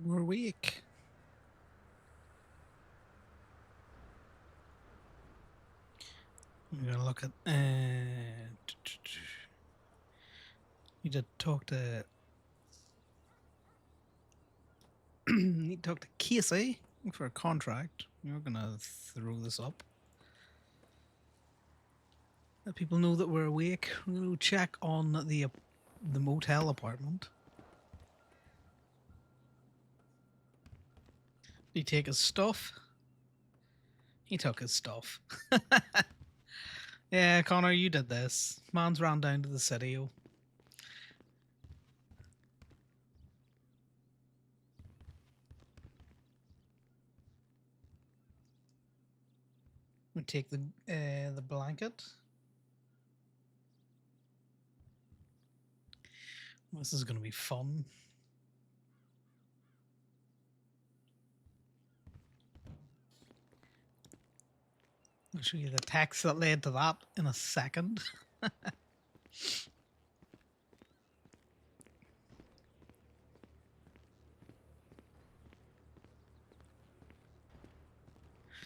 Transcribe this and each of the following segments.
We're weak. I'm gonna look at. Need to talk to. Need to talk to Casey for a contract. We're gonna throw this up. Let people know that we're awake. We'll check on the motel apartment. Did he take his stuff? He took his stuff. Yeah, Connor, you did this. Man's ran down to the city. Oh. We take the blanket. This is gonna be fun. I'll show you the text that led to that in a second.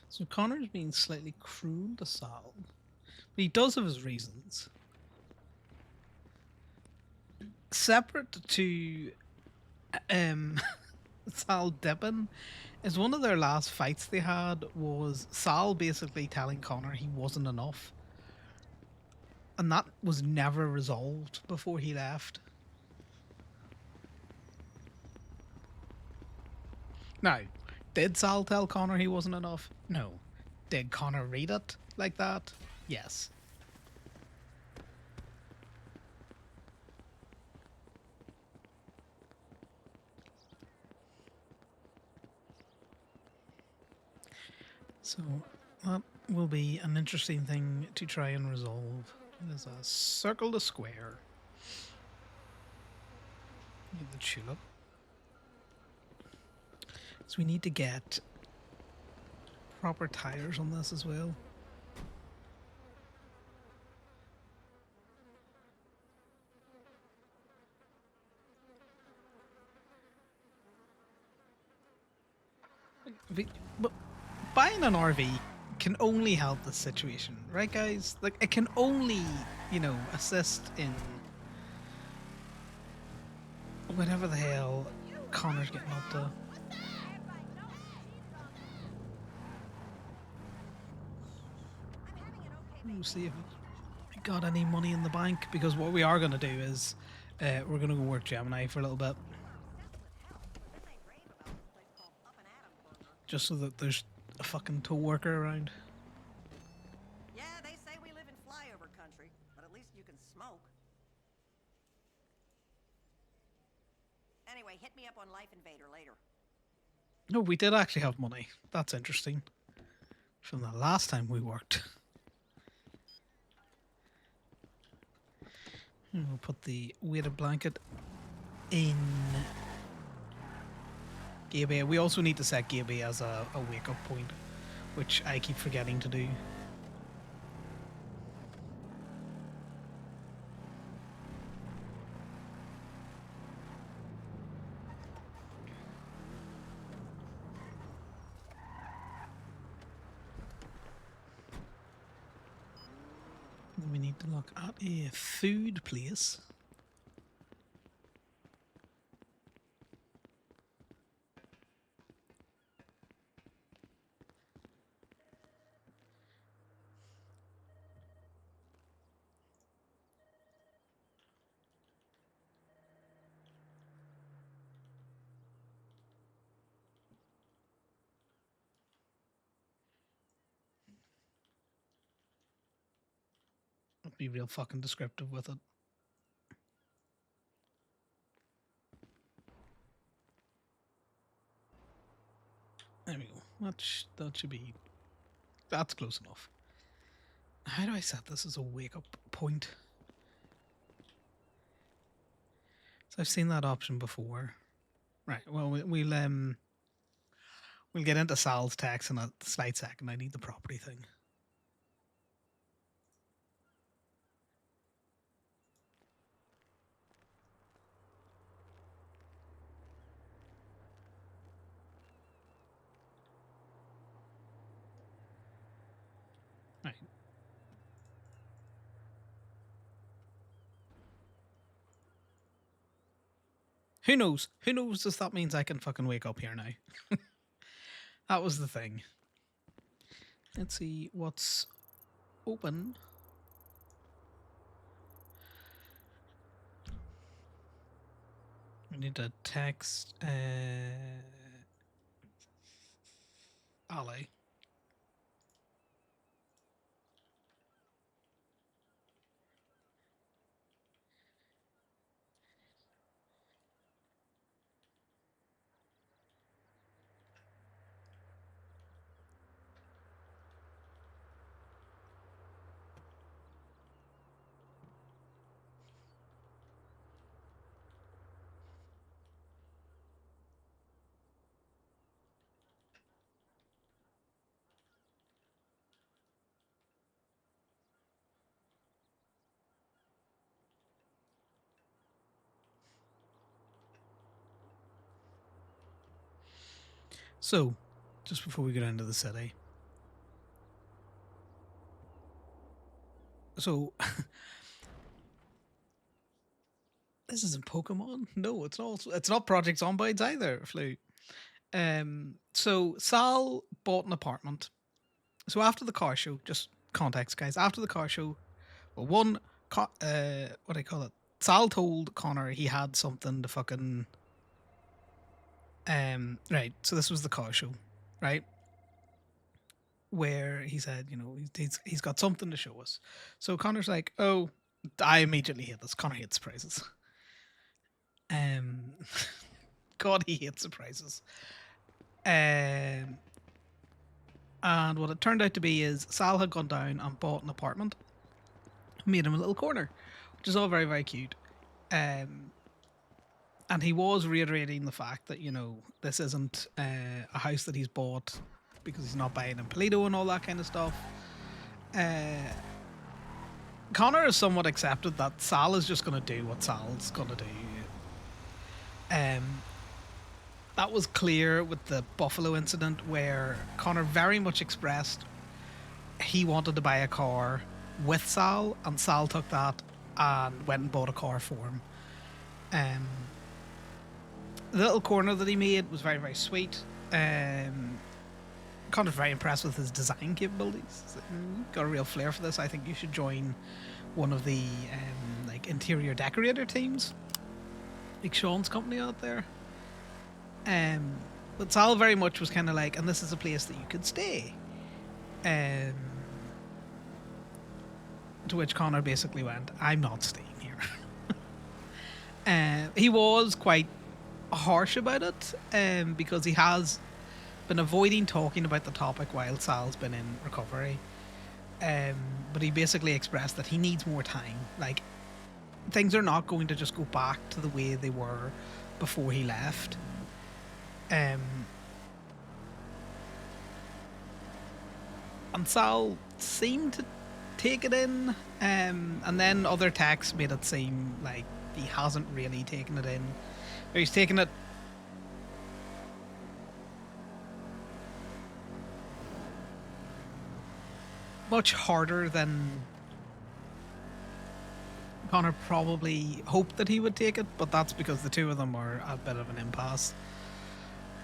So Connor's being slightly cruel to Sal, but he does have his reasons. Separate to Sal dipping, is one of their last fights they had was Sal basically telling Connor he wasn't enough. And that was never resolved before he left. Now, did Sal tell Connor he wasn't enough? No. Did Connor read it like that? Yes. So that will be an interesting thing to try and resolve. It is a circle to square. Need the tulip. So we need to get proper tires on this as well. But buying an RV can only help the situation, right, guys? Like, it can only, assist in whatever the hell Connor's getting up to. We'll see if we got any money in the bank, because what we are going to do is we're going to go work Gemini for a little bit. Just so that there's a fucking tow worker around. Yeah, they say we live in flyover country, but at least you can smoke. Anyway, hit me up on Life Invader later. No, we did actually have money. That's interesting. From the last time we worked. We'll put the weighted blanket in Gabe. We also need to set Gabe as a wake-up point, which I keep forgetting to do. Then we need to look at a food place. I'll be real fucking descriptive with it. There we go. That should be. That's close enough. How do I set this as a wake-up point? So I've seen that option before. Right. Well, we'll get into Sal's tax in a slight second. I need the property thing. Right. Who knows? Who knows if that means I can fucking wake up here now? That was the thing. Let's see what's open. We need to text Ali. So, just before we get into the city. So, this isn't Pokemon. No, it's not. It's not Project Zombies either. Flu. So Sal bought an apartment. So after the car show, just context, guys. After the car show, well, what do I call it? Sal told Connor he had something to fucking. Right. So this was the car show, right? Where he said, he's got something to show us. So Connor's like, oh, I immediately hate this. Connor hates surprises. Um, God, he hates surprises. And what it turned out to be is Sal had gone down and bought an apartment, made him a little corner, which is all very, very cute. And he was reiterating the fact that, this isn't a house that he's bought because he's not buying in Polito and all that kind of stuff. Connor has somewhat accepted that Sal is just going to do what Sal's going to do. That was clear with the Buffalo incident where Connor very much expressed he wanted to buy a car with Sal, and Sal took that and went and bought a car for him. The little corner that he made was very, very sweet. Connor's very impressed with his design capabilities. Got a real flair for this. I think you should join one of the interior decorator teams, like Sean's company out there. But Sal very much was kind of like, and this is a place that you could stay. To which Connor basically went, I'm not staying here. He was quite harsh about it, because he has been avoiding talking about the topic while Sal's been in recovery. But he basically expressed that he needs more time. Like, things are not going to just go back to the way they were before he left. And Sal seemed to take it in, and then other texts made it seem like he hasn't really taken it in. Or he's taken it much harder than Connor probably hoped that he would take it, but that's because the two of them are a bit of an impasse.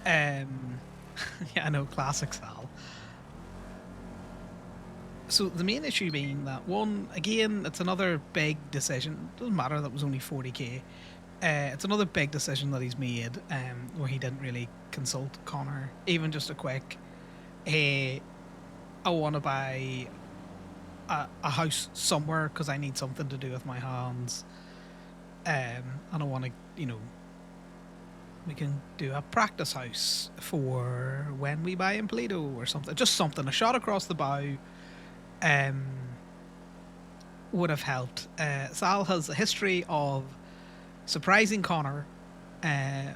Yeah, I know, classic Sal. So the main issue being that, one, again, it's another big decision. Doesn't matter that it was only 40k. It's another big decision that he's made, where he didn't really consult Connor. Even just a quick, hey, I want to buy a house somewhere because I need something to do with my hands. And I want to, we can do a practice house for when we buy in Polito or something. Just something, a shot across the bow, would have helped. Sal has a history of surprising Connor, and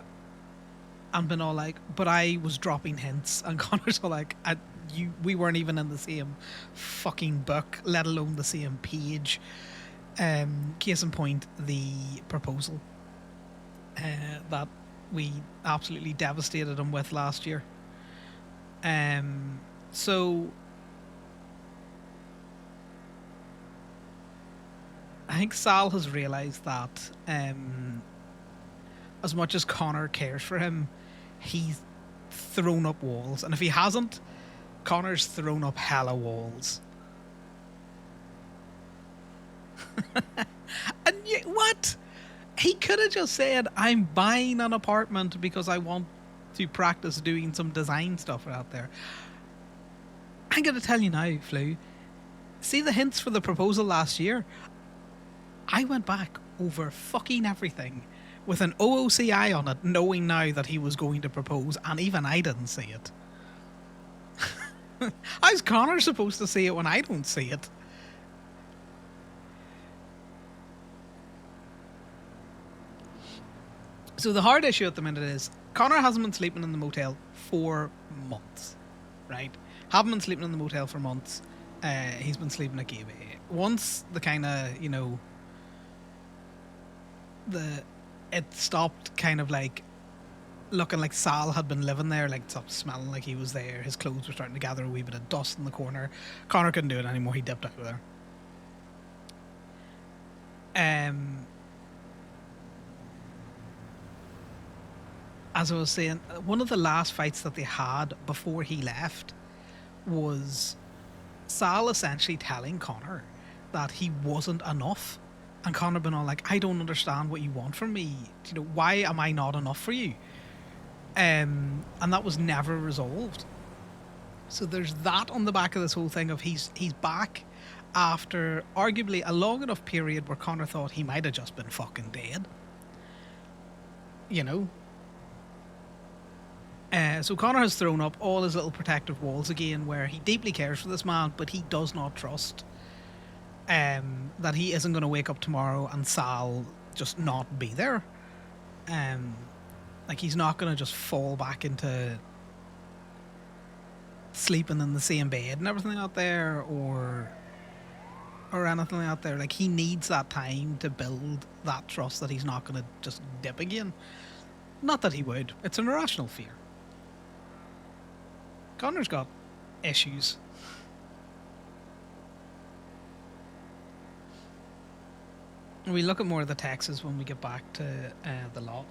been all like, but I was dropping hints, and Connor's all like, we weren't even in the same fucking book, let alone the same page. Case in point, the proposal that we absolutely devastated him with last year. So think Sal has realised that as much as Connor cares for him, he's thrown up walls. And if he hasn't, Connor's thrown up hella walls. And what? He could have just said, I'm buying an apartment because I want to practice doing some design stuff out there. I'm going to tell you now, Flu. See the hints for the proposal last year? I went back over fucking everything with an OOCI on it, knowing now that he was going to propose, and even I didn't see it. How's Connor supposed to see it when I don't see it? So the hard issue at the minute is Connor hasn't been sleeping in the motel for months, right? Haven't been sleeping in the motel for months. He's been sleeping at Gateway. Once the kind of, it stopped kind of like looking like Sal had been living there, like it stopped smelling like he was there. His clothes were starting to gather a wee bit of dust in the corner. Connor couldn't do it anymore. He dipped out of there. As I was saying, one of the last fights that they had before he left was Sal essentially telling Connor that he wasn't enough. And Connor been all like, I don't understand what you want from me. Why am I not enough for you? And that was never resolved. So there's that on the back of this whole thing of he's back after arguably a long enough period where Connor thought he might have just been fucking dead. So Connor has thrown up all his little protective walls again, where he deeply cares for this man, but he does not trust that he isn't going to wake up tomorrow and Sal just not be there. Like he's not going to just fall back into sleeping in the same bed and everything out there, or anything out there. Like he needs that time to build that trust that he's not going to just dip again. Not that he would. It's an irrational fear. Connor's got issues. We look at more of the texts when we get back to the lot.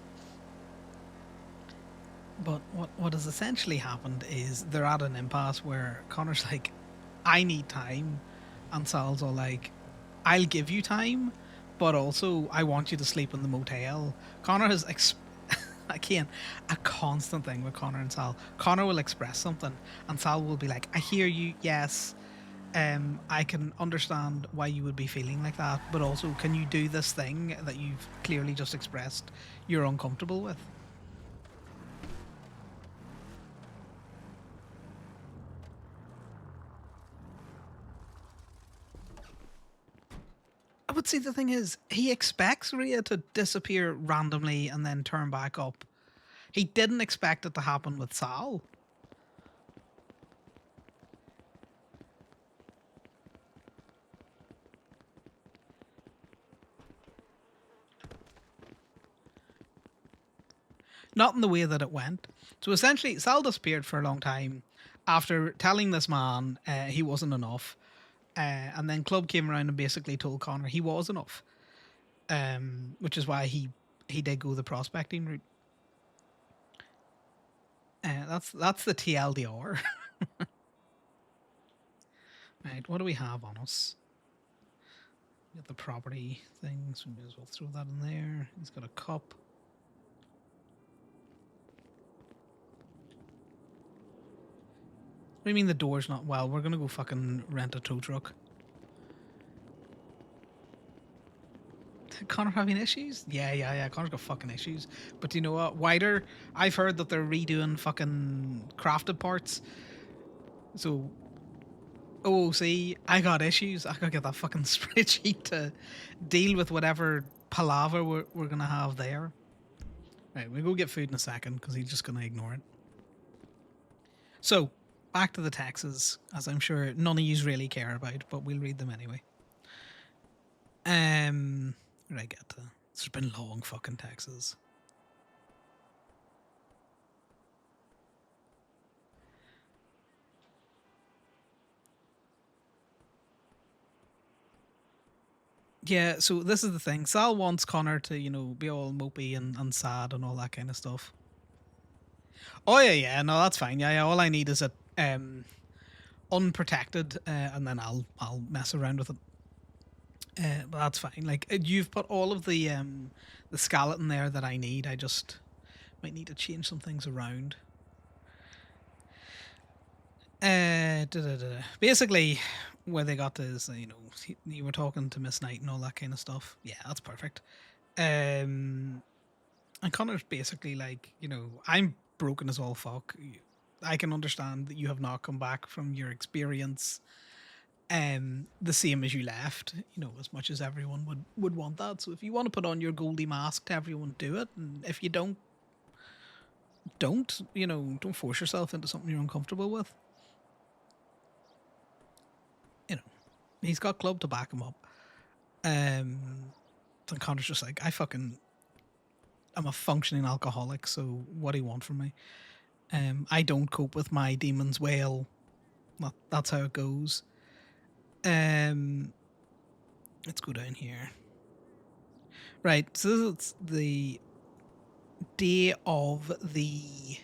But what has essentially happened is they're at an impasse where Connor's like, I need time. And Sal's all like, I'll give you time, but also I want you to sleep in the motel. Connor has again, a constant thing with Connor and Sal. Connor will express something and Sal will be like, I hear you, yes. I can understand why you would be feeling like that, but also can you do this thing that you've clearly just expressed you're uncomfortable with? I would say the thing is, he expects Rhea to disappear randomly and then turn back up. He didn't expect it to happen with Sal. Not in the way that it went. So essentially, Sal disappeared for a long time after telling this man he wasn't enough. And then Club came around and basically told Connor he was enough. Which is why he did go the prospecting route. That's the TLDR. Right, what do we have on us? We got the property things. We may as well throw that in there. He's got a cup. What do you mean the door's not well? We're gonna go fucking rent a tow truck. Connor having issues? Yeah. Connor's got fucking issues. But you know what? Wider, I've heard that they're redoing fucking crafted parts. So, OOC, I got issues. I gotta get that fucking spreadsheet to deal with whatever palaver we're gonna have there. Right, we'll go get food in a second because he's just gonna ignore it. So, back to the taxes, as I'm sure none of you really care about, but we'll read them anyway. Where did I get to? There's been long fucking taxes. Yeah, so this is the thing. Sal wants Connor to, be all mopey and sad and all that kind of stuff. Oh yeah, yeah, no, that's fine. Yeah, yeah. All I need is it unprotected, and then I'll mess around with it. But that's fine. Like you've put all of the skeleton there that I need. I just might need to change some things around. Basically, where they got is, you were talking to Miss Knight and all that kind of stuff. Yeah, that's perfect. And Connor's basically like, I'm broken as all fuck. I can understand that you have not come back from your experience the same as you left, as much as everyone would want that. So if you want to put on your goldie mask to everyone, do it. And if you don't force yourself into something you're uncomfortable with. You know, he's got Club to back him up. And Connor's just like, I'm a functioning alcoholic, so what do you want from me? I don't cope with my demons well. That's how it goes. Let's go down here. Right, so this is the day of the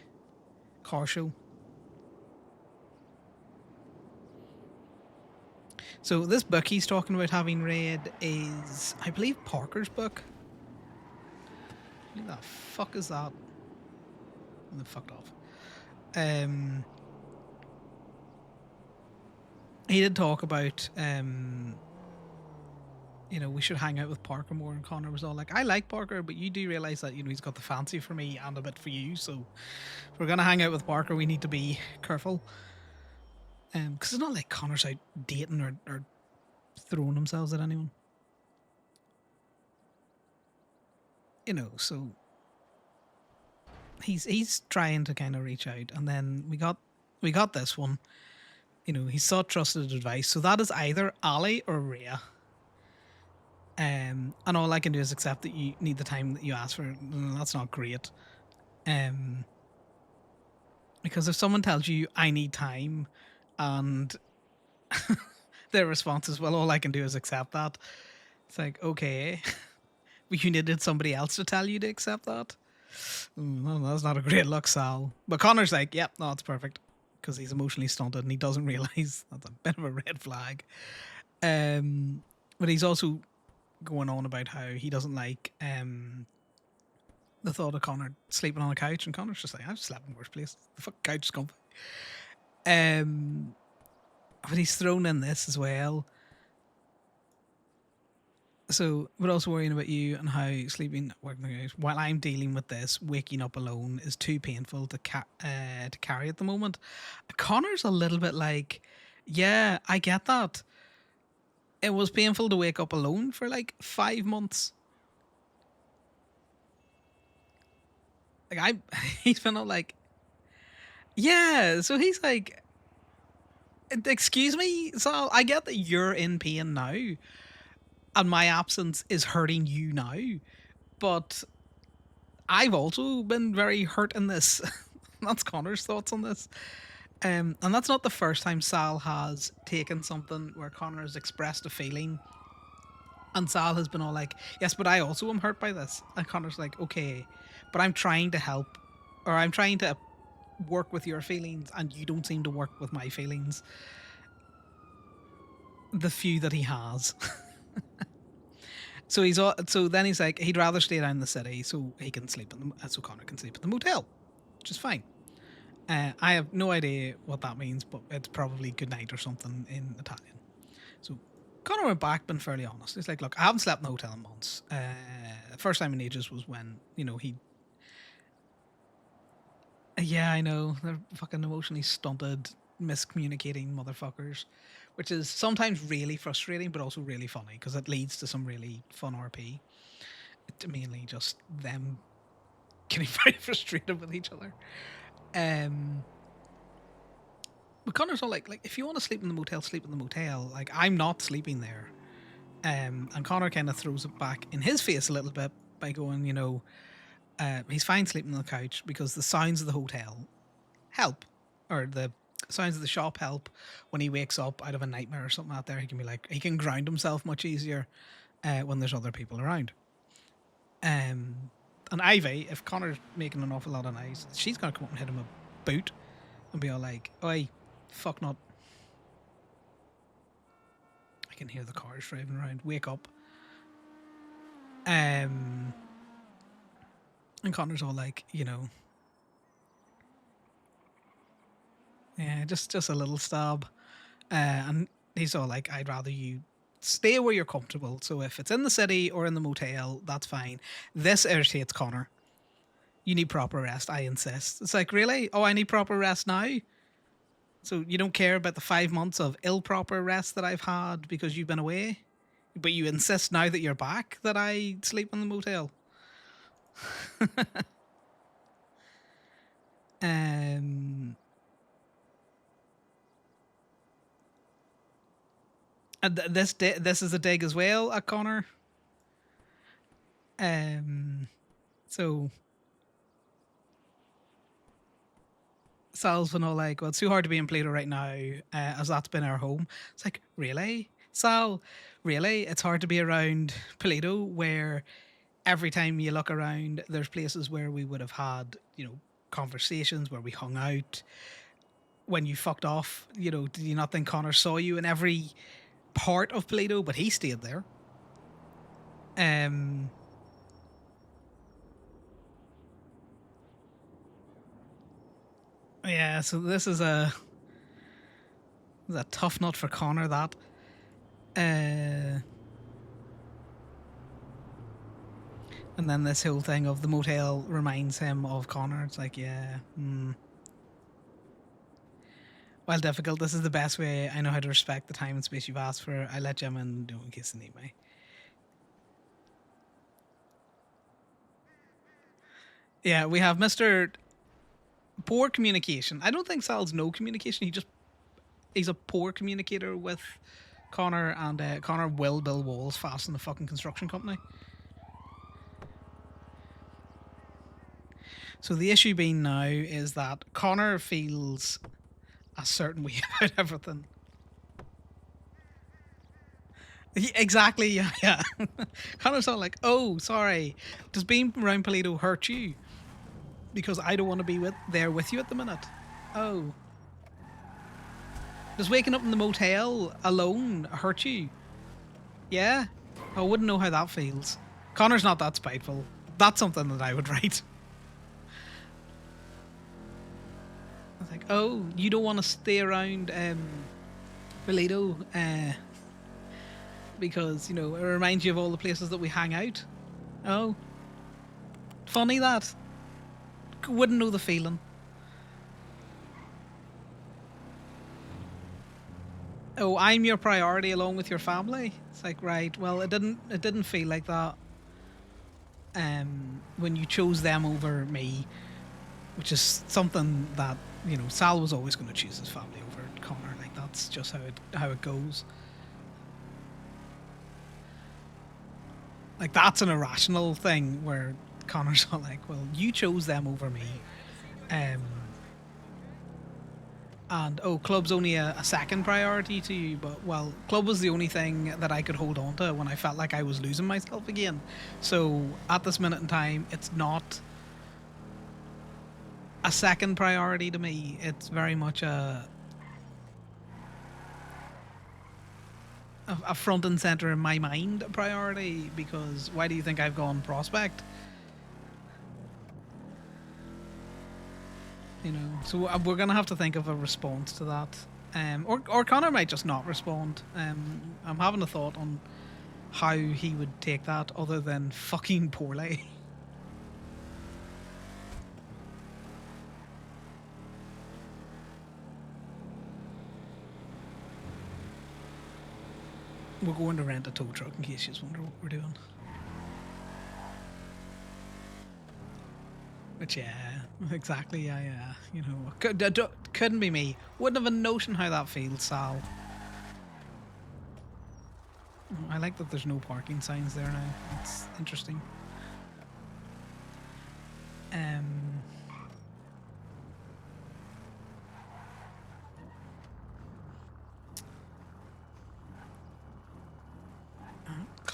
car show. So this book he's talking about having read is, I believe, Parker's book. What the fuck is that? And then fucked off. He did talk about, we should hang out with Parker more. And Connor was all like, I like Parker, but you do realize that, he's got the fancy for me and a bit for you. So if we're going to hang out with Parker, we need to be careful. Because it's not like Connor's out dating or throwing themselves at anyone. So he's trying to kind of reach out, and then we got this one. He sought trusted advice, so that is either Ali or Rhea. And all I can do is accept that you need the time that you ask for. That's not great. Because if someone tells you I need time, and their response is, well, all I can do is accept that. It's like, okay, you needed somebody else to tell you to accept that. No, that's not a great look, Sal. But Connor's like, yep, no, it's perfect. Because he's emotionally stunted and he doesn't realise that's a bit of a red flag. But he's also going on about how he doesn't like the thought of Connor sleeping on a couch, and Connor's just like, I've slept in worse places. The fuck couch is comfy. But he's thrown in this as well. So we're also worrying about you and how sleeping while I'm dealing with this, waking up alone is too painful to carry at the moment. Connor's a little bit like, yeah, I get that. It was painful to wake up alone for like 5 months. Like he's been all like, yeah. So he's like, excuse me, Sal, I get that you're in pain now, and my absence is hurting you now, but I've also been very hurt in this. That's Connor's thoughts on this. And that's not the first time Sal has taken something where Connor has expressed a feeling, and Sal has been all like, yes, but I also am hurt by this. And Connor's like, okay, but I'm trying to help, or I'm trying to work with your feelings, and you don't seem to work with my feelings. The few that he has. So then he's like, he'd rather stay down in the city so he can sleep so Connor can sleep at the motel, which is fine. I have no idea what that means, but it's probably good night or something in Italian. So Connor went back, been fairly honest. He's like, look, I haven't slept in a hotel in months. First time in ages was when, he. Yeah, I know. They're fucking emotionally stunted, miscommunicating motherfuckers, which is sometimes really frustrating, but also really funny because it leads to some really fun RP. It's mainly just them getting very frustrated with each other. But Connor's all like if you want to sleep in the motel, sleep in the motel. Like, I'm not sleeping there. And Connor kind of throws it back in his face a little bit by going, he's fine sleeping on the couch because the sounds of the hotel help, or the sounds of the shop help when he wakes up out of a nightmare or something out there. He can be like, he can ground himself much easier. when there's other people around. And Ivy, if Connor's making an awful lot of noise, she's gonna come up and hit him a boot and be all like, "Oi, fuck not." I can hear the cars driving around. Wake up. And Connor's all like, yeah, just a little stab. And he's all like, I'd rather you stay where you're comfortable. So if it's in the city or in the motel, that's fine. This irritates Connor. You need proper rest, I insist. It's like, really? Oh, I need proper rest now? So you don't care about the 5 months of ill proper rest that I've had because you've been away? But you insist now that you're back that I sleep in the motel? And this is a dig as well at Connor. So Sal's been all like, well, it's too hard to be in Plato right now, as that's been our home. It's like, really? Sal, really? It's hard to be around Plato where every time you look around, there's places where we would have had, conversations, where we hung out. When you fucked off, did you not think Connor saw you in every part of Plato, but he stayed there? Yeah, so this is a tough nut for Connor, that. And then this whole thing of the motel reminds him of Connor. It's like, yeah. While difficult, this is the best way I know how to respect the time and space you've asked for. I let you in case they need me. Yeah, we have Mr. Poor Communication. I don't think Sal's no communication. He's a poor communicator with Connor, and Connor will build walls fast in the fucking construction company. So the issue being now is that Connor feels a certain way about everything. Yeah, exactly, yeah. Connor's all like, oh, sorry, does being around Polito hurt you? Because I don't want to be there with you at the minute. Oh. Does waking up in the motel alone hurt you? Yeah? I wouldn't know how that feels. Connor's not that spiteful. That's something that I would write. I was like, oh, you don't want to stay around Polito, because, it reminds you of all the places that we hang out. Oh. Funny that. Wouldn't know the feeling. Oh, I'm your priority along with your family. It's like, right, well, it didn't feel like that when you chose them over me, which is something that, Sal was always going to choose his family over Connor. Like, that's just how it goes. Like, that's an irrational thing where Connor's all like, well, you chose them over me. And club's only a second priority to you, but well, club was the only thing that I could hold on to when I felt like I was losing myself again. So at this minute in time, it's not a second priority to me. It's very much a front and center in my mind priority, because why do you think I've gone prospect? So we're gonna have to think of a response to that, or Connor might just not respond. I'm having a thought on how he would take that, other than fucking poorly. We're going to rent a tow truck in case you just wonder what we're doing. But yeah, exactly, yeah. Couldn't be me. Wouldn't have a notion how that feels, Sal. I like that there's no parking signs there now. It's interesting.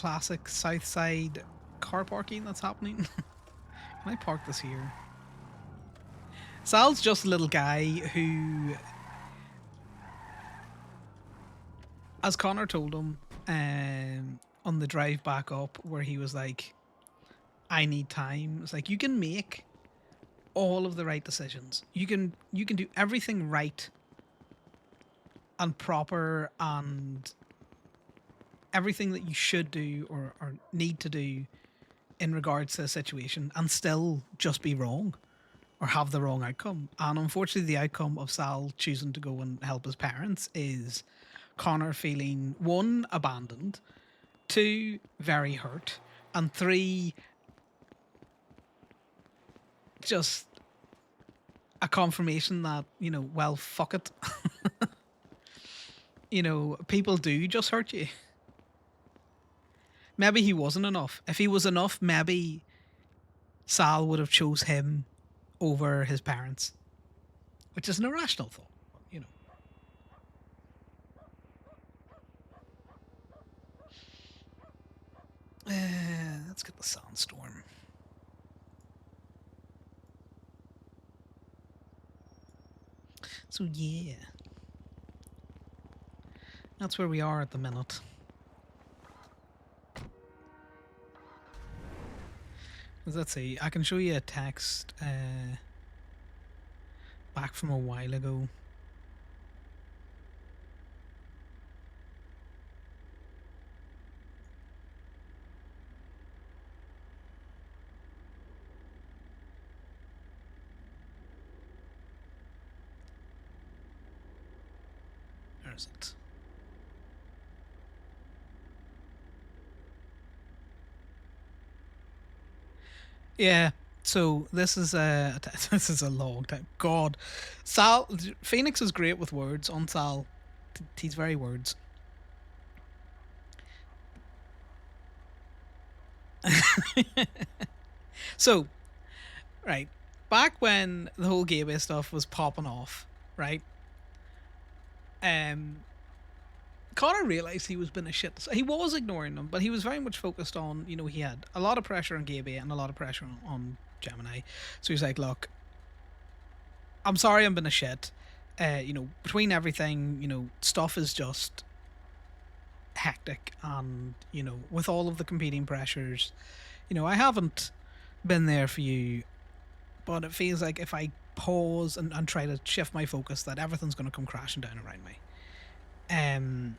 classic South Side car parking that's happening. Can I park this here? Sal's just a little guy who, as Connor told him on the drive back up, where he was like, I need time. It's like, you can make all of the right decisions. You can do everything right and proper and everything that you should do or need to do in regards to a situation and still just be wrong or have the wrong outcome. And unfortunately, the outcome of Sal choosing to go and help his parents is Connor feeling, one, abandoned, two, very hurt, and three, just a confirmation that, well, fuck it. People do just hurt you. Maybe he wasn't enough. If he was enough, maybe Sal would have chose him over his parents, which is an irrational thought. Let's get the sandstorm. So yeah, that's where we are at the minute. Let's see. I can show you a text back from a while ago. There's it. Yeah. So this is this is a long time. God, Sal Phoenix is great with words. On Sal, he's very words. So, right, back when the whole gay stuff was popping off, right? Um, Connor realized he was being a shit. So he was ignoring them, but he was very much focused on, he had a lot of pressure on Gaby and a lot of pressure on Gemini. So he's like, look, I'm sorry I'm being a shit. Between everything, stuff is just hectic. And, with all of the competing pressures, I haven't been there for you, but it feels like if I pause and try to shift my focus, that everything's going to come crashing down around me. And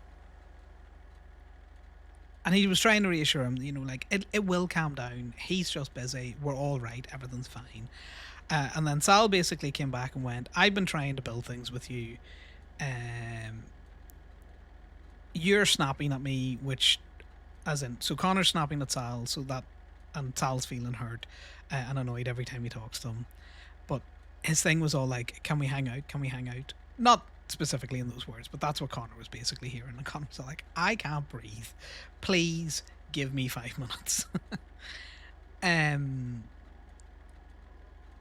he was trying to reassure him, like, it will calm down. He's just busy. We're all right. Everything's fine. And then Sal basically came back and went, I've been trying to build things with you. You're snapping at me, which, so Connor's snapping at Sal, and Sal's feeling hurt and annoyed every time he talks to him. But his thing was all like, can we hang out? Can we hang out? Not specifically in those words, but that's what Connor was basically hearing. And Connor was like, I can't breathe. Please give me 5 minutes.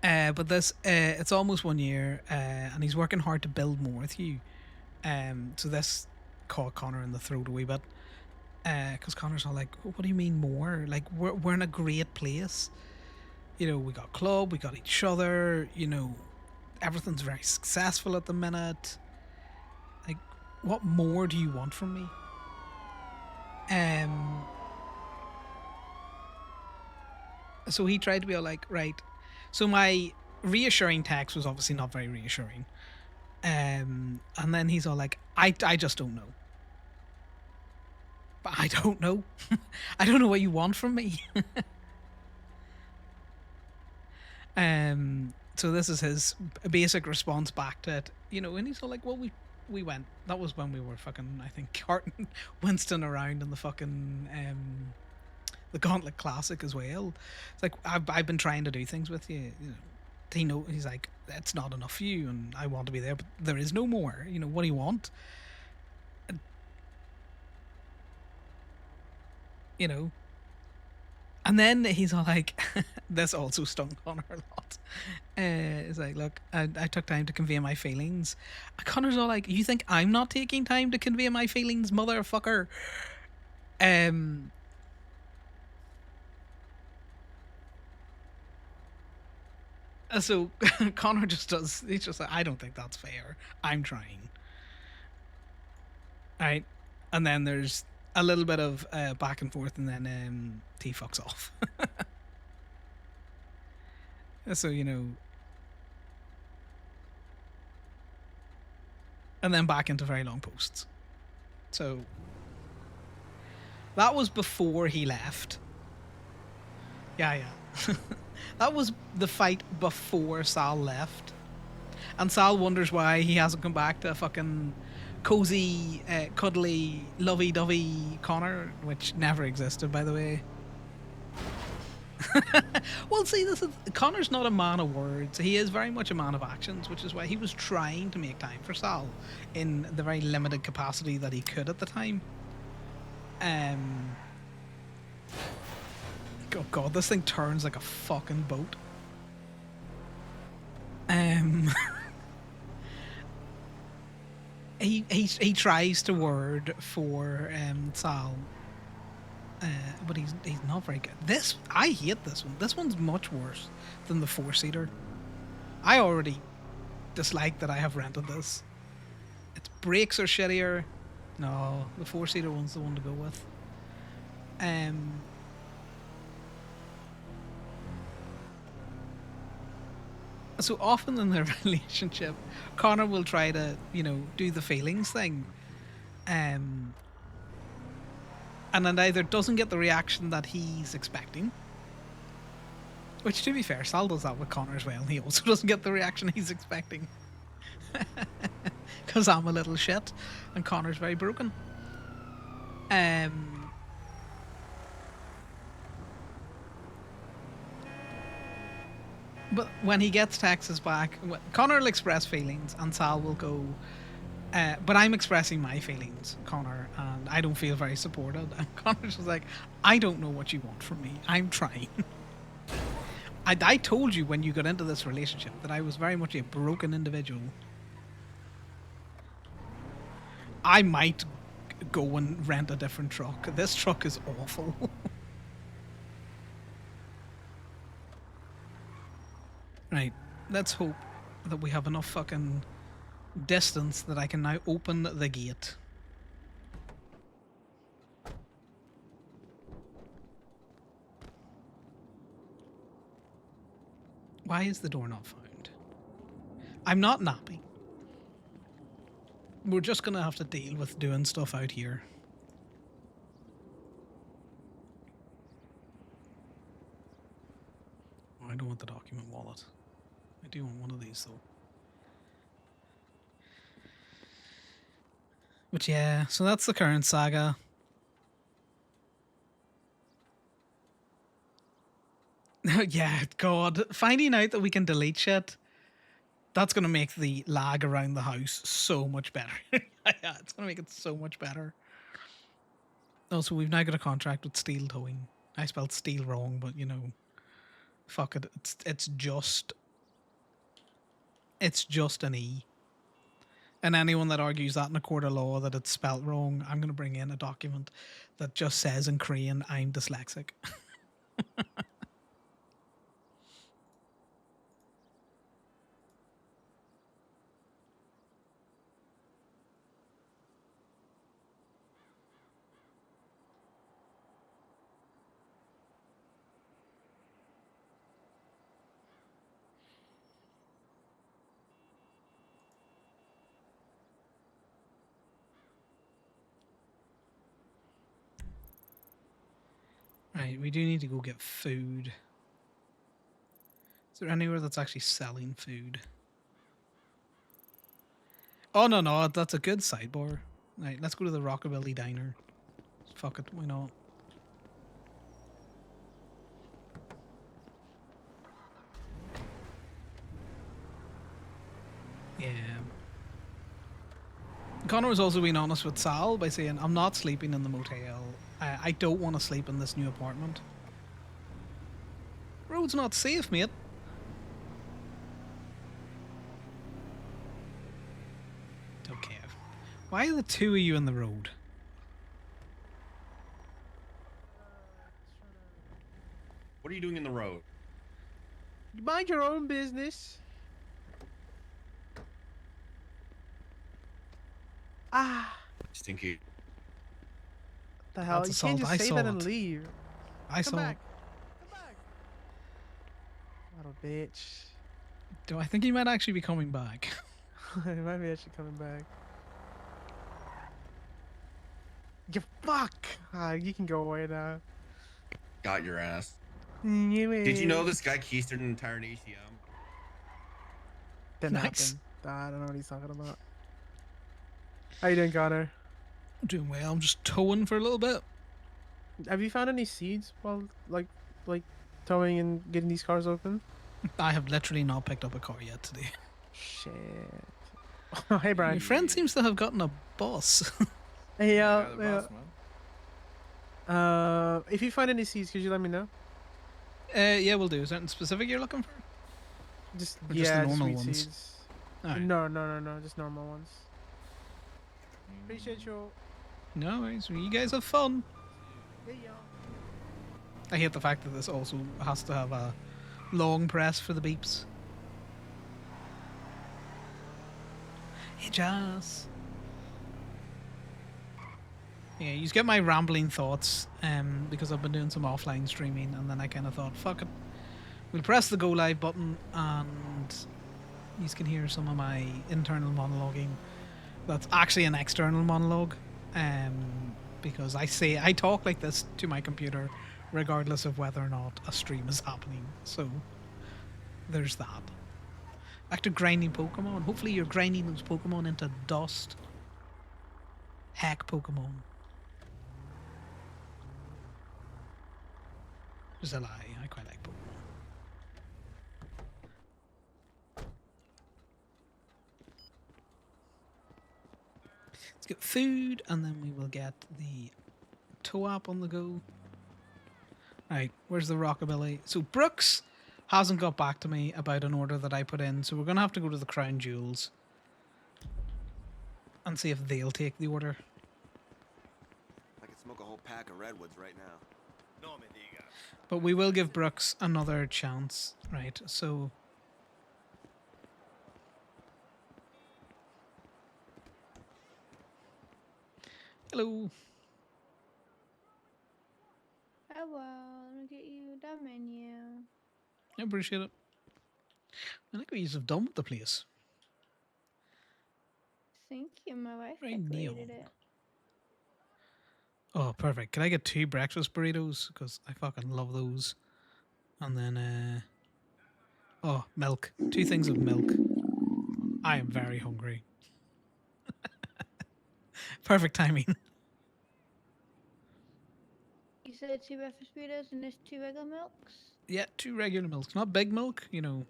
But this, it's almost 1 year, and he's working hard to build more with you. So this caught Connor in the throat a wee bit. Because Connor's all like, what do you mean more? Like, we're in a great place. We got club, we got each other, everything's very successful at the minute. Like, what more do you want from me? So he tried to be all like, right. So my reassuring text was obviously not very reassuring. And then he's all like, I just don't know. But I don't know. I don't know what you want from me. So this is his basic response back to it, and he's all like, well, we went. That was when we were fucking, I think, carting Winston around in the fucking the Gauntlet Classic as well. It's like, I've been trying to do things with you. He's like, it's not enough for you, and I want to be there, but there is no more. What do you want? And then he's all like, this also stung Connor a lot. It's like, look, I took time to convey my feelings. And Connor's all like, you think I'm not taking time to convey my feelings, motherfucker? So Connor just does. He's just like, I don't think that's fair. I'm trying. Right, and then there's a little bit of back and forth, and then T fucks off. So and then back into very long posts. So that was before he left. Yeah. That was the fight before Sal left. And Sal wonders why he hasn't come back to fucking cozy, cuddly, lovey-dovey Connor, which never existed, by the way. Well, see, Connor's not a man of words. He is very much a man of actions, which is why he was trying to make time for Sal in the very limited capacity that he could at the time. Oh god, this thing turns like a fucking boat. He tries to word for Sal, but he's not very good. I hate this one. This one's much worse than the 4-seater. I already dislike that I have rented this. Its brakes are shittier. No, the 4-seater one's the one to go with. So often in their relationship, Connor will try to, do the feelings thing. And then either doesn't get the reaction that he's expecting. Which, to be fair, Sal does that with Connor as well. He also doesn't get the reaction he's expecting. Because I'm a little shit, and Connor's very broken. But when he gets Texas back, Connor will express feelings, and Sal will go, but I'm expressing my feelings, Connor, and I don't feel very supported. And Connor's just like, I don't know what you want from me. I'm trying. I told you when you got into this relationship that I was very much a broken individual. I might go and rent a different truck. This truck is awful. Right, let's hope that we have enough fucking distance that I can now open the gate. Why is the door not found? I'm not napping. We're just gonna have to deal with doing stuff out here. Oh, I don't want the document wallet. I do want one of these though. But yeah, so that's the current saga. Yeah, God. Finding out that we can delete shit, that's going to make the lag around the house so much better. Yeah, it's going to make it so much better. Also, we've now got a contract with Steel Towing. I spelled steel wrong, but fuck it. It's just an E. And anyone that argues that in a court of law that it's spelt wrong, I'm going to bring in a document that just says in Korean, I'm dyslexic. Right, we do need to go get food. Is there anywhere that's actually selling food? Oh, no, that's a good sidebar. Right, let's go to the Rockabilly Diner. Fuck it, why not? Yeah. Connor was also being honest with Sal by saying, I'm not sleeping in the motel. I don't want to sleep in this new apartment. Road's not safe, mate. Okay. Why are the two of you in the road? What are you doing in the road? Mind your own business. Ah, Just in case. what the hell? That's You can't assault. just I say that saw and it. leave. I Come saw back. it. Come back. Little bitch. Do I think he might actually be coming back? He might be actually coming back. You fuck! You can go away now. Got your ass. Didn't Did you know this guy keistered an entire ATM? Nice. happen. I don't know what he's talking about. How you doing, Connor? Doing well. I'm just towing for a little bit. Have you found any seeds while like towing and getting these cars open? I have literally not picked up a car yet today. Shit. Oh, hey, Brian. Your friend seems to have gotten a bus. Hey, Yeah, the boss, man. if you find any seeds, could you let me know? Yeah, we'll do. Is there anything specific you're looking for? Just Or just the normal wheat ones? seeds. Alright. No, just normal ones. Appreciate you. No worries. Well, you guys have fun. Yeah, yeah. I hate the fact that this also has to have a long press for the beeps. Hey, Jazz. Yeah, you get my rambling thoughts because I've been doing some offline streaming, and then I kind of thought, fuck it. We'll press the go live button and you can hear some of my internal monologuing. That's actually an external monologue because I talk like this to my computer regardless of whether or not a stream is happening. So there's that. Back to grinding Pokemon. Hopefully you're grinding those Pokemon into dust. Heck Pokemon. Just a lie. I quite like Pokemon. Let's get food, and then we will get the tow app on the go. Alright, where's the rockabilly? So Brooks hasn't got back to me about an order that I put in, so we're going to have to go to the Crown Jewels and see if they'll take the order. I could smoke a whole pack of redwoods right now. No me digas. But we will give Brooks another chance. Right, so... Hello. Hello, let me get you the menu. I appreciate it. I think we have done with the place. Thank you, my wife Very decorated neon. it. Oh, perfect. Can I get 2 breakfast burritos? Because I fucking love those. And then, oh, milk. 2 things of milk. I am very hungry. Perfect timing. You said 2 breakfast burritos and there's 2 regular milks? Yeah, 2 regular milks. Not big milk, you know.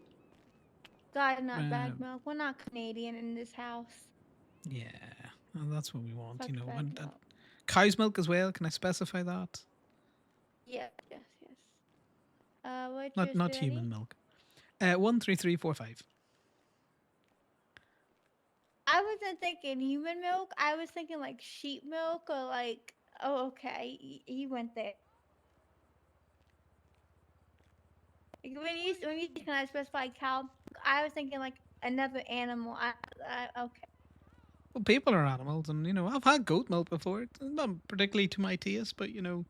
God, not bag milk. We're not Canadian in this house. Yeah, well, that's what we want, Fuck you know. bag And milk. cow's milk as well. Can I specify that? Yes. What's Not yours, not Daddy? human milk. 13345. I wasn't thinking human milk. I was thinking like sheep milk or like. Oh, okay. He went there. Like, when you can I specify cow? I was thinking like another animal. Okay. Well, people are animals, and you know I've had goat milk before. It's not particularly to my taste, but you know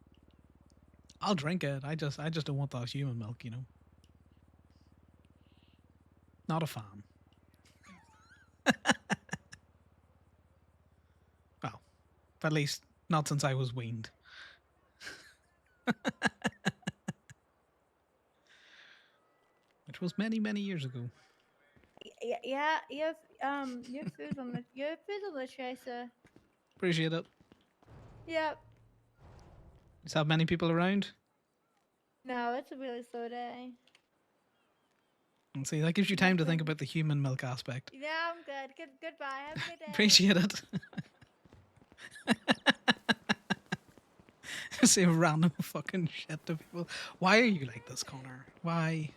I'll drink it. I just don't want that human milk, you know. Not a fan. Well, at least not since I was weaned. Which was many, many years ago. Yeah. Your food's on the tray, sir. Appreciate it. Yep. Just have many people around. No, it's a really slow day. And see, that gives you time to think about the human milk aspect. Yeah, I'm good. Goodbye. Have a good day. Appreciate it. Say random fucking shit to people. Why are you like this, Connor? Why?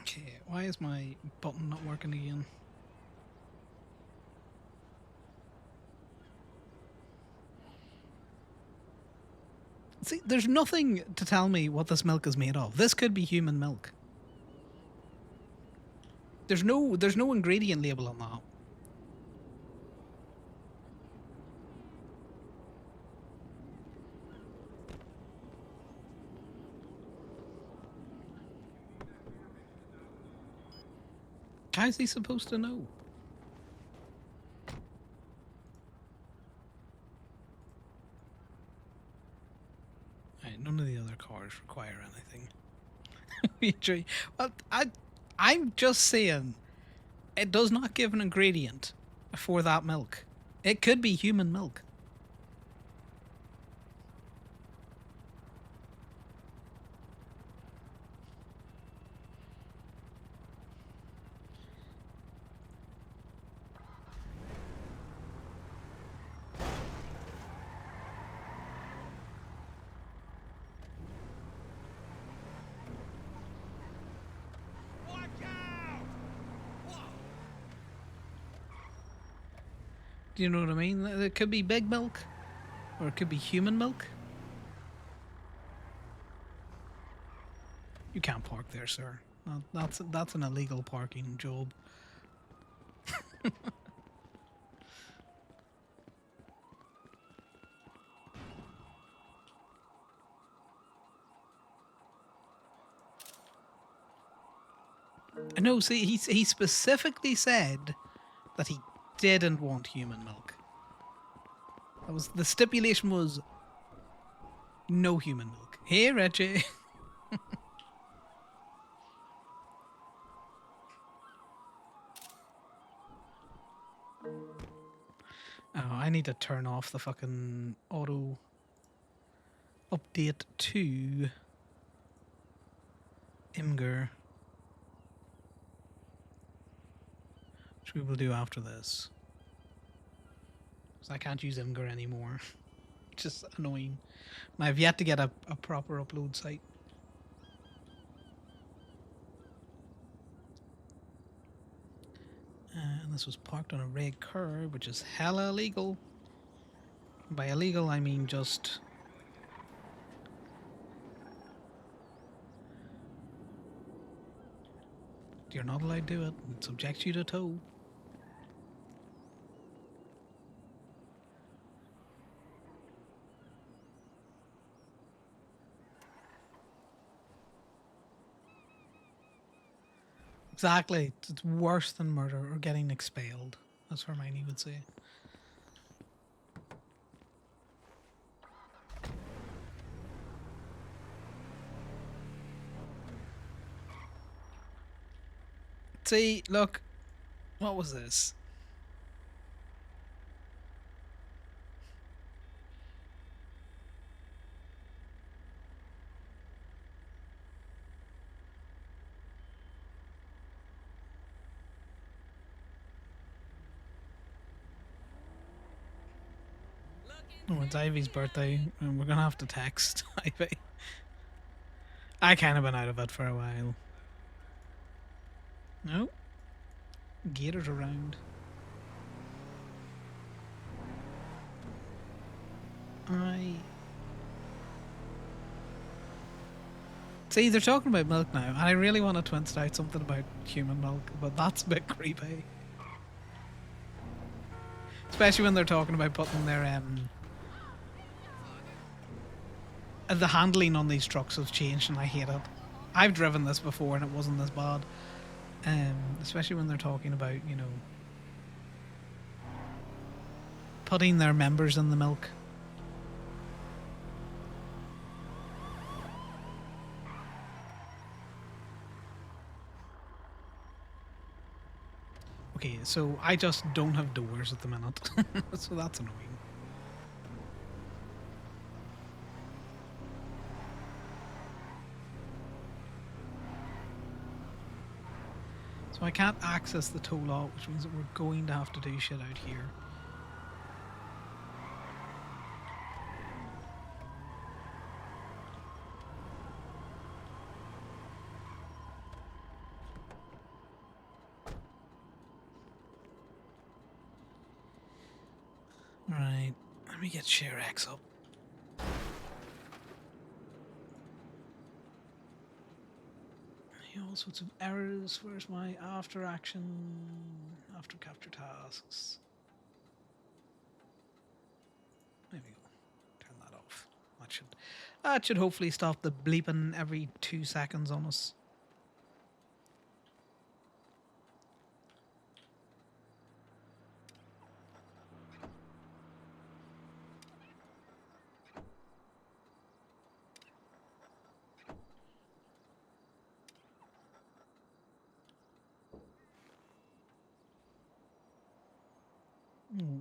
Okay, why is my button not working again? See, there's nothing to tell me what this milk is made of. This could be human milk. There's no ingredient label on that. How's he supposed to know? Right, none of the other cars require anything. Well, I'm just saying, it does not give an ingredient for that milk. It could be human milk. Do you know what I mean? It could be big milk, or it could be human milk. You can't park there, sir. That's an illegal parking job. No, see, he specifically said that he didn't want human milk. That was the stipulation, was no human milk. Hey, Reggie. Oh, I need to turn off the fucking auto update to Imgur, which we will do after this. Because I can't use Imgur anymore. Just annoying. And I've yet to get a proper upload site. And this was parked on a red curb, which is hella illegal. By illegal, I mean just... You're not allowed to do it. It subjects you to tow. Exactly. It's worse than murder or getting expelled, as Hermione would say. See, look. What was this? Oh, it's Ivy's birthday, and we're gonna have to text Ivy. I kind of been out of it for a while. No. Gators around. See, they're talking about milk now, and I really want to twist out something about human milk, but that's a bit creepy. Especially when they're talking about putting their the handling on these trucks has changed, and I hate it. I've driven this before, and it wasn't this bad. Especially when they're talking about, you know, putting their members in the milk. Okay, so I just don't have doors at the minute, so that's annoying. So I can't access the tow lot, which means that we're going to have to do shit out here. Right, let me get share X up. all sorts of errors. Where's my after action, after capture tasks? There we go. Turn that off. That should hopefully stop the bleeping every 2 seconds on us.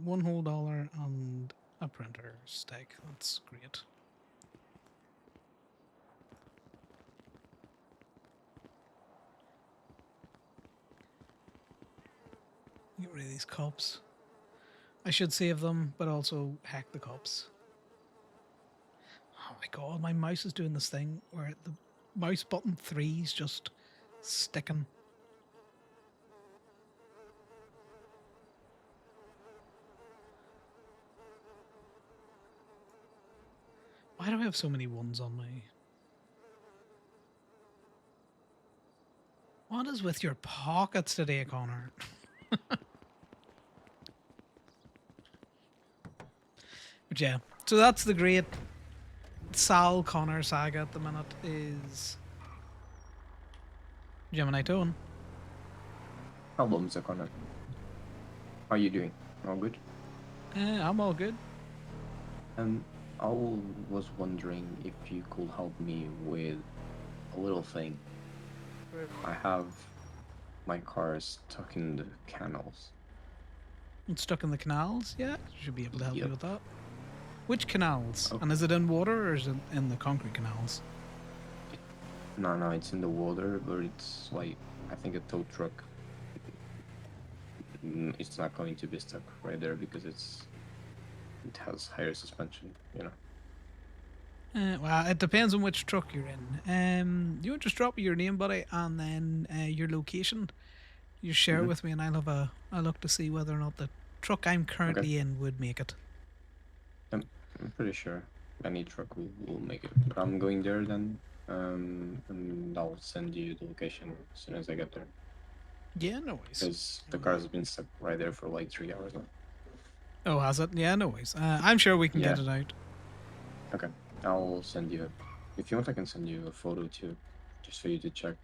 One whole dollar and a printer stake. That's great. Get rid of these cops. I should save them, but also hack the cops. Oh my god, my mouse is doing this thing where the mouse button 3's just sticking. Why do I have so many ones on me? What is with your pockets today, Connor? But yeah, so that's the great Sal Connor saga at the minute is Gemini Tone. Hello, Mr. Connor. How are you doing? All good? I'm all good. I was wondering if you could help me with a little thing. I have my car stuck in the canals. It's stuck in the canals, yeah? Should be able to help you Yep. with that. Which canals? Oh. And is it in water or is it in the concrete canals? No, it's in the water, but it's like, I think a tow truck. It's not going to be stuck right there because it has higher suspension, you know. Well, it depends on which truck you're in. You want just drop me your name, buddy, and then your location. You share it Mhm. with me, and I'll have a look to see whether or not the truck I'm currently in would make it. I'm pretty sure any truck will make it. But I'm going there then, and I'll send you the location as soon as I get there. Yeah, no worries. Because the car's been stuck right there for like 3 hours now. Oh, has it? Yeah, no worries. I'm sure we can get Yeah. it out. Okay, I'll send you. If you want, I can send you a photo too, just for you to check.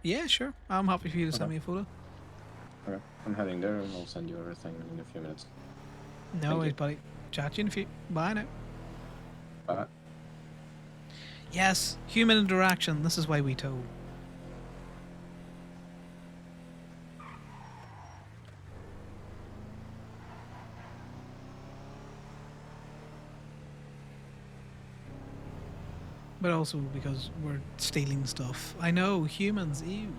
Yeah, sure. I'm happy for you to send Okay. me a photo. Okay, I'm heading there, and I'll send you everything in a few minutes. No Thank worries, you. buddy. Chat to you in a few. Bye now. Bye. Yes, human interaction. This is why we tow. But also because we're stealing stuff. I know, humans, ew.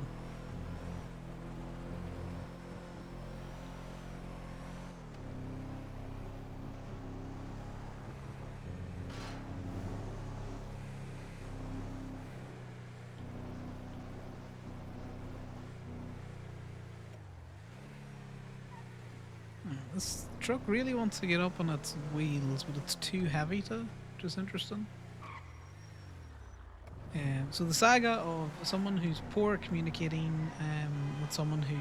This truck really wants to get up on its wheels, but it's too heavy to, which is interesting. So the saga of someone who's poor at communicating with someone who,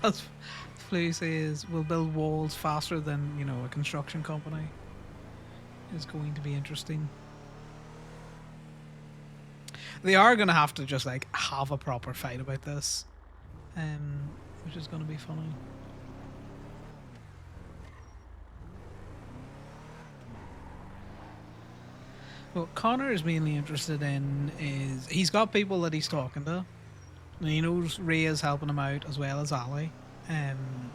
as Flu says, will build walls faster than, you know, a construction company is going to be interesting. They are going to have to just, like, have a proper fight about this, which is going to be funny. What Connor is mainly interested in is he's got people that he's talking to. And he knows Ray is helping him out as well as Ali. And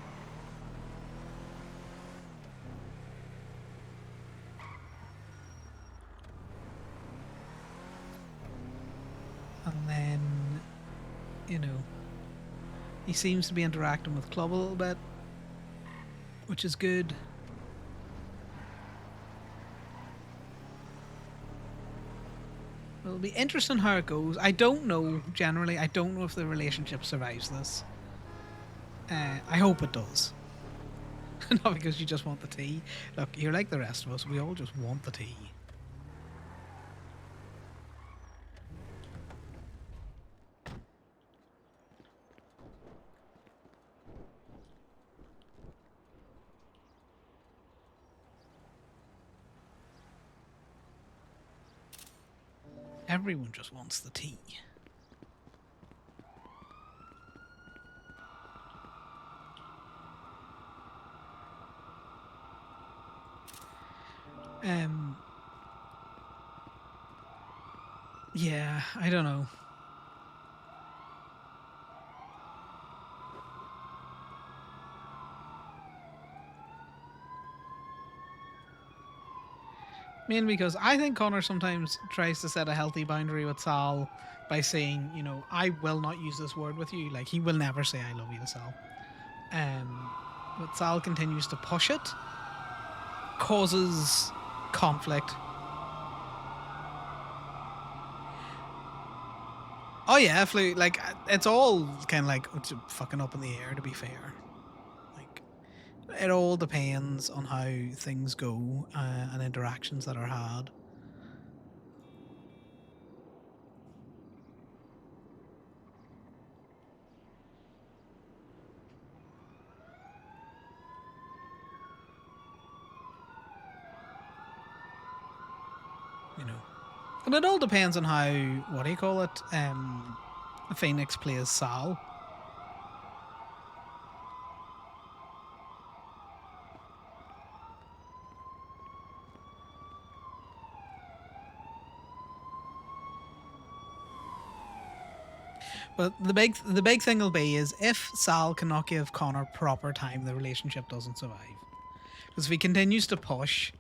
then, you know, he seems to be interacting with Club a little bit, which is good. It'll be interesting how it goes. I don't know, generally. I don't know if the relationship survives this. I hope it does. Not because you just want the tea. Look, you're like the rest of us. We all just want the tea. Everyone just wants the tea. Yeah, I don't know. Mainly because I think Connor sometimes tries to set a healthy boundary with Sal by saying, you know, I will not use this word with you. Like, he will never say I love you to Sal. But Sal continues to push it, causes conflict. Oh yeah, like it's all kind of like fucking up in the air. To be fair, like it all depends on how things go and interactions that are had. You know, and it all depends on how, what do you call it? Phoenix plays Sal. But the big thing will be is if Sal cannot give Connor proper time, the relationship doesn't survive. Because if he continues to push,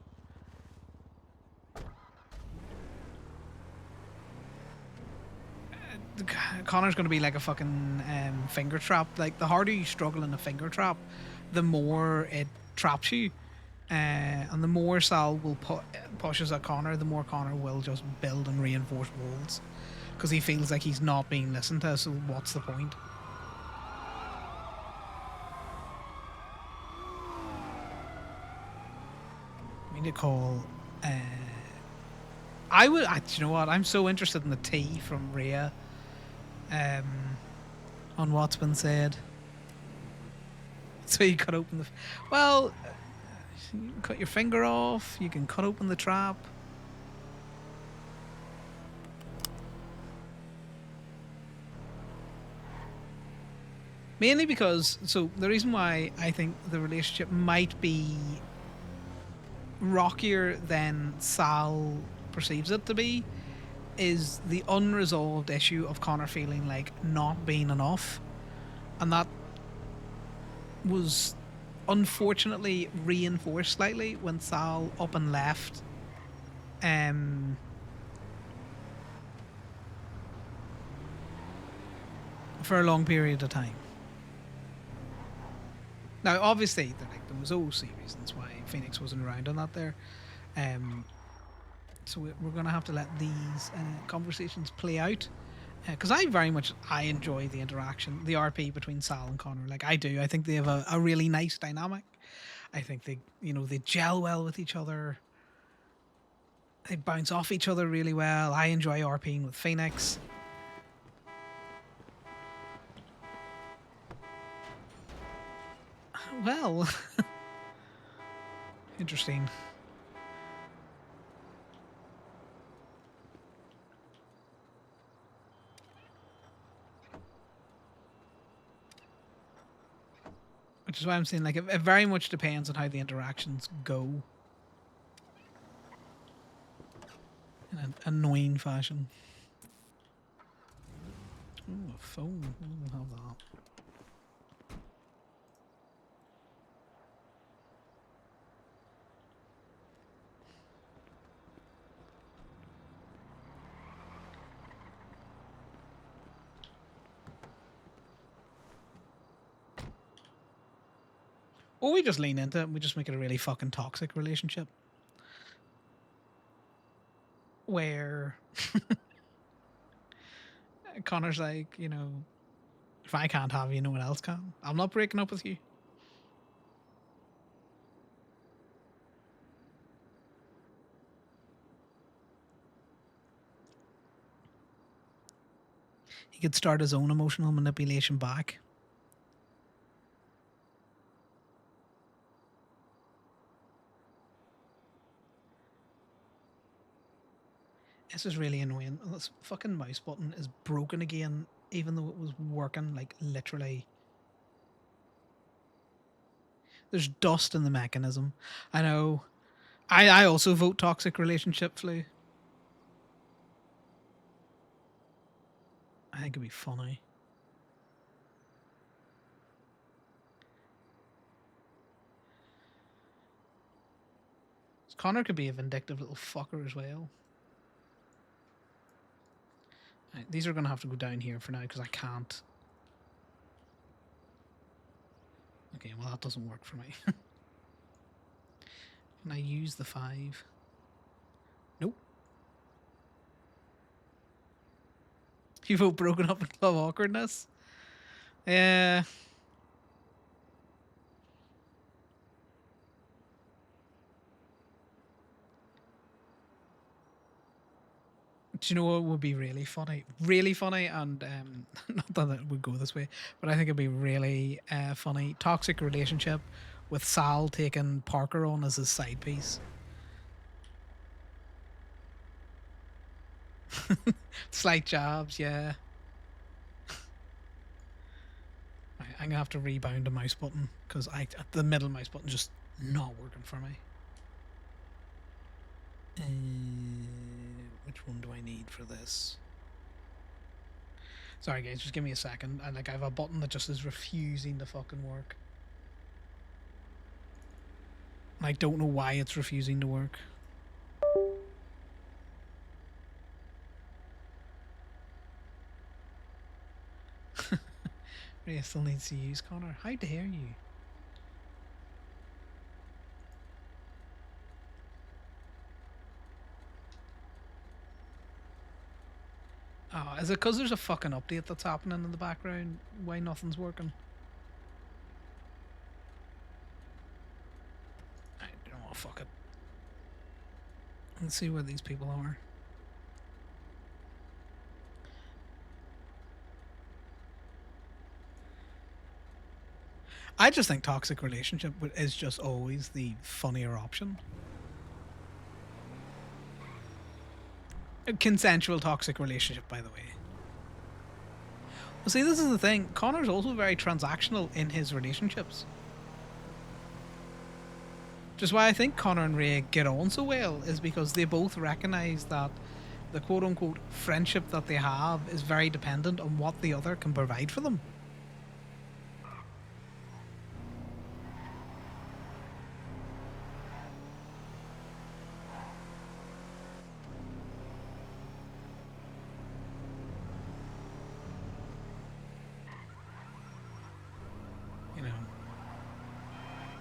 Connor's going to be like a fucking finger trap. Like, the harder you struggle in a finger trap, the more it traps you. And the more Sal will pushes at Connor, the more Connor will just build and reinforce walls. Because he feels like he's not being listened to, so what's the point? I need to call... I would... you know what? I'm so interested in the tea from Rhea. On what's been said. So you cut open the... Well, you can cut your finger off. You can cut open the trap. Mainly because... So the reason why I think the relationship might be rockier than Sal perceives it to be is the unresolved issue of Connor feeling like not being enough. And that was unfortunately reinforced slightly when Sal up and left for a long period of time. Now, obviously, there was OC reasons why Phoenix wasn't around on that there. So we're going to have to let these conversations play out. Because I enjoy the interaction, the RP between Sal and Connor. Like, I do. I think they have a really nice dynamic. I think they gel well with each other. They bounce off each other really well. I enjoy RPing with Phoenix. Well, interesting. Which is why I'm saying, like, it very much depends on how the interactions go. In an annoying fashion. Ooh, a phone. We'll have that. Or we just lean into it and we just make it a really fucking toxic relationship. Where Connor's like, you know, if I can't have you, no one else can. I'm not breaking up with you. He could start his own emotional manipulation back. This is really annoying. This fucking mouse button is broken again, even though it was working, like, literally. There's dust in the mechanism. I know. I also vote toxic relationship, Flu. I think it'd be funny. 'Cause Connor could be a vindictive little fucker as well. Right, these are going to have to go down here for now because I can't. Okay, well, that doesn't work for me. Can I use the 5? Nope. You vote broken up in club awkwardness? Yeah. Do you know what would be really funny? Really funny, and not that it would go this way, but I think it'd be really funny. Toxic relationship with Sal taking Parker on as his side piece. Slight jabs, yeah. Right, I'm gonna have to rebound the mouse button because the middle mouse button just not working for me. Which one do I need for this? Sorry guys, just give me a second. I have a button that just is refusing to fucking work. I don't know why it's refusing to work. Ray still needs to use Connor. How dare you? Oh, is it because there's a fucking update that's happening in the background? Why nothing's working? I don't know, fuck it. Let's see where these people are. I just think toxic relationship is just always the funnier option. A consensual toxic relationship, by the way. Well, see, this is the thing. Connor's also very transactional in his relationships. Just why I think Connor and Ray get on so well is because they both recognize that the quote-unquote friendship that they have is very dependent on what the other can provide for them.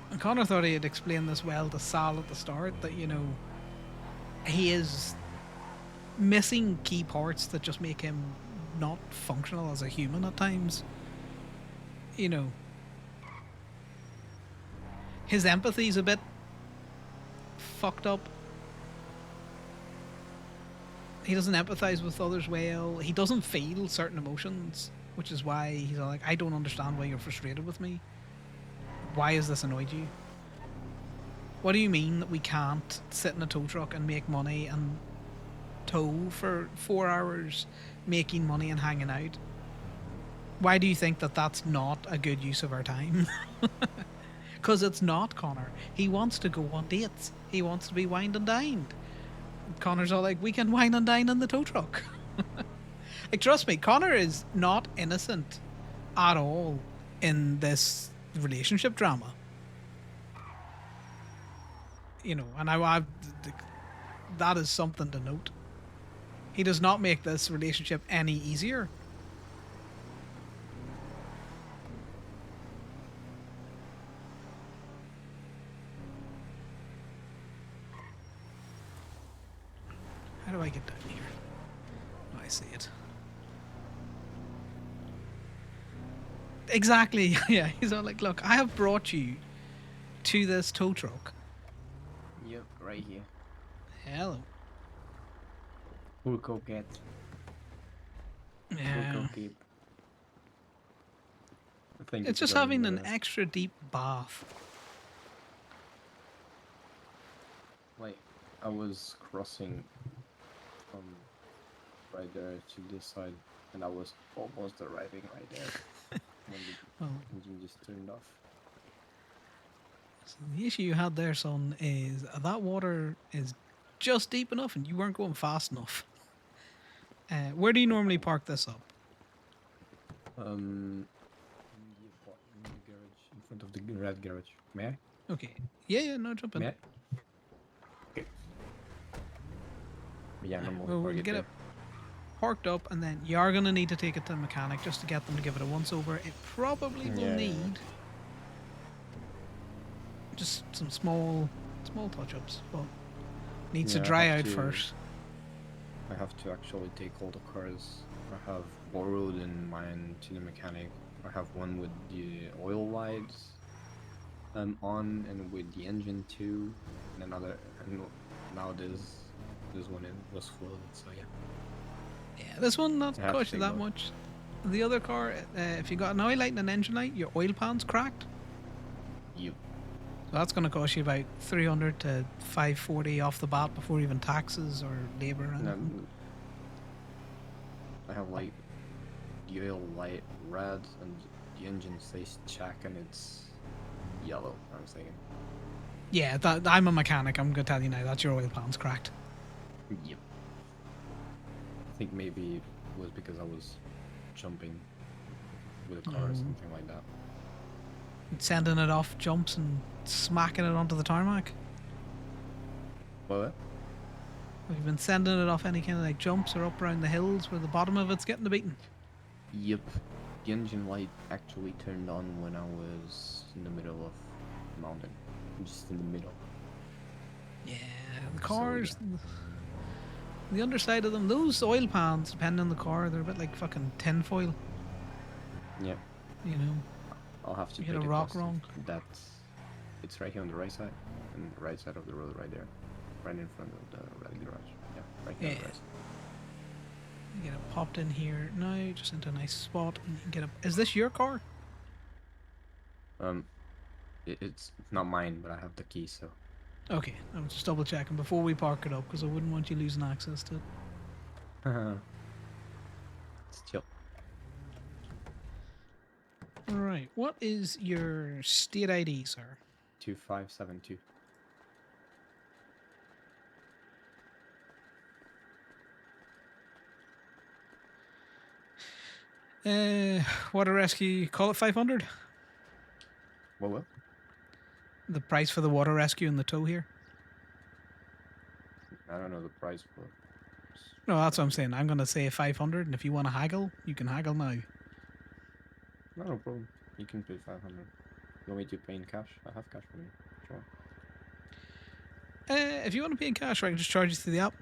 And Connor thought he had explained this well to Sal at the start, that, he is missing key parts that just make him not functional as a human at times. His empathy's a bit fucked up. He doesn't empathize with others well. He doesn't feel certain emotions, which is why he's all like, I don't understand why you're frustrated with me. Why has this annoyed you? What do you mean that we can't sit in a tow truck and make money and tow for 4 hours, making money and hanging out? Why do you think that that's not a good use of our time? Because it's not, Connor. He wants to go on dates. He wants to be wined and dined. Connor's all like, we can wine and dine in the tow truck. Like, trust me, Connor is not innocent at all in this relationship drama. And that is something to note. He does not make this relationship any easier. How do I get down here? Oh, I see it. Exactly. Yeah, he's all like, look, I have brought you to this tow truck. Yep, right here. Hello. We'll go get. Yeah. We'll go keep. It's just having an extra deep bath. Wait, I was crossing right there to this side, and I was almost arriving right there when the Well, engine just turned off. so the issue you had there, son, is that water is just deep enough and you weren't going fast enough. Where do you normally park this up? In the garage, in front of the red garage. May I? Okay. Yeah, no, jump in. May I? Okay. Yeah, no more. Well, we'll park it get there. it parked up, and then you are going to need to take it to the mechanic just to get them to give it a once over. It probably will Yeah. need just some small touch ups, but needs to Yeah, I dry have out to- first. I have to actually take all the cars I have borrowed and mine to the mechanic. I have one with the oil lights on and with the engine too, and another. And now this one was flooded, so yeah. Yeah, this one not I have to cost you take that both. much. The other car, if you got an oil light and an engine light, your oil pan's cracked. Yep. So that's going to cost you about 300 to 540 off the bat before even taxes or labour or No, anything. I have like the oil light red and the engine says check and it's yellow. I was thinking. Yeah, I'm a mechanic. I'm going to tell you now, that's your oil pan's cracked. Yep. I think maybe it was because I was jumping with a car or something like that. Sending it off jumps and smacking it onto the tarmac. What? Have you been sending it off any kind of like jumps or up around the hills where the bottom of it's getting the beating? Yep. The engine light actually turned on when I was in the middle of the mountain. Just in the middle. Yeah, the So, cars, the underside of them, those oil pans, depending on the car, they're a bit like fucking tinfoil, Yeah. you know. I'll have to You hit pay a the rock cost of wrong. that. It's right here on the right side, and the right side of the road right there. Right in front of the red garage. Yeah, right here on the Yeah. right side. You get it popped in here now, just into a nice spot, and you can get it. Is this your car? It's not mine, but I have the key, so. Okay, I was just double checking before we park it up because I wouldn't want you losing access to it. It's chill. Alright, what is your state ID, sir? 2572. Water rescue, call it 500? What? The price for the water rescue and the tow here? I don't know the price, but. No, that's what I'm saying. I'm going to say 500, and if you want to haggle, you can haggle now. No problem. You can pay 500. You want me to pay in cash? I have cash for me. Sure. If you want to pay in cash, I can just charge you through the app.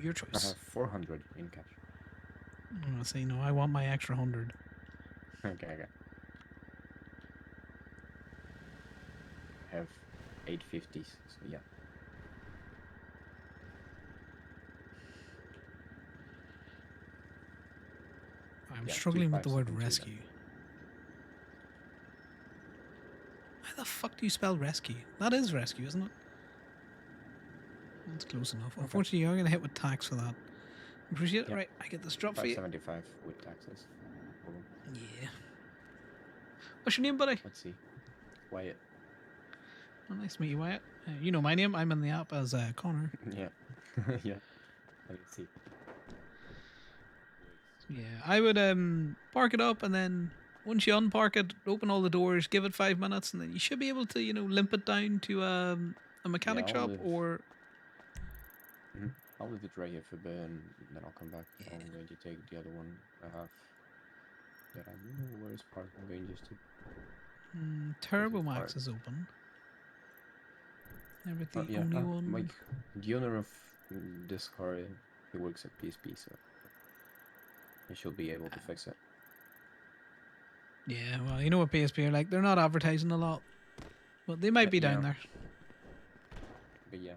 Your I choice. have 400 in cash. I'm going to say, no, I want my extra 100. Okay. I have 850s, so yeah. I'm Yeah, struggling with the word 2572 then. rescue. How the fuck do you spell rescue? That is rescue, isn't it? That's close enough. Unfortunately, you're going to hit with tax for that. Appreciate it. Yep. Right, I get this drop for you. 575 with taxes. No problem. Yeah. What's your name, buddy? Let's see. Wyatt. Oh, nice to meet you, Wyatt. You know my name. I'm in the app as Connor. Yeah. Yeah. Let me see. Yeah, I would park it up, and then once you unpark it, open all the doors, give it 5 minutes, and then you should be able to, limp it down to a mechanic I'll shop live. or. I'll leave it right here for a bit and then I'll come back. I'm going to take the other one I have. That I don't know where is parking ranges to. Turbo park? Max is open. Never the Yeah, only one. Mike, the owner of this car, he works at PSP, so he should be able to fix it. Yeah, well, you know what PSP are like. They're not advertising a lot, but they might be down yeah. there. But yeah,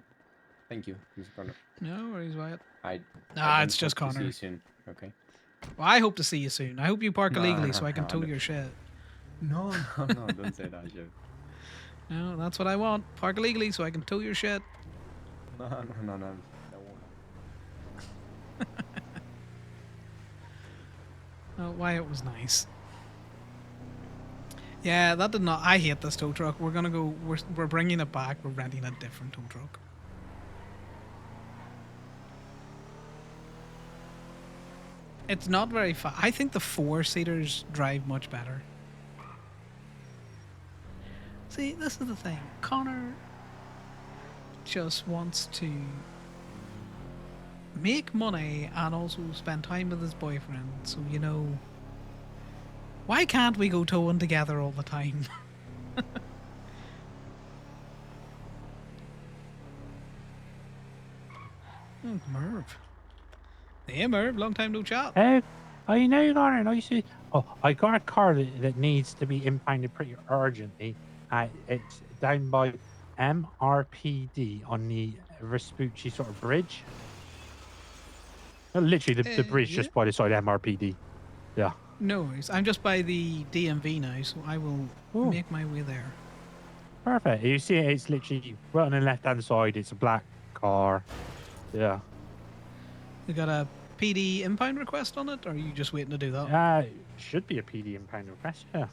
thank you, Mr. Connor. No worries, Wyatt. I Nah, it's don't just hope to see Connor. you soon. Okay. Well, I hope to see you soon. I hope you park Nah, illegally so I can I tow know. your shit. No, don't say that, Joe. No, that's what I want. Park illegally so I can tow your shit. No. Wyatt was nice. Yeah, that did not. I hate this tow truck. We're gonna go. We're bringing it back. We're renting a different tow truck. It's not very fast. I think the 4-seaters drive much better. See, this is the thing. Connor just wants to make money and also spend time with his boyfriend. So, you know, why can't we go towing together all the time? Oh, Merv. Hey, Merv. Long time no chat. You know you got it. I got a car that needs to be impounded pretty urgently. It's down by MRPD on the Vespucci sort of bridge. Literally, the bridge Yeah. just by the side of MRPD. Yeah. No worries. I'm just by the DMV now, so I will make my way there. Perfect. You see it, it's literally right on the left-hand side. It's a black car. Yeah. You got a PD impound request on it, or are you just waiting to do that? Should be a PD impound request, yeah.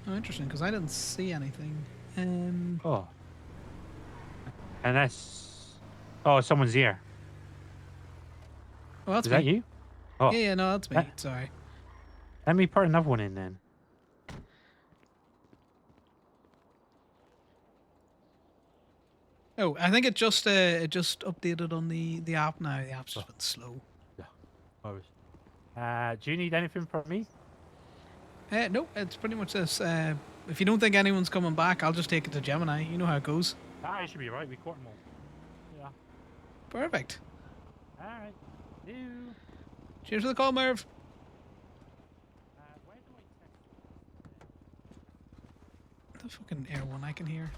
Oh, interesting, because I didn't see anything. Oh. Oh, someone's here. Oh, that's Is me. that you? Oh. Yeah, no, that's me. Sorry. Let me put another one in then. Oh, I think it just updated on the app now. The app's just been slow. Yeah. Do you need anything from me? No, it's pretty much this. If you don't think anyone's coming back, I'll just take it to Gemini. You know how it goes. You should be right. We caught them all. Yeah. Perfect. All right. Cheers for the call, Merv. Where do I text? The fucking air one I can hear.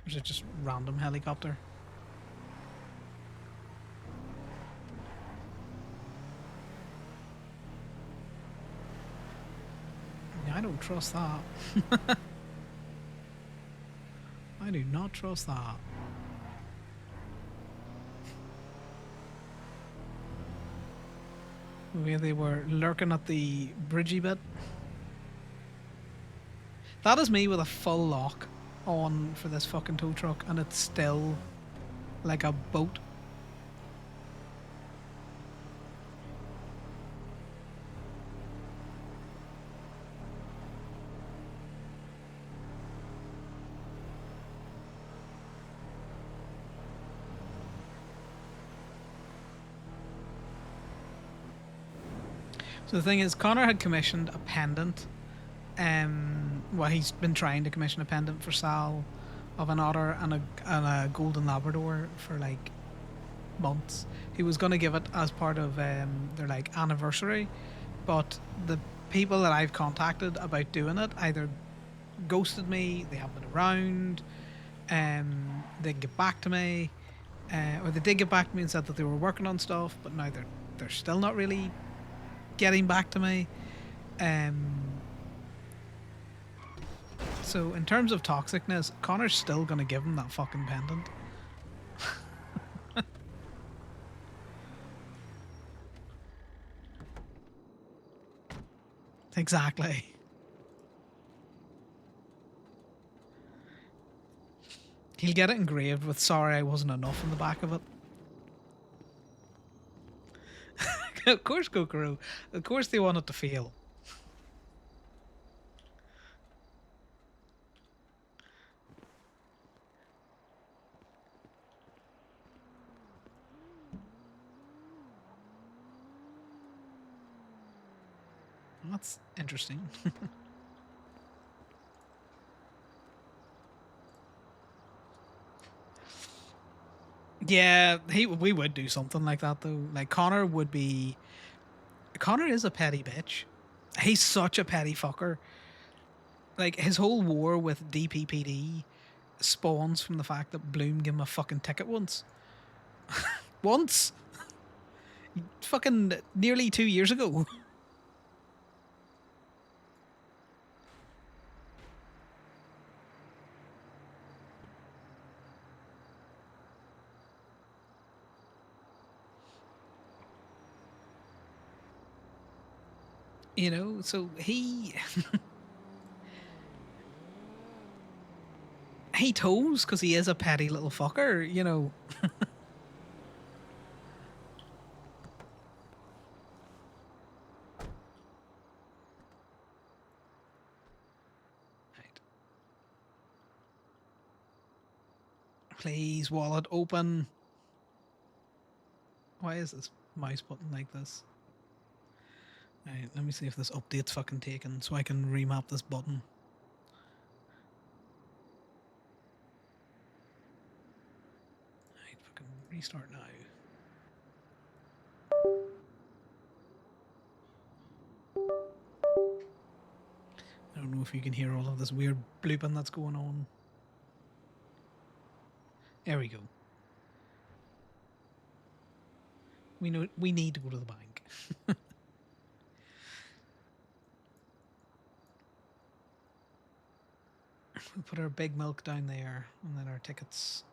Or is it just random helicopter? Yeah, I don't trust that. I do not trust that. Where they were lurking at the bridgey bit. That is me with a full lock on for this fucking tow truck, and it's still like a boat. So the thing is, Connor had commissioned a pendant. Well, he's been trying to commission a pendant for Sal of an otter and a golden Labrador for like months. He was going to give it as part of their like anniversary, but the people that I've contacted about doing it either ghosted me, they haven't been around, they didn't get back to me, or they did get back to me and said that they were working on stuff, but now they're still not really getting back to me. So in terms of toxicness, Connor's still gonna give him that fucking pendant. Exactly. He'll get it engraved with "Sorry I wasn't enough" on the back of it. Of course, Kokoro. Of course they want it to fail. That's interesting. Yeah, we would do something like that though. Like Connor is a petty bitch. He's such a petty fucker. Like his whole war with DPPD spawns from the fact that Bloom gave him a fucking ticket once. Once. Fucking nearly 2 years ago. You know, so he he toes because he is a petty little fucker. You know. Right. Please, wallet, open. Why is this mouse button like this? Alright, let me see if this update's fucking taken so I can remap this button. Alright, fucking restart now. I don't know if you can hear all of this weird blooping that's going on. There we go. We know we need to go to the bank. We'll put our big milk down there and then our tickets.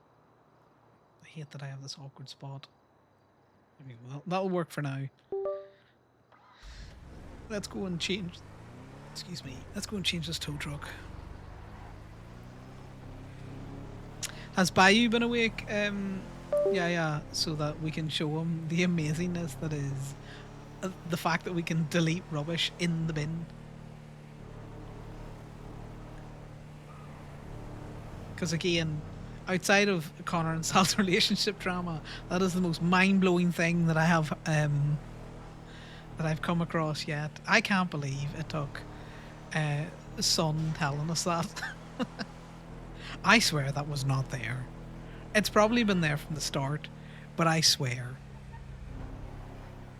I hate that I have this awkward spot. Okay, well, that'll work for now. Let's go and change. Excuse me. Let's go and change this tow truck. Has Bayou been awake? Yeah, so that we can show him the amazingness that is the fact that we can delete rubbish in the bin. Because again, outside of Connor and Sal's relationship drama, that is the most mind-blowing thing that I have that I've come across yet. I can't believe it took Son telling us that. I swear that was not there. It's probably been there from the start, but I swear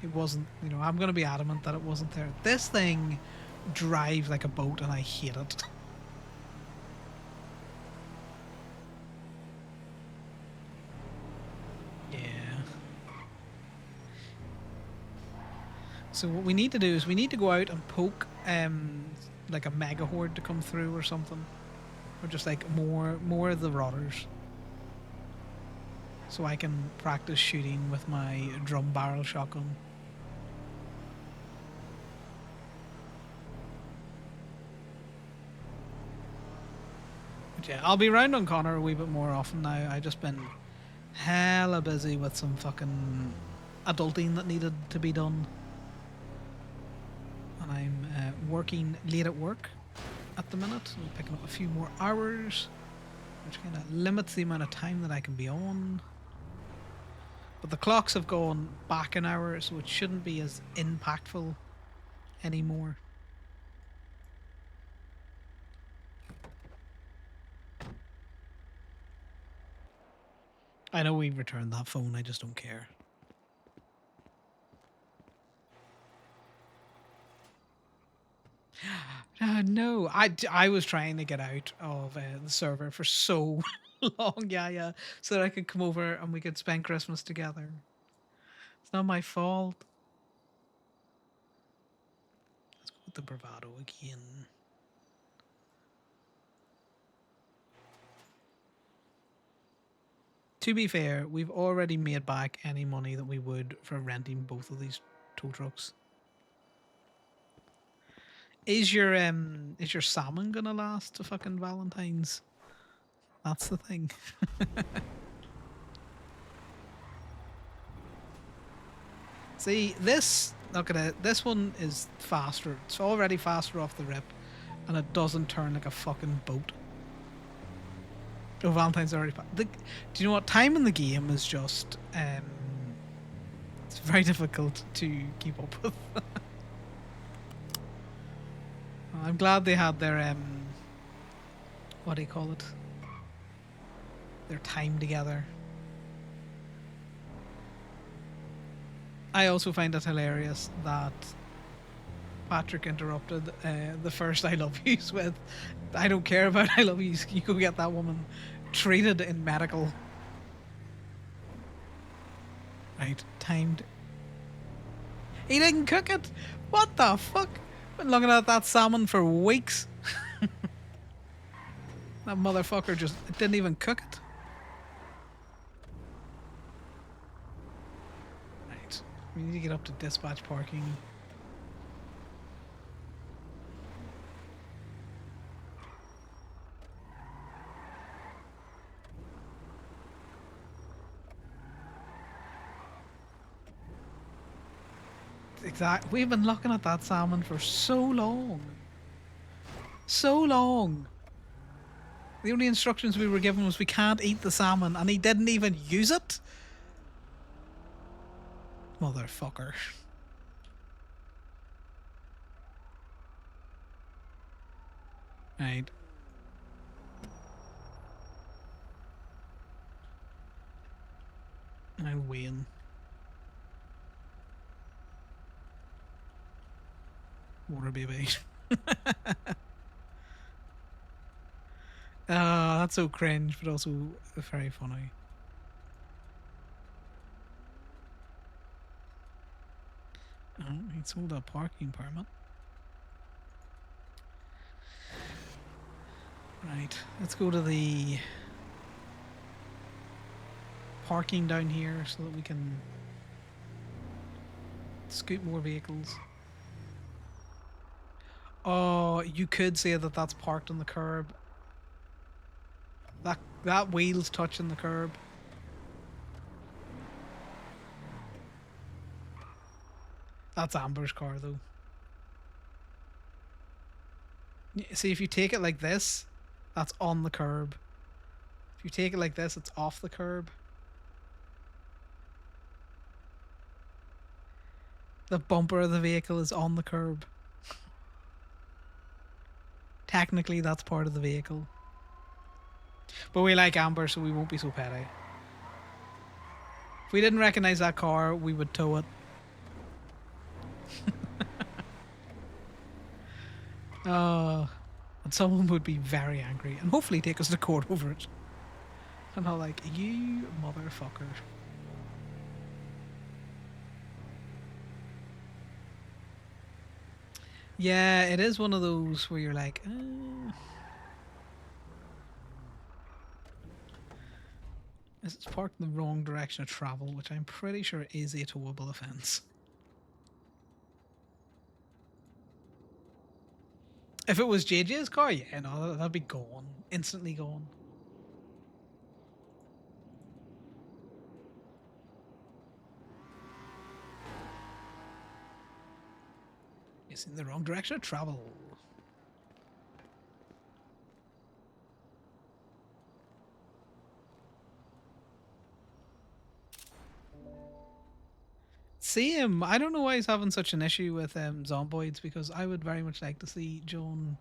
it wasn't. You know, I'm going to be adamant that it wasn't there. This thing drives like a boat, and I hate it. So what we need to do is we need to go out and poke like a mega horde to come through or something, or just like more of the rotters, so I can practice shooting with my drum barrel shotgun. But yeah, I'll be around on Connor a wee bit more often now. I just been hella busy with some fucking adulting that needed to be done. And I'm working late at work at the minute. So I'm picking up a few more hours, which kind of limits the amount of time that I can be on. But the clocks have gone back an hour, so it shouldn't be as impactful anymore. I know we returned that phone, I just don't care. No, I was trying to get out of the server for so long, yeah, so that I could come over and we could spend Christmas together. It's not my fault. Let's go with the bravado again. To be fair, we've already made back any money that we would for renting both of these tow trucks. Is your salmon gonna last to fucking Valentine's? That's the thing. See, look at it. This one is faster. It's already faster off the rip, and it doesn't turn like a fucking boat. Oh, Valentine's already. Do you know what? Time in the game is just it's very difficult to keep up with. I'm glad they had their what do you call it? Their time together. I also find it hilarious that Patrick interrupted the first I love yous with, I don't care about I love yous, you go get that woman treated in medical. Right, timed. He didn't cook it? What the fuck? Been looking at that salmon for weeks. That motherfucker just didn't even cook it. Right, we need to get up to dispatch parking. Exactly. We've been looking at that salmon for so long. So long. The only instructions we were given was we can't eat the salmon, and he didn't even use it. Motherfucker. Right. I'll win. Water baby. That's so cringe, but also very funny. Oh, he sold a parking permit. Right, let's go to the parking down here so that we can scoot more vehicles. Oh, you could say that that's parked on the curb. That wheel's touching the curb. That's Amber's car, though. See, if you take it like this, that's on the curb. If you take it like this, it's off the curb. The bumper of the vehicle is on the curb. Technically, that's part of the vehicle. But we like Amber, so we won't be so petty. If we didn't recognize that car, we would tow it. And someone would be very angry and hopefully take us to court over it. And I'm like, you motherfucker. Yeah, it is one of those where you're like, This is parked in the wrong direction of travel, which I'm pretty sure is a towable offence. If it was JJ's car, yeah, no, that'd be gone. Instantly gone. It's in the wrong direction of travel. Same. I don't know why he's having such an issue with zomboids, because I would very much like to see John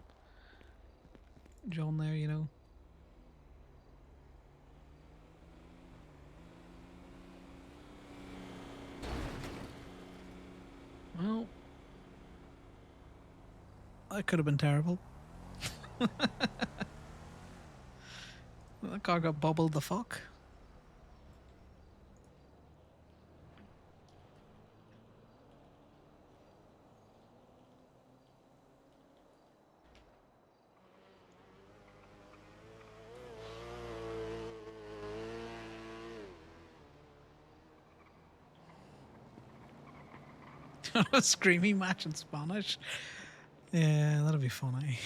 there, you know. Well, that could have been terrible. That car got bubbled the fuck. A screaming match in Spanish. Yeah, that'll be funny.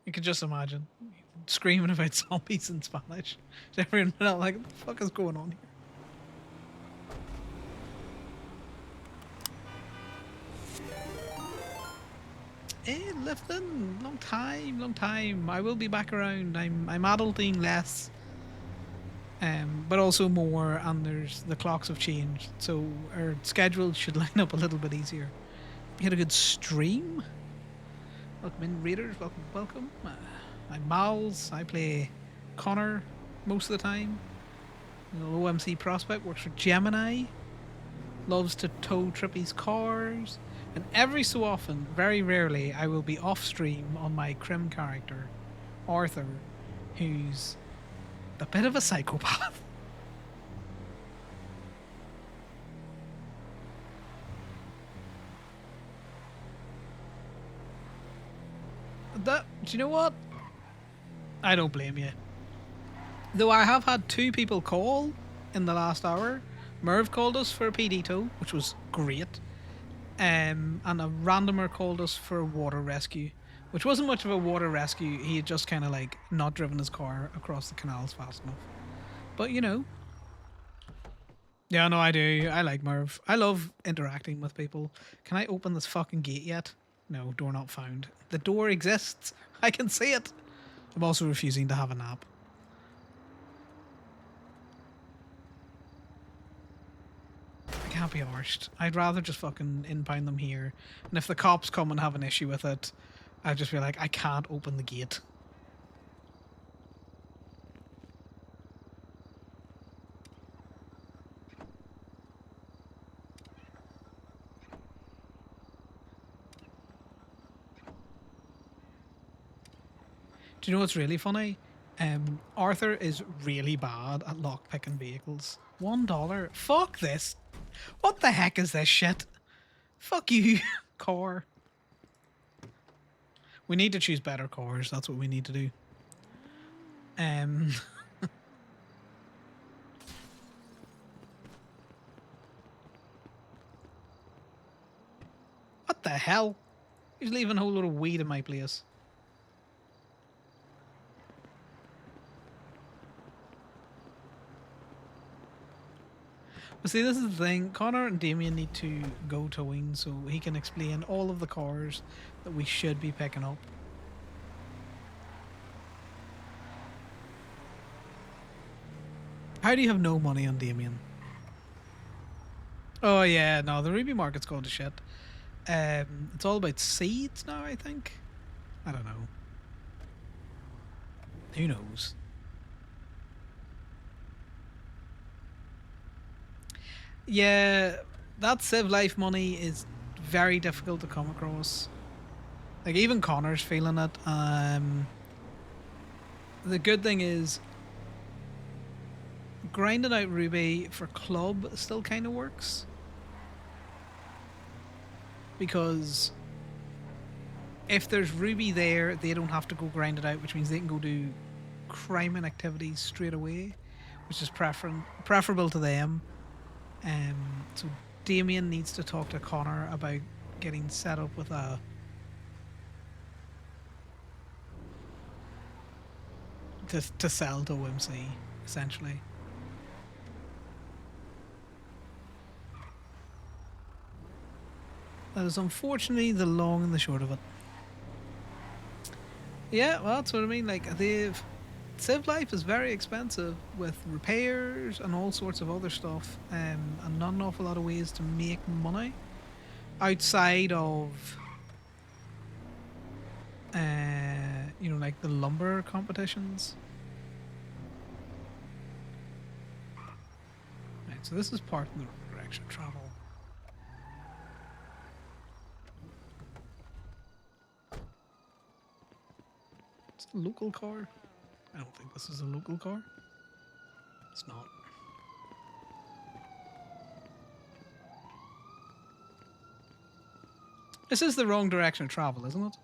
You can just imagine screaming about zombies in Spanish. Everyone out like, what the fuck is going on here? Hey, Lifton, long time. I will be back around. I'm adulting less. But also more, and the clocks have changed, so our schedule should line up a little bit easier. We had a good stream. Welcome in, readers. Welcome. I'm Miles. I play Connor most of the time. OMC Prospect works for Gemini. Loves to tow Trippy's cars. And every so often, very rarely, I will be off stream on my Crim character, Arthur, who's a bit of a psychopath. Do you know what? I don't blame you. Though I have had 2 people call in the last hour. Merv called us for a PD tow, which was great. And a randomer called us for a water rescue, which wasn't much of a water rescue. He had just kind of like not driven his car across the canals fast enough. But you know, Yeah, no, I do. I like Merv. I love interacting with people. Can I open this fucking gate yet? No, door not found. The door exists. I can see it. I'm also refusing to have a nap. I can't be arsed. I'd rather just fucking impound them here. And if the cops come and have an issue with it, I'd just be like, I can't open the gate. Do you know what's really funny? Arthur is really bad at lockpicking vehicles. $1? Fuck this. What the heck is this shit? Fuck you, car. We need to choose better cars. That's what we need to do. What the hell? He's leaving a whole lot of weed in my place. But see, this is the thing. Connor and Damien need to go towing so he can explain all of the cars that we should be picking up. How do you have no money on Damien? Oh yeah, no, the Ruby market's going to shit. It's all about seeds now, I think. I don't know. Who knows? Yeah, that Civ Life money is very difficult to come across. Like, even Connor's feeling it. The good thing is, grinding out Ruby for club still kind of works. Because if there's Ruby there, they don't have to go grind it out, which means they can go do crime and activities straight away, which is preferable to them. So Damien needs to talk to Connor about getting set up with a to sell to OMC, essentially. That is unfortunately the long and the short of it. Yeah, well, that's what I mean. Like, Civ Life is very expensive with repairs and all sorts of other stuff, and not an awful lot of ways to make money outside of, you know, like the lumber competitions. Right, so this is part of the direction of travel. It's a local car. I don't think this is a local car. It's not. This is the wrong direction of travel, isn't it?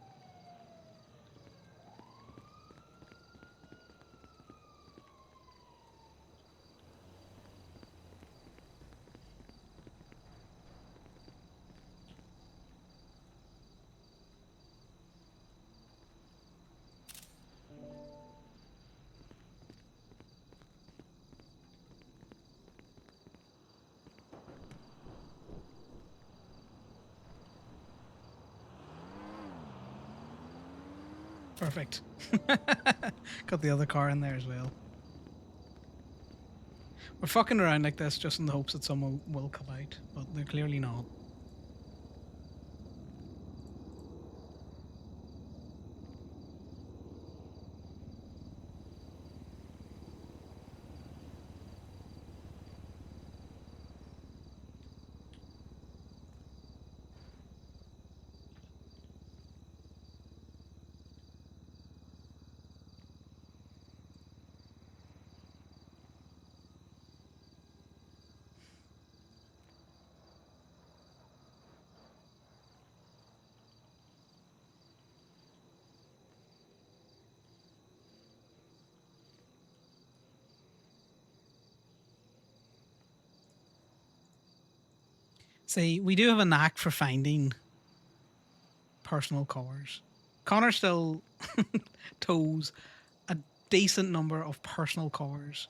Perfect. Got the other car in there as well. We're fucking around like this just in the hopes that someone will come out, but they're clearly not. See, we do have a knack for finding personal cars. Connor still tows a decent number of personal cars.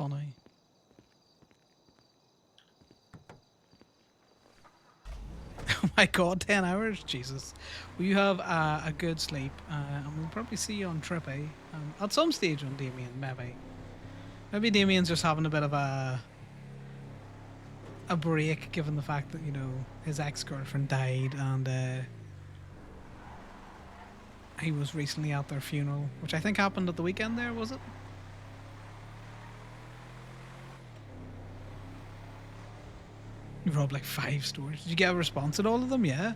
funny. Oh my god, 10 hours? Jesus. Well, you have a good sleep, and we'll probably see you on Trip A at some stage on Damien, maybe. Maybe Damien's just having a bit of a break, given the fact that, you know, his ex-girlfriend died, and he was recently at their funeral, which I think happened at the weekend there, was it? You robbed like 5 stores. Did you get a response at all of them? Yeah.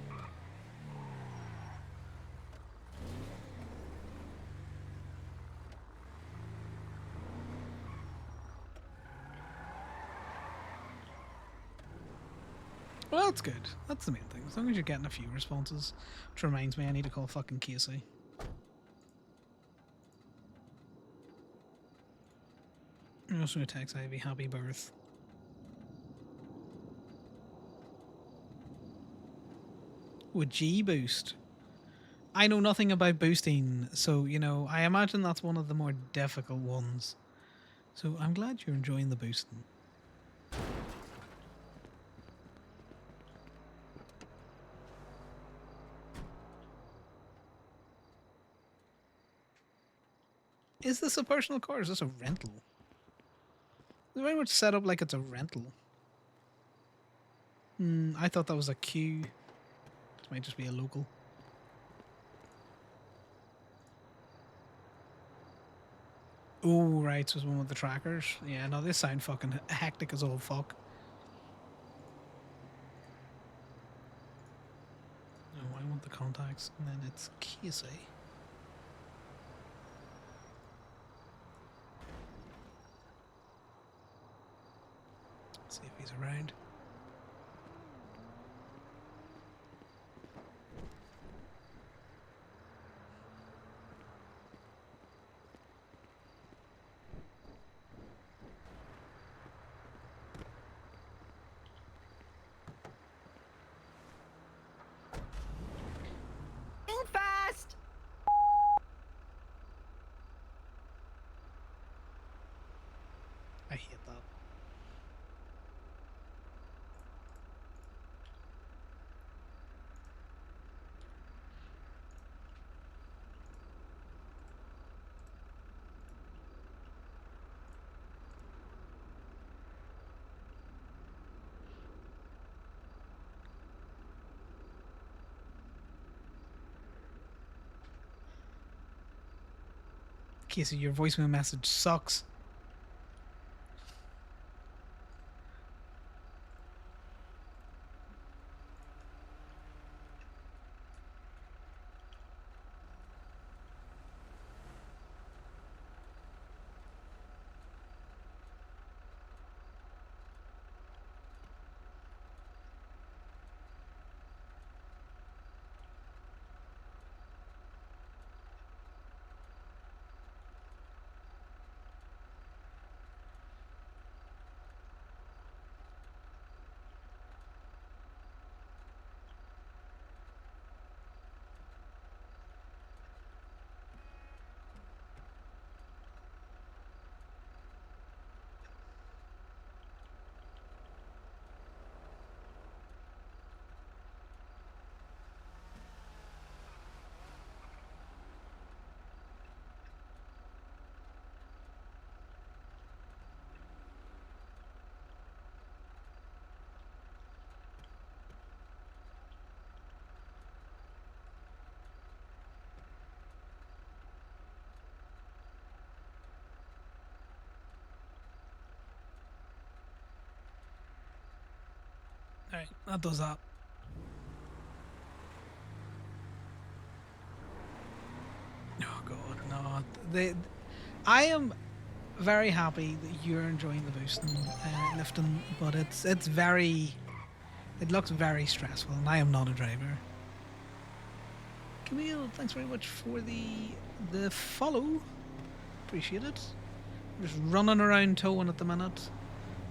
Well, that's good. That's the main thing. As long as you're getting a few responses. Which reminds me, I need to call fucking Casey. I'm also going to text Ivy happy birth. With G boost. I know nothing about boosting, so, you know, I imagine that's one of the more difficult ones. So I'm glad you're enjoying the boosting. Is this a personal car or is this a rental? It's very much set up like it's a rental. I thought that was a queue. This might just be a local. Oh, right, so it's one with the trackers. Yeah, no, this sound fucking hectic as all fuck. No, I want the contacts, and then it's Casey. See if he's around. Fast! I hate that. Casey, your voicemail message sucks. Alright, that does that. Oh god, no. I am very happy that you're enjoying the boosting, lifting, but it's very... It looks very stressful, and I am not a driver. Camille, thanks very much for the follow. Appreciate it. I'm just running around towing at the minute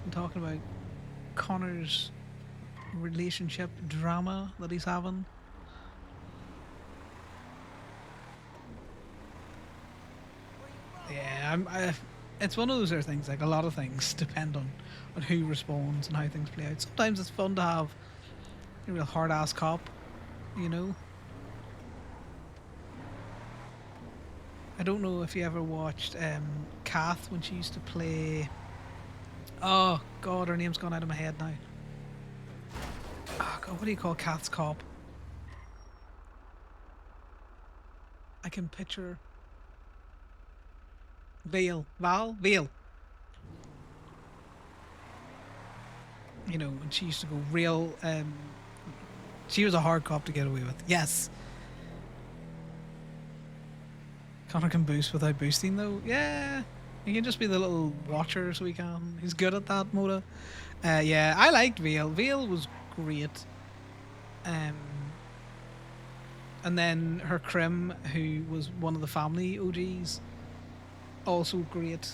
and talking about Connor's relationship drama that he's having. Yeah, it's one of those other things. Like a lot of things depend on who responds and how things play out. Sometimes it's fun to have a real hard ass cop, you know. I don't know if you ever watched Kath when she used to play. Oh God, her name's gone out of my head now. Oh God, what do you call Kath's cop? I can picture Val. You know, and she used to go real. She was a hard cop to get away with. Yes. Connor can boost without boosting though. Yeah. He can just be the little watcher so he can. He's good at that, Moda. Yeah, I liked Vale. Vale was great. And then her Crim, who was one of the family OGs, also great.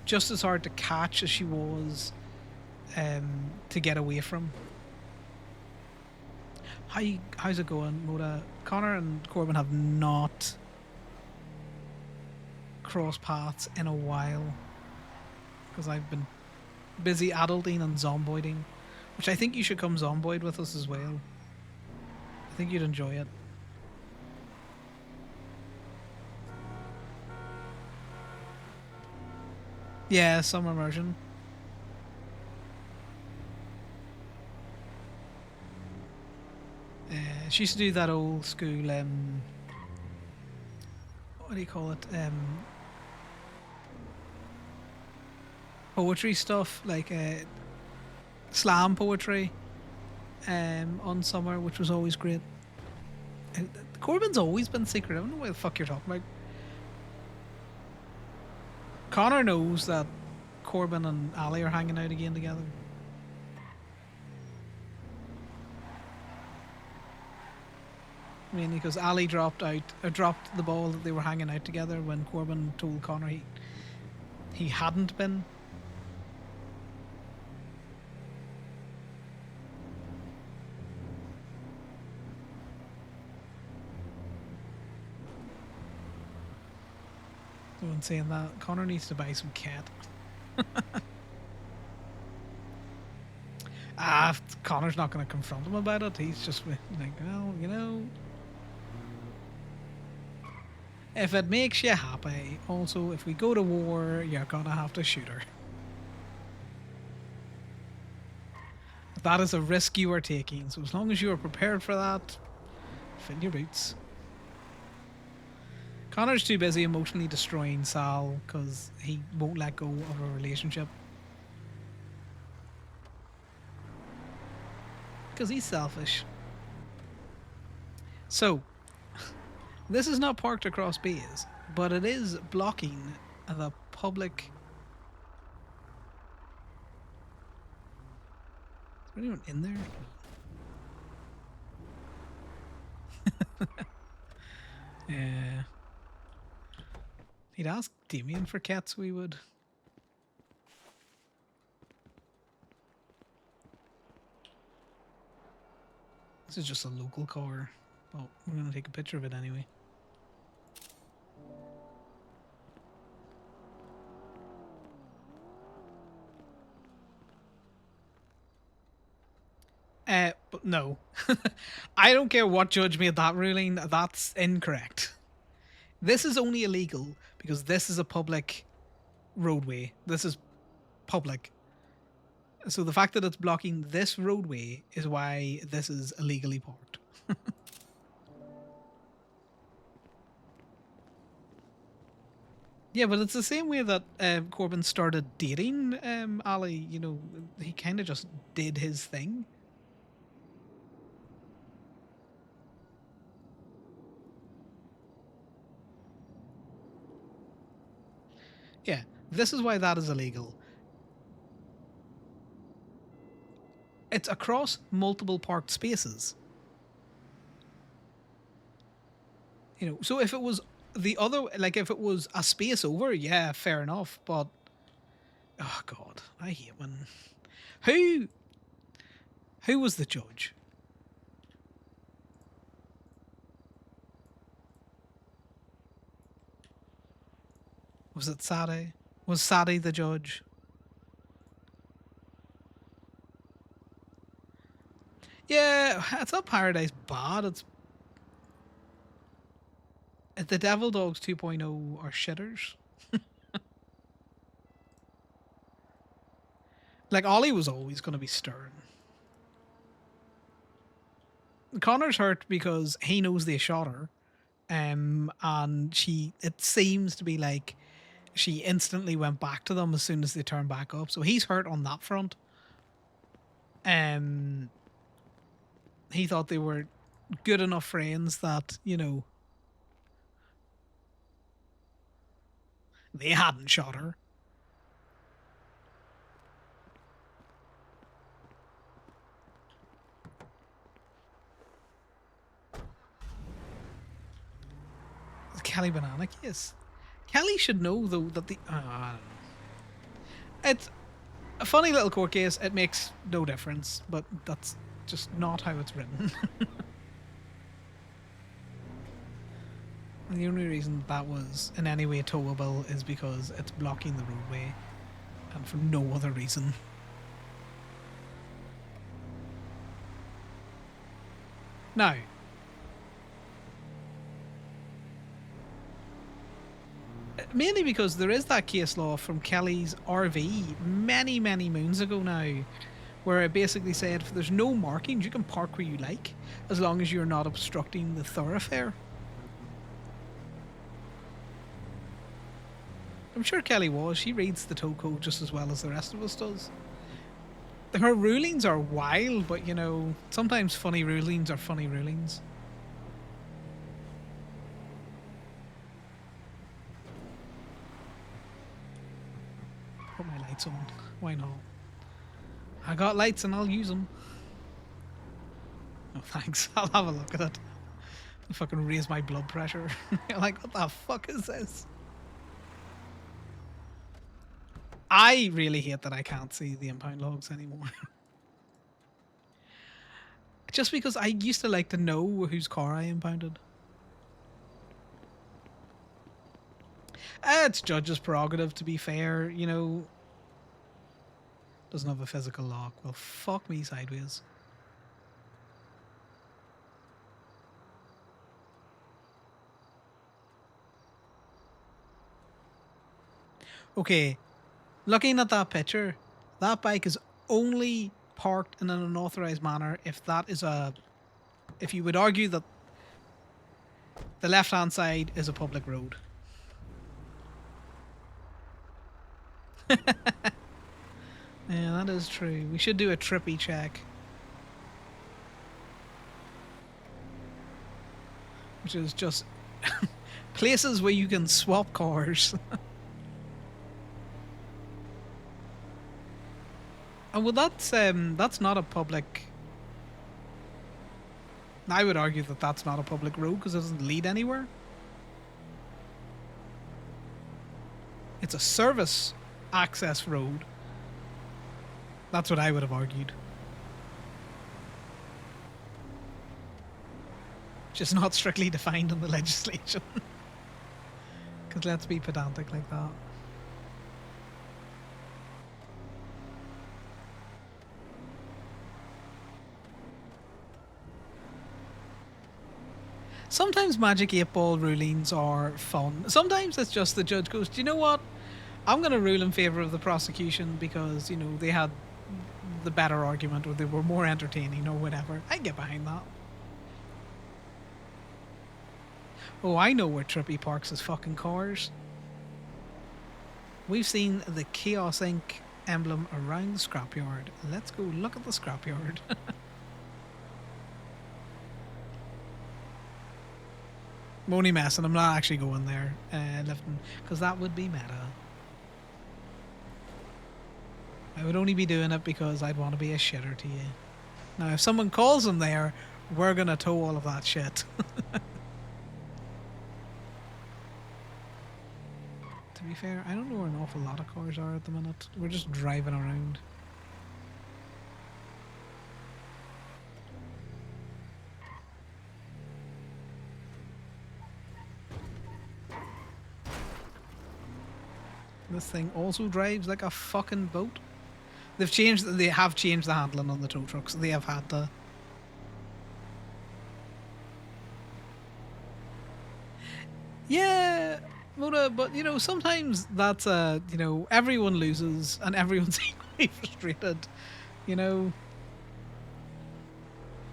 Just as hard to catch as she was to get away from. How's it going, Moda? Connor and Corbin have not crossed paths in a while because I've been busy adulting and zomboiding, which I think you should come zomboid with us as well. I think you'd enjoy it. Yeah, some immersion. She used to do that old school what do you call it? Poetry stuff, like slam poetry on summer, which was always great. Corbin's always been secret. I don't know what the fuck you're talking about. Connor knows that Corbin and Ali are hanging out again together. Mainly because Ali dropped the ball that they were hanging out together when Corbin told Connor he hadn't been. So in saying that, Connor needs to buy some cat. Connor's not going to confront him about it. He's just like, well, you know, if it makes you happy. Also, if we go to war, you're going to have to shoot her. That is a risk you are taking. So as long as you are prepared for that, fill your boots. Connor's too busy emotionally destroying Sal because he won't let go of a relationship. Because he's selfish. So, this is not parked across bays, but it is blocking the public. Is there anyone in there? Yeah. He'd ask Damien for cats, we would. This is just a local car. Well, we're going to take a picture of it anyway. But no. I don't care what judge made that ruling, that's incorrect. This is only illegal because this is a public roadway. This is public. So the fact that it's blocking this roadway is why this is illegally parked. Yeah, but it's the same way that Corbin started dating Ali. You know, he kind of just did his thing. Yeah, this is why that is illegal. It's across multiple parked spaces. You know, so if it was the other, like if it was a space over, yeah, fair enough. But oh God, I hate when who was the judge? Was it Sadie? Was Sadie the judge? Yeah, it's not Paradise bad. It's the Devil Dogs 2.0 are shitters. Like Ollie was always going to be stern. Connor's hurt because he knows they shot her, and it seems to be like she instantly went back to them as soon as they turned back up. So he's hurt on that front. Um, he thought they were good enough friends that, you know, they hadn't shot her. The Kelly banana case. Kelly should know though that I don't know. It's a funny little court case. It makes no difference, but that's just not how it's written. And the only reason that was in any way towable is because it's blocking the roadway, and for no other reason. Now, mainly because there is that case law from Kelly's RV many, many moons ago now, where it basically said if there's no markings, you can park where you like, as long as you're not obstructing the thoroughfare. I'm sure Kelly was. She reads the tow code just as well as the rest of us does. Her rulings are wild, but you know, sometimes funny rulings are funny rulings. Put my lights on. Why not? I got lights and I'll use them. Oh, thanks. I'll have a look at it. I'll fucking raise my blood pressure. You're like, what the fuck is this? I really hate that I can't see the impound logs anymore. Just because I used to like to know whose car I impounded. It's judge's prerogative, to be fair, you know. Doesn't have a physical lock. Well, fuck me sideways. Okay, looking at that picture, that bike is only parked in an unauthorized manner if you would argue that the left-hand side is a public road. Yeah, that is true. We should do a trippy check. Which is just places where you can swap cars. And well, that's not a public. I would argue that that's not a public road because it doesn't lead anywhere. It's a service access road. That's what I would have argued. Just not strictly defined in the legislation. Because let's be pedantic like that. Sometimes Magic 8 Ball rulings are fun. Sometimes it's just the judge goes, do you know what? I'm going to rule in favour of the prosecution because, you know, they had the better argument or they were more entertaining or whatever. I get behind that. Oh, I know where Trippy parks his fucking cars. We've seen the Chaos Inc. emblem around the scrapyard. Let's go look at the scrapyard. I'm only messing. I'm not actually going there, lifting, because that would be meta. I would only be doing it because I'd want to be a shitter to you. Now, if someone calls him there, we're gonna tow all of that shit. To be fair, I don't know where an awful lot of cars are at the minute. We're just driving around. This thing also drives like a fucking boat. They have changed the handling on the tow trucks. They have had to. Yeah, Mona, but you know, sometimes that's you know, everyone loses and everyone's equally frustrated. You know,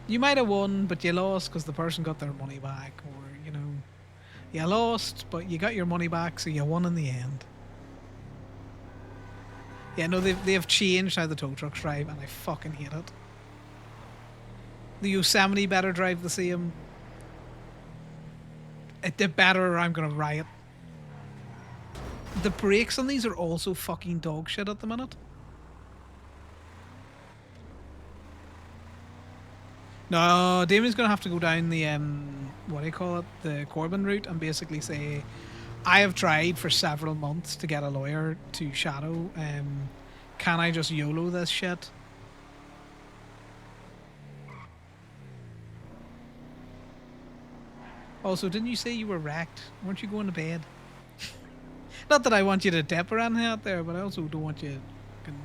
you might have won, but you lost because the person got their money back, or you know, you lost, but you got your money back, so you won in the end. Yeah, no, they have changed how the tow trucks drive, and I fucking hate it. The Yosemite better drive the same. It did better, or I'm gonna riot. The brakes on these are also fucking dog shit at the minute. No, Damien's gonna have to go down the what do you call it, the Corbin route, and basically say, I have tried for several months to get a lawyer to shadow. Can I just YOLO this shit? Also, didn't you say you were wrecked? Weren't you going to bed? Not that I want you to dip or anything out there, but I also don't want you fucking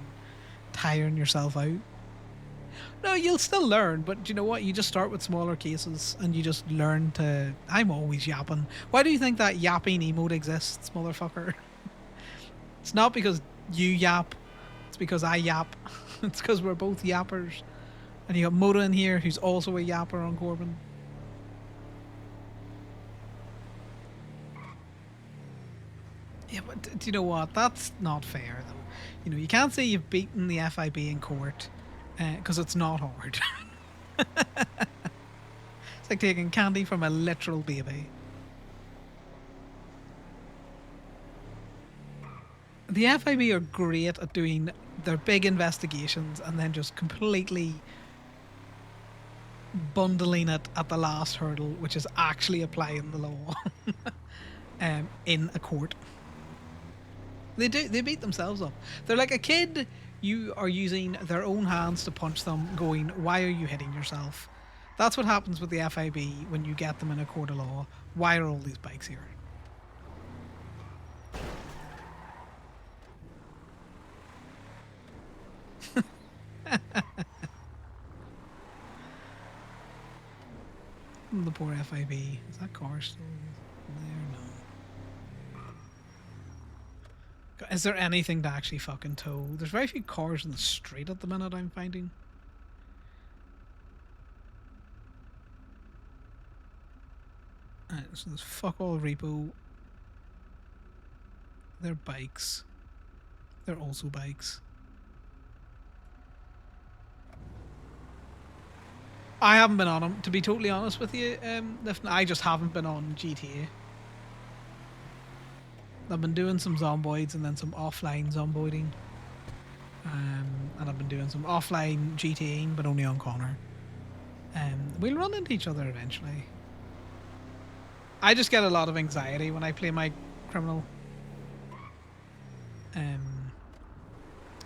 tiring yourself out. No, you'll still learn, but you know what? You just start with smaller cases and you just learn to. I'm always yapping. Why do you think that yapping emote exists, motherfucker? It's not because you yap, it's because I yap. It's because we're both yappers. And you got Moda in here who's also a yapper on Corbin. Yeah, but do you know what? That's not fair, though. You know, you can't say you've beaten the FIB in court, because it's not hard. It's like taking candy from a literal baby. The FIB are great at doing their big investigations and then just completely bundling it at the last hurdle, which is actually applying the law in a court. They do. They beat themselves up. They're like a kid. You are using their own hands to punch them, going, why are you hitting yourself? That's what happens with the FIB when you get them in a court of law. Why are all these bikes here? The poor FIB. Is that car still there? No. Is there anything to actually fucking tow? There's very few cars in the street at the minute, I'm finding. Alright, so there's fuck all repo. They're bikes. They're also bikes. I haven't been on them, to be totally honest with you. I just haven't been on GTA. I've been doing some zomboids and then some offline zomboiding. And I've been doing some offline GTAing, but only on Conor. We'll run into each other eventually. I just get a lot of anxiety when I play my criminal. It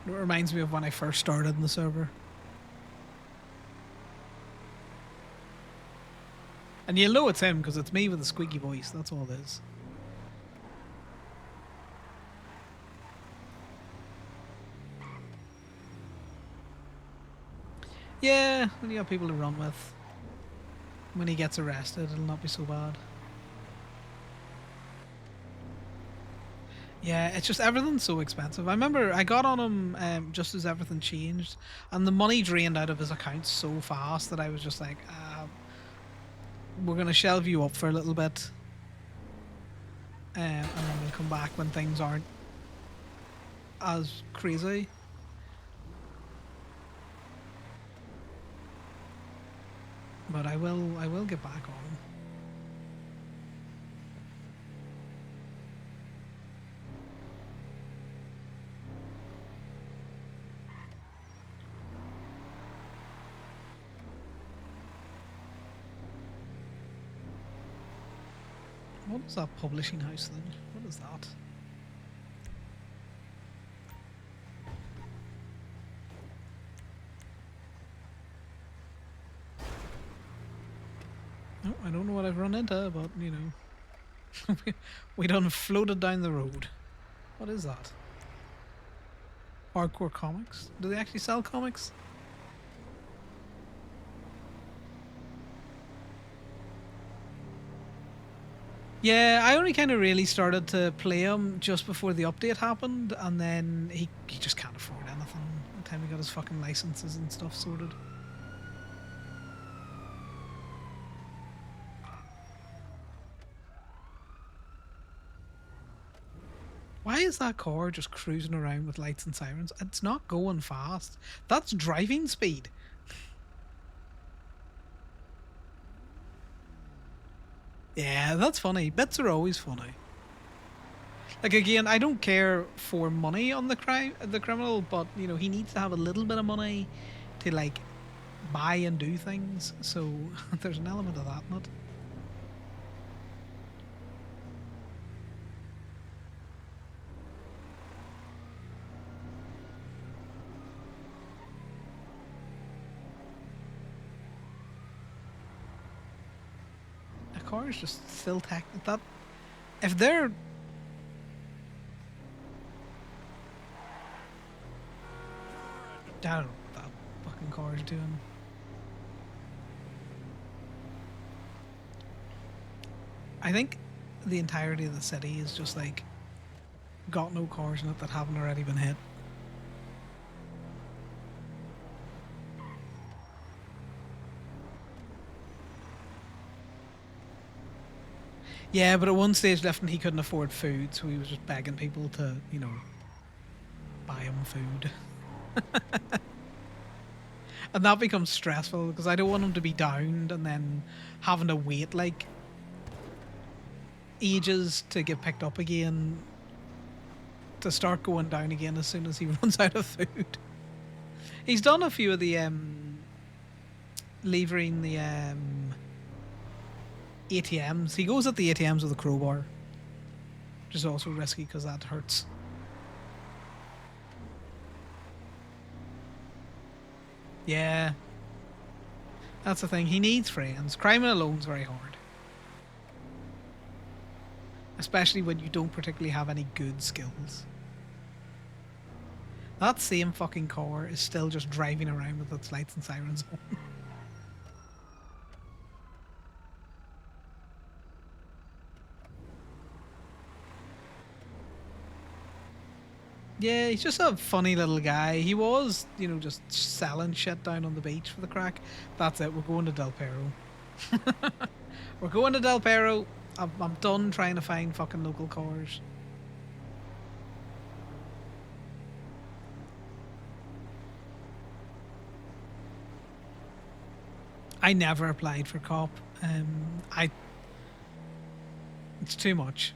reminds me of when I first started in the server. And you'll know it's him because it's me with a squeaky voice, that's all it is. Yeah, when you got people to run with. When he gets arrested, it'll not be so bad. Yeah, it's just everything's so expensive. I remember I got on him just as everything changed, and the money drained out of his account so fast that I was just like, we're going to shelve you up for a little bit. And then we'll come back when things aren't as crazy. But I will get back on him. What was that publishing house then? What is that? Oh, I don't know what I've run into, but you know, we done floated down the road. What is that? Hardcore comics? Do they actually sell comics? Yeah, I only kind of really started to play him just before the update happened, and then he just can't afford anything by the time he got his fucking licenses and stuff sorted. Why is that car just cruising around with lights and sirens? It's not going fast. That's driving speed. Yeah, that's funny. Bits are always funny. Like again, I don't care for money on the criminal, but you know he needs to have a little bit of money to like buy and do things. So there's an element of that in it. A car is just still tech that if they're I don't know what that fucking car is doing. I think the entirety of the city is just like got no cars in it that haven't already been hit. Yeah, but at one stage left and he couldn't afford food, so he was just begging people to, you know, buy him food. And that becomes stressful because I don't want him to be downed and then having to wait like ages to get picked up again to start going down again as soon as he runs out of food. He's done a few of the levering the ATMs. He goes at the ATMs with a crowbar, which is also risky because that hurts. Yeah, that's the thing. He needs friends. Crime alone's very hard, especially when you don't particularly have any good skills. That same fucking car is still just driving around with its lights and sirens on. Yeah, he's just a funny little guy. He was, you know, just selling shit down on the beach for the crack. That's it. We're going to Del Perro. We're going to Del Perro. I'm done trying to find fucking local cars. I never applied for cop. It's too much.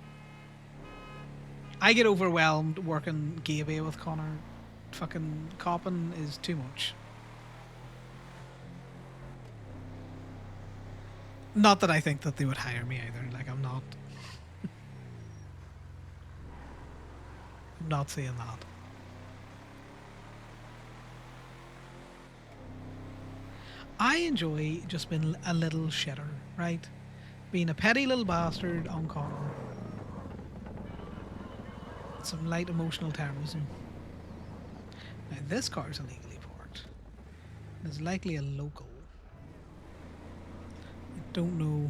I get overwhelmed working Gaby with Connor. Fucking copping is too much. Not that I think that they would hire me either. Like I'm not saying that. I enjoy just being a little shitter, right? Being a petty little bastard on Connor. Some light emotional terrorism. Now this car's illegally parked. It's likely a local. I don't know.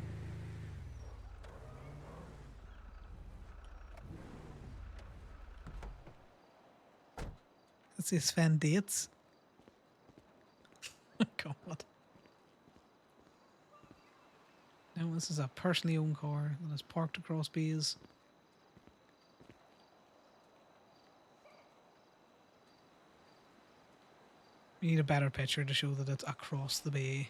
Let's see, Sven dates. God. Now this is a personally owned car that is parked across bays. We need a better picture to show that it's across the bay.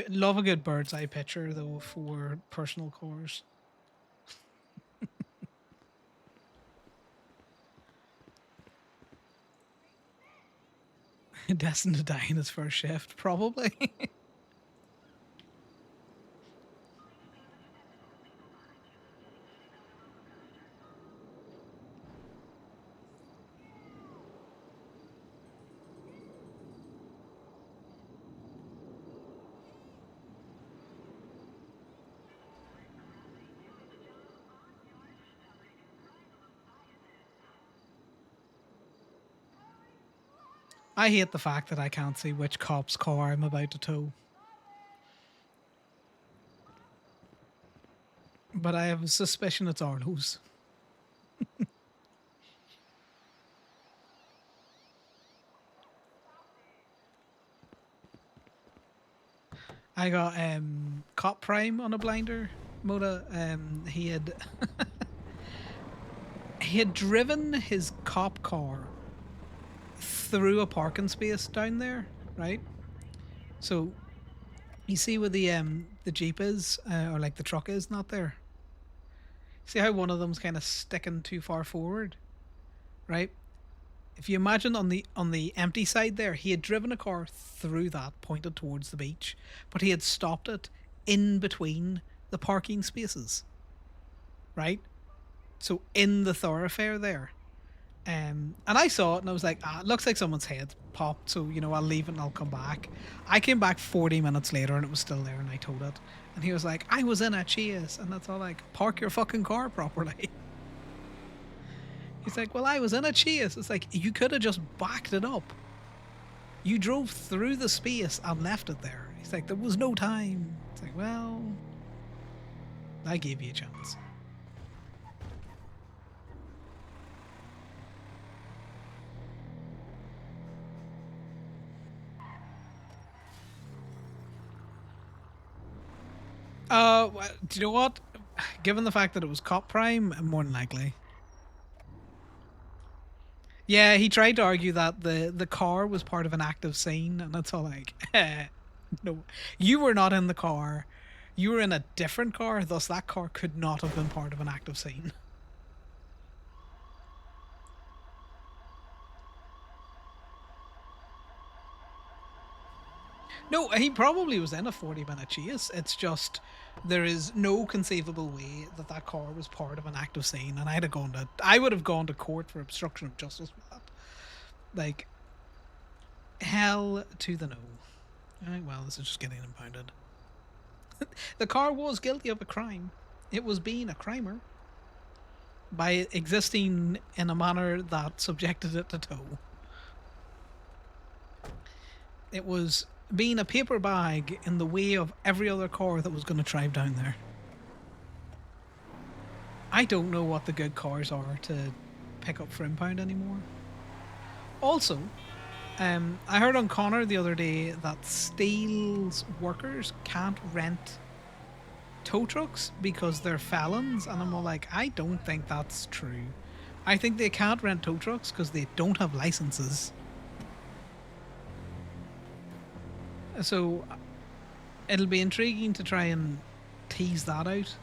Love a good bird's eye picture though for personal cars. Destined to die in his first shift, probably. I hate the fact that I can't see which cop's car I'm about to tow. But I have a suspicion it's Arlo's. I got Cop Prime on a blinder. Moda, he had he had driven his cop car through a parking space down there, right? So you see where the Jeep is, or like the truck is, not there. See how one of them's kind of sticking too far forward, right? If you imagine on the empty side there, he had driven a car through that, pointed towards the beach, but he had stopped it in between the parking spaces, right? So in the thoroughfare there. And I saw it and I was like, it looks like someone's head popped, so you know, I'll leave it and I'll come back. I came back 40 minutes later and it was still there, and I towed it. And he was like, I was in a chase, and that's all like, park your fucking car properly. He's like, well, I was in a chase. It's like, you could have just backed it up. You drove through the space and left it there. He's like, there was no time. It's like, well, I gave you a chance. Do you know what? Given the fact that it was Cop Prime, more than likely. Yeah, he tried to argue that the car was part of an active scene, and that's all like, no, you were not in the car. You were in a different car, thus that car could not have been part of an active scene. No, he probably was in a 40-minute chase. It's just there is no conceivable way that that car was part of an active scene, and I would have gone to court for obstruction of justice for that. Like, hell to the no. Alright, well, this is just getting impounded. The car was guilty of a crime. It was being a crimer by existing in a manner that subjected it to tow. It was being a paper bag in the way of every other car that was going to drive down there. I don't know what the good cars are to pick up for impound anymore. Also, I heard on Conor the other day that Steel's workers can't rent tow trucks because they're felons, and I'm all like, I don't think that's true. I think they can't rent tow trucks because they don't have licenses. So it'll be intriguing to try and tease that out.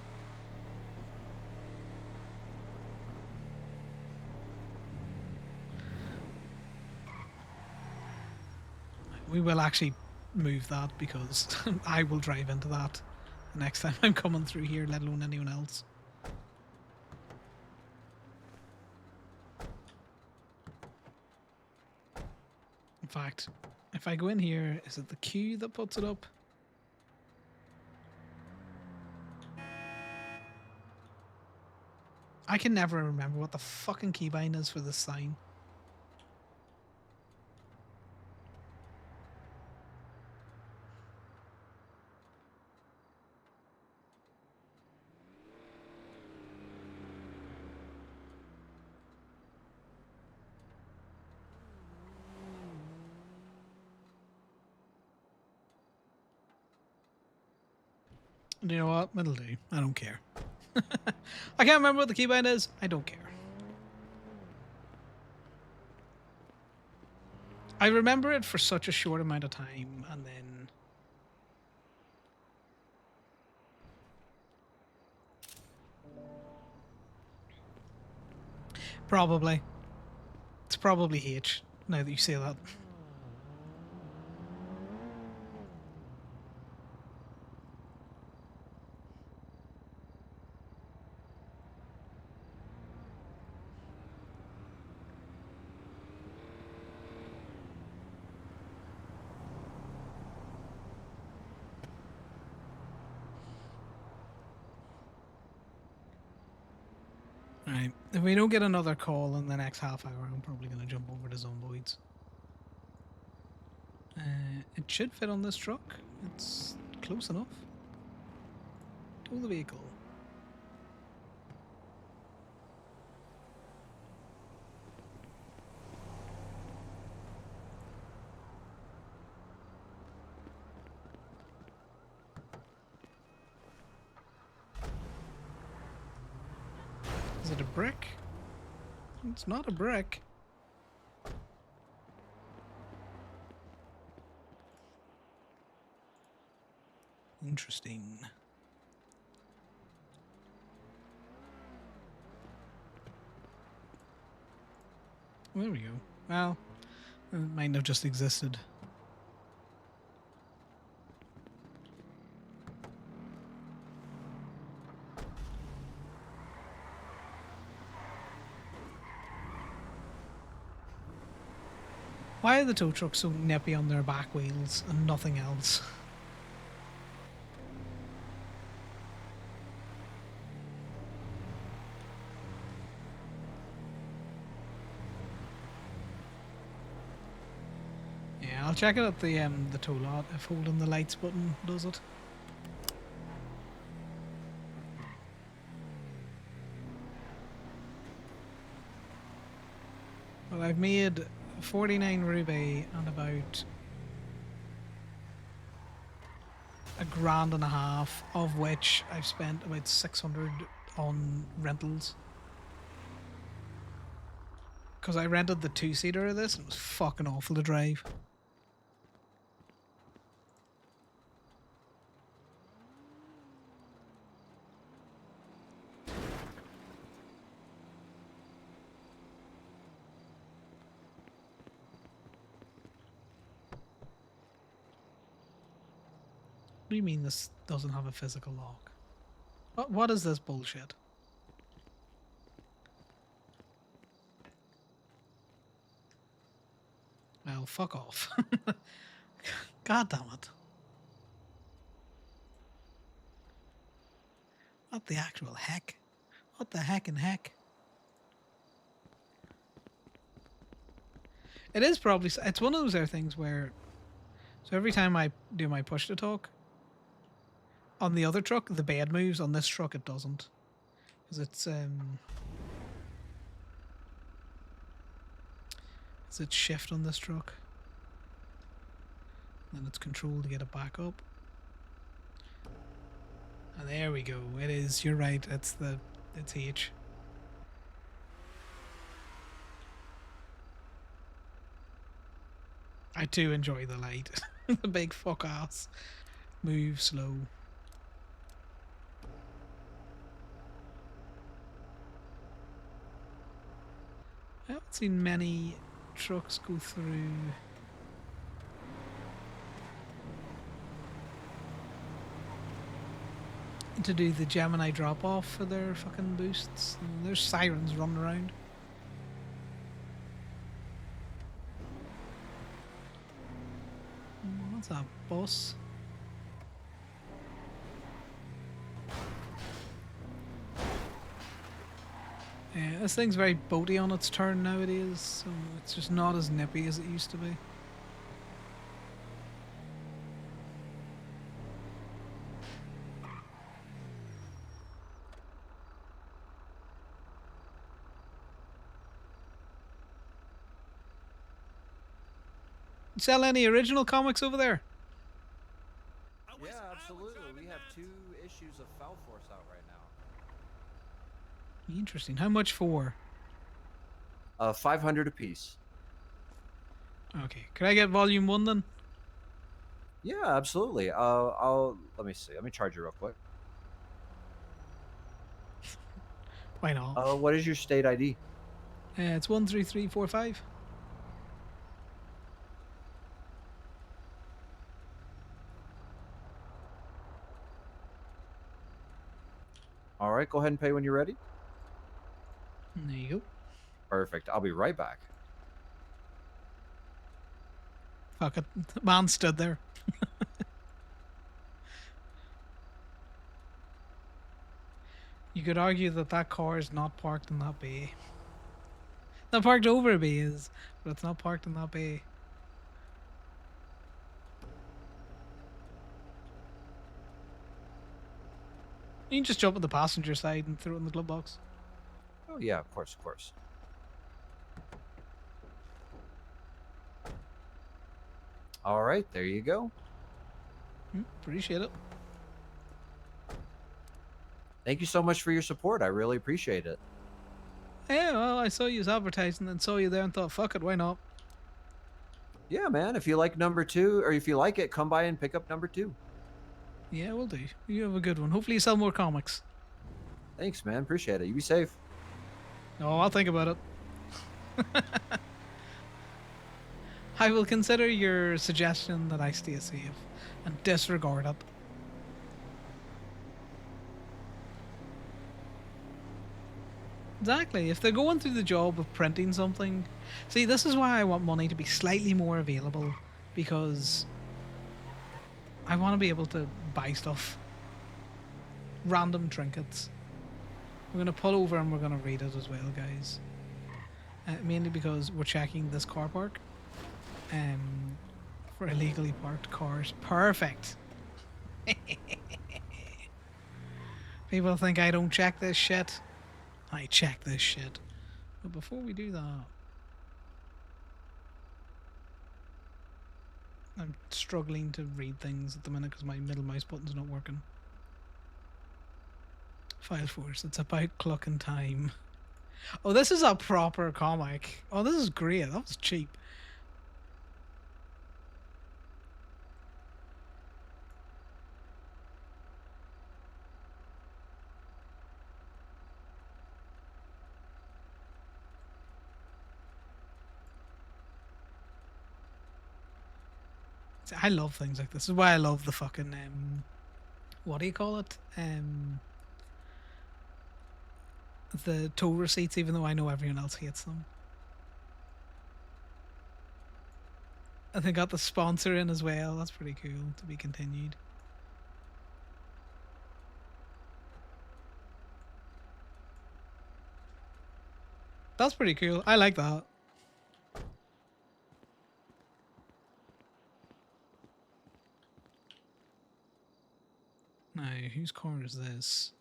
We will actually move that because I will drive into that the next time I'm coming through here, let alone anyone else. In fact, if I go in here, is it the queue that puts it up? I can never remember what the fucking keybind is for this sign. Do you know what? It'll do. I don't care. I can't remember what the keybind is. I don't care. I remember it for such a short amount of time, and then... Probably. It's probably H, now that you say that. Alright, if we don't get another call in the next half hour, I'm probably going to jump over to Zomboids. It should fit on this truck. It's close enough. Tow the vehicle. Is it a brick? It's not a brick. Interesting. There we go. Well, it might have just existed. Why are the tow trucks so nippy on their back wheels and nothing else? Yeah, I'll check it at the tow lot if holding the lights button does it. Well, I've made 49 ruby and about $1,500, of which I've spent about 600 on rentals. Because I rented the 2-seater of this and it was fucking awful to drive. What do you mean this doesn't have a physical lock? What is this bullshit? Well, fuck off. God damn it. What the actual heck? What the heck and heck? It is probably... It's one of those other things where... So every time I do my push to talk, on the other truck, the bed moves. On this truck, it doesn't. Because it's shift on this truck. Then it's control to get it back up. And there we go. It is. You're right. It's H. I do enjoy the light. The big fuck ass. Move slow. I haven't seen many trucks go through. To do the Gemini drop off for their fucking boosts. And there's sirens running around. What's that bus? Yeah, this thing's very boaty on its turn nowadays, so it's just not as nippy as it used to be. Sell any original comics over there? Yeah, absolutely. We have 2 issues of Foul Force out right now. Interesting. How much for? 500 apiece. Okay. Could I get volume 1 then? Yeah, absolutely. Let me see. Let me charge you real quick. Why not? What is your state ID? It's 13345. All right, go ahead and pay when you're ready. There you go. Perfect. I'll be right back. Fuck it. The man stood there. You could argue that that car is not parked in that bay. Not parked over a bay is, but it's not parked in that bay. You can just jump on the passenger side and throw it in the glove box. Oh yeah, of course, of course. All right, there you go. Appreciate it. Thank you so much for your support. I really appreciate it. Yeah, well, I saw you as advertising and saw you there and thought, fuck it, why not? Yeah, man. If you like number 2, or if you like it, come by and pick up number 2. Yeah, we'll do. You have a good one. Hopefully you sell more comics. Thanks, man. Appreciate it. You be safe. Oh, I'll think about it. I will consider your suggestion that I stay safe and disregard it. Exactly. If they're going through the job of printing something, see, this is why I want money to be slightly more available, because I want to be able to buy stuff. Random trinkets. We're going to pull over and we're going to read it as well, guys. Mainly because we're checking this car park for illegally parked cars. Perfect. People think I don't check this shit. I check this shit. But before we do that, I'm struggling to read things at the minute because my middle mouse button's not working. File Force, it's about Clock and Time. Oh, this is a proper comic. Oh, this is great. That was cheap. I love things like this. This is why I love the fucking what do you call it? The toll receipts, even though I know everyone else hates them. And they got the sponsor in as well. That's pretty cool. To be continued. That's pretty cool. I like that. Now, whose car is this?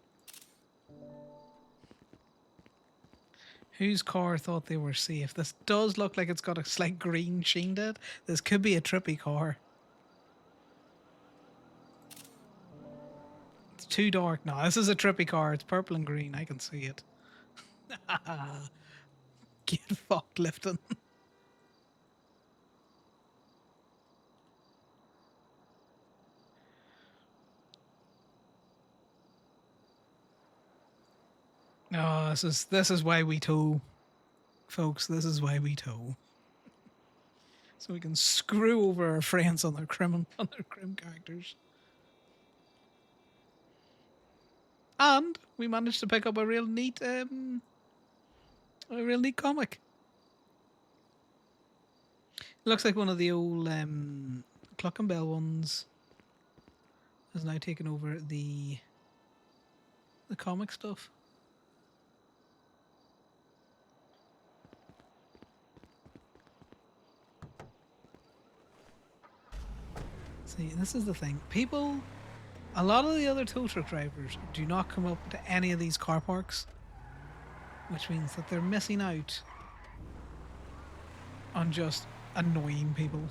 Whose car thought they were safe? This does look like it's got a slight green sheen to it. This could be a trippy car. It's too dark. No, this is a trippy car. It's purple and green. I can see it. Get fucked, Lifton. Oh, this is why we tow, folks. This is why we tow. So we can screw over our friends on their crim characters. And we managed to pick up a real neat comic. It looks like one of the old Clock and Bell ones has now taken over the comic stuff. See, this is the thing. A lot of the other tow truck drivers do not come up to any of these car parks, which means that they're missing out on just annoying people.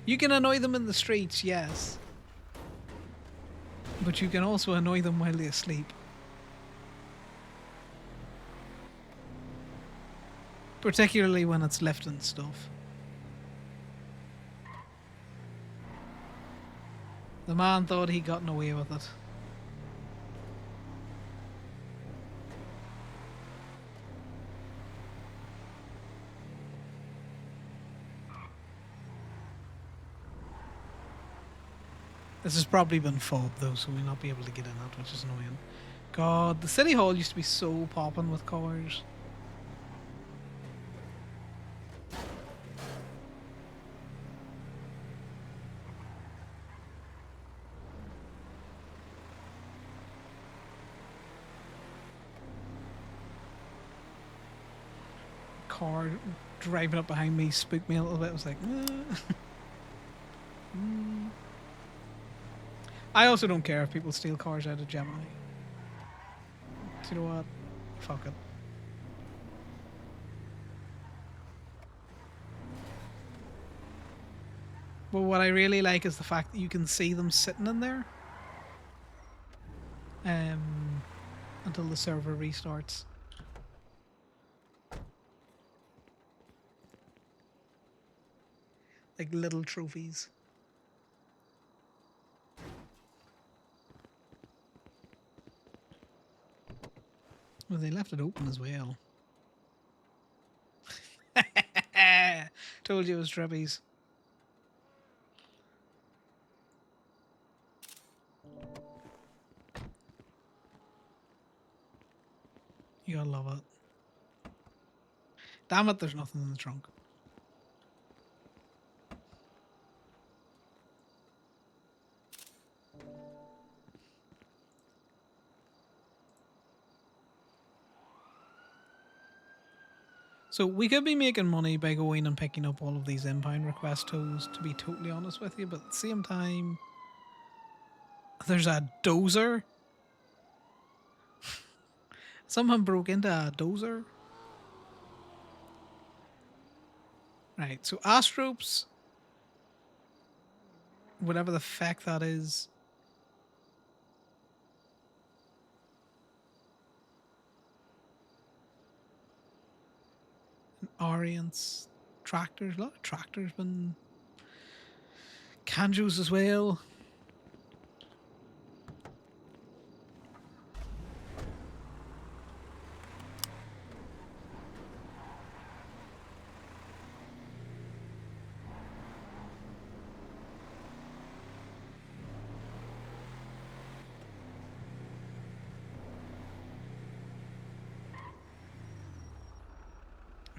You can annoy them in the streets, yes, but you can also annoy them while they're asleep. Particularly when it's lifting stuff. The man thought he'd gotten away with it. This has probably been fobbed though, so we'll not be able to get in it, which is annoying. God, the City Hall used to be so popping with cars. car driving up behind me spooked me a little bit. I was like, I also don't care if people steal cars out of Gemini. Do you know what? Fuck it. But what I really like is the fact that you can see them sitting in there until the server restarts. Like little trophies. Well, they left it open as well. Told you it was trippies. You gotta love it. Damn it, there's nothing in the trunk. So we could be making money by going and picking up all of these impound request tools, to be totally honest with you, but at the same time, there's a dozer. Someone broke into a dozer. Right, so Astropes, whatever the fuck that is. Orients, tractors, a lot of tractors, been Kanjos as well.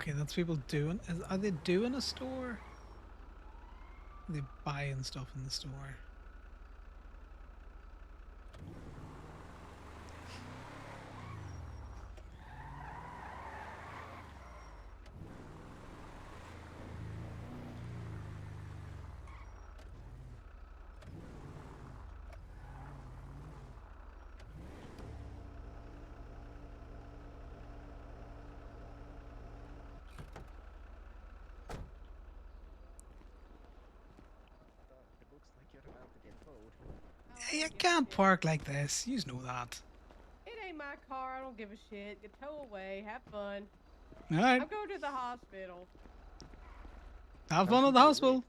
Okay, that's people doing. Are they doing a store? Are they buying stuff in the store? You can't park like this. You know that. It ain't my car. I don't give a shit. Get tow away. Have fun. All right. I'm going to the hospital. Have fun at the hospital.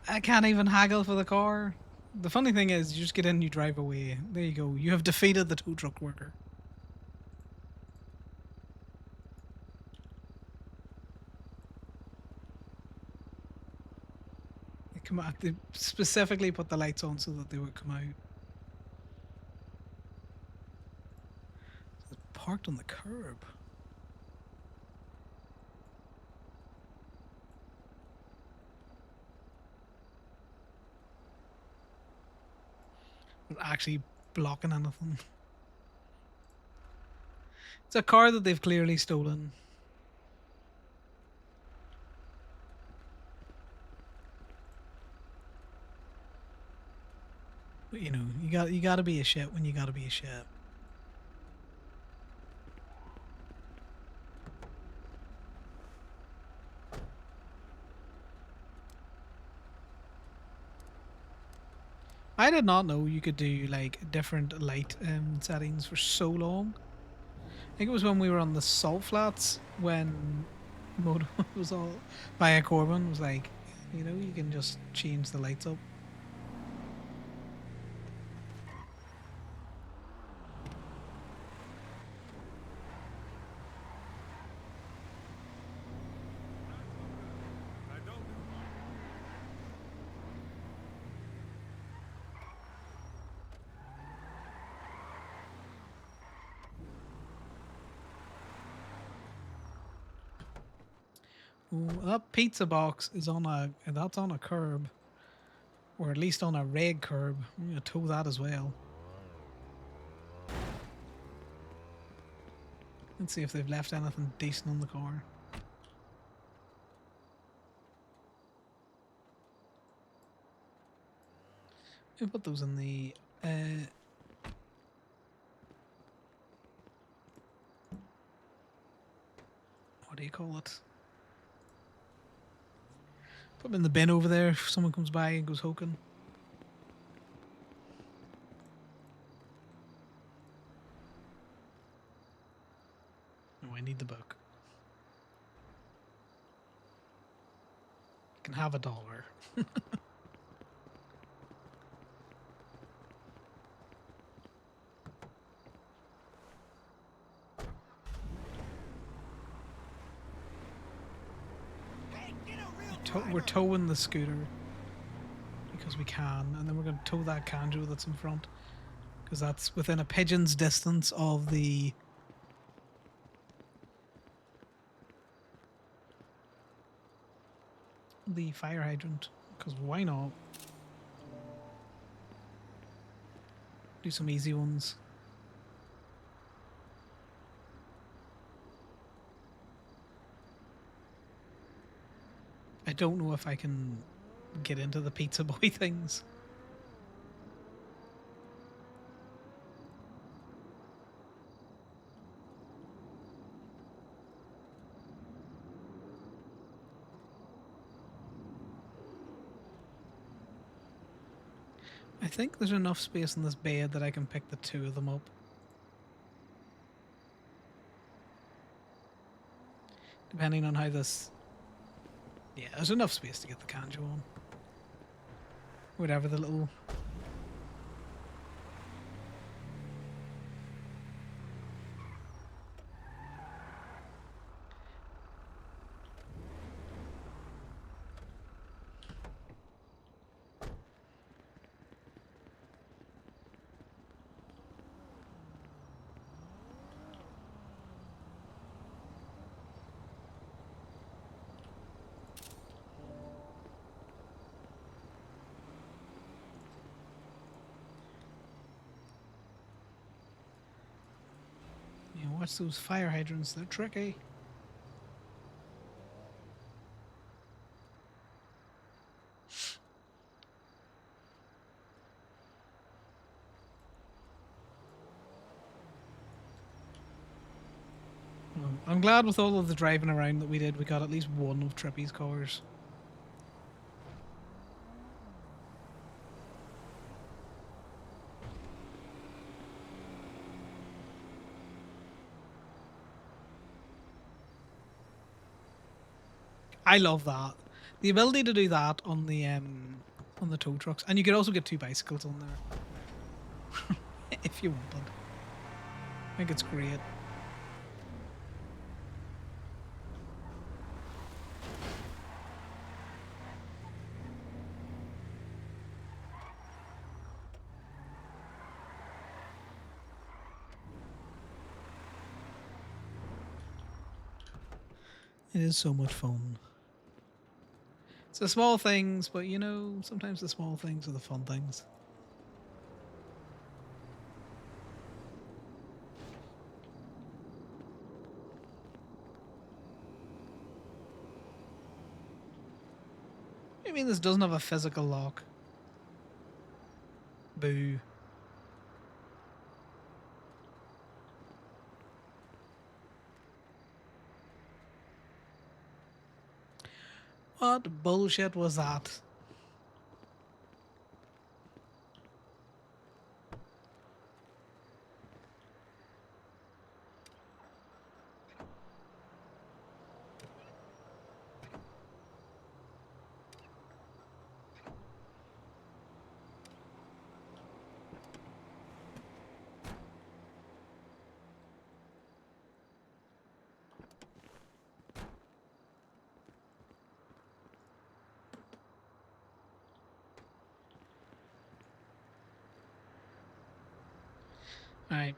I can't even haggle for the car. The funny thing is, you just get in, you drive away. There you go. You have defeated the tow truck worker. They come out. They specifically put the lights on so that they would come out. It's parked on the curb. Not actually blocking anything. It's a car that they've clearly stolen. But, you know, you got to be a shit when you got to be a shit. I did not know you could do like different light settings for so long. I think it was when we were on the salt flats when Moto was all via Corbin was like, you know, you can just change the lights up. Ooh, that pizza box is on a that's on a curb, or at least on a red curb. I'm gonna tow that as well. Let's see if they've left anything decent on the car. We'll put those in the what do you call it? Put them in the bin over there if someone comes by and goes hoking. Oh, I need the book. You can have $1. We're towing the scooter because we can, and then we're going to tow that Kanjo that's in front because that's within a pigeon's distance of the fire hydrant. Because why not? Do some easy ones. I don't know if I can get into the pizza boy things. I think there's enough space in this bed that I can pick the two of them up. Depending on how this... Yeah, there's enough space to get the Kanjo on. Whatever the little... Yeah, watch those fire hydrants, they're tricky. Well, I'm glad with all of the driving around that we did, we got at least one of Trippy's cars. I love that. The ability to do that on the tow trucks. And you could also get 2 bicycles on there. If you wanted. I think it's great. It is so much fun. It's the small things, but you know, sometimes the small things are the fun things. I mean, this doesn't have a physical lock. Boo. What bullshit was that? Alright.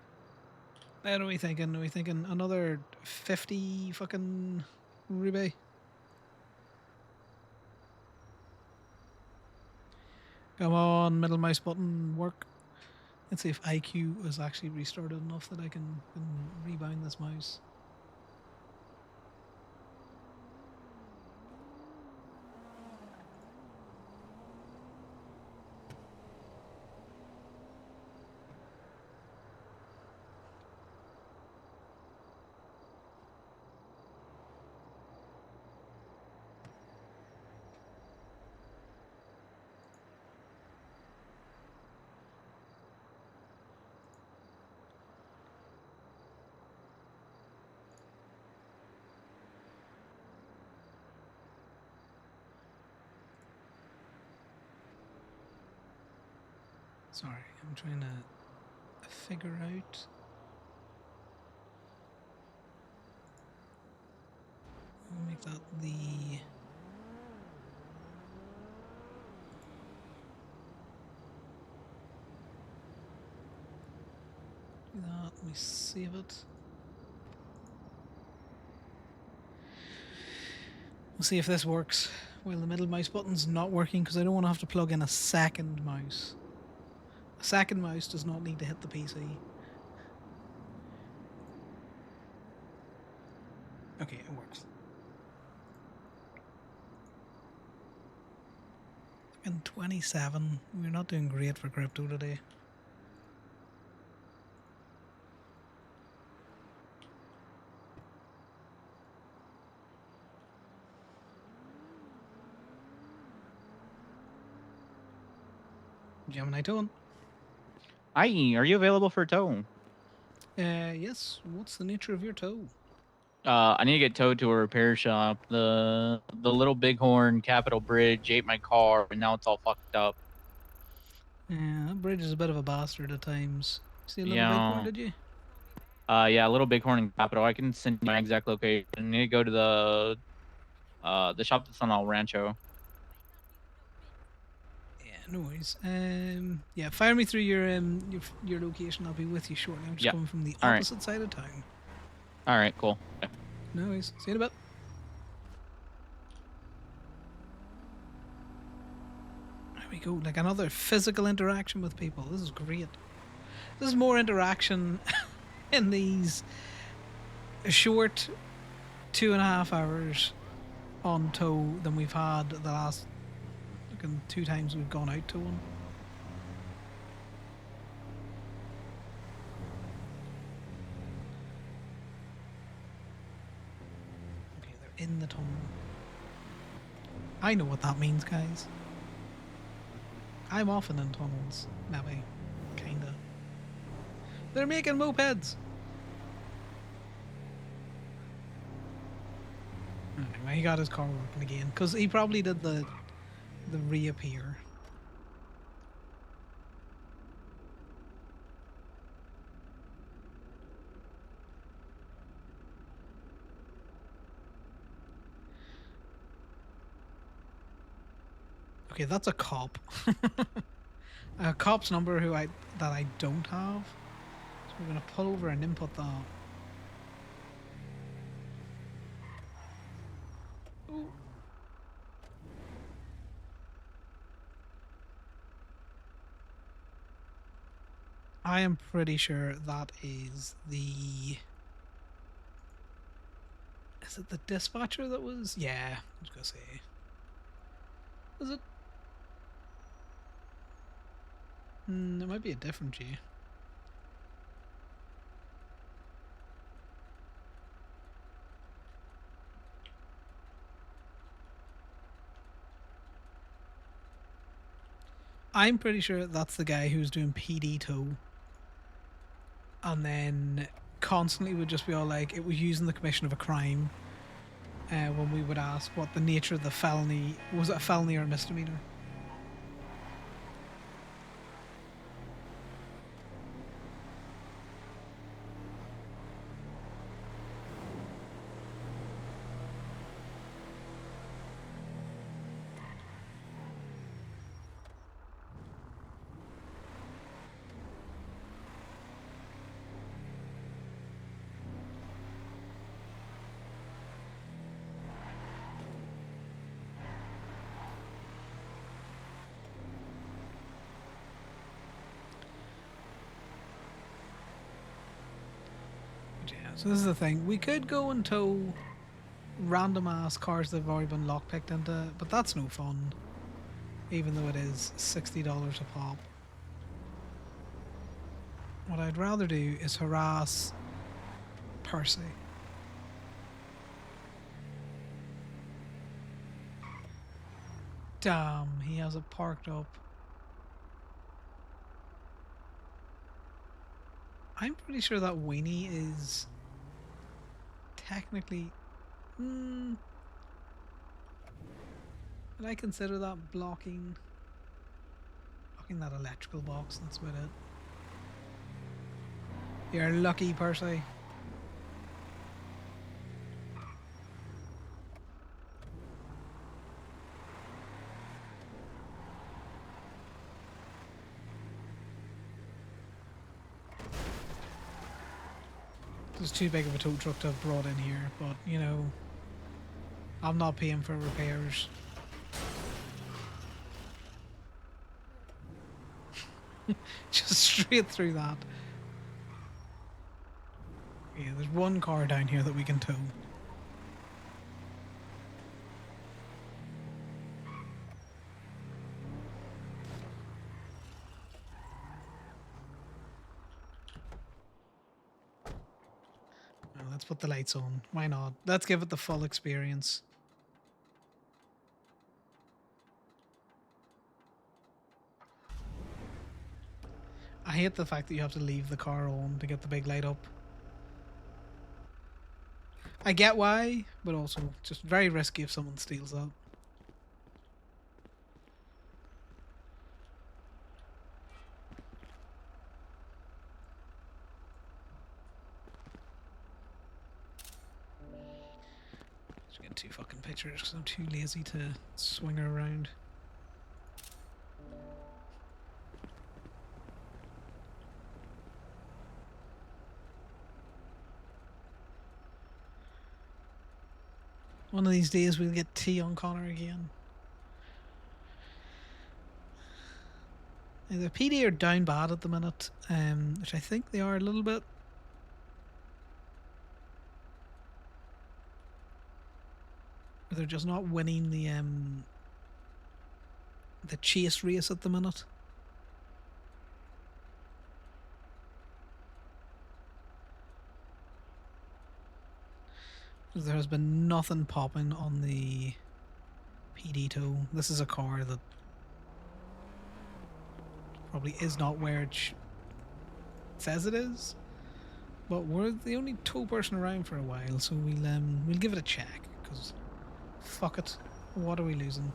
What are we thinking? Are we thinking another 50 fucking ruby? Come on, middle mouse button, work. Let's see if IQ is actually restarted enough that I can rebound this mouse. Sorry, I'm trying to figure out. I'll make that the. Do that. Let me save it. We'll see if this works. Well, the middle mouse button's not working because I don't want to have to plug in a second mouse. A second mouse does not need to hit the PC. Okay, it works. In 27, we're not doing great for crypto today. Gemini tone. Hi, are you available for a tow? Yes. What's the nature of your tow? I need to get towed to a repair shop. The little Bighorn Capitol Bridge ate my car, and now it's all fucked up. Yeah, that bridge is a bit of a bastard at times. See a little bighorn, Yeah. did you? Yeah, Little Bighorn and Capitol. I can send you my exact location. I need to go to the shop that's on El Rancho. Yeah, no worries. Yeah, fire me through your location. I'll be with you shortly. I'm just Yeah. coming from the All right. opposite side of town. All right, cool. Yeah. No worries. See you in a bit. There we go. Like another physical interaction with people. This is great. This is more interaction in these short 2.5 hours on tow than we've had the last fucking 2 times we've gone out to one. Okay, they're in the tunnel. I know what that means, guys. I'm often in tunnels. Maybe. Kinda. They're making mopeds! Anyway, he got his car working again. Because he probably did the reappear. Okay, that's a cop. A cop's number that I don't have. So we're gonna pull over and input that. Ooh. I am pretty sure that is the. Is it the dispatcher that was? Yeah, I was gonna say. Is it? It might be a different G. I'm pretty sure that's the guy who's doing PD tow. And then constantly would just be all like, it was using the commission of a crime. When we would ask what the nature of the felony was, it a felony or a misdemeanor? So this is the thing. We could go and tow random ass cars that have already been lockpicked into, but that's no fun. Even though it is $60 a pop. What I'd rather do is harass Percy. Damn, he has it parked up. I'm pretty sure that weenie is technically... would I consider that blocking that electrical box? That's about it. You're lucky, Percy. It's too big of a tow truck to have brought in here, but you know, I'm not paying for repairs. Just straight through that. Yeah, there's one car down here that we can tow. Well, let's put the lights on. Why not? Let's give it the full experience. I hate the fact that you have to leave the car on to get the big light up. I get why, but also just very risky if someone steals that. Just get 2 fucking pictures because I'm too lazy to swing her around. One of these days we'll get tea on Conor again. Now, the PD are down bad at the minute, which I think they are a little bit. But they're just not winning the chase race at the minute. There has been nothing popping on the PD tow. This is a car that probably is not where it says it is, but we're the only tow person around for a while, so we'll give it a check, because fuck it, what are we losing?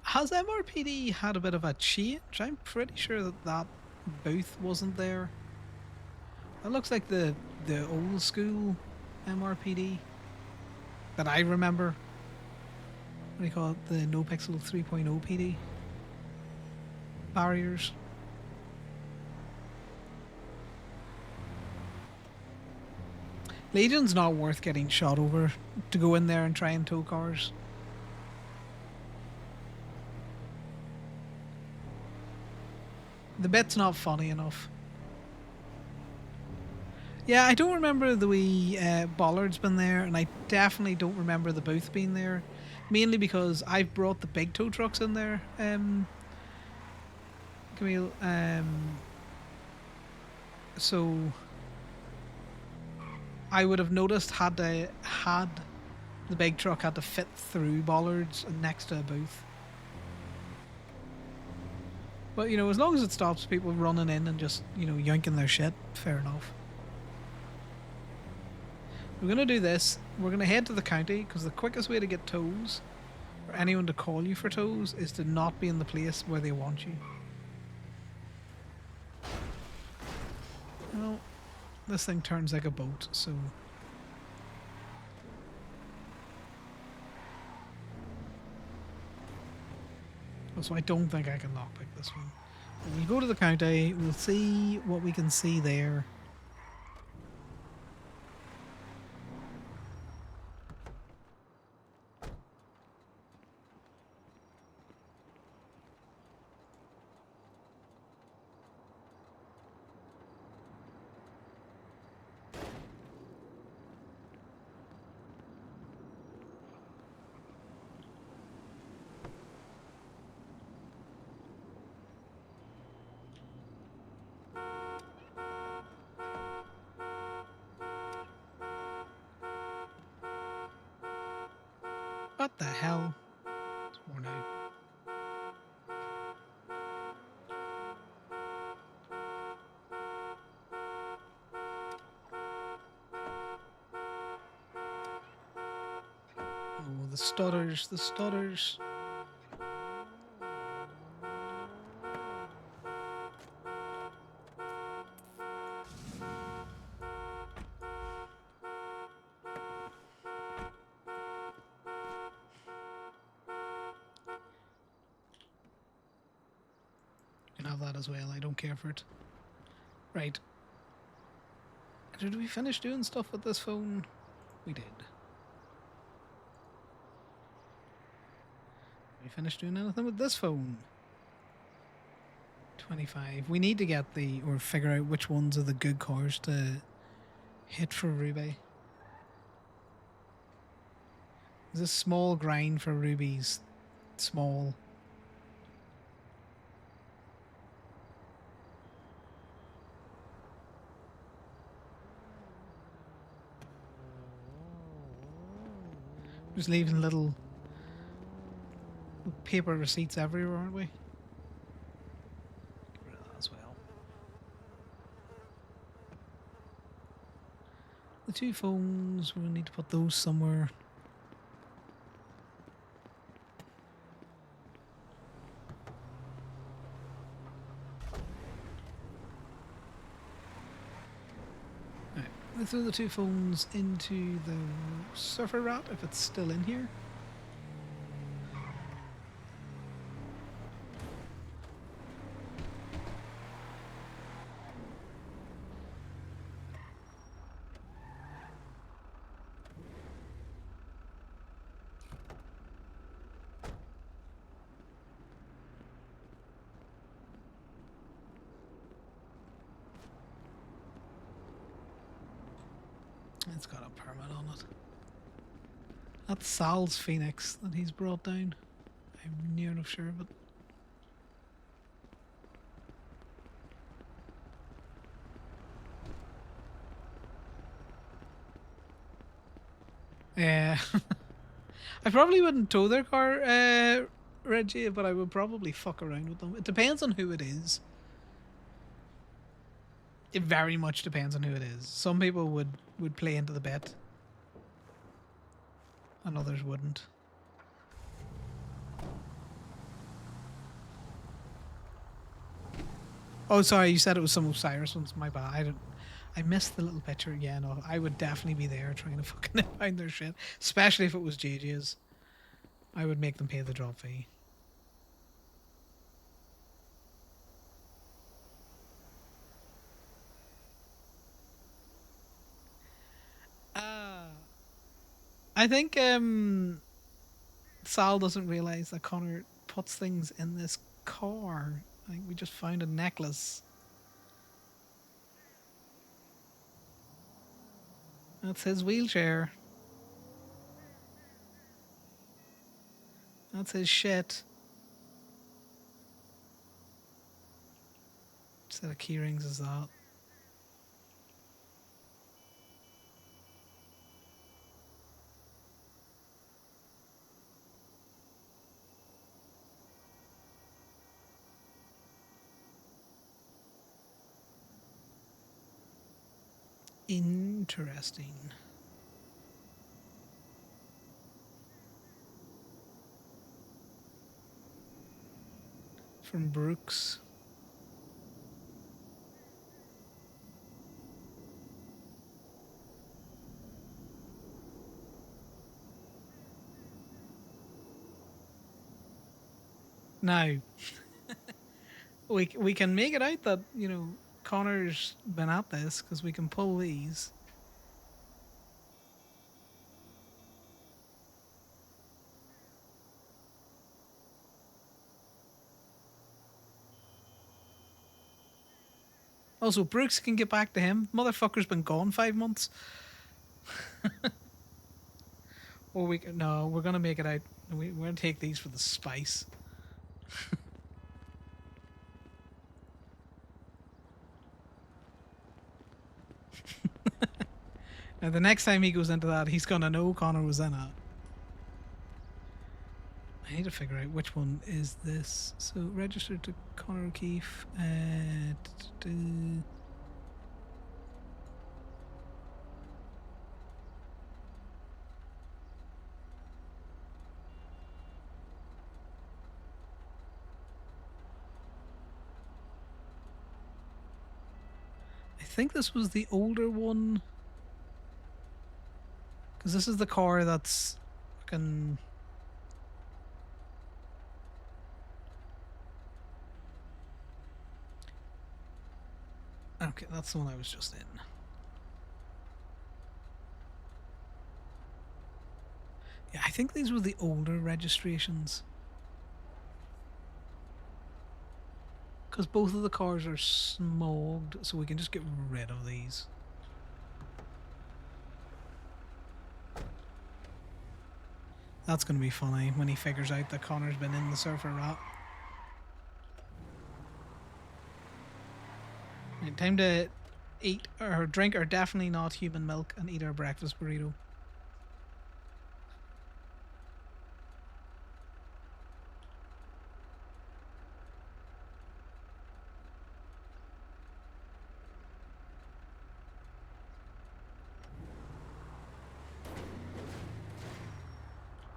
Has MRPD had a bit of a change? I'm pretty sure that booth wasn't there. That looks like the old school MRPD that I remember. What do you call it? The No Pixel 3.0 PD barriers. Legion's not worth getting shot over to go in there and try and tow cars. The bit's not funny enough. Yeah, I don't remember the wee bollards been there, and I definitely don't remember the booth being there. Mainly because I've brought the big tow trucks in there, Camille. So I would have noticed had the big truck had to fit through bollards next to a booth. But, you know, as long as it stops people running in and just, you know, yanking their shit, fair enough. We're going to do this. We're going to head to the county, because the quickest way to get tows, or anyone to call you for tows, is to not be in the place where they want you. Well, this thing turns like a boat, so... So I don't think I can lockpick this one. We'll go to the county. We'll see what we can see there. What the hell? It's worn out. Oh, the stutters, the stutters. You can have that as well. I don't care for it. Right. Did we finish doing stuff with this phone? We did. We finished doing anything with this phone? 25. We need to get or figure out which ones are the good cars to hit for Ruby. There's a small grind for rubies. Small. Just leaving little paper receipts everywhere, aren't we? Get rid of that as well. The two phones, we'll need to put those somewhere. Right, let's throw the two phones into the surfer rat if it's still in here. It's got a permit on it. That's Sal's Phoenix that he's brought down. I'm near enough sure, but yeah. I probably wouldn't tow their car, Reggie, but I would probably fuck around with them. It depends on who it is. It very much depends on who it is. Some people would play into the bet, and others wouldn't. Oh, sorry, you said it was some Osiris ones. My bad. I missed the little picture. Yeah, no, I would definitely be there trying to fucking find their shit, especially if it was JJ's. I would make them pay the drop fee. I think Sal doesn't realize that Connor puts things in this car. Like, we just found a necklace. That's his wheelchair. That's his shit. Set of key rings is that. Interesting. From Brooks. Now, We can make it out that, you know, Connor's been at this because we can pull these. Also, Brooks can get back to him. Motherfucker's been gone 5 months. Or we can, no, we're gonna make it out. We're gonna take these for the spice. Now the next time he goes into that, he's gonna know Connor was in it. I need to figure out which one is this. So registered to Conor O'Keefe. I think this was the older one. Because this is the car that's fucking... Okay, that's the one I was just in. Yeah, I think these were the older registrations. Because both of the cars are smogged, so we can just get rid of these. That's going to be funny when he figures out that Connor's been in the Surfer Rat. Right, time to eat or drink our definitely not human milk and eat our breakfast burrito.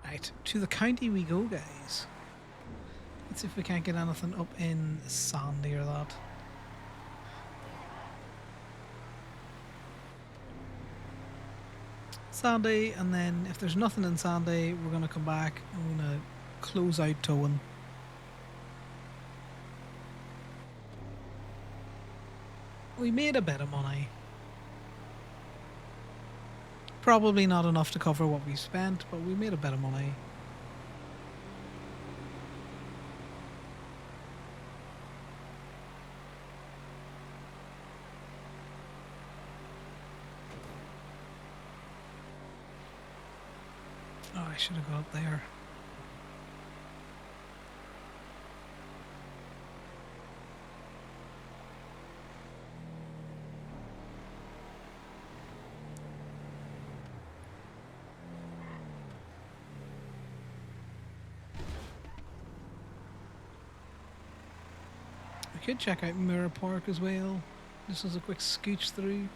Right, to the county we go, guys. Let's see if we can't get anything up in Sandy or that. Sandy, and then if there's nothing in Sandy, we're going to come back and we're going to close out towing. We made a bit of money. Probably not enough to cover what we spent, but we made a bit of money. Oh, I should have got up there. We could check out Mirror Park as well. Just as a quick scooch through.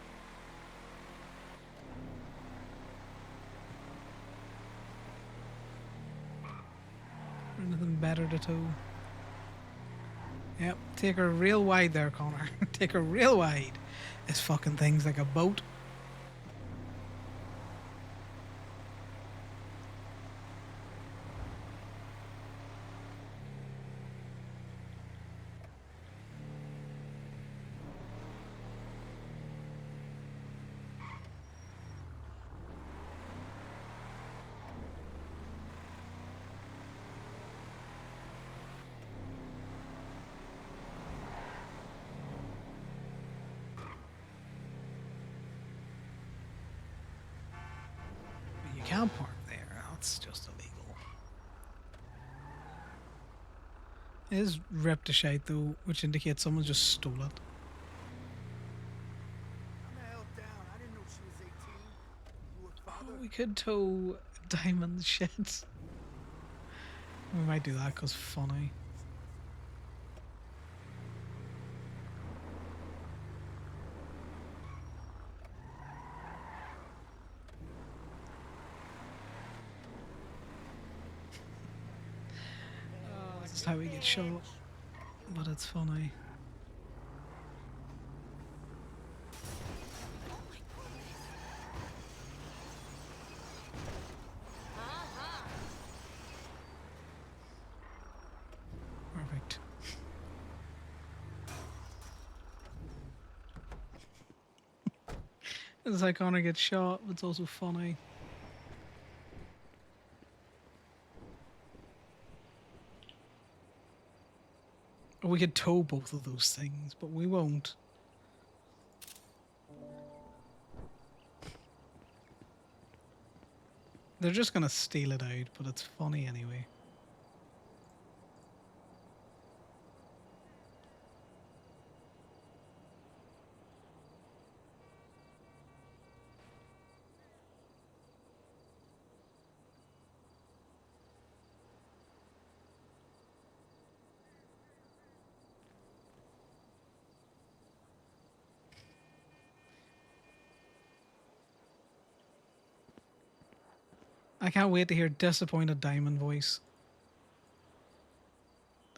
Anything better to tow? Yep, take her real wide there, Connor. Take her real wide. This fucking thing's like a boat. You can't park there. That's just illegal. It is ripped to shite though, which indicates someone just stole it. Oh, we could tow diamond shit. We might do that because funny. This is how we get shot, but it's funny. Perfect. It's like Connor gets shot, but it's also funny. We could tow both of those things, but we won't. They're just gonna steal it out, but it's funny anyway. I can't wait to hear disappointed Diamond voice.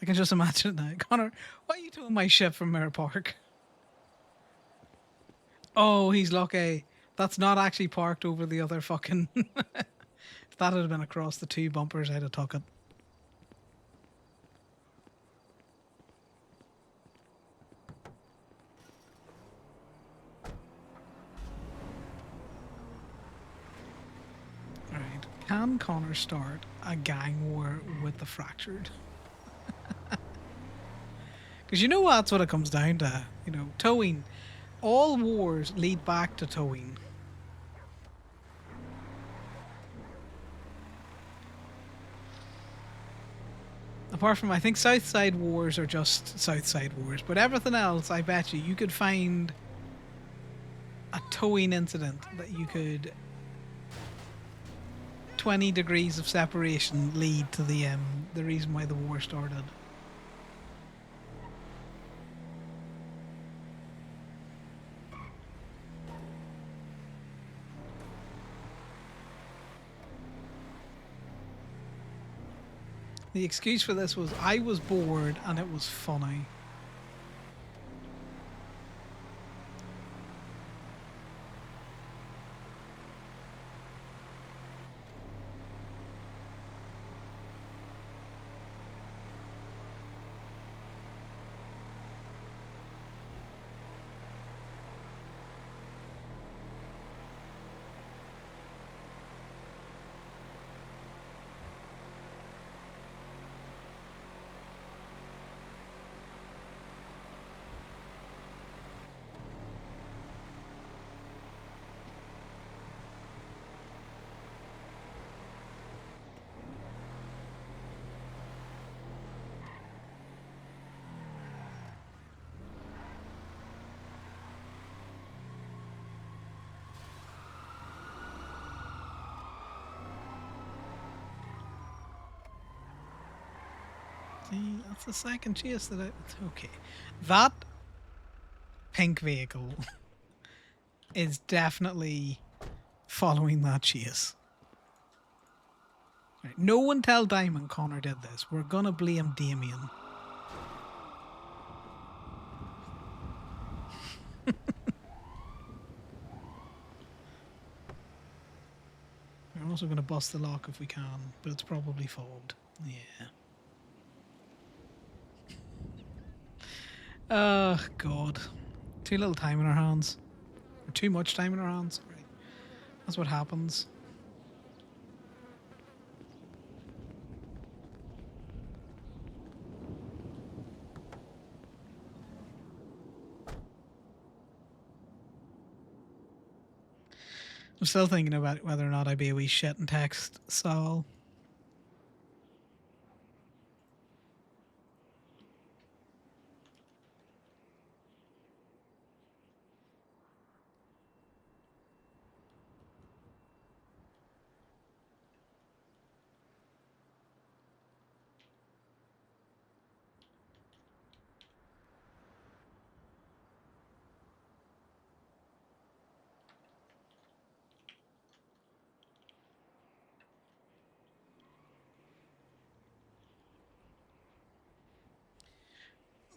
I can just imagine it now. Connor, why are you towing my ship from Mirror Park? Oh, he's lucky. That's not actually parked over the other fucking... If that had been across the two bumpers, I'd have took it. Alright. Can Connor start a gang war with the Fractured? Because you know that's what it comes down to. You know, towing. All wars lead back to towing. Apart from, I think Southside wars are just Southside wars, but everything else, I bet you could find a towing incident that you could 20 degrees of separation lead to the reason why the war started. The excuse for this was I was bored and it was funny. See, that's the second chase that okay. That pink vehicle is definitely following that chase. Right, no one tell Diamond Connor did this. We're gonna blame Damien. We're also gonna bust the lock if we can, but it's probably fogged. Yeah. Oh, God. Too little time in our hands. Or too much time in our hands. Right. That's what happens. I'm still thinking about whether or not I'd be a wee shit and text Saul.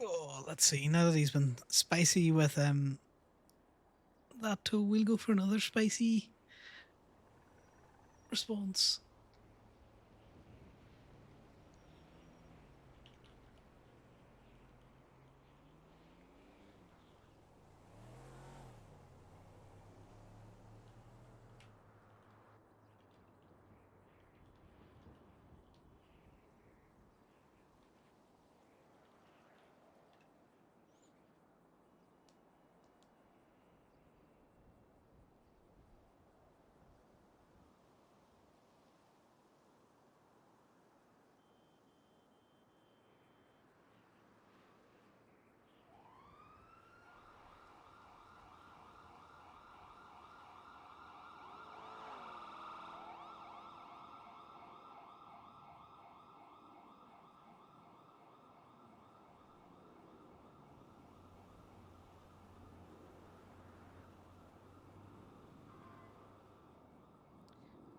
Oh, let's see. Now that he's been spicy with that too, we'll go for another spicy response.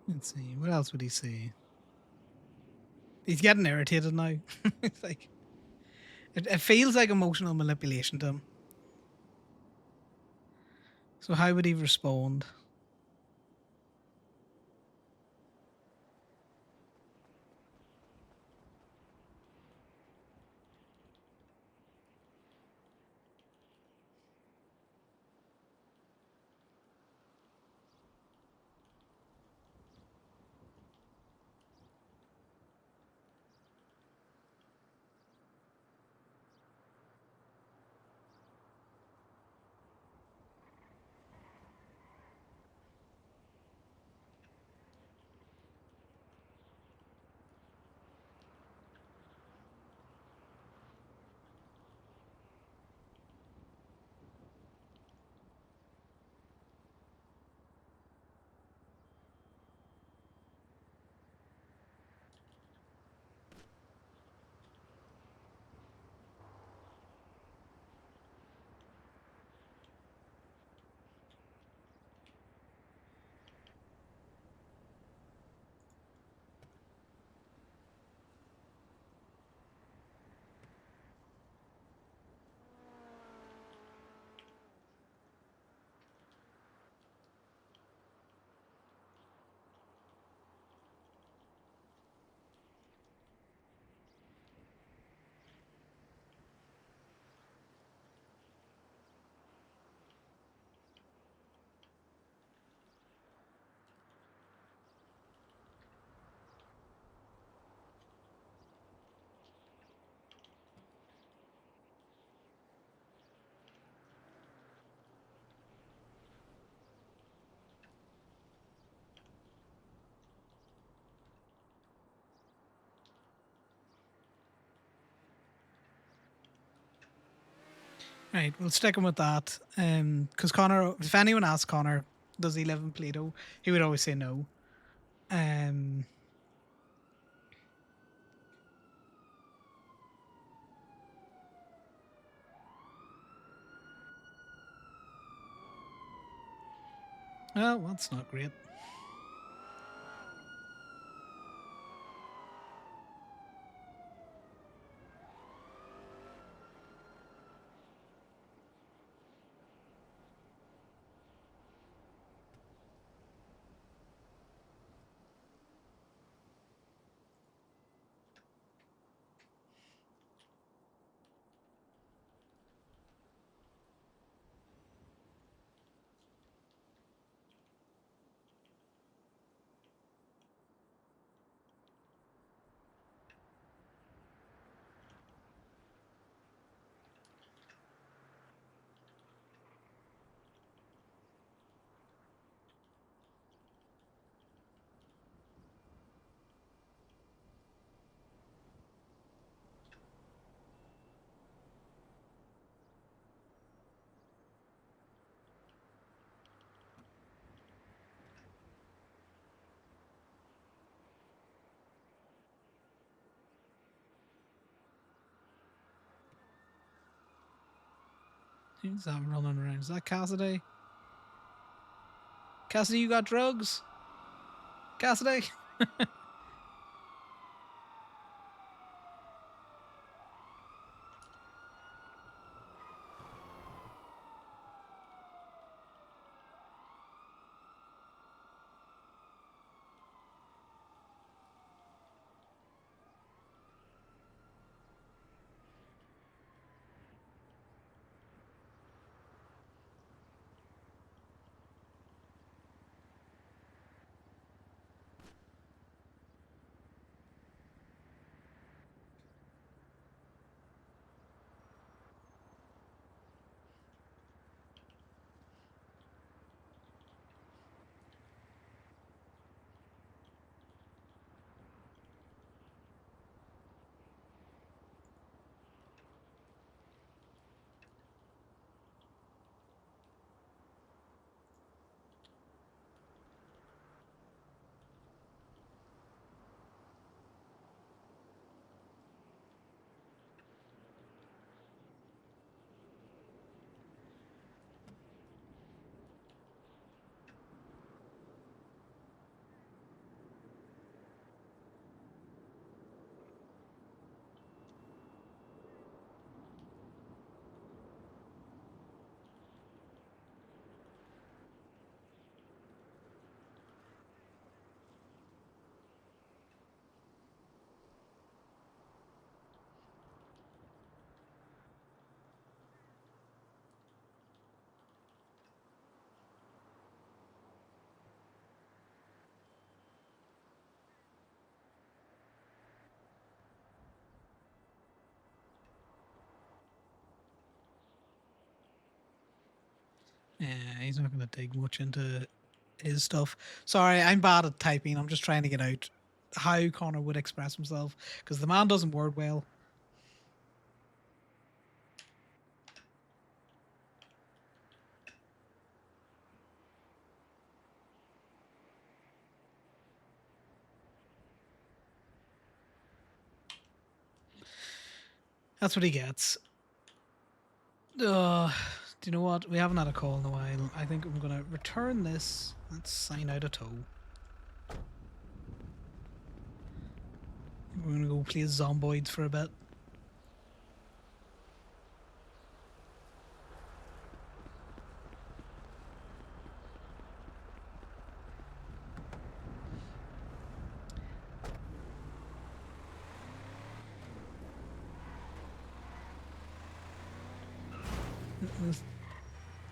Let's see. What else would he say? He's getting irritated now. It's like it feels like emotional manipulation to him. So how would he respond? Right, we'll stick him with that. Because Connor, if anyone asks Connor, does he live in Plato, he would always say no. Um, well, that's not great. Who's that running around? Is that Cassidy? Cassidy, you got drugs? Cassidy? Yeah, he's not going to dig much into his stuff. Sorry, I'm bad at typing. I'm just trying to get out how Connor would express himself because the man doesn't word well. That's what he gets. Do you know what? We haven't had a call in a while. I think I'm going to return this. Let's sign out a tow. We're going to go play Zomboids for a bit.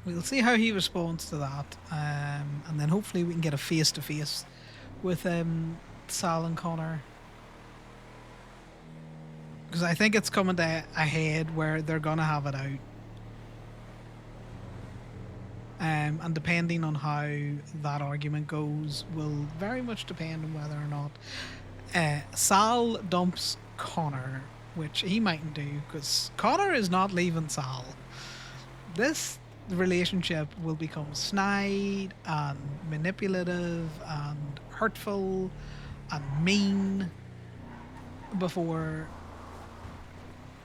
We'll see how he responds to that, and then hopefully we can get a face-to-face with Sal and Connor. Because I think it's coming to a head where they're going to have it out. And depending on how that argument goes will very much depend on whether or not Sal dumps Connor, which he mightn't do, because Connor is not leaving Sal. This relationship will become snide and manipulative and hurtful and mean before,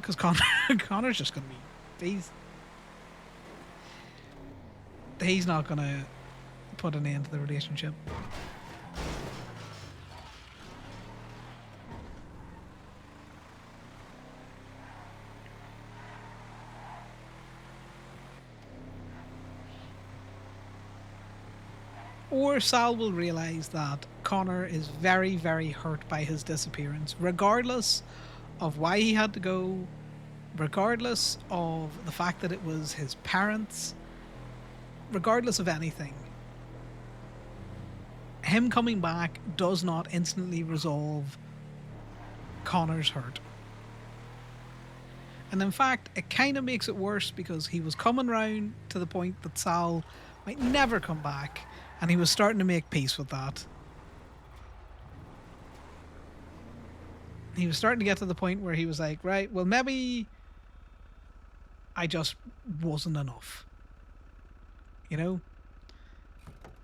because Connor's just going to be he's not going to put an end to the relationship. Or Sal will realise that Connor is very, very hurt by his disappearance, regardless of why he had to go, regardless of the fact that it was his parents, regardless of anything. Him coming back does not instantly resolve Connor's hurt. And in fact, it kind of makes it worse because he was coming round to the point that Sal might never come back, and he was starting to make peace with that. He was starting to get to the point where he was like, right, well, maybe I just wasn't enough. You know?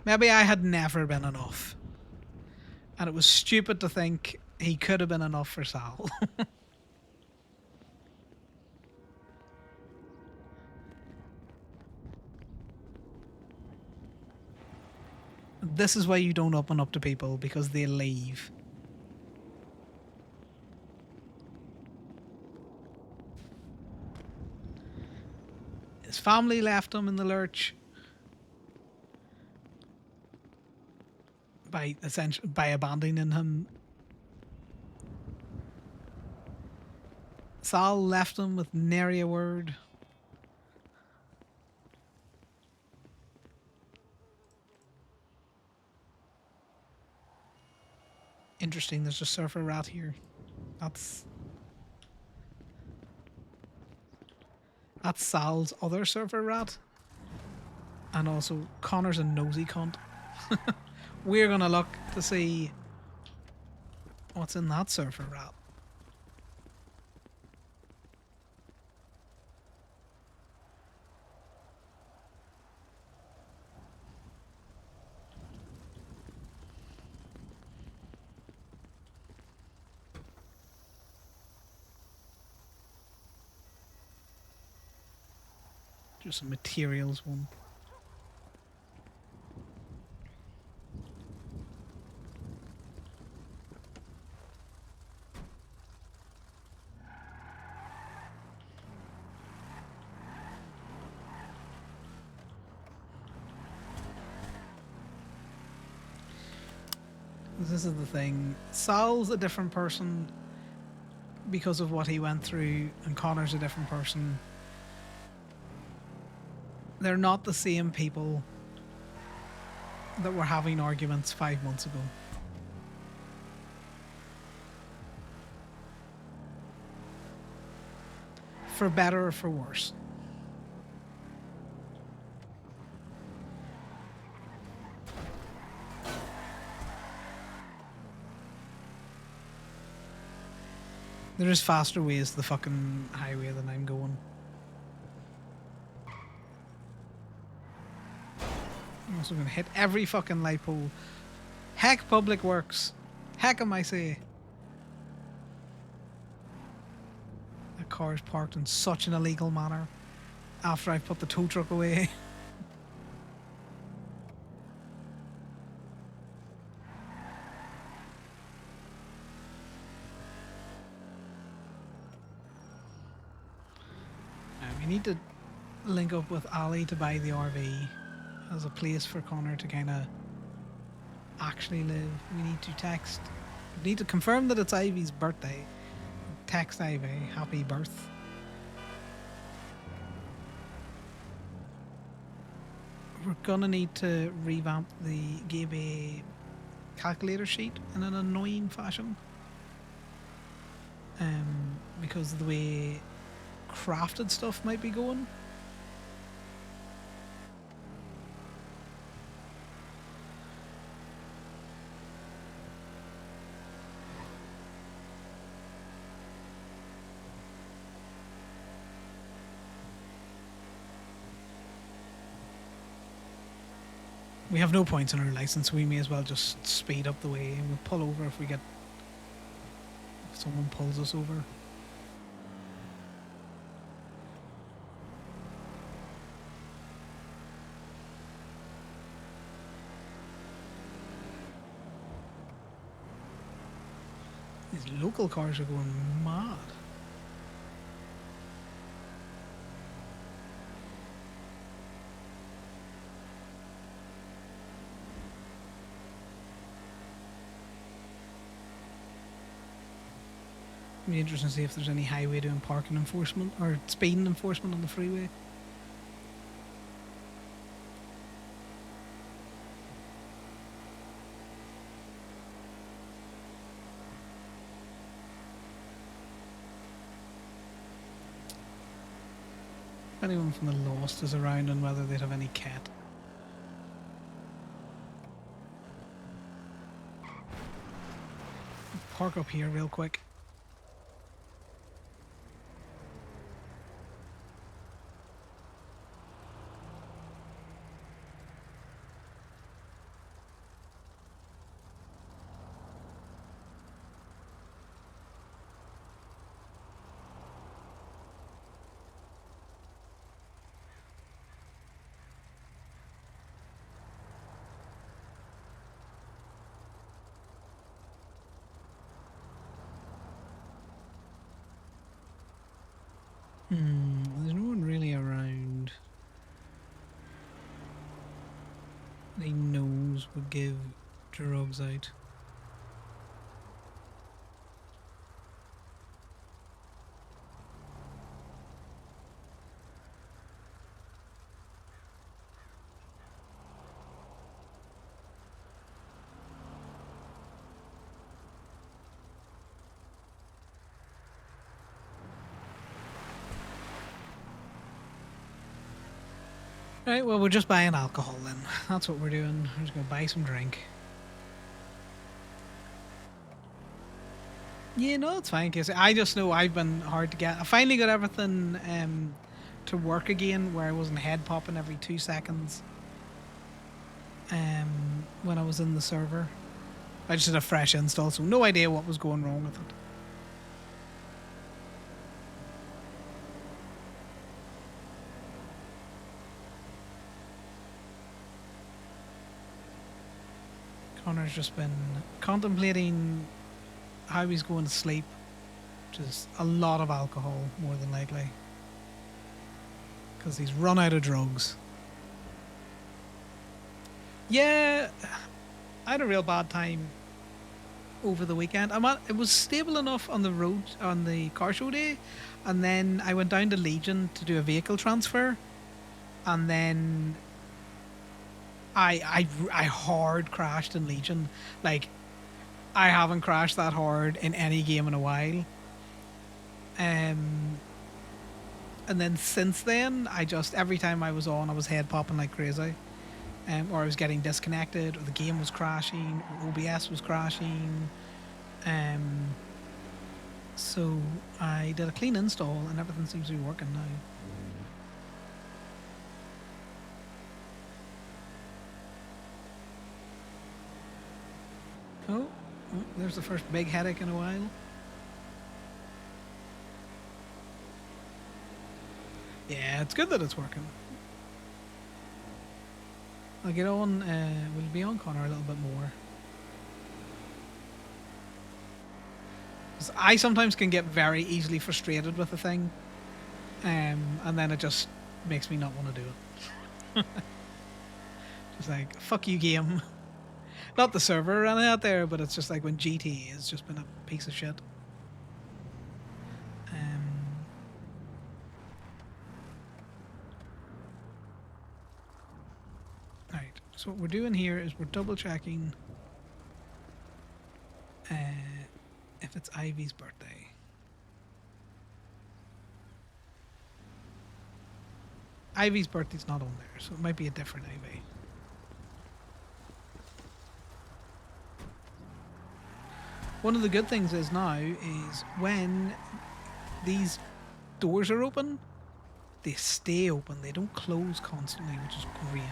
Maybe I had never been enough. And it was stupid to think he could have been enough for Sal. This is why you don't open up to people, because they leave. His family left him in the lurch by abandoning him. Sal left him with nary a word. Interesting, there's a surfer rat here. That's Sal's other surfer rat. And also, Connor's a nosy cunt. We're gonna look to see what's in that surfer rat. Just a materials one. This is the thing. Sal's a different person because of what he went through, and Connor's a different person. They're not the same people that were having arguments 5 months ago. For better or for worse. There is faster ways to the fucking highway than I'm going. I'm also gonna hit every fucking light pole. Heck public works. Heck am I say. That car is parked in such an illegal manner after I've put the tow truck away. We need to link up with Ali to buy the RV as a place for Connor to kind of actually live. We need to text. We need to confirm that it's Ivy's birthday. Text Ivy, happy birth. We're gonna need to revamp the Gabe calculator sheet in an annoying fashion. Because of the way crafted stuff might be going. We have no points on our license, so we may as well just speed up the way and we'll pull over if someone pulls us over. These local cars are going mad. It'll be interesting to see if there's any highway doing parking enforcement or speeding enforcement on the freeway. If anyone from the Lost is around and whether they'd have any cat. Park up here real quick. There's no one really around that he knows would give drugs out. Right, well, we're just buying alcohol then. That's what we're doing. We're just going to buy some drink. Yeah, no, it's fine, Casey. I just know I've been hard to get. I finally got everything to work again where I wasn't head popping every 2 seconds when I was in the server. I just did a fresh install, so no idea what was going wrong with it. Connor's just been contemplating how he's going to sleep, which is a lot of alcohol, more than likely, because he's run out of drugs. Yeah, I had a real bad time over the weekend. It was stable enough on the road on the car show day, and then I went down to Legion to do a vehicle transfer, and then I hard crashed in Legion. Like, I haven't crashed that hard in any game in a while. And then since then, every time I was on, I was head popping like crazy. Or I was getting disconnected, or the game was crashing, or OBS was crashing. So So I did a clean install and everything seems to be working now. Oh, there's the first big headache in a while. Yeah, it's good that it's working. I'll get on, we'll be on Connor a little bit more. 'Cause I sometimes can get very easily frustrated with a thing, and then it just makes me not want to do it. Just like, fuck you, game. Not the server running out there, but it's just like when GT has just been a piece of shit. Alright, so what we're doing here is we're double checking if it's Ivy's birthday. Ivy's birthday's not on there, so it might be a different Ivy. One of the good things is now is when these doors are open, they stay open. They don't close constantly, which is great.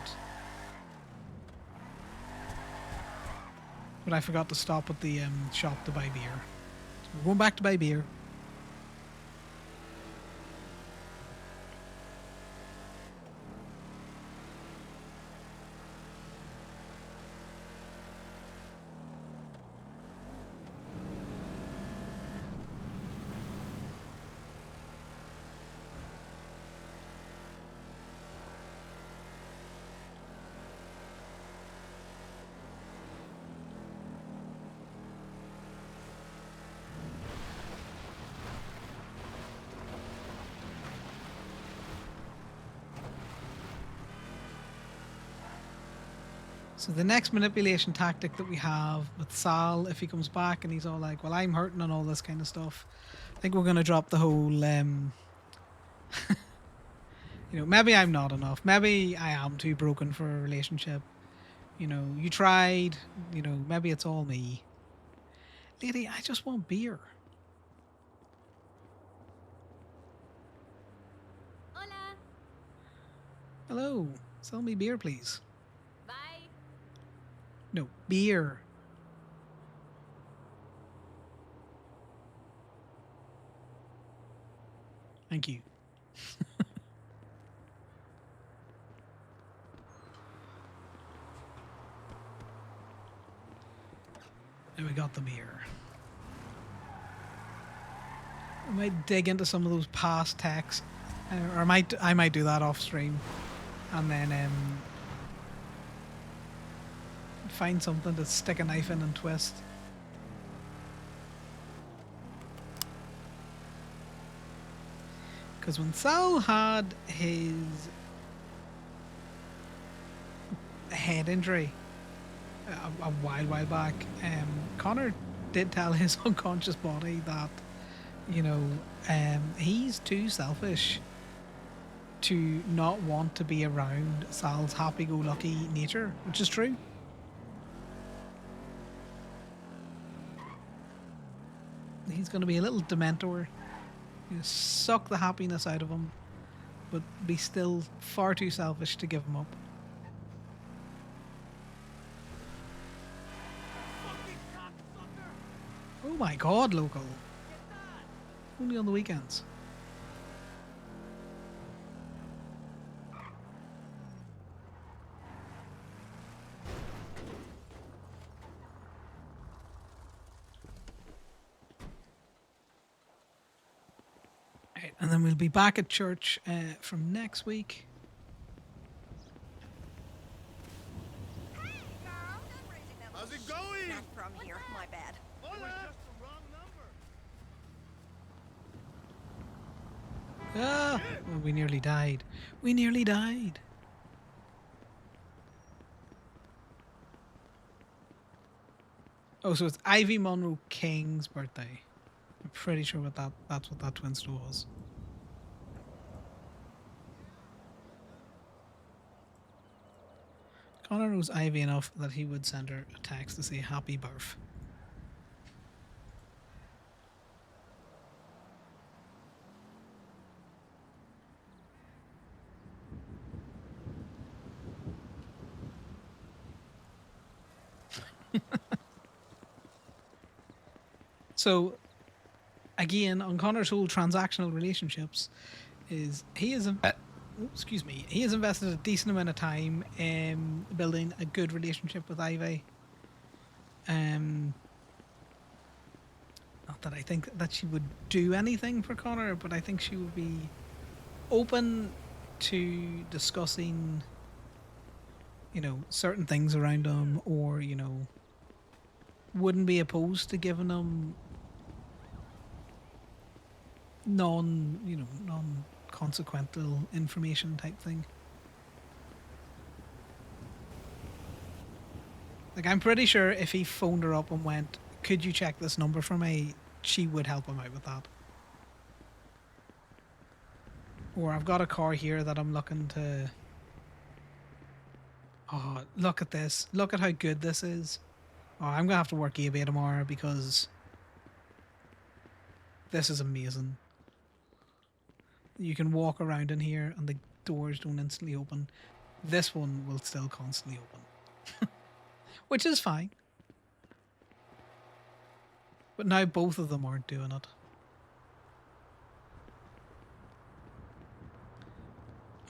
But I forgot to stop at the shop to buy beer. So we're going back to buy beer. So the next manipulation tactic that we have with Sal, if he comes back and he's all like, well, I'm hurting and all this kind of stuff, I think we're going to drop the whole, you know, maybe I'm not enough. Maybe I am too broken for a relationship. You know, you tried, you know, maybe it's all me. Lady, I just want beer. Hola. Hello, sell me beer, please. Bye. No, beer. Thank you. And we got the beer. I might dig into some of those past texts, or I might do that off stream, and then find something to stick a knife in and twist. Because when Sal had his head injury a while back, Connor did tell his unconscious body that, you know, he's too selfish to not want to be around Sal's happy-go-lucky nature, which is true. He's going to be a little dementor. You know, suck the happiness out of him, but be still far too selfish to give him up. Oh my god, local. Only on the weekends. Right, and then we'll be back at church from next week. How's it going? Not from here, my bad. Ah, oh, we nearly died. We nearly died. Oh, so it's Ivy Monroe King's birthday. I'm pretty sure that's what that twin store was. Connor knows Ivy enough that he would send her a text to say happy birth. So again, on Connor's whole transactional relationships, is he is excuse me, he has invested a decent amount of time in building a good relationship with Ivy. Not that I think that she would do anything for Connor, but I think she would be open to discussing, you know, certain things around him, or, you know, wouldn't be opposed to giving him non-consequential information type thing. Like, I'm pretty sure if he phoned her up and went, "Could you check this number for me?" she would help him out with that. Or, "I've got a car here that I'm looking to... Oh, look at this. Look at how good this is. Oh, I'm going to have to work eBay tomorrow because this is amazing. You can walk around in here and the doors don't instantly open. This one will still constantly open." Which is fine. But now both of them aren't doing it.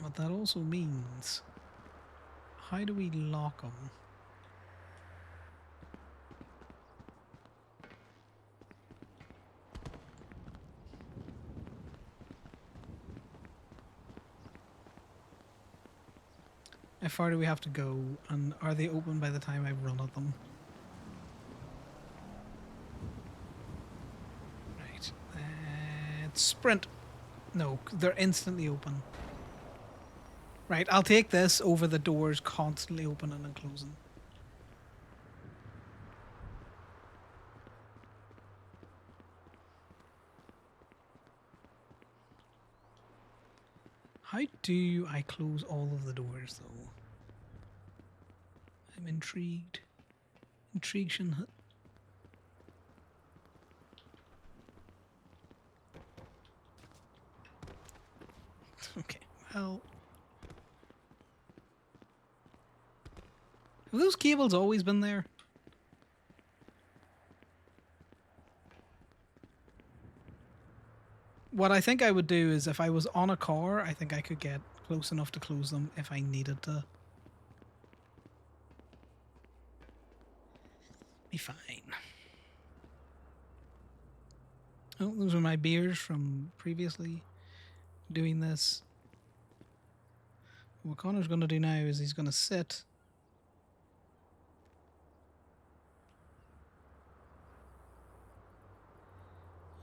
What that also means... How do we lock them? How far do we have to go? And are they open by the time I run at them? Right. Sprint. No, they're instantly open. Right, I'll take this over the doors constantly opening and closing. How do I close all of the doors, though? I'm intrigued. Intrigue. Okay, well... Have those cables always been there? What I think I would do is, if I was on a car, I think I could get close enough to close them if I needed to. Be fine. Oh, those are my beers from previously doing this. What Connor's going to do now is he's going to sit.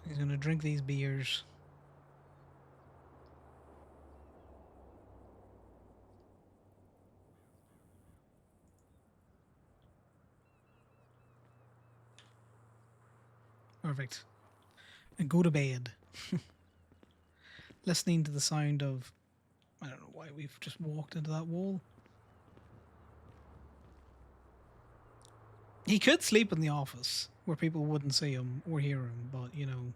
He's going to drink these beers. Perfect. And go to bed. Listening to the sound of... I don't know why we've just walked into that wall. He could sleep in the office where people wouldn't see him or hear him, but, you know...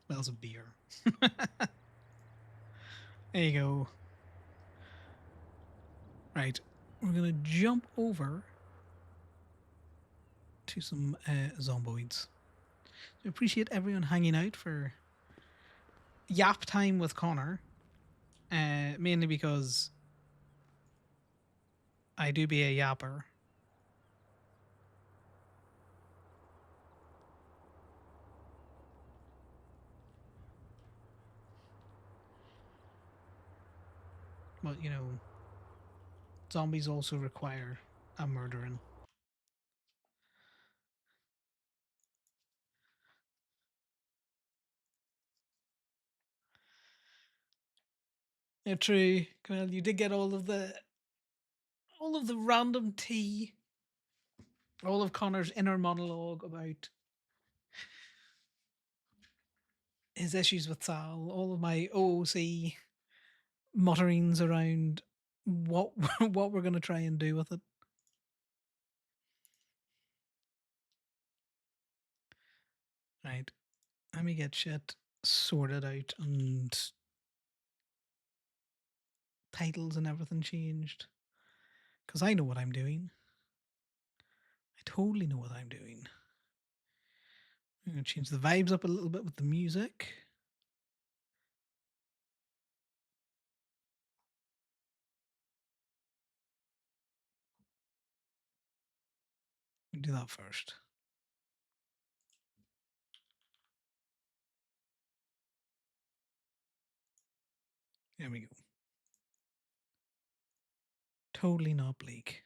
Smells of beer. There you go. Right. We're going to jump over to some zomboids. I appreciate everyone hanging out for yap time with Connor. Mainly because I do be a yapper. But, you know, zombies also require a murdering. Yeah, true. Well, you did get all of the random tea. All of Connor's inner monologue about his issues with Sal. All of my OOC mutterings around what what we're going to try and do with it. Right. Let me get shit sorted out and titles and everything changed. Because I know what I'm doing. I totally know what I'm doing. I'm going to change the vibes up a little bit with the music. Do that first. There we go. Totally not bleak.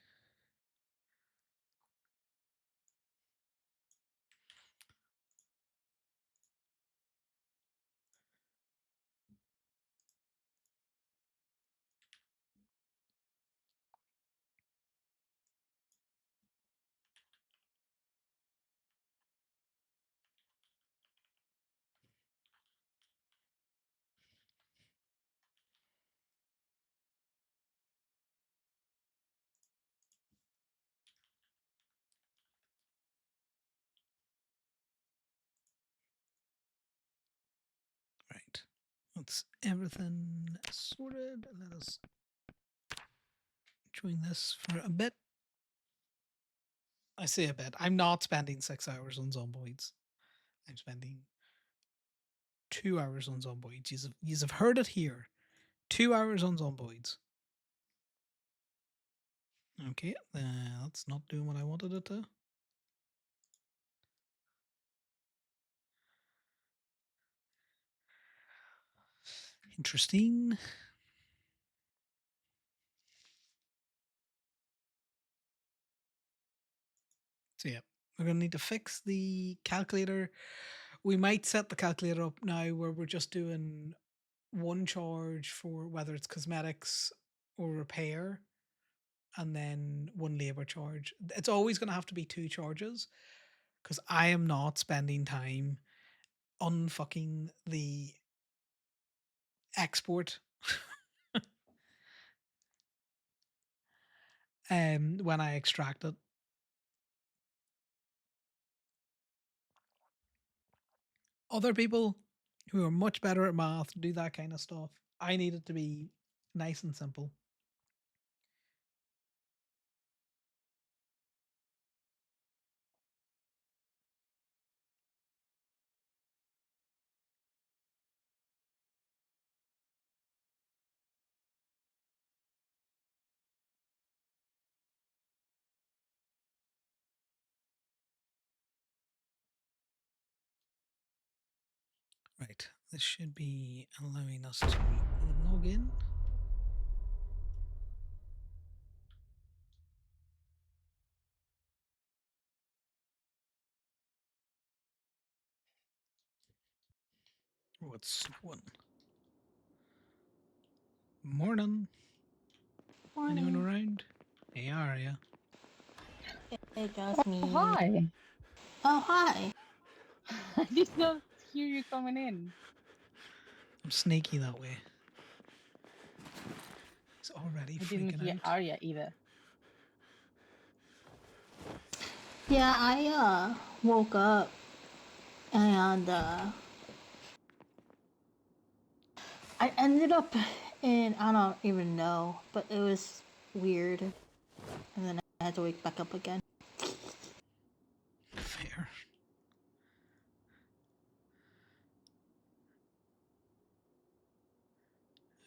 Right. That's everything sorted. Let us join this for a bit. I say a bit. I'm not spending 6 hours on Zomboids. I'm spending 2 hours on Zomboids. You have heard it here. 2 hours on Zomboids. Okay, that's not doing what I wanted it to. Interesting. So yeah, we're going to need to fix the calculator. We might set the calculator up now where we're just doing one charge for whether it's cosmetics or repair, and then one labor charge. It's always going to have to be 2 charges because I am not spending time unfucking the export when I extract it. Other people who are much better at math do that kind of stuff. I need it to be nice and simple. Right, this should be allowing us to log in. What's one? Morning. Anyone around? Hey, are ya? Hey, that's me. Hi. Oh, hi. I did not hear you coming in. I'm sneaky that way. It's already I didn't freaking hear out. Arya either. Yeah, I woke up and I ended up in, I don't even know, but it was weird. And then I had to wake back up again. Fair.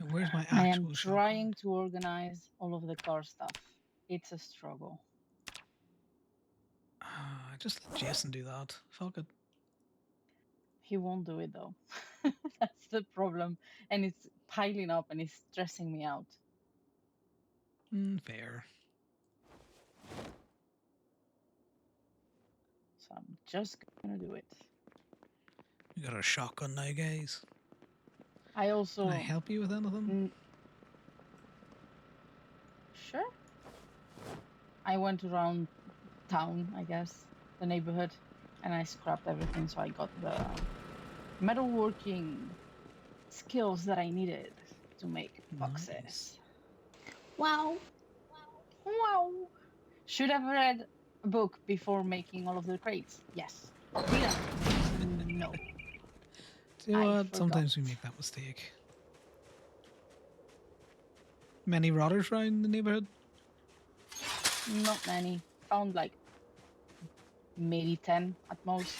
Where's my I am actual shop? trying to organize all of the car stuff. It's a struggle. Just let Jason do that. Fuck it. He won't do it though. That's the problem. And it's piling up and it's stressing me out. Fair. So I'm just gonna do it. We got a shotgun now, guys. I also. Can I help you with anything? Sure. I went around town, I guess, the neighborhood, and I scrapped everything, so I got the metalworking skills that I needed to make boxes. Nice. Wow. Wow. Should have read a book before making all of the crates. Yes. Did I? No. You know I what? forgot. Sometimes we make that mistake. Many rotters around the neighborhood? Not many. Found like maybe 10 at most.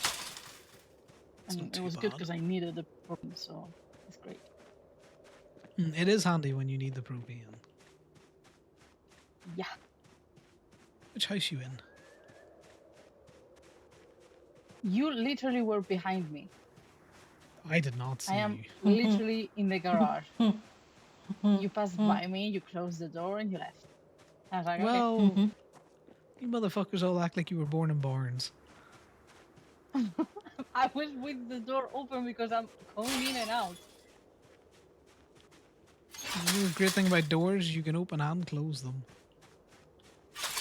It's not And it too was good bad. because I needed the room, so it's great. It is handy when you need the propane. Yeah. Which house you in? You literally were behind me. I did not see I am you. literally in the garage. You passed by me, you closed the door, and you left. I was like, okay. Well, you motherfuckers all act like you were born in barns. I was with the door open because I'm going in and out. The great thing about doors, you can open and close them.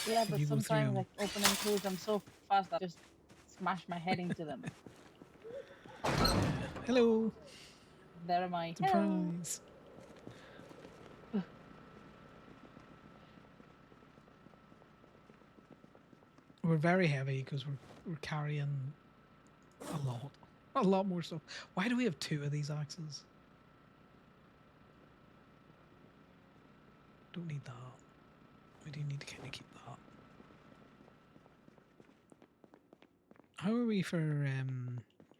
Yeah, If but you go through sometimes them. like open and close them so fast that I just smash my head into them. Hello. There am I. Hello. Surprise. We're very heavy because we're carrying a lot more stuff. Why do we have 2 of these axes? Don't need that. We do need to kind of keep that. How are we for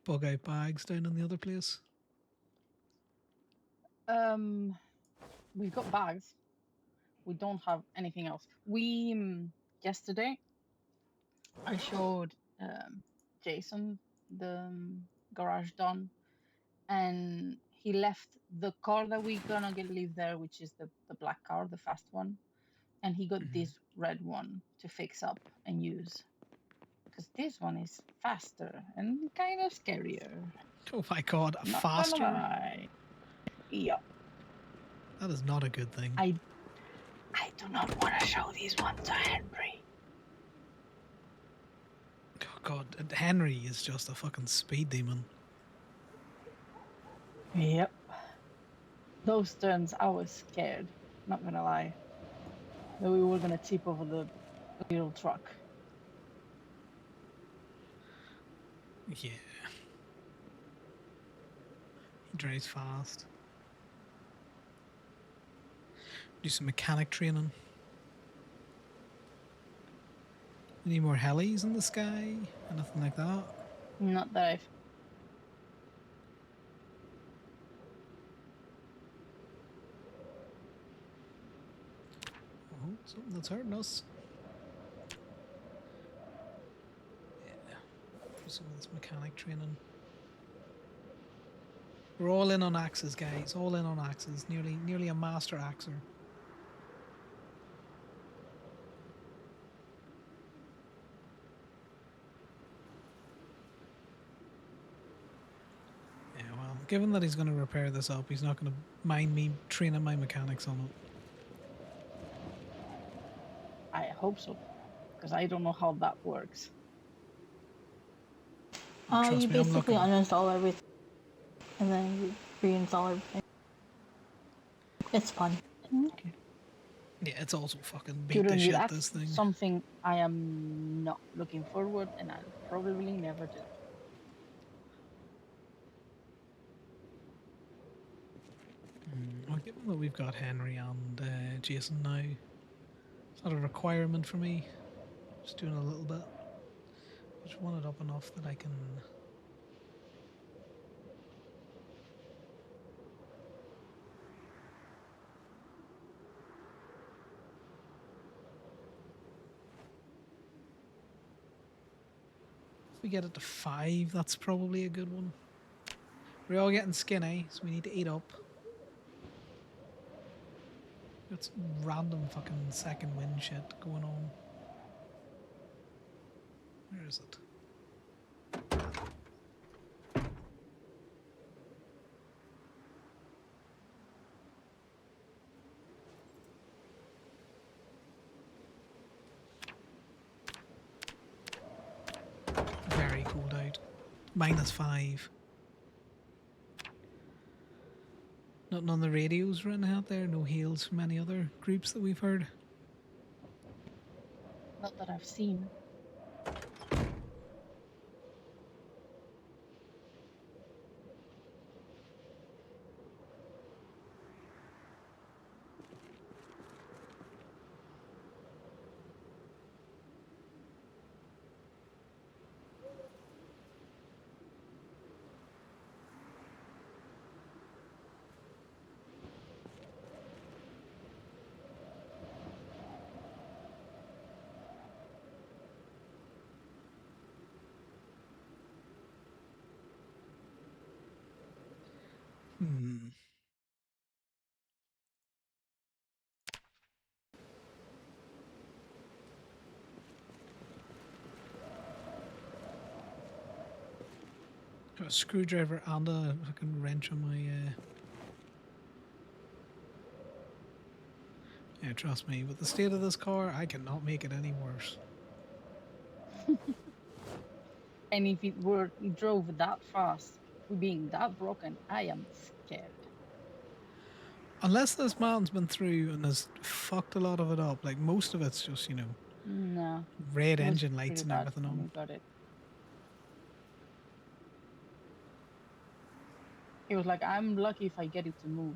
bug out bags down in the other place? We've got bags. We don't have anything else. We yesterday I showed Jason the garage done, and he left the car that we're gonna get leave there, which is the black car, the fast one, and he got this red one to fix up and use, because this one is faster and kind of scarier. Oh my god, Not faster? gonna lie. Yeah. That is not a good thing. I do not want to show these ones to Henry. Oh god, and Henry is just a fucking speed demon. Yep. Those turns, I was scared. Not gonna lie. That we were gonna tip over the little truck. Yeah. He drives fast. Do some mechanic training. Any more helis in the sky? Anything like that? Not that I've. Oh, something that's hurting us. Yeah. Do some of this mechanic training. We're all in on axes, guys. All in on axes. Nearly a master axer. Yeah, well, given that he's going to repair this up, he's not going to mind me training my mechanics on it. I hope so, because I don't know how that works. Trust You me, I'm basically looking. uninstall everything and then you reinstall everything. It's fun. Okay. Yeah, it's also fucking beat the Couldn't do shit, that. this thing. Something I am not looking forward, and I'll probably never do. Well, given that we've got Henry and Jason now, it's not a requirement for me. Just doing a little bit. Just want it up enough that I can. If we get it to 5, that's probably a good one. We're all getting skinny, so we need to eat up. Got some random fucking second wind shit going on. Where is it? Very cold out. -5. Nothing on the radios or anything out there? No hails from any other groups that we've heard? Not that I've seen. Hmm. Got a screwdriver and a fucking wrench on my. Yeah, trust me. With the state of this car, I cannot make it any worse. And if it were drove that fast, being that broken, I am scared. Unless this man's been through and has fucked a lot of it up, like most of it's just, No, red it was engine lights pretty and bad everything when we on. got it. He was like, I'm lucky if I get it to move.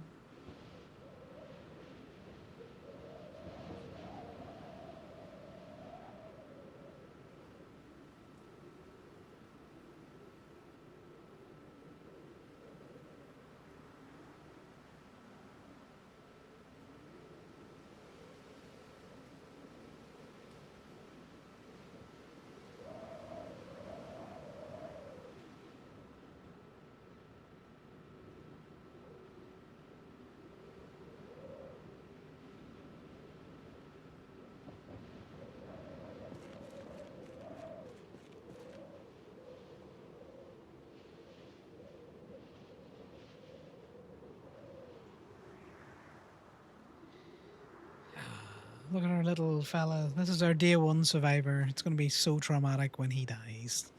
Look at our little fella. This is our day one survivor. It's going to be so traumatic when he dies.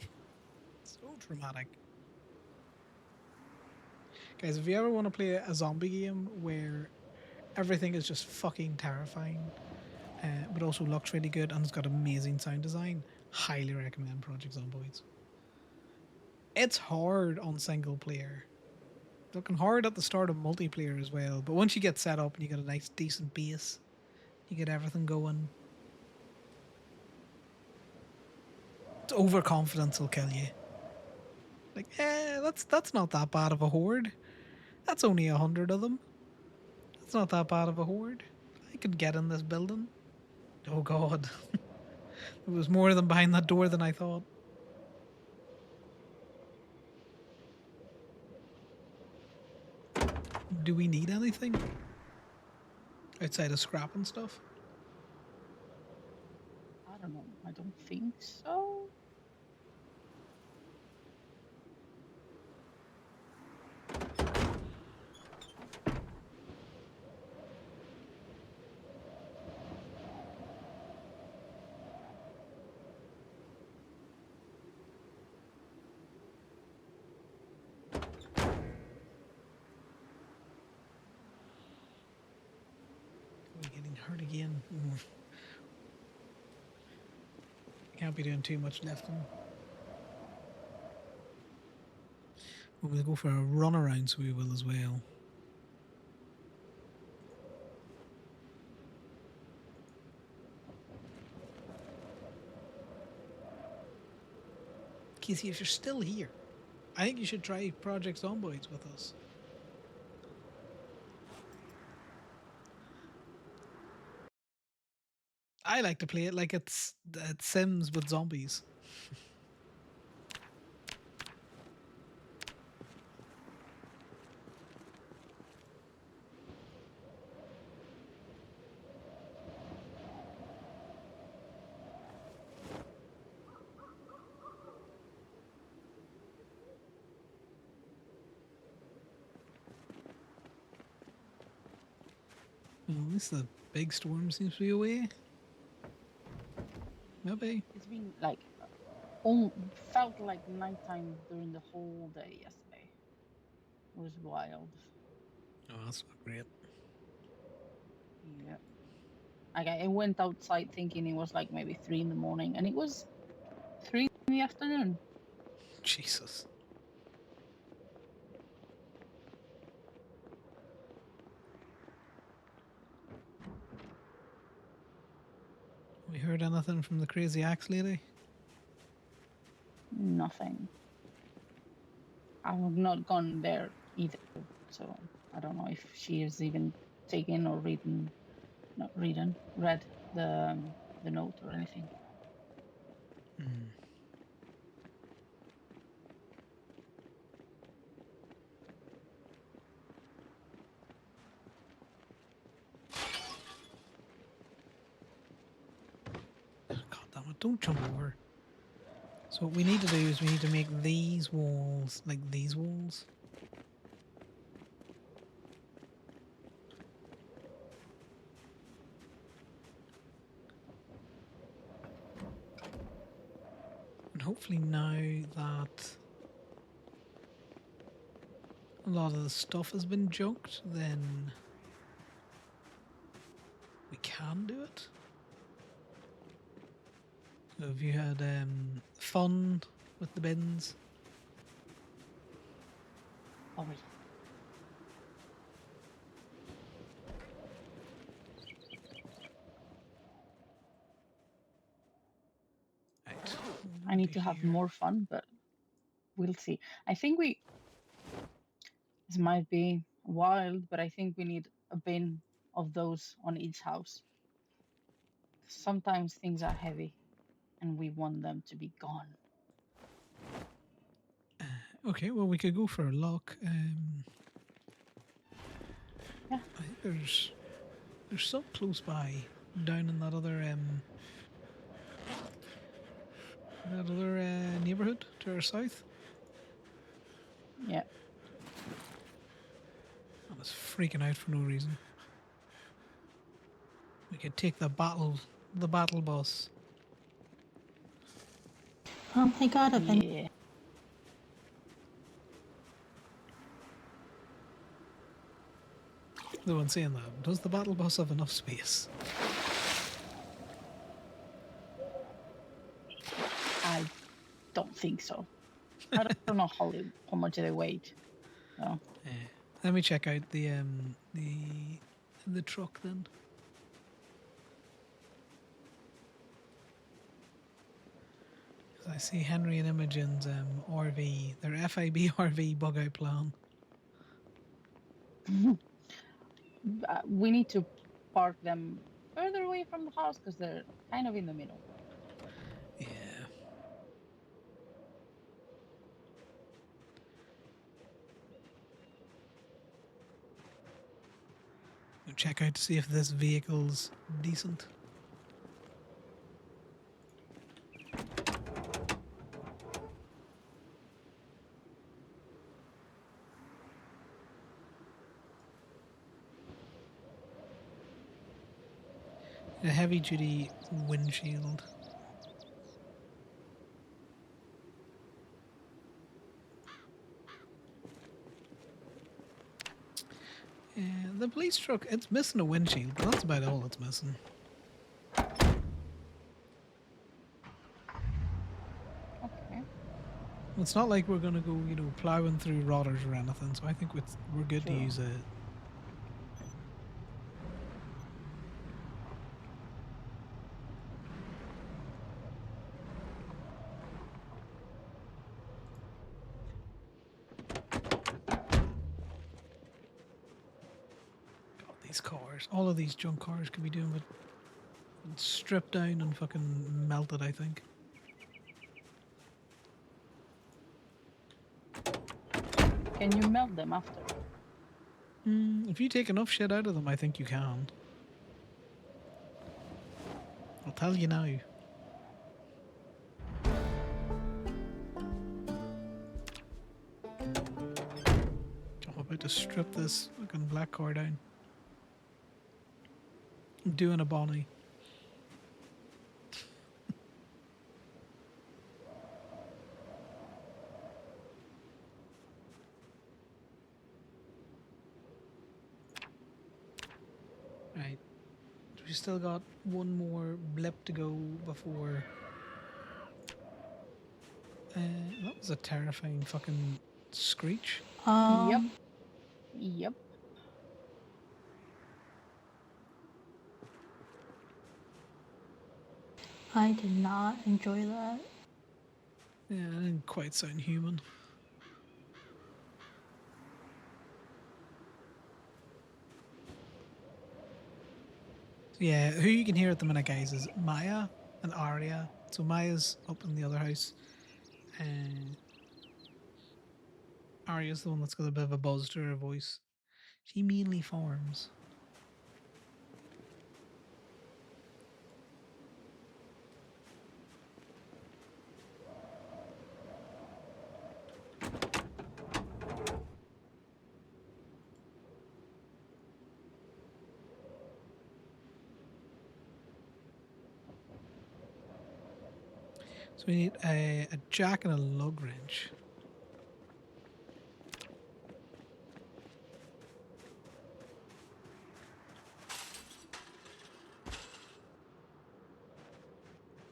So traumatic. Guys, if you ever want to play a zombie game where everything is just fucking terrifying, but also looks really good and it's got amazing sound design, highly recommend Project Zomboids. It's hard on single player. Looking hard at the start of multiplayer as well, but once you get set up and you get a nice decent base, you get everything going. It's overconfidence will kill you. Like, that's not that bad of a horde. That's only 100 of them. That's not that bad of a horde. I could get in this building. Oh god. There was more of them behind that door than I thought. Do we need anything? Outside of scrap and stuff? I don't know. I don't think so. We're getting hurt again. Can't be doing too much lifting. We'll go for a run around, so we will as well. Casey, if you're still here, I think you should try Project Zomboids with us. I like to play it like it's Sims with zombies. Well, at least the big storm seems to be away. Maybe. It's been like, felt like nighttime during the whole day yesterday. It was wild. Oh, that's not great. Yeah. Like I went outside thinking it was like maybe 3 in the morning, and it was 3 in the afternoon. Jesus. We heard anything from the crazy axe lady? Nothing. I have not gone there either, so I don't know if she has even taken or read the note or anything. Don't jump over. So what we need to do is we need to make these walls like these walls. And hopefully now that a lot of the stuff has been junked, then we can do it. So have you had fun with the bins? Oh, wait. Right. I need to have more fun, but we'll see. I think this might be wild, but I think we need a bin of those on each house. Sometimes things are heavy and we want them to be gone. Okay, well we could go for a lock. Yeah. I think there's some close by down in that other neighborhood to our south. Yeah. I was freaking out for no reason. We could take the battle bus. They got a bin. Yeah. The one saying that, does the battle bus have enough space? I don't think so. I don't know how much they weigh. So. Yeah. Let me check out the truck then. I see Henry and Imogen's RV, their FIB RV bug out plan. We need to park them further away from the house because they're kind of in the middle. Yeah. I'll check out to see if this vehicle's decent. A heavy duty windshield. Yeah, the police truck, it's missing a windshield, but that's about all it's missing. Okay. It's not like we're gonna go, plowing through rotters or anything, so I think we're good to True. use it. These cars, all of these junk cars could be doing with stripped down and fucking melted, I think. Can you melt them after? If you take enough shit out of them, I think you can. I'll tell you now. I'm about to strip this fucking black car down. I'm doing a Bonnie. Right. We still got one more blip to go before. That was a terrifying fucking screech. Yep. Yep. I did not enjoy that. Yeah, it didn't quite sound human. Yeah, who you can hear at the minute, guys, is Maya and Arya. So Maya's up in the other house. Arya's the one that's got a bit of a buzz to her voice. She mainly farms. So we need a jack and a lug wrench.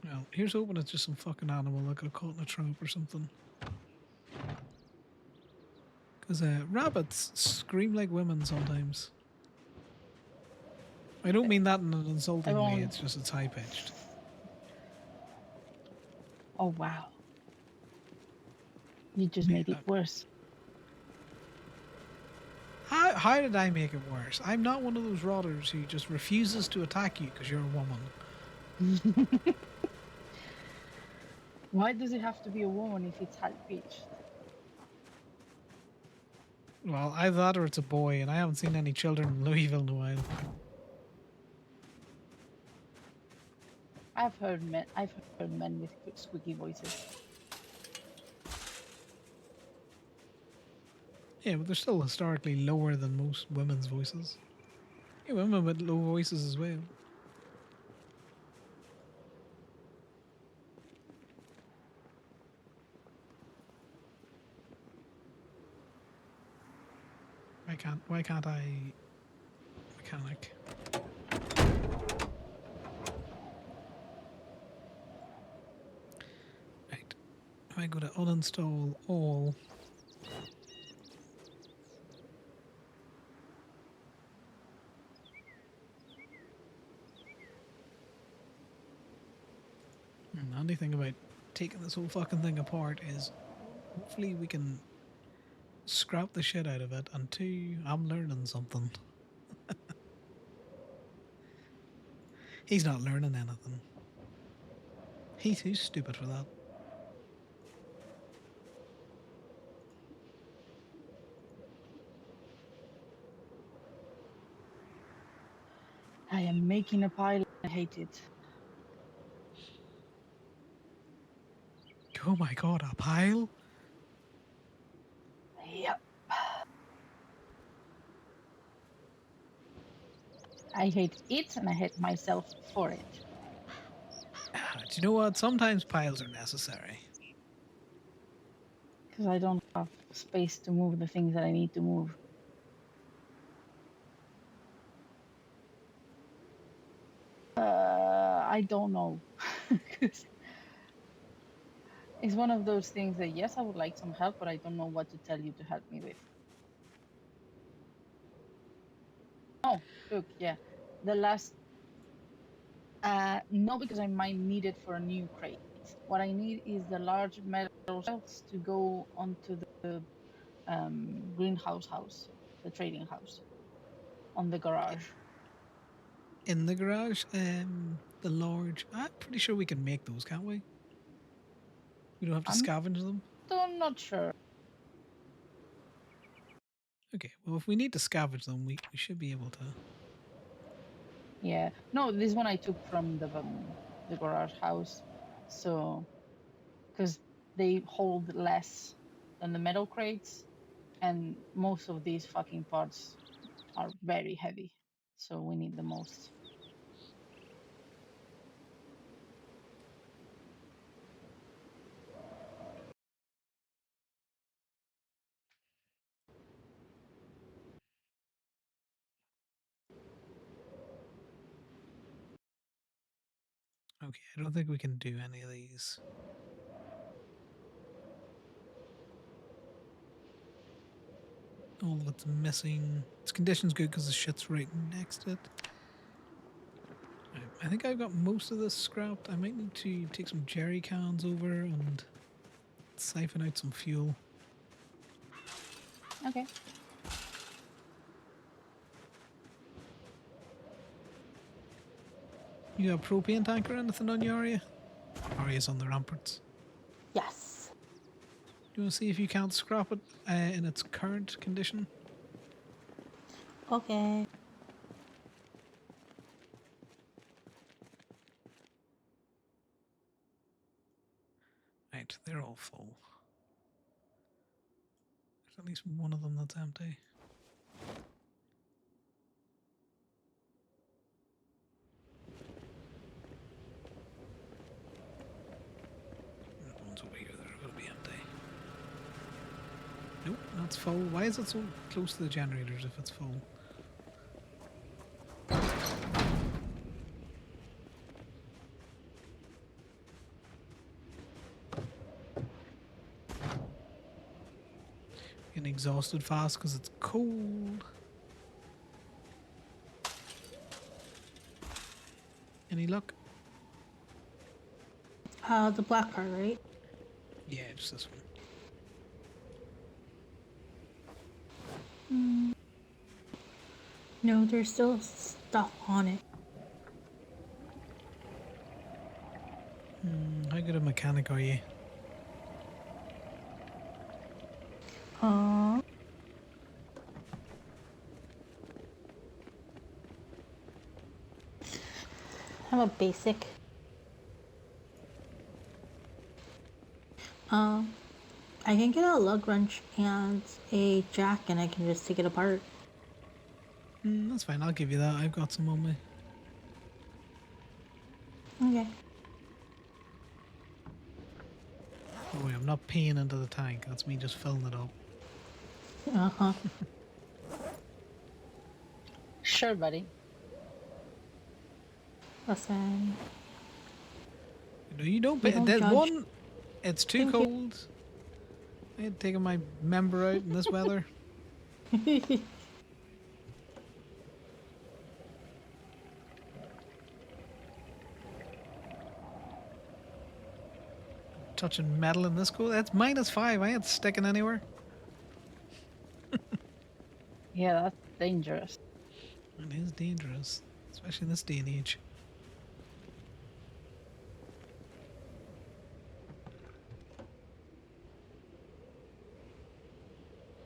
Well, here's hoping it's just some fucking animal that got caught in a trap or something. Because rabbits scream like women sometimes. I don't mean that in an insulting way, Everyone- it's just it's high pitched. Oh wow. You just made it worse. How did I make it worse? I'm not one of those rotters who just refuses to attack you because you're a woman. Why does it have to be a woman if it's high pitched? Well, either that or it's a boy, and I haven't seen any children in Louisville in a while. I've heard men with squeaky voices. Yeah, but they're still historically lower than most women's voices. Yeah, women with low voices as well. Why can't I mechanic? Right. If I go to uninstall all. The handy thing about taking this whole fucking thing apart is hopefully we can scrap the shit out of it, and two, I'm learning something. He's not learning anything. He's too stupid for that. I am making a pile. I hate it. Oh my god, a pile? Yep. I hate it and I hate myself for it. Do you know what? Sometimes piles are necessary. Because I don't have space to move the things that I need to move. I don't know. It's one of those things that, yes, I would like some help, but I don't know what to tell you to help me with. Oh, look, yeah. The last... no, because I might need it for a new crate. What I need is the large metal shelves to go onto the greenhouse house, the trading house, on the garage. In the garage, the large... I'm pretty sure we can make those, can't we? We don't have to scavenge them? I'm not sure. Okay, well, if we need to scavenge them, we should be able to. Yeah, no, this one I took from the garage house, so because they hold less than the metal crates, and most of these fucking parts are very heavy, so we need the most. Okay, I don't think we can do any of these. All of it's missing. Its condition's good because the shit's right next to it. I think I've got most of this scrapped. I might need to take some jerry cans over and siphon out some fuel. Okay. You got a propane tank or anything on your area? Aria's on the ramparts. Yes. You want to see if you can't scrap it in its current condition? Okay. Right, they're all full. There's at least one of them that's empty. full. Why is it so close to the generators if it's full? Getting exhausted fast because it's cold. Any luck? The black car, right? Yeah, just this one. No, there's still stuff on it. How good a mechanic are you? I'm a basic. I can get a lug wrench and a jack, and I can just take it apart. That's fine. I'll give you that. I've got some on me. Okay. Oh wait, I'm not peeing into the tank. That's me just filling it up. Uh-huh. Sure, buddy. Listen. No, you don't. We don't That judge. one, it's too Thank you. cold. I ain't taking my member out in this weather. Touching metal in this cold. That's -5. I ain't sticking anywhere. Yeah, that's dangerous. It is dangerous, especially in this day and age.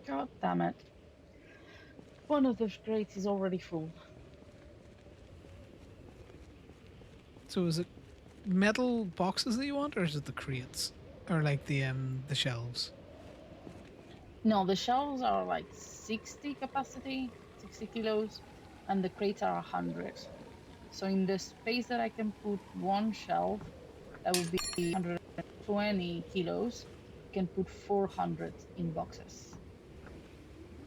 God damn it. One of those crates is already full. So is it metal boxes that you want, or is it the crates, or like the shelves? No, the shelves are like 60 capacity, 60 kilos, and the crates are 100. So in the space that I can put one shelf, that would be 120 kilos, I can put 400 in boxes.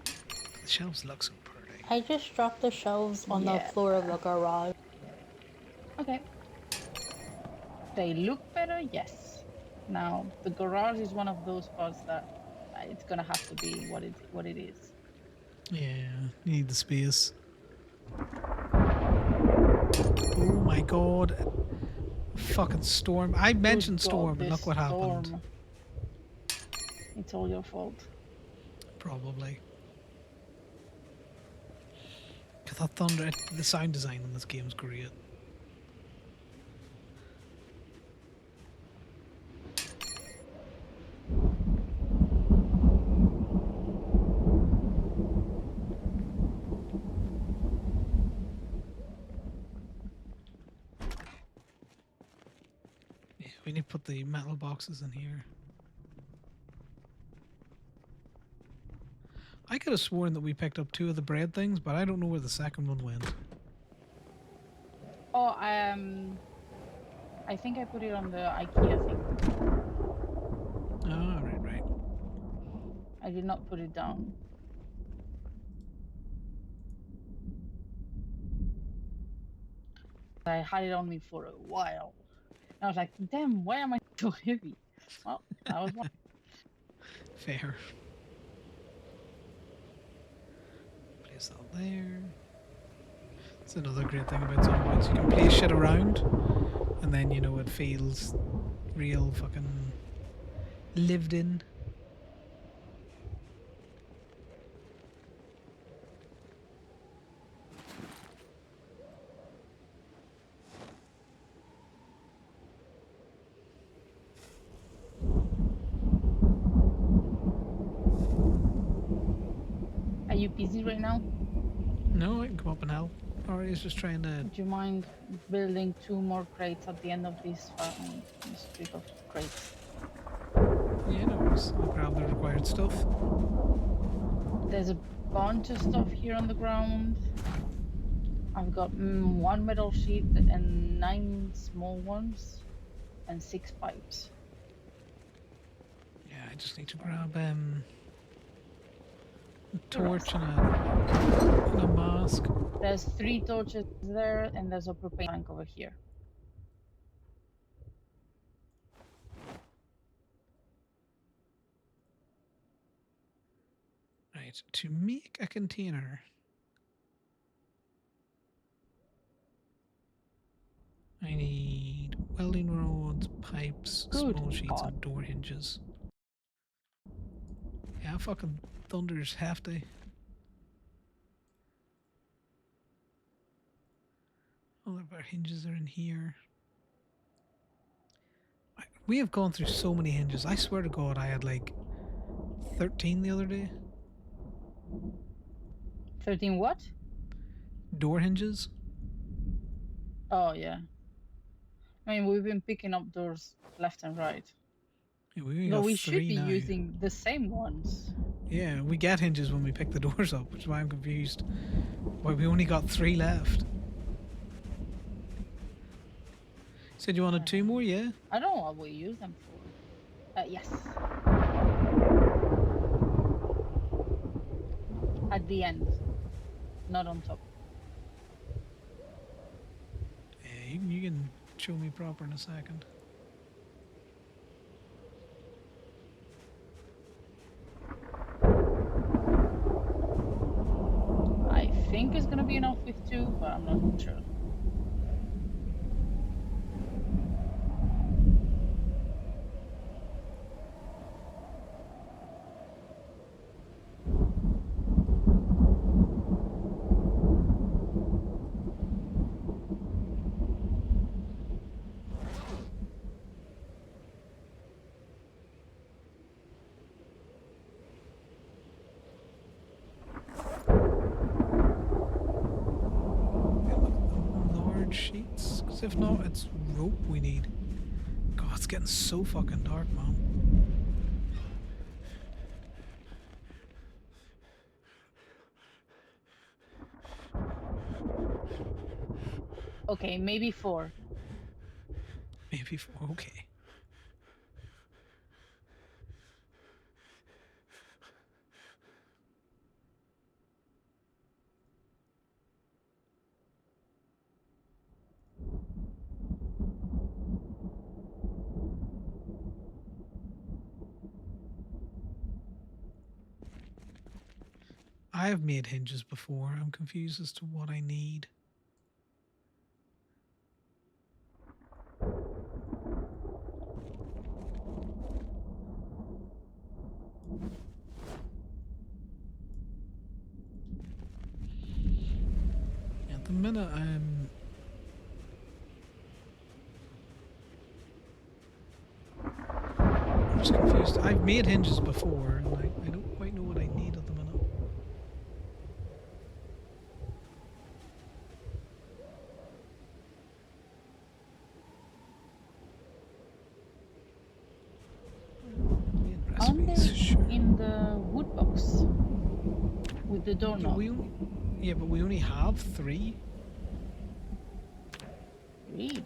The shelves look so pretty. I just dropped the shelves on the floor of the garage. Okay. They look better, yes. Now, the garage is one of those parts that it's gonna have to be what it is. Yeah, you need the space. Oh my god. Fucking storm. I mentioned Good God, storm, and this look what happened. storm. It's all your fault. Probably. Cause that thunder, the sound design in this game is great. Yeah, we need to put the metal boxes in here. I could have sworn that we picked up 2 of the bread things, but I don't know where the second one went. Oh, I think I put it on the IKEA thing. Oh, right. I did not put it down. I had it on me for a while. And I was like, damn, why am I so heavy? Well, that was one. Fair. Place that there. That's another great thing about zombies. You can place shit around, and then, you know, it feels real fucking lived in. Are you busy right now? No, I can come up and help. Or he's just trying to... Would you mind building 2 more crates at the end of this strip of crates? Yeah, no worries. I'll grab the required stuff. There's a bunch of stuff here on the ground. I've got 1 metal sheet and 9 small ones and 6 pipes. Yeah, I just need to grab A torch and a mask. There's 3 torches there, and there's a propane tank over here. Right, to make a container. I need welding rods, pipes, Good small sheets, God. and door hinges. Yeah, fucking thunder's hefty. All of our hinges are in here. We have gone through so many hinges. I swear to God, I had like 13 the other day. 13 what? Door hinges. Oh, yeah. I mean, we've been picking up doors left and right. Yeah, we only But got we should 3 be now. using the same ones. Yeah, we get hinges when we pick the doors up, which is why I'm confused. Why we only got 3 left. Said you wanted 2 more, yeah? I don't know what we use them for. Yes. At the end, not on top. Yeah, you can show me proper in a second. I think it's gonna be enough with 2, but I'm not sure. Large sheets? Because if not, it's rope we need. God, it's getting so fucking dark, man. Okay, maybe 4. Maybe 4, okay. I have made hinges before. I'm confused as to what I need. At the minute, I'm just confused. I've made hinges before, and I don't quite know what I need at the minute. Aren't they Recipes, sure. in the wood box with the Yeah, doorknob? but we only have 3. Really?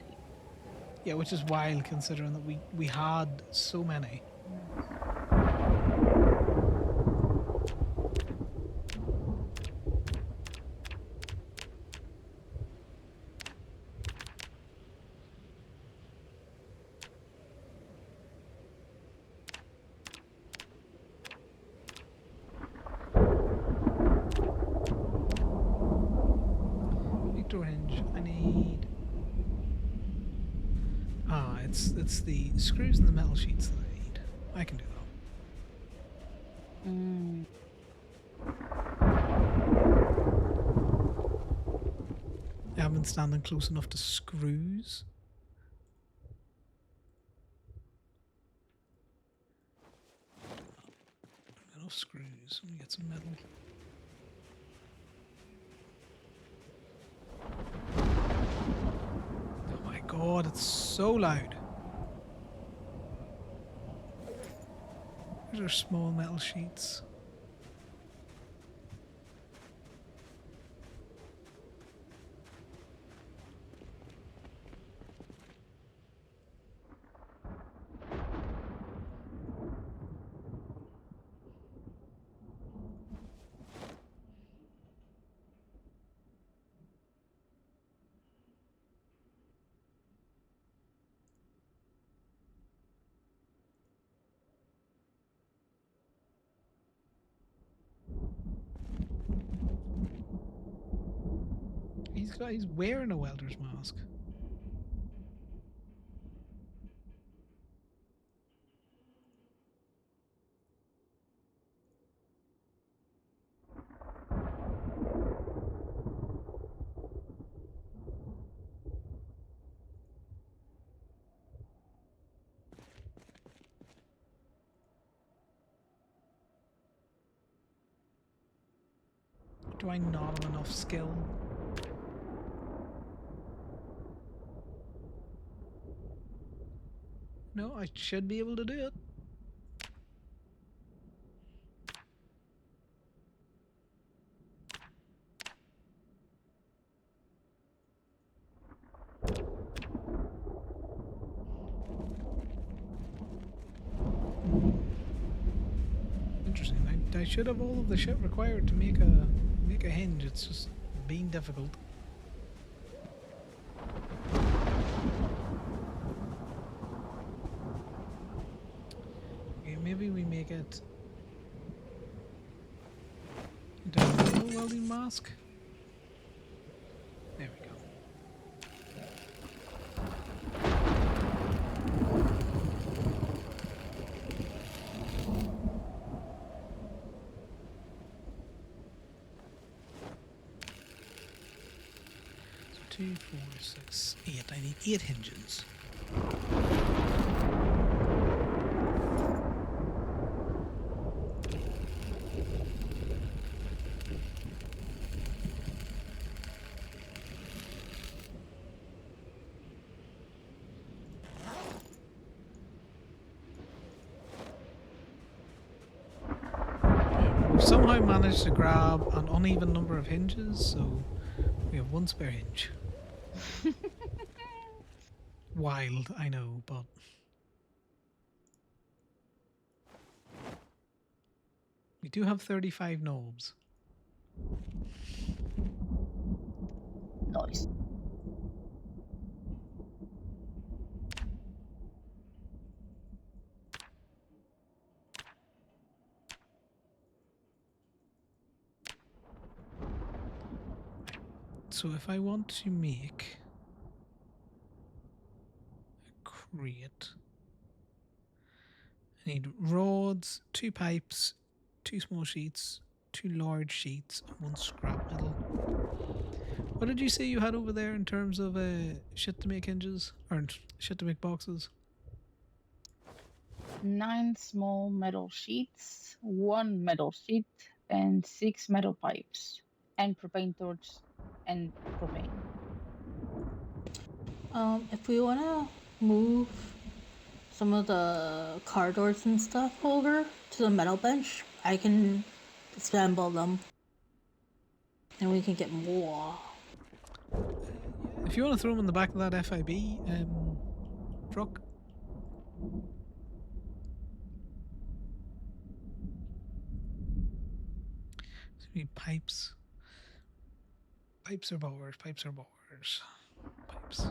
Yeah, which is wild considering that we had so many. Victor hinge. I need. It's the screws and the metal sheets that I need. I can do that. Mm. I haven't been standing close enough to screws. Enough screws. Let me get some metal. Oh my god, it's so loud. These are small metal sheets. He's wearing a welder's mask. Do I not have enough skill? No, I should be able to do it. Interesting. I should have all of the shit required to make a hinge. It's just being difficult. Okay, maybe we make it into a normal welding mask. There we go. So 2, 4, 6, 8. I need 8 hinges. We've somehow managed to grab an uneven number of hinges, so we have 1 spare hinge. Wild, I know, but we do have 35 knobs. Nice. So if I want to make a crate, I need rods, 2 pipes, 2 small sheets, 2 large sheets, and 1 scrap metal. What did you say you had over there in terms of shit to make hinges? Or shit to make boxes? 9 small metal sheets, 1 metal sheet, and 6 metal pipes, and propane torch and propane. If we wanna move some of the car doors and stuff over to the metal bench, I can assemble them. And we can get more. If you want to throw them in the back of that FIB truck. So we need pipes. Pipes are bores, pipes are bores. Pipes.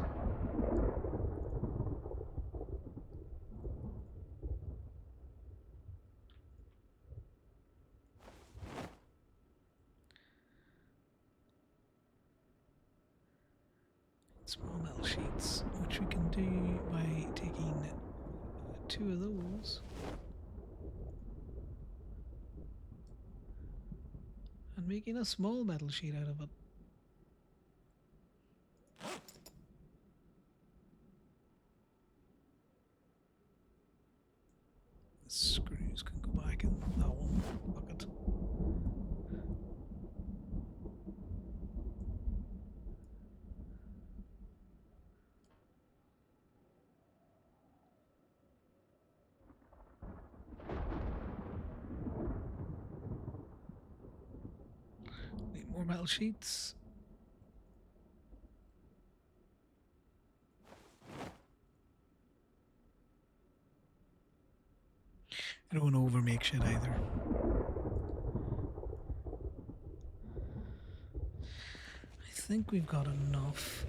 Small metal sheets, which we can do by taking 2 of those and making a small metal sheet out of it. Screws can go back in that one bucket. Need more metal sheets. I don't want to over make shit either. I think we've got enough.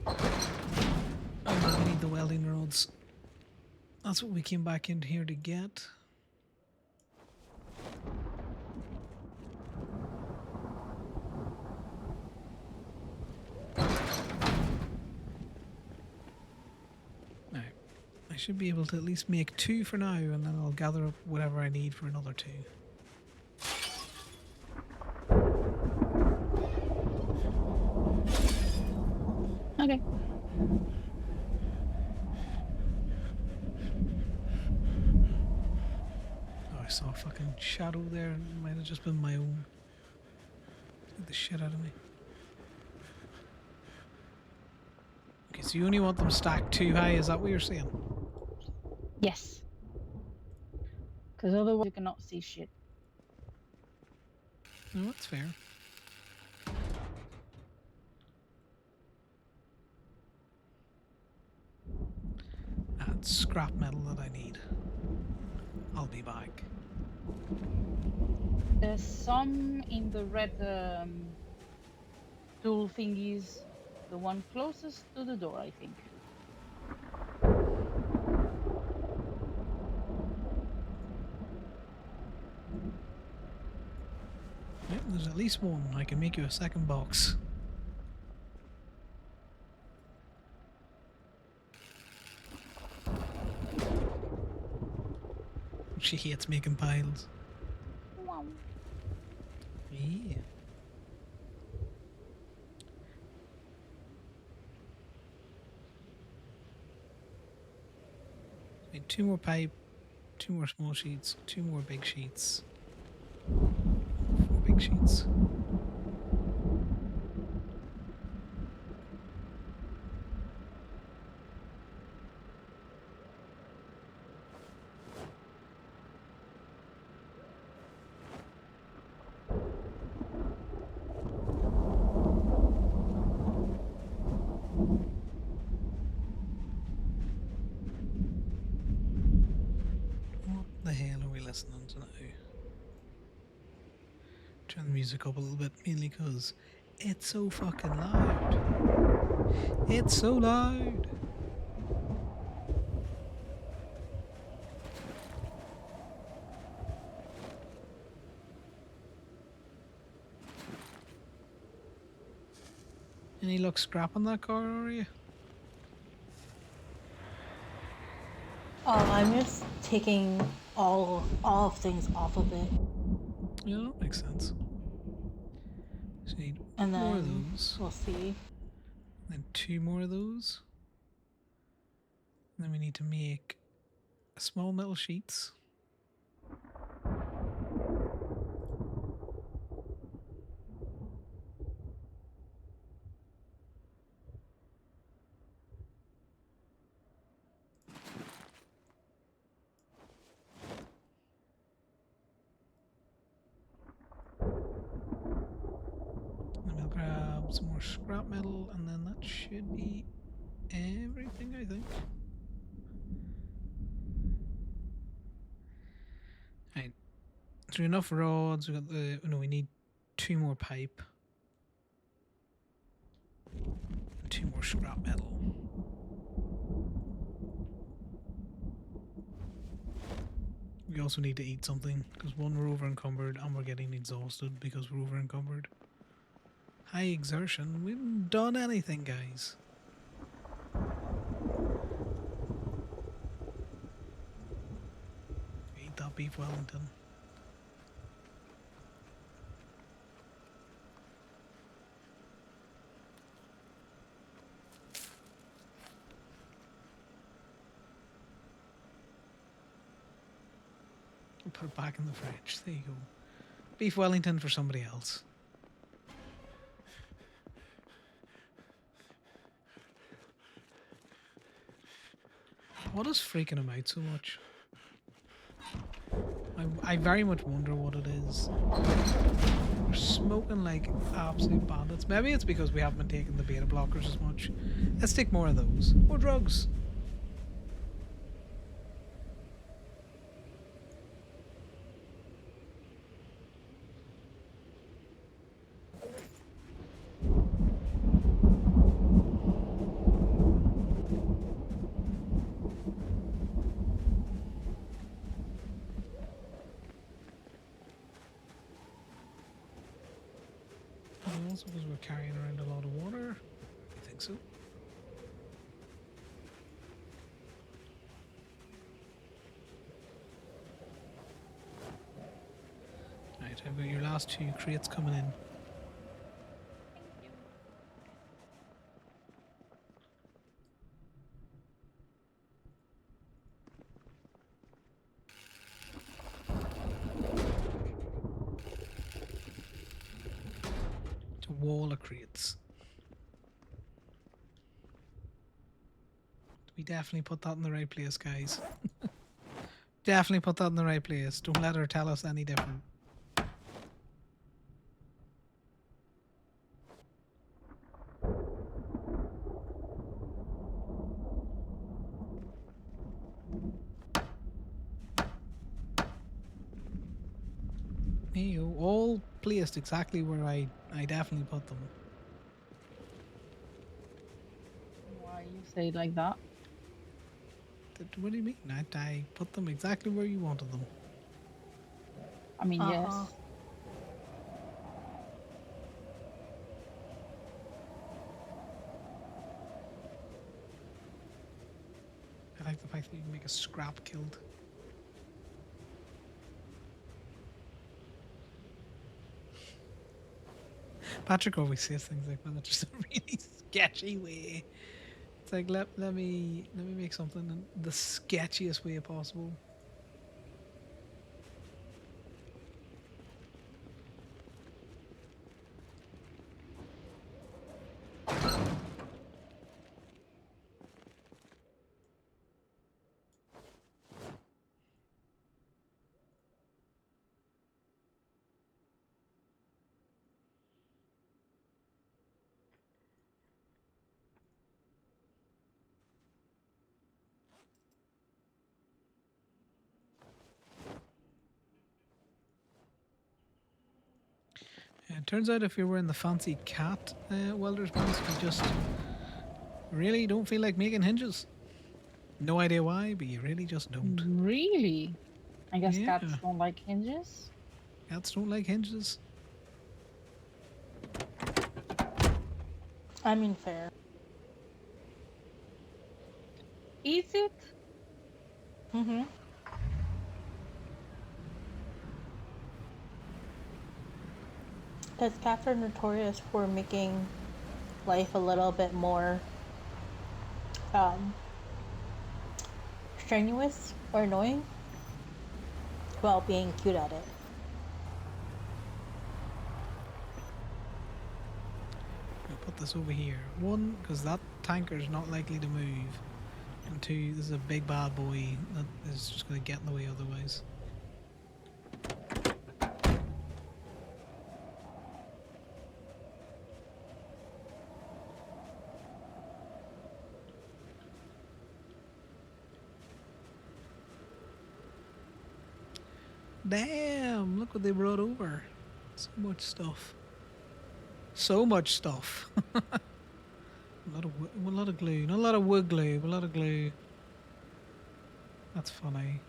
I really need the welding rods. That's what we came back in here to get. I should be able to at least make 2 for now, and then I'll gather up whatever I need for another 2. Okay. Oh, I saw a fucking shadow there. It might have just been my own. Get the shit out of me. Okay, so you only want them stacked too high, is that what you're saying? Yes. Because otherwise you cannot see shit. No, that's fair. That's scrap metal that I need. I'll be back. There's some in the red tool thingies. The one closest to the door, I think. Yep, there's at least one. I can make you a second box. She hates making piles. Wow. Yeah. Need 2 more pipe, 2 more small sheets, 2 more big sheets. 4 big sheets. What the hell are we listening to now? Turn the music up a little bit, mainly because it's so fucking loud. It's so loud. Any luck scrapping that car, are you? I'm just taking all of things off of it. Yeah, that makes sense. So need And more of then those. we'll see. Then 2 more of those. And then we need to make small metal sheets. Then we'll grab some more scrap metal, and then that should be everything, I think. Right. So enough rods. We got the. No, we need 2 more pipe. 2 more scrap metal. We also need to eat something because 1, we're over encumbered, and we're getting exhausted because we're over encumbered. High exertion. We haven't done anything, guys. Eat that beef Wellington. I'll put it back in the fridge. There you go. Beef Wellington for somebody else. What is freaking him out so much? I very much wonder what it is. We're smoking like absolute bandits. Maybe it's because we haven't been taking the beta blockers as much. Let's take more of those. More drugs. Also because we're carrying around a lot of water. I think so. I've got your last 2 crates coming in. It's a wall of crates. We definitely put that in the right place, guys. Definitely put that in the right place. Don't let her tell us any different. There you go. All placed exactly where I definitely put them. Why you say it like that? What do you mean? I put them exactly where you wanted them. I mean, yes. I like the fact that you can make a scrap killed. Patrick always says things like that, just a really sketchy way. It's like let me make something in the sketchiest way possible. It turns out if you're wearing the fancy cat welder's mask, you just really don't feel like making hinges. No idea why, but you really just don't. Really? I guess Yeah. cats don't like hinges? Cats don't like hinges. I mean, fair. Is it? Mm-hmm. Because cats are notorious for making life a little bit more strenuous or annoying while being cute at it. I'll put this over here. 1, because that tanker is not likely to move. And 2, this is a big bad boy that is just going to get in the way otherwise. Damn, look what they brought over. So much stuff. So much stuff. a lot of glue. Not a lot of wood glue, but a lot of glue. That's funny.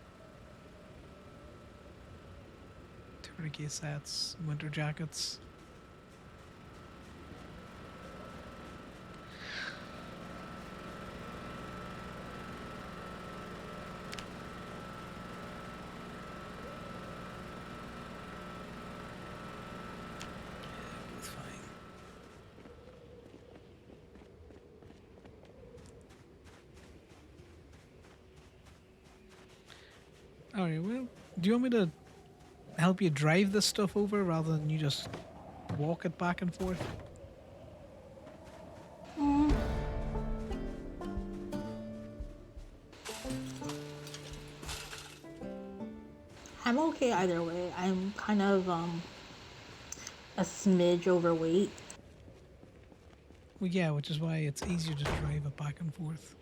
Tourniquet sets, winter jackets. That's fine. Alright, well, do you want me to help you drive this stuff over rather than you just walk it back and forth? I'm okay either way. I'm kind of a smidge overweight. Well, yeah, which is why it's easier to drive it back and forth.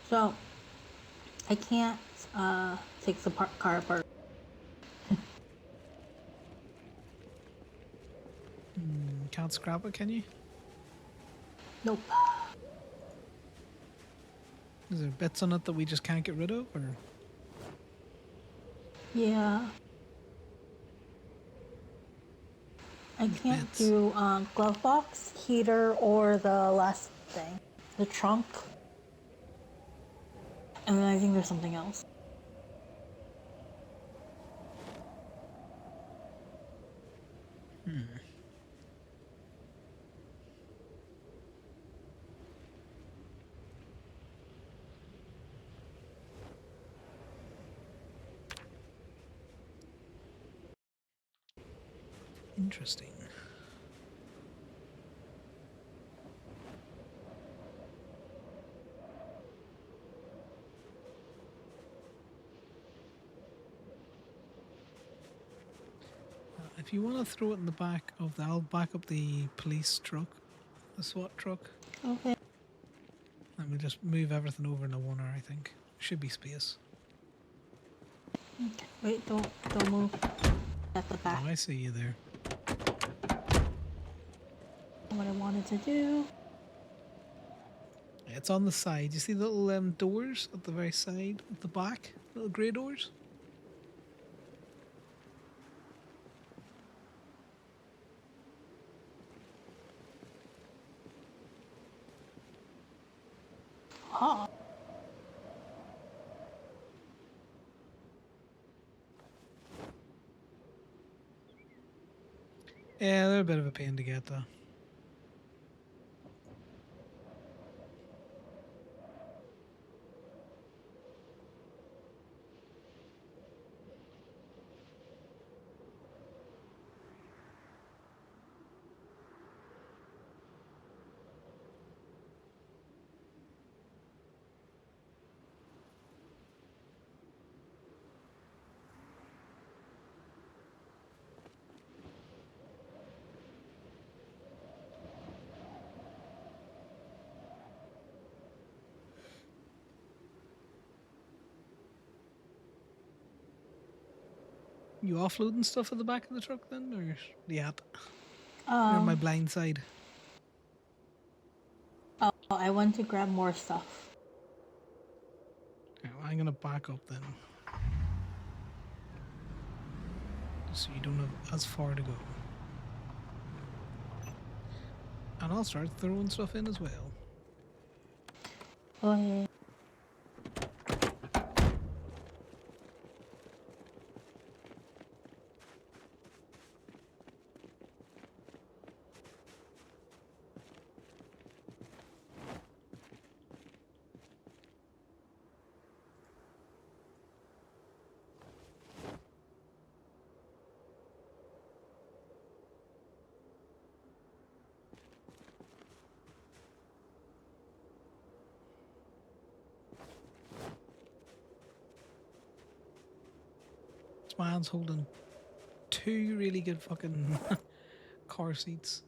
So I can't take the car apart. Can't scrap it, can you? Nope. Is there bits on it that we just can't get rid of, or? Yeah. I can't Bits. do glove box, heater, or the last thing, the trunk. And then I think there's something else. Interesting. If you want to throw it in the back of the, I'll back up the police truck, the SWAT truck. Okay. And we'll just move everything over in a oneer, I think. Should be space. Wait, don't move. At the back. Oh, I see you there. What I wanted to do. It's on the side. You see the little doors at the very side, at the back? Little grey doors? Huh. Yeah, they're a bit of a pain to get though. You offloading stuff at the back of the truck then, or the app? Or my blind side? Oh, I went to grab more stuff. Okay, well, I'm gonna back up then. So you don't have as far to go. And I'll start throwing stuff in as well. Okay. This man's holding 2 really good fucking car seats.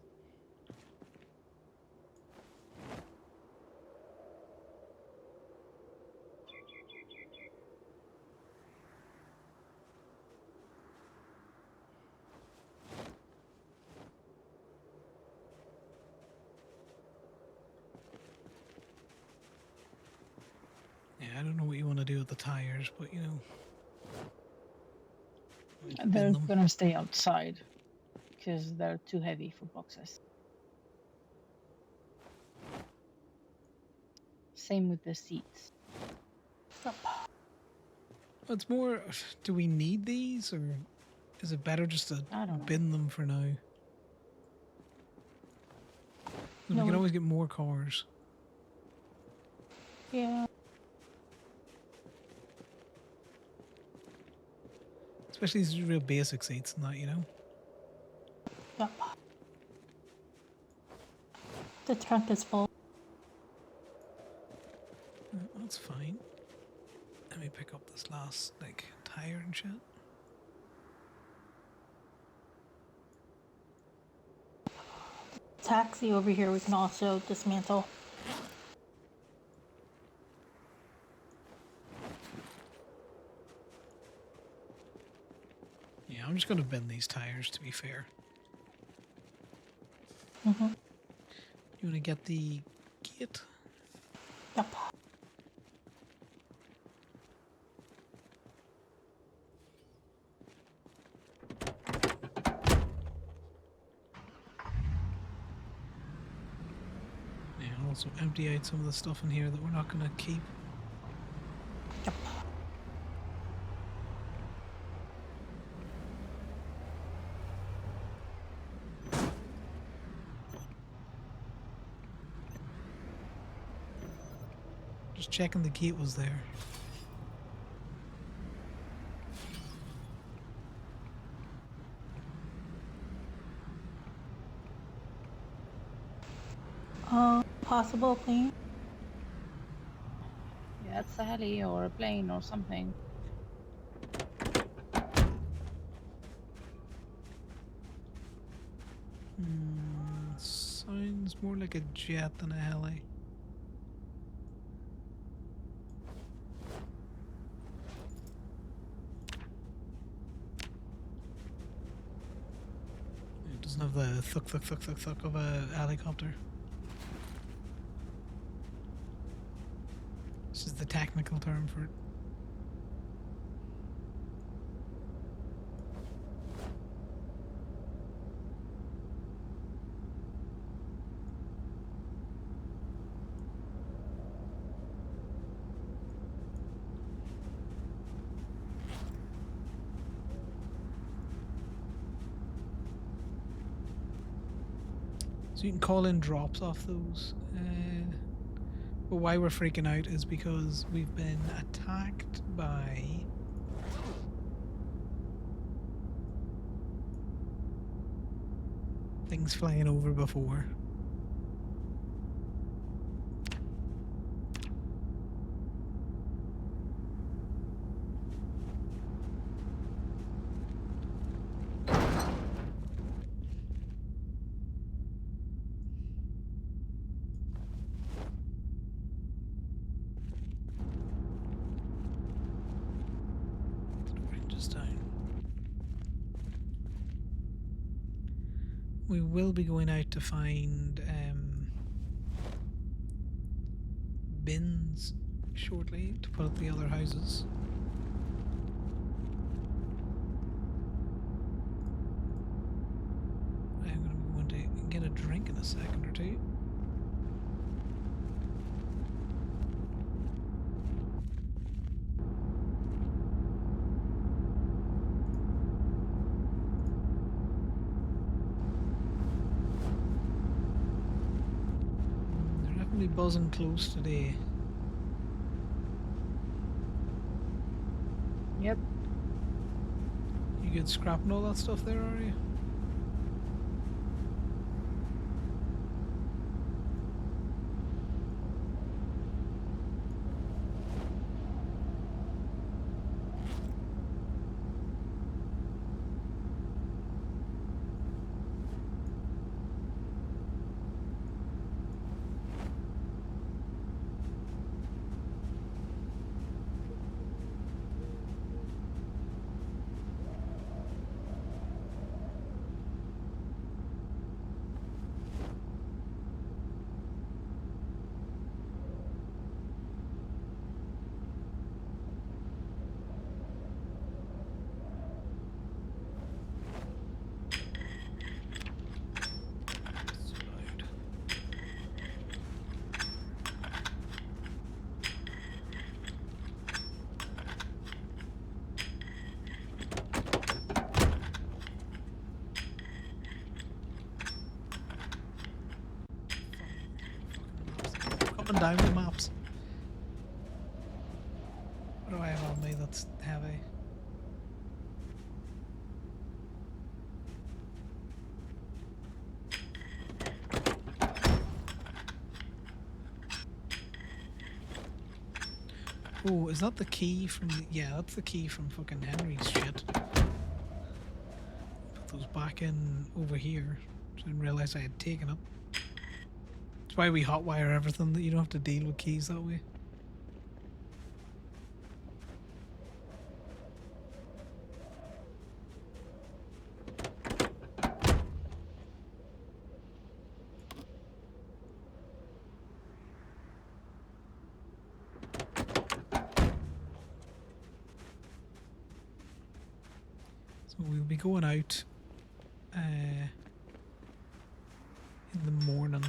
Yeah, I don't know what you want to do with the tires, but you know. They're gonna stay outside because they're too heavy for boxes. Same with the seats. It's more, do we need these, or is it better just to bin them for now? We can always get more cars. Yeah. Especially these real basic seats and that, you know? Yep. The trunk is full. That's fine. Let me pick up this last, like, tire and shit. Taxi over here we can also dismantle. Yeah, I'm just gonna bin these tires, to be fair. Mm-hmm. You wanna get the gate? Yep. Yeah, I'll also empty out some of the stuff in here that we're not gonna keep. Just checking the gate was there. Possible plane. Yeah, it's a heli or a plane or something. Sounds more like a jet than a heli. It doesn't have the thuk thuk thuk thuk thuk of a helicopter. This is the technical term for it. So you can call in drops off those. But why we're freaking out is because we've been attacked by things flying over before. We will be going out to find bins shortly to put up the other houses. I'm going to be going to get a drink in a second or two. They're definitely buzzing close today. Yep. You good scrapping all that stuff there, are you? Up and down the maps. What do I have on me that's heavy? Oh, is that the key from the, yeah, that's the key from fucking Henry's shit. Put those back in over here. Didn't realize I had taken it. That's why we hotwire everything, that you don't have to deal with keys that way. So we'll be going out in the morning.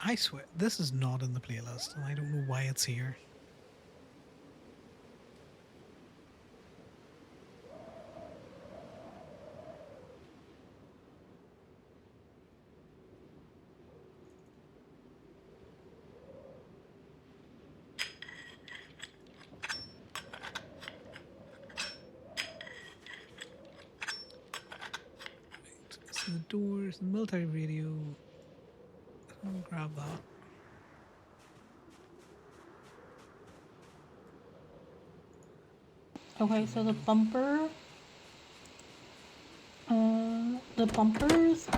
I swear, this is not in the playlist, and I don't know why it's here. So the doors, the military radio. I'll grab that. Okay, so the bumpers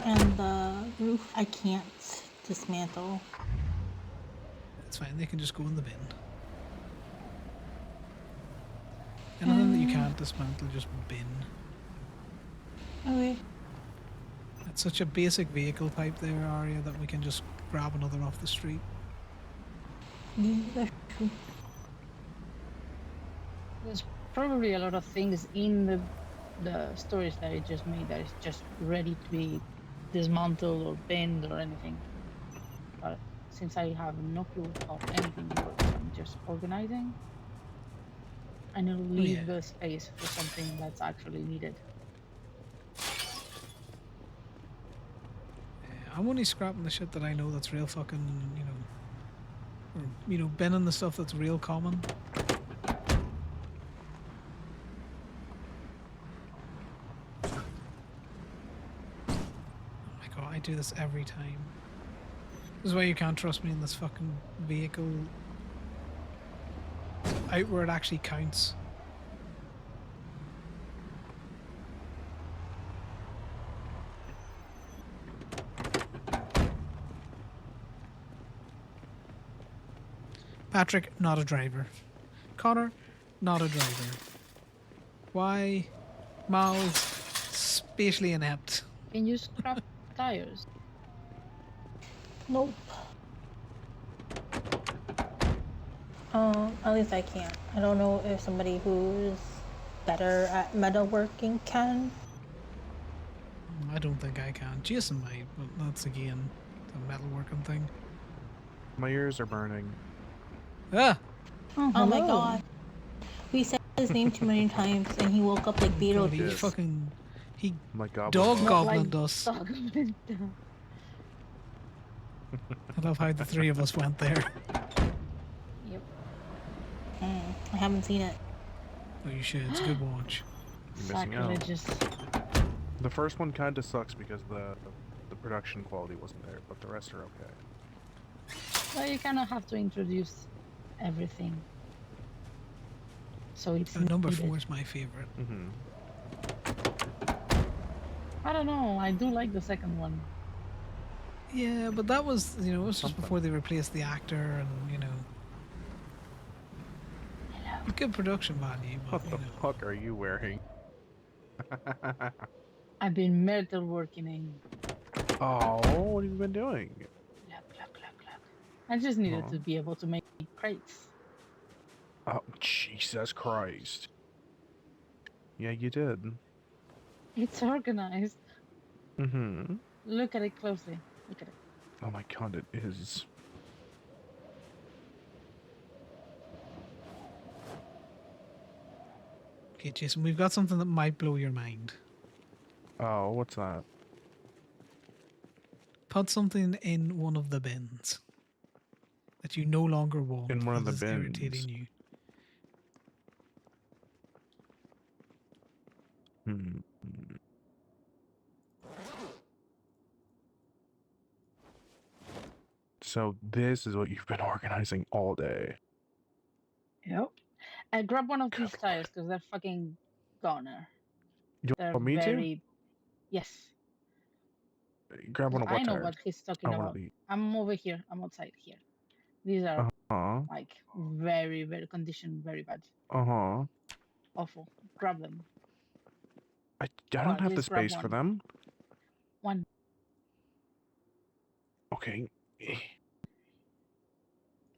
and the roof I can't dismantle. It's fine, they can just go in the bin. Anything that you can't dismantle, just bin. Okay. It's such a basic vehicle type there, Aria, that we can just grab another off the street. Yeah, that's true. There's probably a lot of things in the storage that I just made that is just ready to be dismantled or bent or anything. But since I have no clue how anything works, I'm just organizing. I need to leave the space for something that's actually needed. I'm only scrapping the shit that I know that's real fucking, you know, or, you know, binning the stuff that's real common. Oh my god, I do this every time. This is why you can't trust me in this fucking vehicle out where it actually counts. Patrick, not a driver. Connor, not a driver. Why? Mal is spatially inept. Can you scrap tires? Nope. At least I can't. I don't know if somebody who's better at metalworking can. I don't think I can. Jason might, but that's again the metalworking thing. My ears are burning. Ah! Oh my god. We said his name too many times and he woke up like God, he Beetlejuice. fucking... He My dog goblin. goblin us. I love how the three of us went there. Yep. I haven't seen it. Oh, you should. It's a good watch. You're missing out. The first one kind of sucks because the production quality wasn't there, but the rest are okay. Well, you kind of have to introduce everything. So it's number needed. 4 is my favorite. I don't know. I do like the second one. Yeah, but that was, you know, it was just before they replaced the actor and, you know. Good production value, but, What the fuck are you wearing? I've been metalworking. Oh, what have you been doing? I just needed to be able to make crates. Oh, Jesus Christ. Yeah, you did. It's organized. Mm-hmm. Look at it closely. Look at it. Oh my god, it is. Okay, Jason, we've got something that might blow your mind. Oh, what's that? Put something in one of the bins that you no longer want. In one of the because it's bins? irritating you. So this is what you've been organizing all day. Yep. I grab one of these tires because they're fucking goner. You They're want me very... Yes. to? Grab one of what I know tires? what he's talking about. I'm over here. I'm outside here. These are like very, very conditioned, very bad. Awful. Grab them. I don't have the space for them. One. Okay.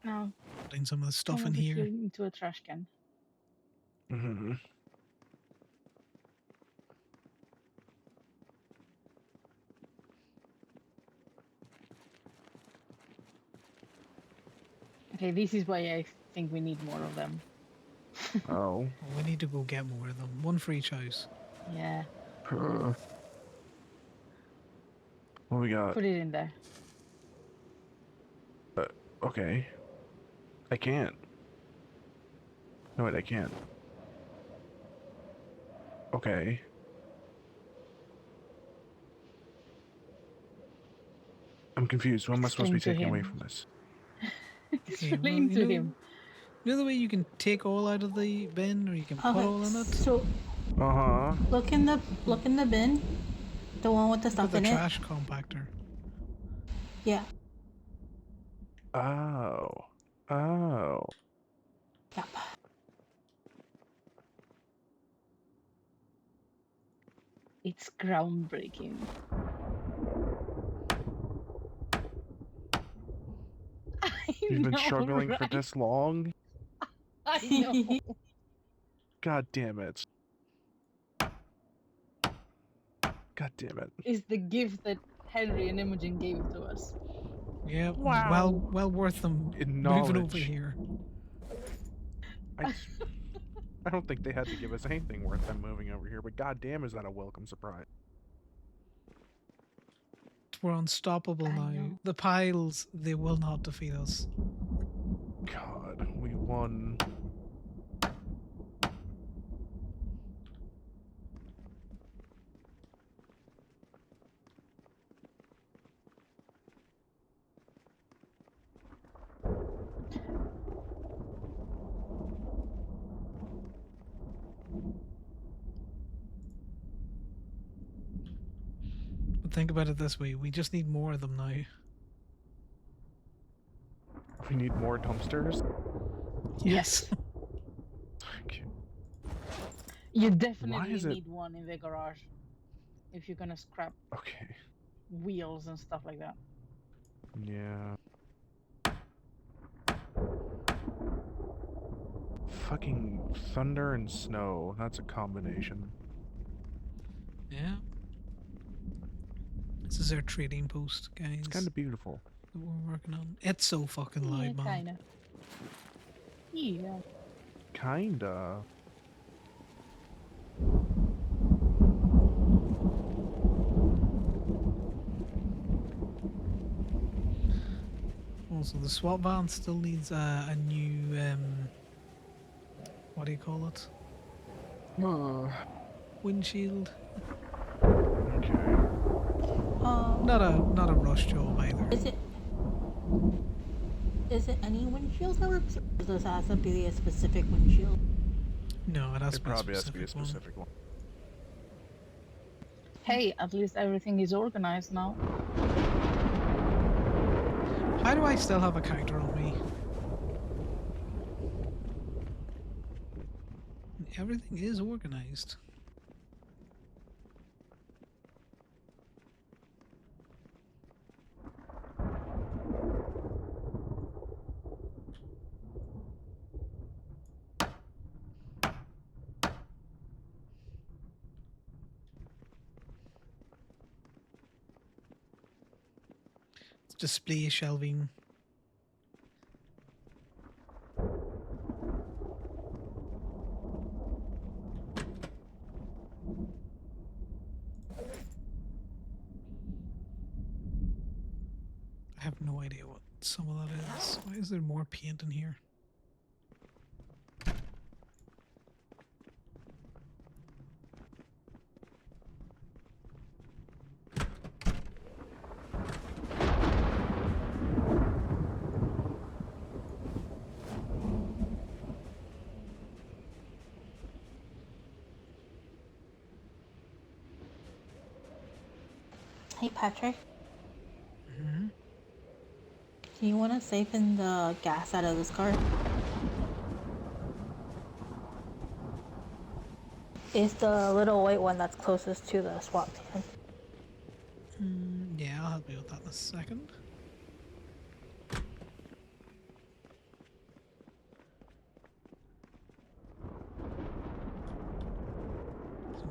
Now, putting some of the stuff come in over here. into a trash can. Okay, this is why I think we need more of them. Oh. We need to go get more of them. One for each house. Yeah, What we got? put it in there. Okay. I can't. No, wait, I can't. Okay. I'm confused. What am I supposed to be Explain to taking away him. from this? Explain to him. You know the way you can take all out of the bin, or you can put Okay, all in it? so Uh-huh. look in the bin, the one with the Look at stuff the in it. trash compactor. Yeah. Oh. Oh. Yep. It's groundbreaking. You've been know, struggling for right? this long? I know. God damn it. God damn it. It's the gift that Henry and Imogen gave to us. Yeah, Wow. well worth them In moving over knowledge. here. I don't think they had to give us anything worth them moving over here, but goddamn, is that a welcome surprise. We're unstoppable I now. know. The piles, they will not defeat us. God, we won. But think about it this way, we just need more of them now. We need more dumpsters? Yes. You definitely is it- need one in the garage if you're gonna scrap Okay. wheels and stuff like that. Yeah. Fucking thunder and snow. That's a combination. Yeah. This is our trading post, guys. It's kind of beautiful. That we're working on. It's so fucking loud, man. Kinda. Yeah. Kinda. Also, the swap van still needs a new, what do you call it? Windshield. Okay. Not a rush job either. Is it any windshield that works? Or does it have to be a specific windshield? No, it has It to be a probably has to be a specific one. specific one. Hey, at least everything is organized now. Why do I still have a counter on me? Everything is organized. Display shelving. I have no idea what some of that is. Why is there more paint in here? Hey, Patrick. Mm-hmm. Do you want to siphon the gas out of this car? It's the little white one that's closest to the swap van. Yeah, I'll help you with that in a second.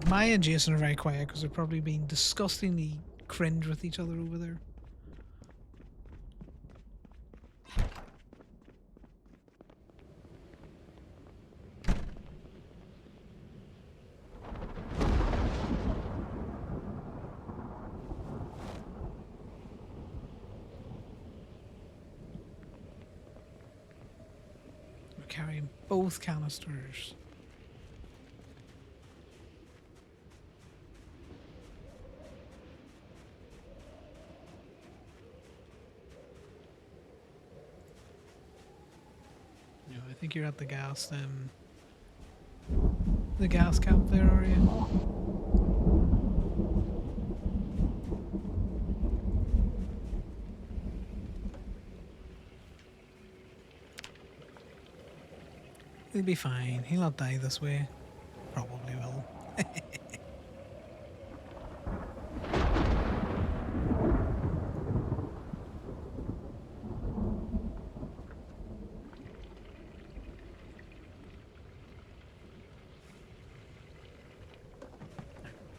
Maya and Jason are very quiet because they're probably being disgustingly cringe with each other over there. carrying both canisters. Yeah, I think you're at the gas cap there, are you? He'll be fine. He'll not die this way. Probably will.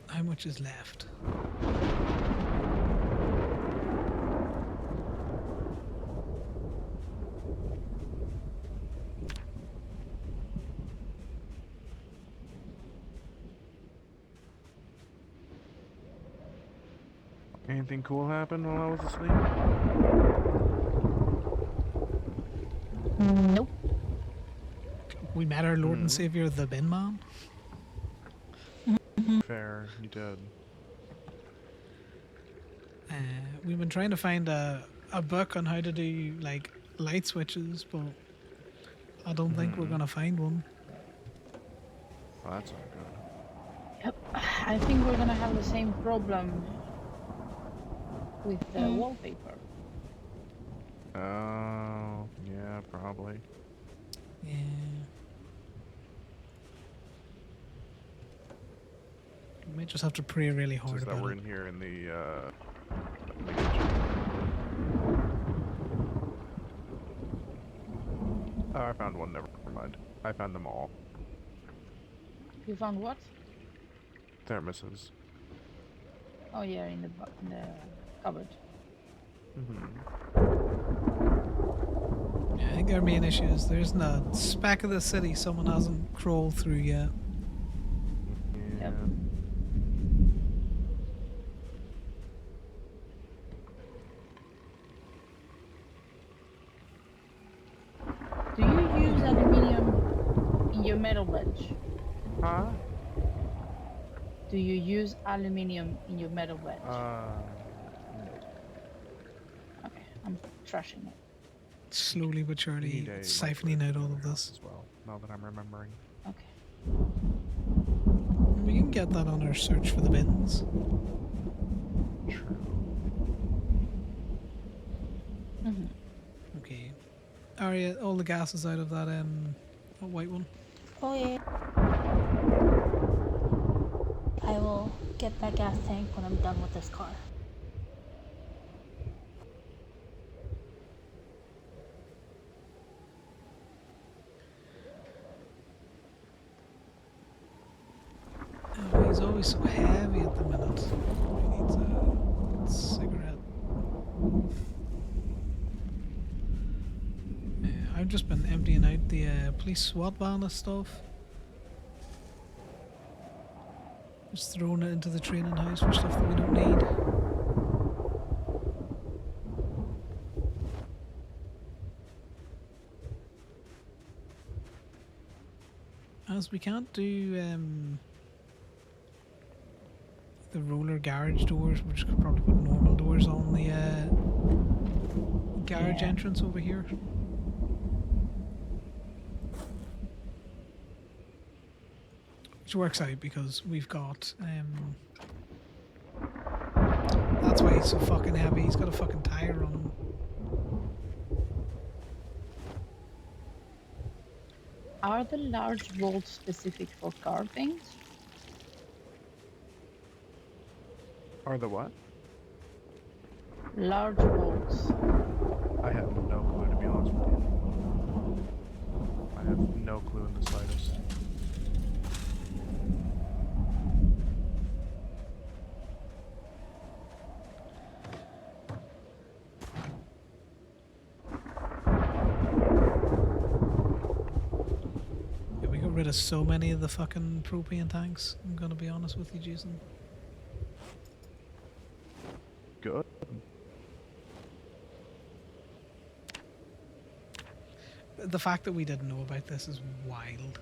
How much is left? Anything cool happen while I was asleep? Nope. We met our Lord and Savior, the Bin Man. Fair, you did. We've been trying to find a book on how to do like light switches, but I don't think we're gonna find one. Well, that's not good. Yep. I think we're gonna have the same problem with the wallpaper. Oh, yeah, probably. Yeah. We might just have to pray really hard Just that about we're it. in here in the kitchen. Oh, I found one. Never mind. I found them all. You found what? Thermoses. Oh yeah, in the cupboard. Yeah, I think our main issue is there isn't a speck of the city someone hasn't crawled through yet. Yeah. Yep. Do you use aluminium in your metal bench? Huh? Do you use aluminium in your metal bench? Okay, I'm trashing it. Slowly but surely Need a siphoning out all of this. as well. Now that I'm remembering. Okay. We can get that on our search for the bins. True. Okay. Aria, all the gas is out of that white one. Oh yeah. I will get that gas tank when I'm done with this car. Oh, he's always so heavy at the minute. He needs a cigarette. I've just been emptying out the police SWAT van and stuff. Just throwing it into the training house for stuff that we don't need. As we can't do the roller garage doors, we're just gonna probably put normal doors on the garage entrance over here. Which works out because we've got that's why he's so fucking heavy. He's got a fucking tire on him. Are the large bolts specific for car things? Are the what? Large bolts. I have no clue, to be honest with you. I have no clue in the slightest. Yeah, we got rid of so many of the fucking propane tanks. I'm gonna be honest with you, Jason. the fact that we didn't know about this is wild.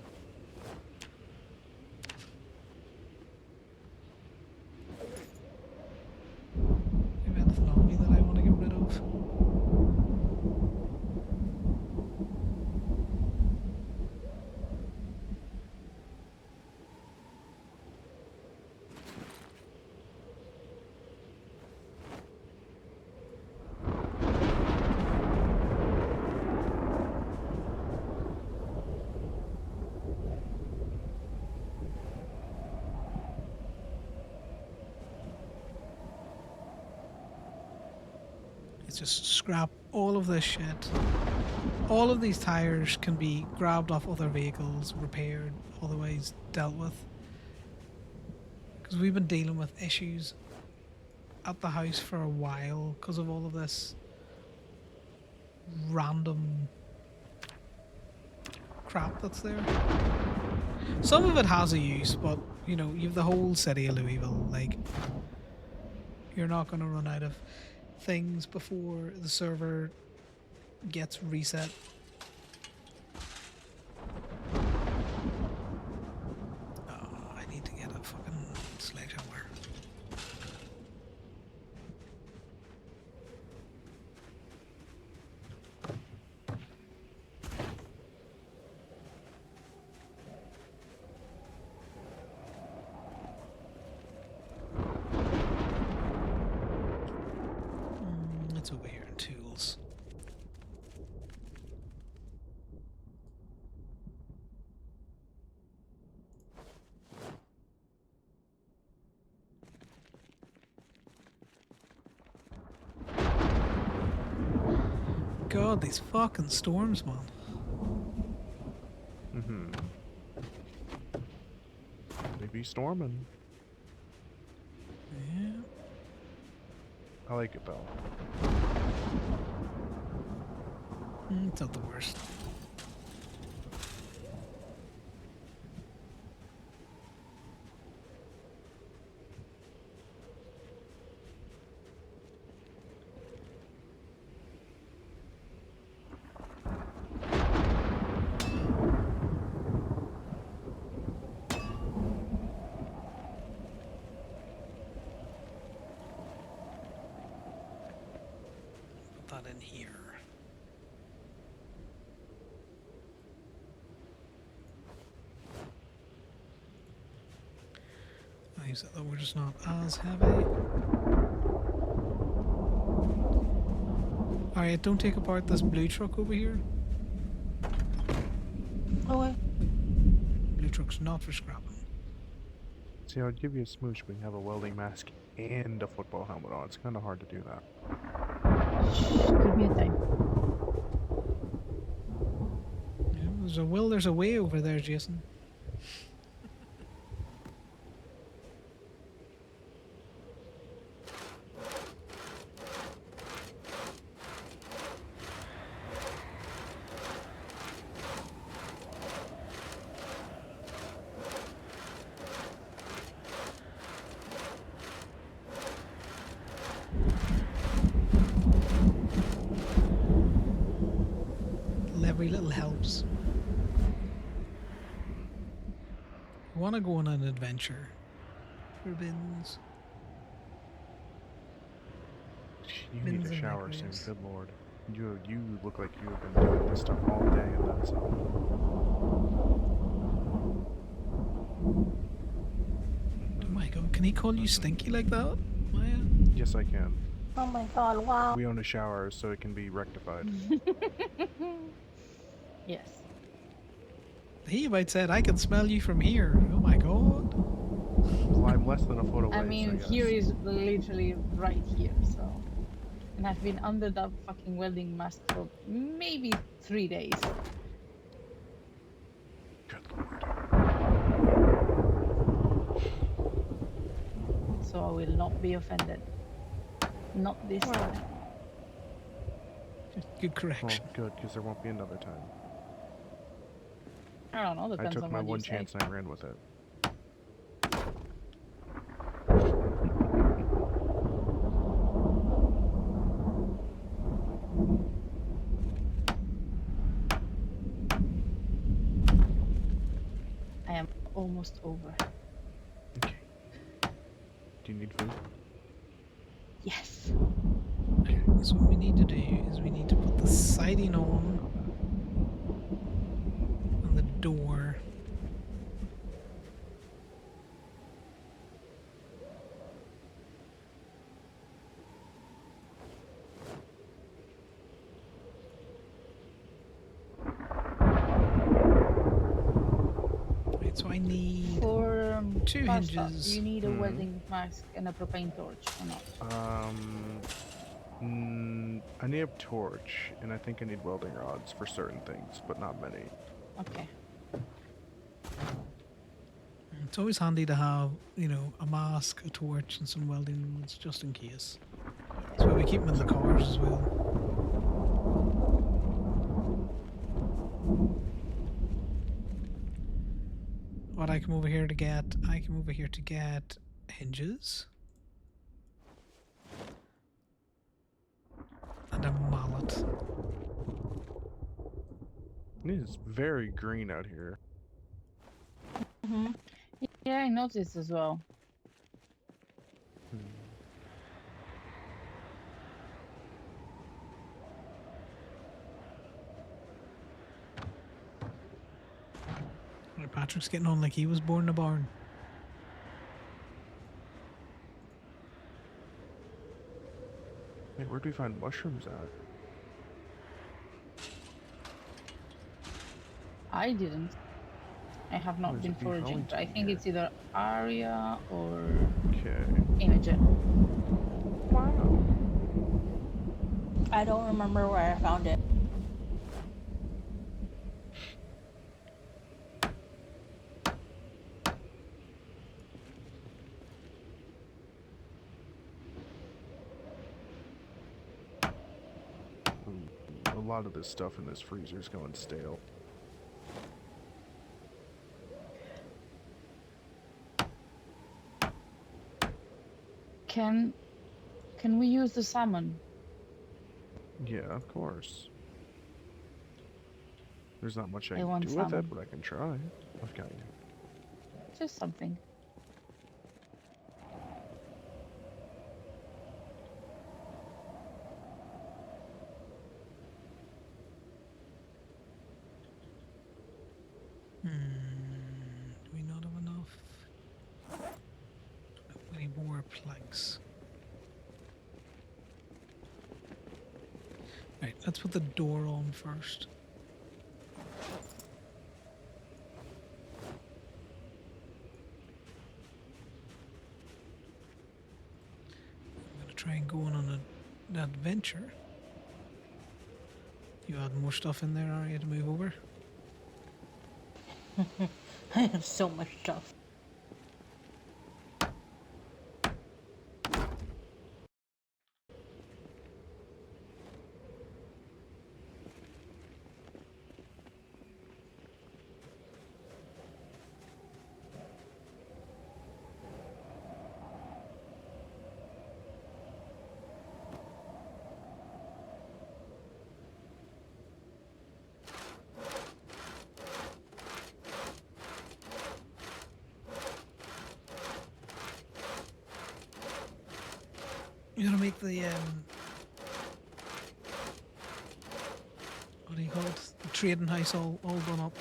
Maybe anything on me that I want to get rid of. Let's just scrap all of this shit. All of these tires can be grabbed off other vehicles, repaired, otherwise dealt with. Because we've been dealing with issues at the house for a while because of all of this random crap that's there. Some of it has a use, but you know, you've the whole city of Louisville. Like, you're not going to run out of things before the server gets reset. Oh, I need to get a fucking sledgehammer. It's over here in tools. God, these fucking storms, man. They be storming. Yeah. I like it though. It's not the worst. Put that in here. Nice, though we're just not as heavy. Alright, don't take apart this blue truck over here. Okay. Blue truck's not for scrapping. See, I'd give you a smooch, but you have a welding mask and a football helmet on. It's kind of hard to do that. Give me a time. Yeah, there's a will, there's a way over there, Jason. Every little helps. I want to go on an adventure for bins. You Bins need a and shower soon. microwaves. Good lord. You look like you have been doing this stuff all day and then some. Oh my god, can he call you stinky like that, Maya? Yes, I can. Oh my god, wow. We own a shower, so it can be rectified. Yes. He might said, I can smell you from here. Oh my god. Well, I'm less than a foot away. I mean, so here yes. is literally right here, so. And I've been under that fucking welding mask for maybe 3 days. Good lord. So I will not be offended. Not this time. Good correction. Well, good, because there won't be another time. I don't know, I depends took on my what one you say. chance and I ran with it. I am almost over. Okay. Do you need food? Yes. So what we need to do is we need to put the siding on the door. Right, so I need For two pasta, do hinges. you need a welding mask and a propane torch or not? I need a torch, and I think I need welding rods for certain things, but not many. Okay. It's always handy to have, you know, a mask, a torch, and some welding rods just in case. That's why we keep them in the cars as well. What I come over here to get, I come over here to get hinges. And a mallet. It is very green out here. Mm-hmm. Yeah, I noticed as well. Right, Patrick's getting on like he was born in a barn. Hey, where'd we find mushrooms at? I didn't. I have not There's a been beef foraging, but I Wellington think here. it's either Aria or Okay. Imogen. Wow. I don't remember where I found it. A lot of this stuff in this freezer is going stale. Can we use the salmon? Yeah, of course. There's not much I I can want do with it, salmon. but I can try. Okay. Just something. Do we not have enough? We need more planks. Right, let's put the door on first. I'm gonna try and go on an adventure. You add more stuff in there, Aria, to move over? I have so much stuff. You're gonna make the what do you call it? The trading house all done up.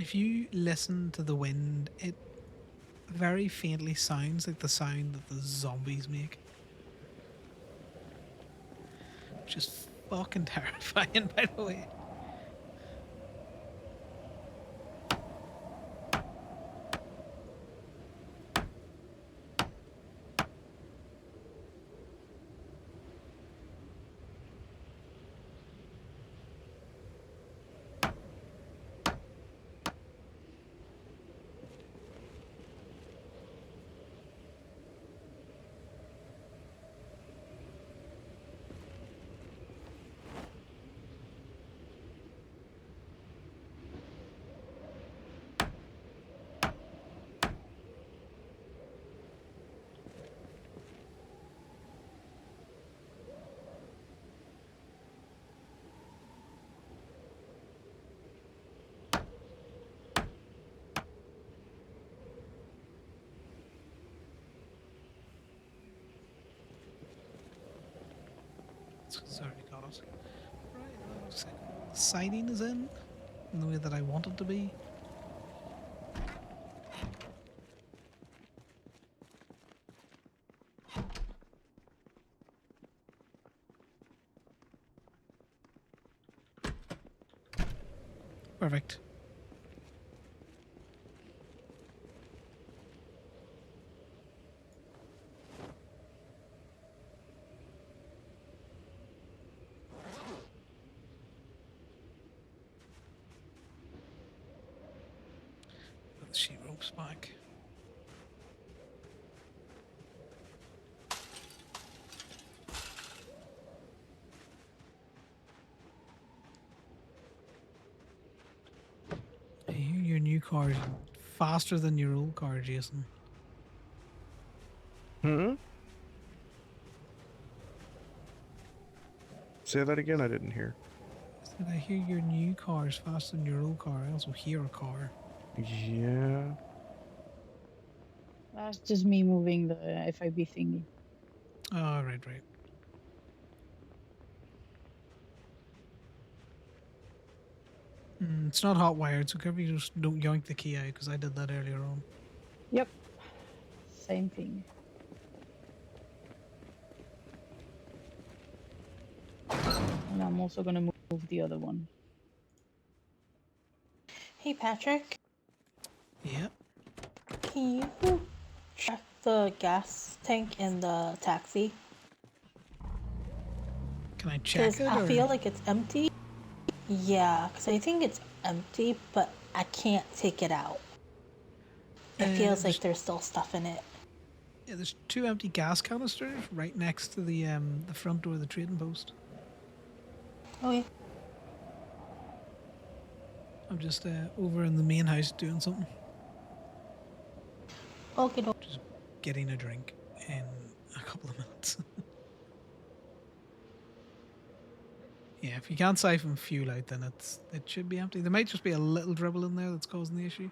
If you listen to the wind, it very faintly sounds like the sound that the zombies make. Which is fucking terrifying, by the way. Sorry, got it. Right, that looks like all the siding is in the way that I want it to be. Perfect. Put the sheet ropes back. I hear your new car is faster than your old car, Jason. Hmm? Say that again, I didn't hear. Did I hear your new car is faster than your old car? I also hear a car. Yeah. That's just me moving the FIB thingy. Oh, right, right. It's not hot wired, so cover you just don't yoink the key out because I did that earlier on. Yep. Same thing. And I'm also gonna move the other one. Hey Patrick, Yep. can you check the gas tank in the taxi? Can I check Because it? I Or? feel like it's empty. Yeah, because I think it's empty, but I can't take it out. It feels like there's still stuff in it. Yeah, there's 2 empty gas canisters right next to the front door of the trading post. Okay. I'm just over in the main house doing something. Okay. Just getting a drink in a couple of minutes. Yeah, if you can't siphon fuel out, then it should be empty. There might just be a little dribble in there that's causing the issue.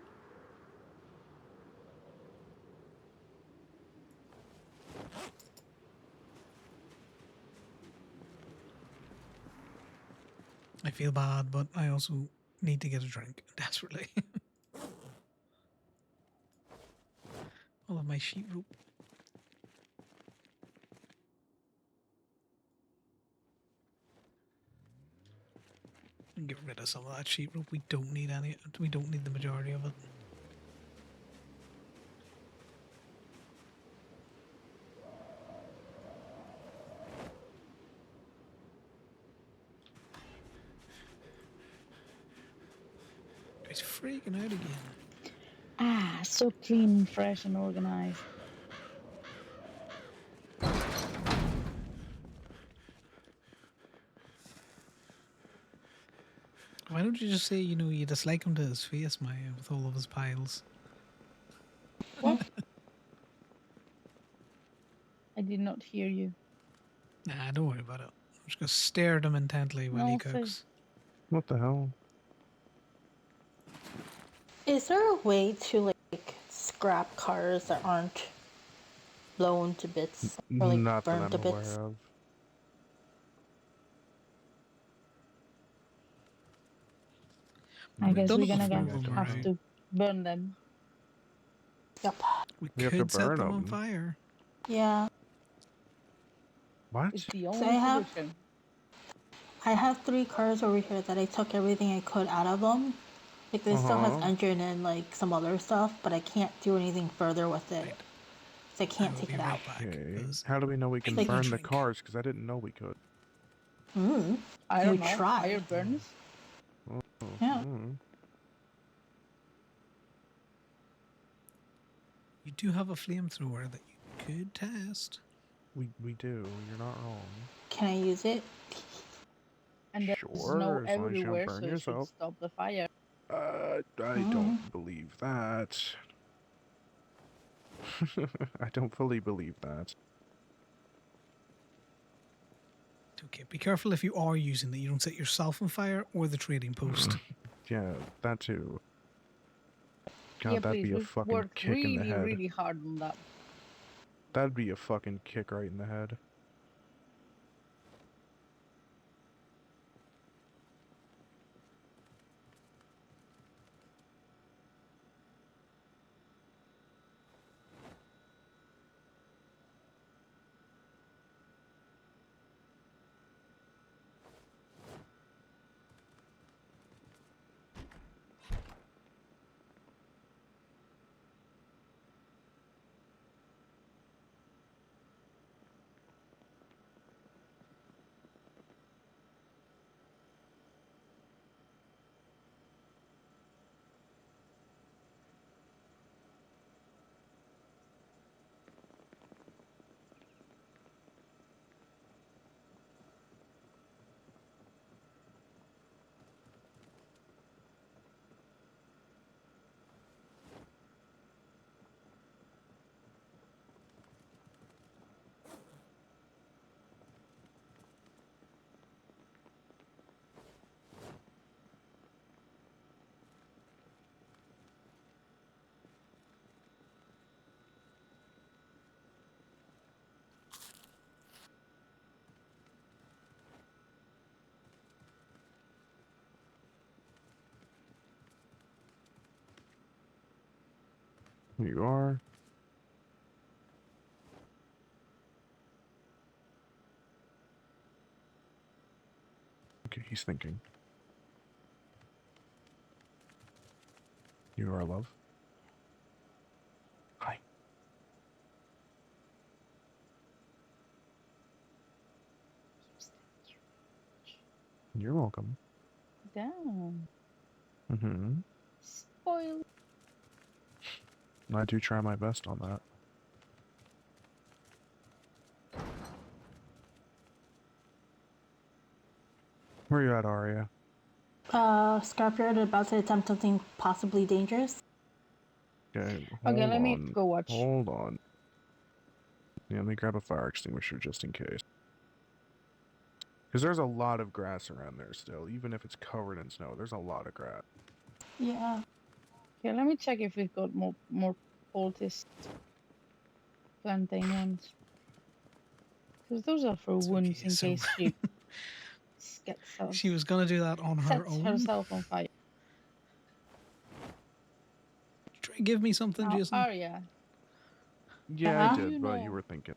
I feel bad, but I also need to get a drink desperately. All of my sheet rope. Get rid of some of that sheet rope. We don't need any. We don't need the majority of it. He's freaking out again. Ah, so clean, fresh, and organized. Why don't you just say, you dislike him to his face, Maya, with all of his piles? What? I did not hear you. Nah, don't worry about it. I'm just gonna stare at him intently while he No, cooks. What the hell? Is there a way to like scrap cars that aren't blown to bits or like Not that burned I'm to bits? aware of. I guess done we're it gonna before, have right? to burn them. Yep. We We have to could set burn them on 'em. fire. Yeah. What? It's the So only solution. I have 3 cars over here that I took everything I could out of them. Like this still has engine and like some other stuff, but I can't do anything further with it. Right. So I can't take it out. Okay. How do we know we can Like- burn the cars? Because I didn't know we could. I You don't know. try. Fire burns. Oh, Yeah. You do have a flamethrower that you could test. We do. You're not wrong. Can I use it? And there's Sure, snow as long as you don't everywhere, burn so it should yourself. stop the fire. I don't believe that. I don't fully believe that. Okay, be careful if you are using it. You don't set yourself on fire or the trading post. Yeah, that too. God, Yeah, that'd please. be a We've fucking worked kick in the really, head. really hard on that. That'd be a fucking kick right in the head. Here you are. Okay, he's thinking. You are love. Hi. You're welcome. Damn. Mm-hmm. Spoil. I do try my best on that. Where you at, Aria? Scrapyard about to attempt something possibly dangerous. Okay, Okay, hold let me on. go watch. Hold on. Yeah, let me grab a fire extinguisher just in case. Because there's a lot of grass around there still. Even if it's covered in snow, there's a lot of grass. Yeah. Okay, let me check if we've got more poultice plantain ones. Because those are for It's wounds okay, in so- case she gets She was gonna do that on her sets own. herself on fire. Try and give me something, Now, Jason. Arya, Yeah, I do did, you but know you were thinking.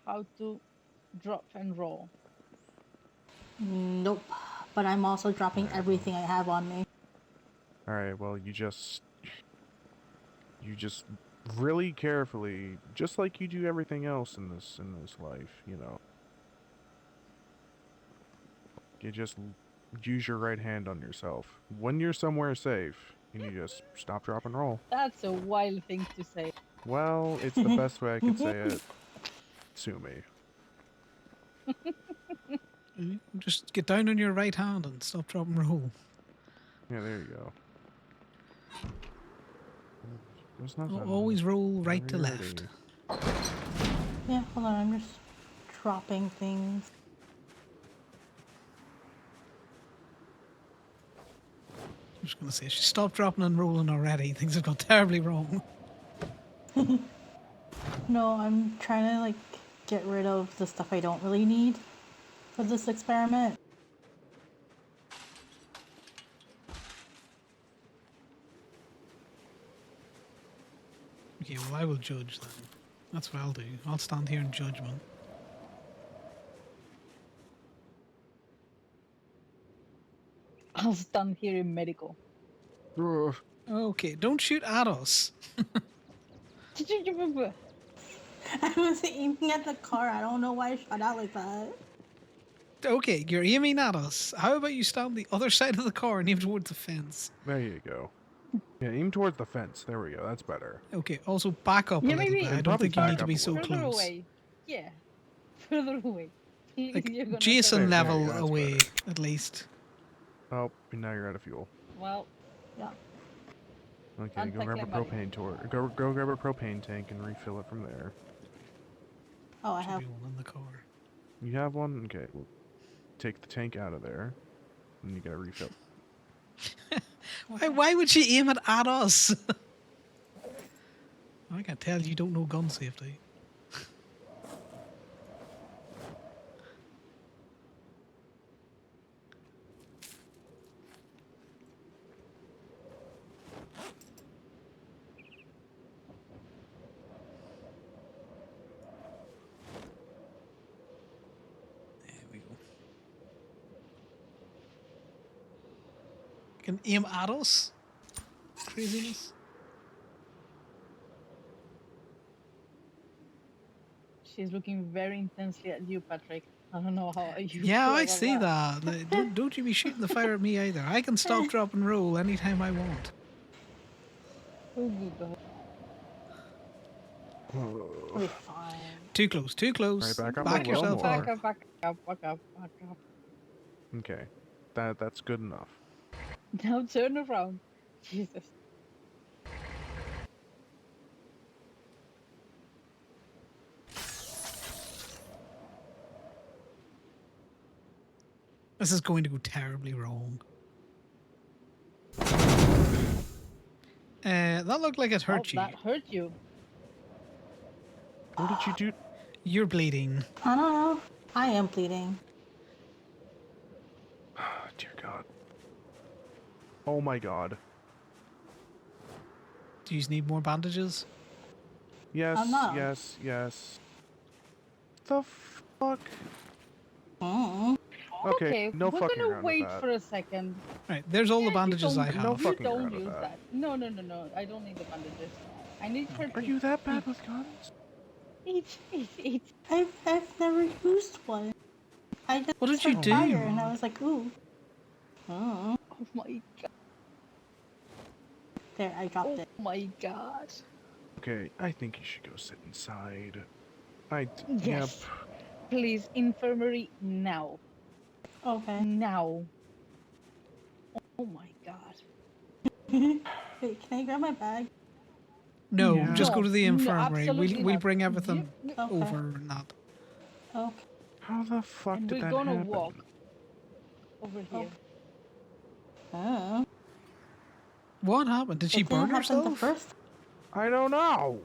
how to drop and roll? Nope. But I'm also dropping everything I have on me. Alright, well, you just really carefully, just like you do everything else in this life, you know. You just use your right hand on yourself. When you're somewhere safe, and you just stop, drop, and roll. That's a wild thing to say. Well, it's the best way I could say it. Sue me. Just get down on your right hand and stop, drop, and roll. Yeah, there you go. There's nothing. Always roll right to Whenever left. you're ready. Yeah, hold on, I'm just dropping things. I'm just gonna say, she stopped dropping and rolling already. Things have gone terribly wrong. No, I'm trying to like get rid of the stuff I don't really need for this experiment. Okay, well, I will judge then. That's what I'll do. I'll stand here in judgment. I'll stand here in medical. Okay, don't shoot at us. I was aiming at the car. I don't know why I shot out like that. Okay, you're aiming at us. How about you stand the other side of the car and aim towards the fence? There you go. Yeah, aim towards the fence. There we go. That's better. Okay, also back up a Yeah, little maybe bit. I don't think you back need to up be a so little. further close. away. Yeah, further away. Like You're gonna Jason turn. There you level go, that's away, better. at least. Oh, and now you're out of fuel. Well, yeah. Okay, go grab a propane go grab a propane tank and refill it from there. Oh, I Should have be one in the car. You have one? Okay, well, take the tank out of there, and you gotta refill. Why would she aim it at us? I can tell you don't know gun safety. There we go. You can aim at us? Craziness. She's looking very intensely at you, Patrick. I don't know how you Yeah, feel I about see that. Like, don't you be shooting the fire at me either. I can stop, drop, and roll anytime I want. Oh, good God. We're fine. Too close, too close. Right, back up Back a little yourself more. up. Back up. Okay, that's good enough. Now turn around. Jesus. This is going to go terribly wrong. That looked like it hurt you. That hurt you. What did you do? You're bleeding. I don't know. I am bleeding. Dear God. Oh my God. Do you need more bandages? Yes, no. yes, yes. The fuck? Mm. Okay, no we're fucking gonna around with wait that. for a second. Right, there's all the You bandages I don't, No have. you fucking don't around with use that. that. No, no, no, no. I don't need the bandages. I need her Are to you that bad eat. with guns? Eat. I've never used one. I just What did you heard do? fire and I was like, ooh. Oh my god. There, I dropped it. Oh my god. Okay, I think you should go sit inside. Yes. Yep. Please, infirmary now. Okay. Now. Oh my god. Wait, can I grab my bag? No, Yeah. just go to the No, infirmary. absolutely We'll not. bring everything Okay. over and that. Okay. How the fuck And did we're that gonna happen? walk over here. Oh. What happened? Did she It didn't burn happen the herself? first. I don't know.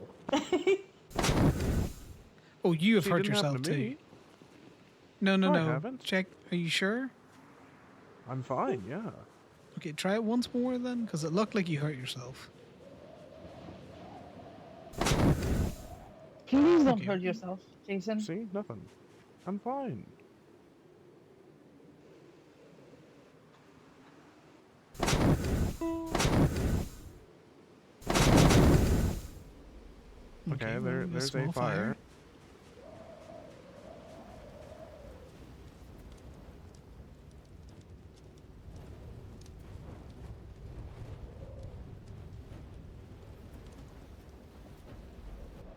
Oh, you have See, it hurt didn't happen yourself to too. me. No, No, I no. haven't. Check. Are you sure? I'm fine, yeah. Okay, try it once more then, because it looked like you hurt yourself. Please don't Okay. hurt yourself, Jason. See? Nothing. I'm fine. Okay, moving there's a small fire.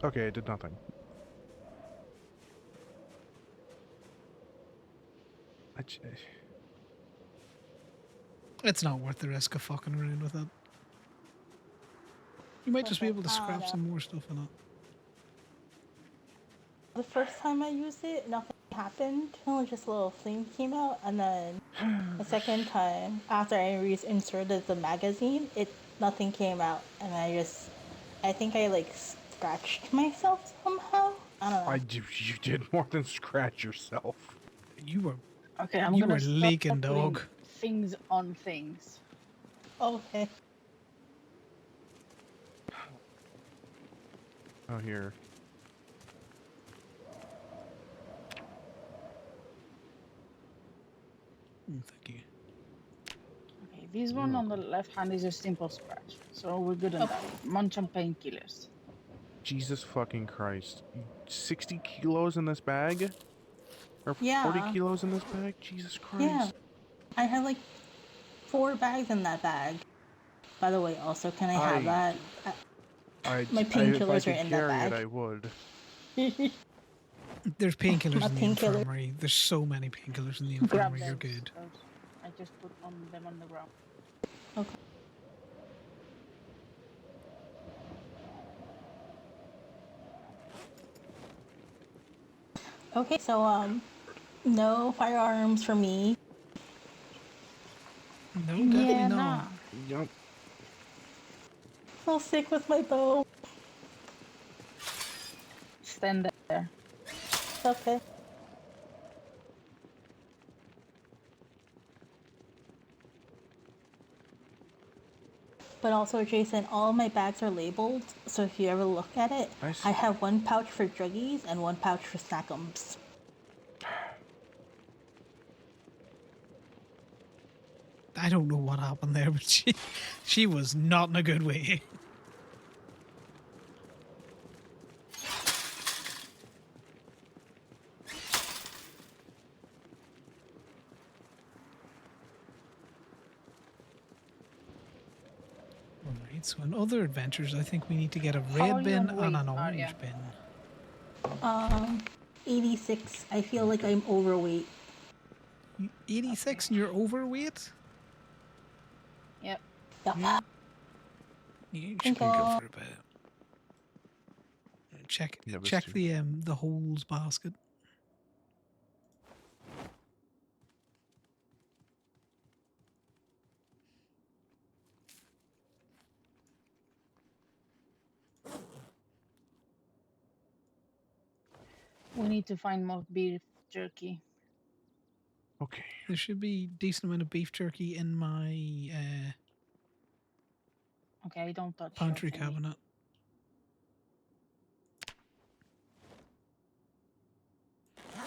Okay, it did nothing. It's not worth the risk of fucking around with it. You might just be able to scrap some more stuff in it. The first time I used it, nothing happened. Only just a little flame came out, and then the second time, after I reinserted the magazine, nothing came out, and I think I like scratched myself somehow. I don't know. You did more than scratch yourself. You were. Okay, I'm You gonna were start leaking, putting dog. things on things. Okay. Oh, here. Thank you. Okay, this one on the left hand is a simple scratch, so we're good on that. Munch on painkillers. Jesus fucking Christ. 60 kilos in this bag? Or 40 Yeah. kilos in this bag? Jesus Christ. Yeah. I have like 4 bags in that bag. By the way, also, can I have that? My painkillers are in that bag. I would. There's painkillers My in the painkiller. infirmary. There's so many painkillers in the Grab infirmary. You're those, good. those. I just put them on the ground. Okay. Okay, so no firearms for me. No, definitely Yeah, not. nah. Yup. I'll stick with my bow. Stand there. Okay. But also, Jason, all my bags are labeled, so if you ever look at it, I have 1 pouch for druggies and 1 pouch for snackums. I don't know what happened there, but she was not in a good way. Alright, so in other adventures, I think we need to get a How are red you bin on and weight, an orange Arya? bin. 86. I feel like I'm overweight. 86 and you're overweight? Yep. Yep. You should go for a bit. Check Yeah, check the holes basket. We need to find more beef jerky. Okay. There should be decent amount of beef jerky in my Okay, don't touch your Pantry thingy. cabinet.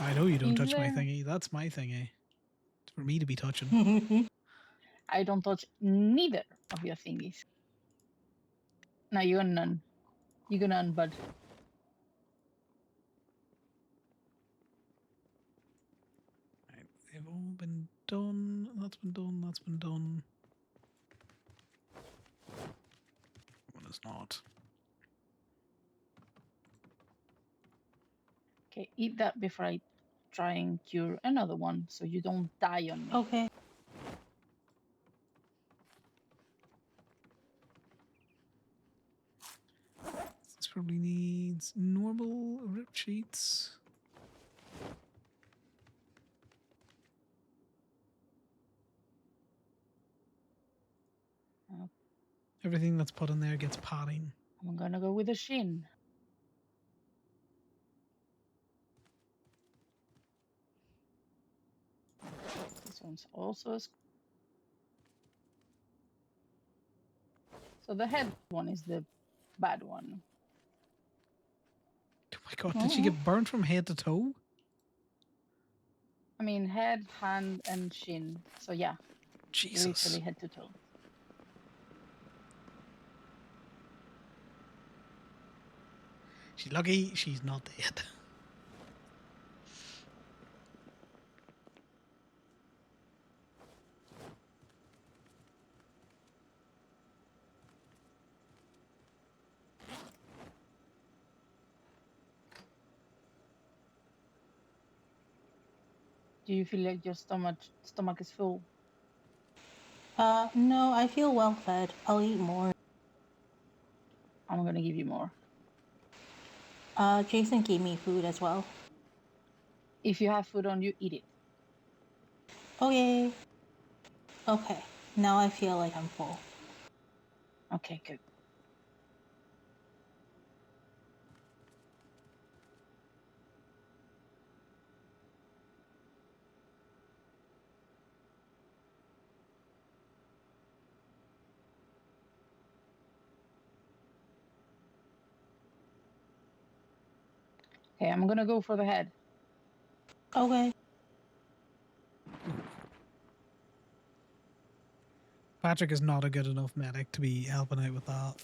I know you don't Is touch my there- thingy. That's my thingy. It's for me to be touching. I don't touch neither of your thingies. No, you're none. You're none, bud. Right, they've all been done. That's been done. That's been done. One is not. Okay, eat that before I try and cure another one, so you don't die on me. Okay. This probably needs normal rip sheets. Everything that's put in there gets potting. I'm gonna go with a shin. This one's also. So the head one is the bad one. Oh my god, did she get burnt from head to toe? I mean, head, hand, and shin. So yeah, Jesus. literally head to toe. She's lucky she's not dead. Do you feel like your stomach is full? No, I feel well fed. I'll eat more. I'm gonna give you more. Jason gave me food as well. If you have food on you, eat it. Okay. Okay. Now I feel like I'm full. Okay, good. Okay, I'm gonna go for the head. Okay. Patrick is not a good enough medic to be helping out with that.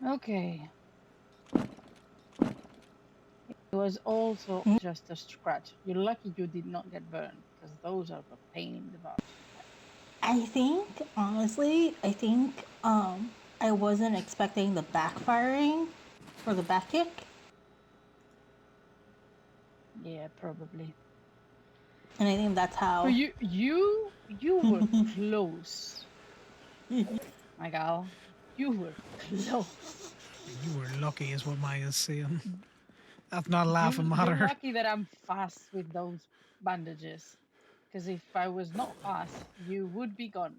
Okay. It was also just a scratch. You're lucky you did not get burned, because those are a pain in the butt. I think, honestly, I wasn't expecting the backfiring for the back kick. Yeah, probably. And I think that's how. But you were close. My gal, you were close. You were lucky is what Maya's saying. That's not a laughing You're matter. lucky that I'm fast with those bandages. Because if I was not fast, you would be gone.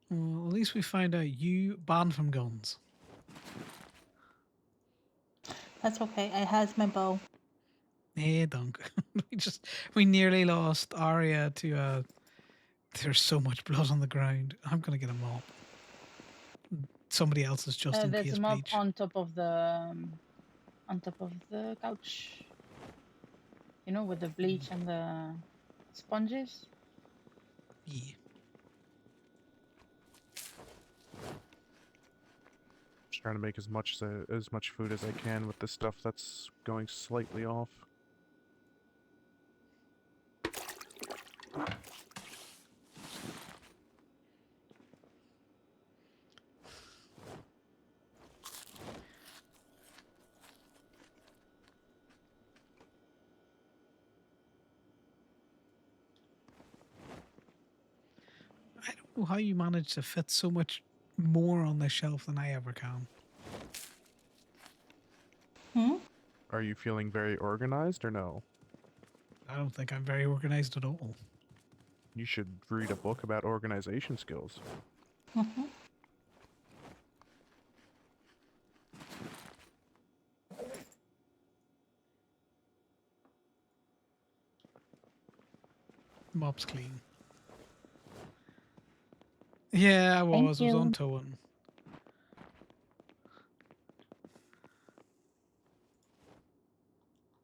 Well, at least we find out you banned from guns. That's okay. I has my bow. Hey, dunk. we nearly lost Arya to there's so much blood on the ground. I'm gonna get a mop. Somebody else's just in There's case a mob bleach. on top of the couch. You know, with the bleach and the sponges. Yeah. Just trying to make as much food as I can with the stuff that's going slightly off. I don't know how you manage to fit so much more on the shelf than I ever can. Are you feeling very organized or no? I don't think I'm very organized at all. You should read a book about organization skills. Mhm. Mob's clean. Yeah, I Thank was. I was on you. towing.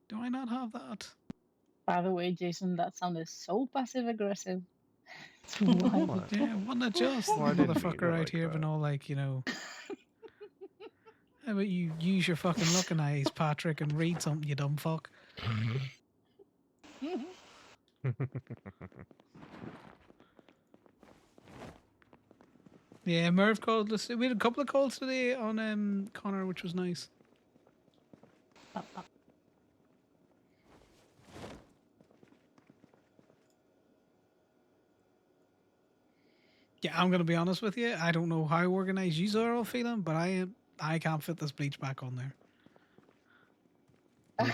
Do I not have that? By the way, Jason, that sounded so passive aggressive. It's wild. What? Yeah, wasn't it just Well, I the didn't mean motherfucker it out like here been that. all like, you know, how about you use your fucking looking eyes, Patrick, and read something, you dumb fuck. Yeah, Merv called us. We had a couple of calls today on Connor, which was nice. Yeah, I'm gonna be honest with you. I don't know how organized you are all feeling, but I can't fit this bleach back on there.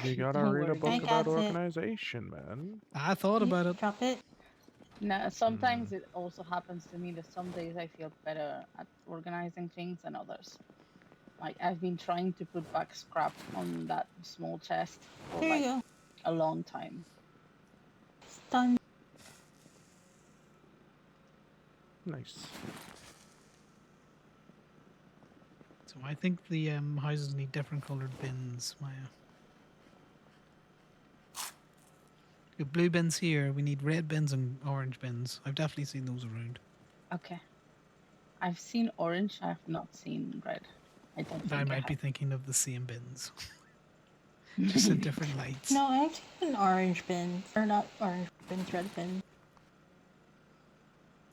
You gotta Don't read a worry, book I Jason. about got it. organization, man. I thought You about it. drop it. No, sometimes it also happens to me that some days I feel better at organizing things than others. Like I've been trying to put back scrap on that small chest for Here you like go. a long time. It's done. Nice. So I think the houses need different colored bins, Maya. We have blue bins here. We need red bins and orange bins. I've definitely seen those around. Okay. I've seen orange. I have not seen red. I don't I think I might be have. thinking of the same bins, just in different lights. No, I actually have an orange bin. Or not orange bins, red bin.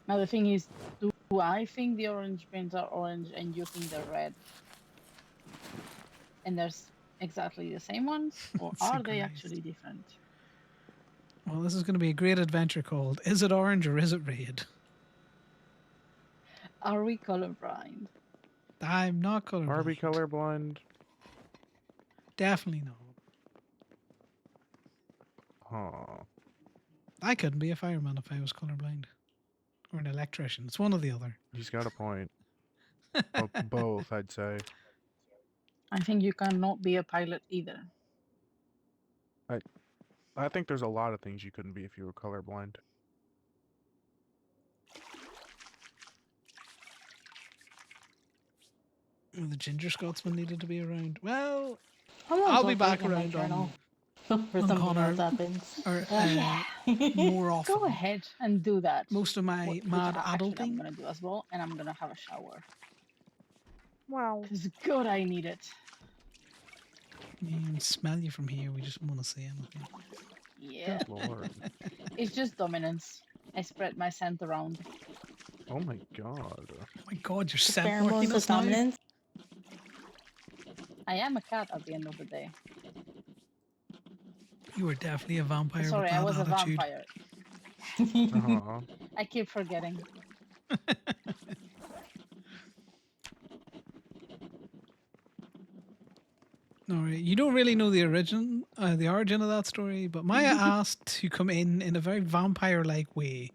Now the thing is, do I think the orange bins are orange and you think they're red? And there's exactly the same ones, or are they Synchronized. actually different? Well, this is going to be a great adventure called Is It Orange or Is It Red? Are we colorblind? I'm not colorblind. Are we colorblind? Definitely not. Huh. I couldn't be a fireman if I was colorblind. Or an electrician. It's one or the other. He's got a point. Both, I'd say. I think you cannot be a pilot either. I think there's a lot of things you couldn't be if you were colorblind. Well, the Ginger Scotsman needed to be around. Well, I'm gonna I'll go be back write in my around journal. on For something Connor, else happens. or, Yeah. more often. Go ahead and do that. Most of my Which mad actually I'm adulting. gonna do as well, and I'm gonna have a shower. Wow. Cause God, I need it. You can smell you from here. We just want to say anything. Yeah. Good lord. It's just dominance. I spread my scent around. Oh my god. Oh my god, you're scent Pheromones working of us now? dominance. I am a cat at the end of the day. You were definitely a vampire Sorry, with I that was attitude. a vampire. I keep forgetting. Alright, you don't really know the origin of that story, but Maya asked to come in a very vampire-like way,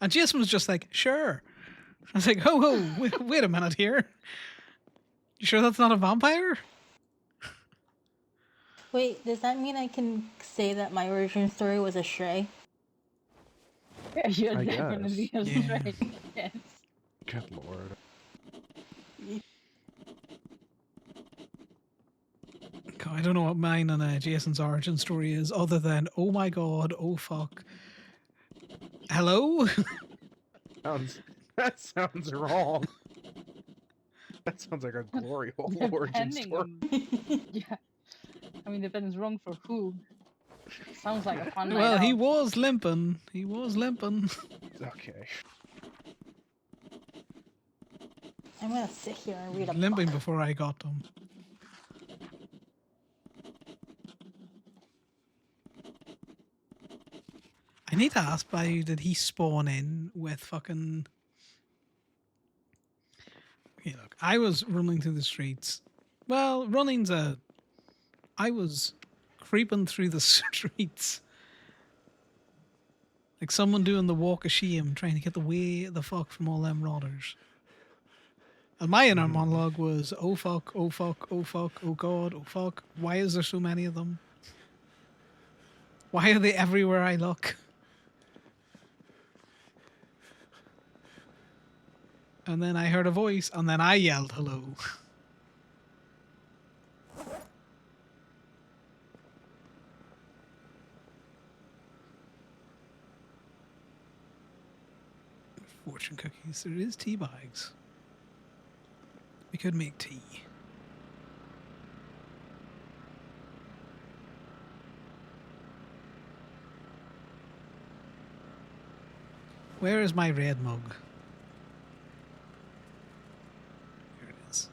and Jason was just like, "Sure." I was like, "Oh, wait a minute here. You sure that's not a vampire?" Wait, does that mean I can say that my origin story was a stray? You're I definitely guess. a Yeah. stray. Yes. Good lord. God, I don't know what mine and Jason's origin story is, other than oh my god, oh fuck, hello. That sounds wrong. That sounds like a glory hole origin Depending story. on, yeah. I mean, depends wrong for who. Sounds like a fun night Well, he out. was limping. He was limping. Okay. I'm gonna sit here and read a Limping book. before I got them. I need to ask Bayou, did he spawn in with fucking... Okay, look, I was running through the streets. Well, I was creeping through the streets. Like someone doing the walk of shame, trying to get the fuck from all them rotters. And my inner monologue was, oh fuck, oh fuck, oh fuck, oh god, oh fuck. Why is there so many of them? Why are they everywhere I look? And then I heard a voice, and then I yelled hello. Fortune cookies. There is tea bags. We could make tea. Where is my red mug? Here it is.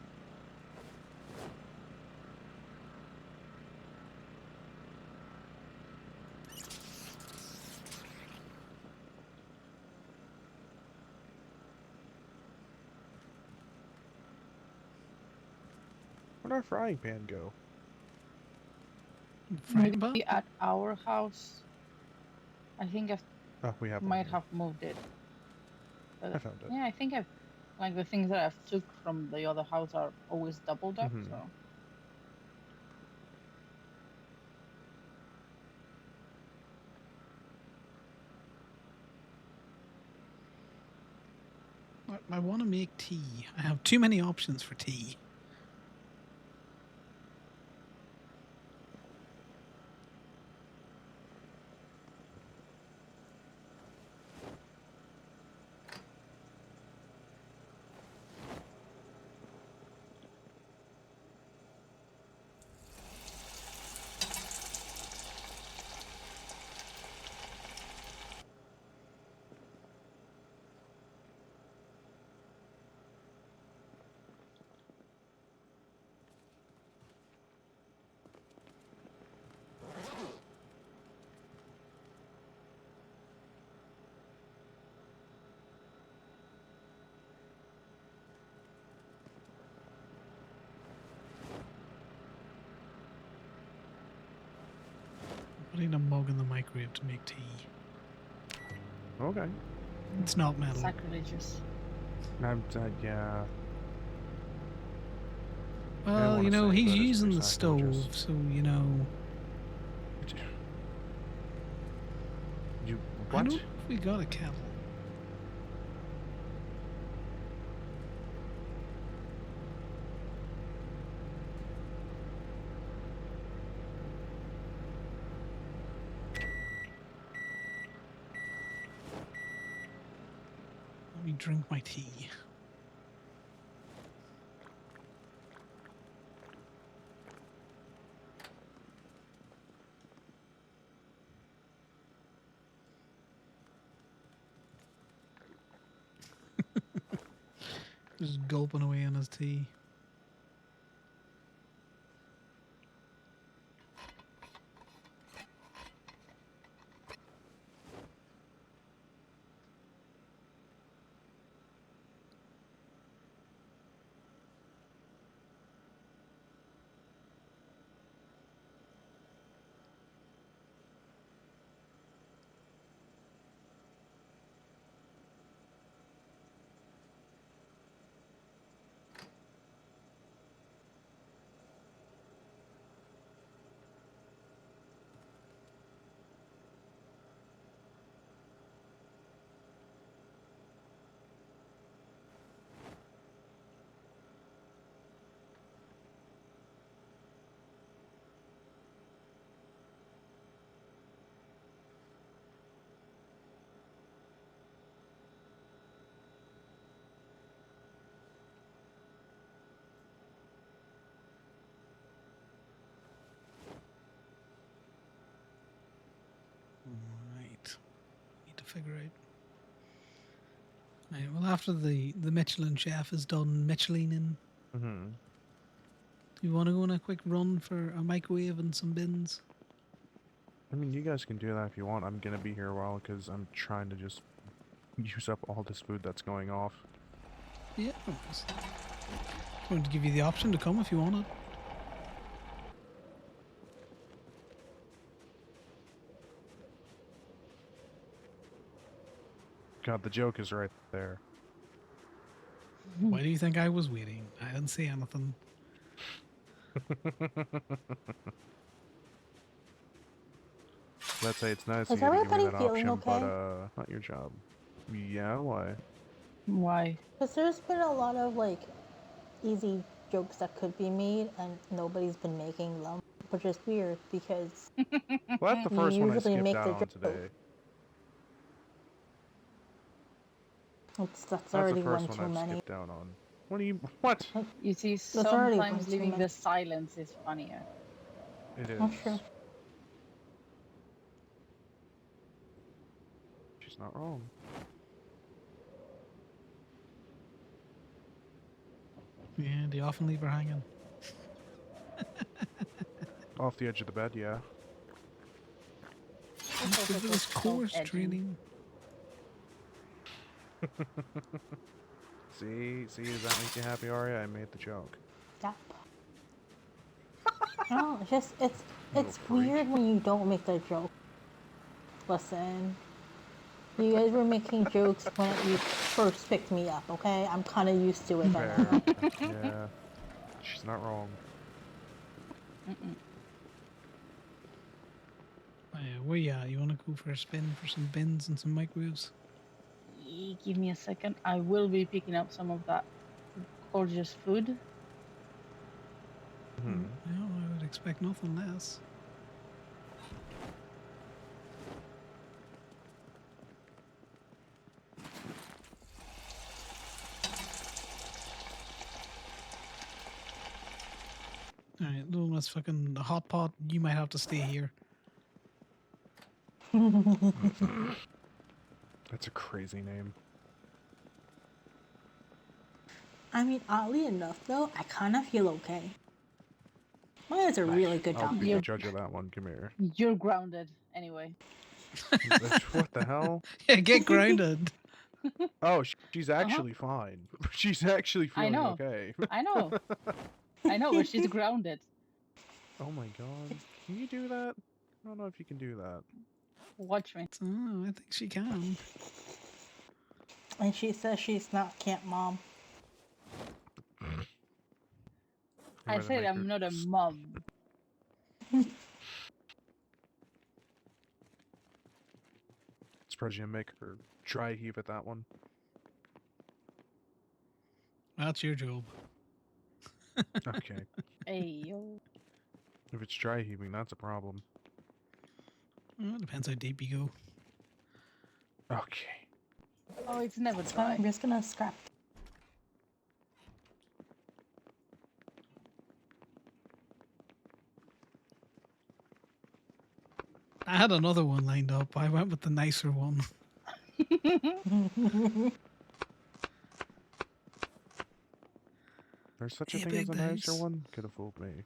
Where'd our frying pan go? Maybe at our house. I think I Oh, we have one might here. have moved it. But, I found it. yeah, I think I've like the things that I've took from the other house are always doubled up. Mhm. So I want to make tea. I have too many options for tea. Putting a mug in the microwave to make tea. Okay. It's not metal. sacrilegious. Yeah. Well, wanna you know, say, he's but it's using the sacrilegious. stove, so, you know. You I what? don't know if we got a kettle. Let me drink my tea. Just gulping away on his tea. Right. Need to figure out. Right, well, after the Michelin chef is done Michelin, Mm-hmm. do you want to go on a quick run for a microwave and some bins? I mean, you guys can do that if you want. I'm gonna be here a while because I'm trying to just use up all this food that's going off. Yeah. I wanted to give you the option to come if you wanted. God, the joke is right there. Why do you think I was waiting? I didn't say anything. Let's say it's nice Is of you to give me everybody that feeling option, but okay? not your job. Yeah, why? Why? Because there's been a lot of like easy jokes that could be made, and nobody's been making them, which is weird because Well, that's the you first one I usually skipped make out the on joke. today. That's That's the already first one one too I've many. skipped out on. What do you? What? You see, That's already one sometimes too leaving many. the silence is funnier. It is. That's true. She's not wrong. Yeah, they often leave her hanging. Off the edge of the bed, yeah. It's also Give called us course self-edging. training. See, does that make you happy, Arya? I made the joke. Yep. No, it's just it's Little freak. weird when you don't make the joke. Listen, you guys were making jokes when you first picked me up, okay? I'm kind of used to it by now. Fair. Yeah. She's not wrong. Where you at? You want to go for a spin for some bins and some microwaves? Give me a second. I will be picking up some of that gorgeous food. Hmm. No, I would expect nothing less. Alright, no, that's fucking the hot pot. You might have to stay here. That's a crazy name. I mean, oddly enough, though, I kind of feel okay. Mine is a really good I'll job. be the judge of that one. Come here. You're grounded anyway. What the hell? Yeah, get grounded. Oh, she's actually fine. She's actually I feeling know. okay. I know. I know, but she's grounded. Oh my god. Can you do that? I don't know if you can do that. Watch me. Oh, I think she can. And she says she's not camp mom. I said I'm not a mom. Suppose you make her dry heave at that one. That's your job. Okay. Hey, yo. If it's dry heaving, that's a problem. Well, it depends how deep you go. Okay. Oh, it's never It's fine, dry. I'm just gonna scrap. I had another one lined up. I went with the nicer one. There's such a Hey, thing as big a nicer bags. one? Could have fooled me.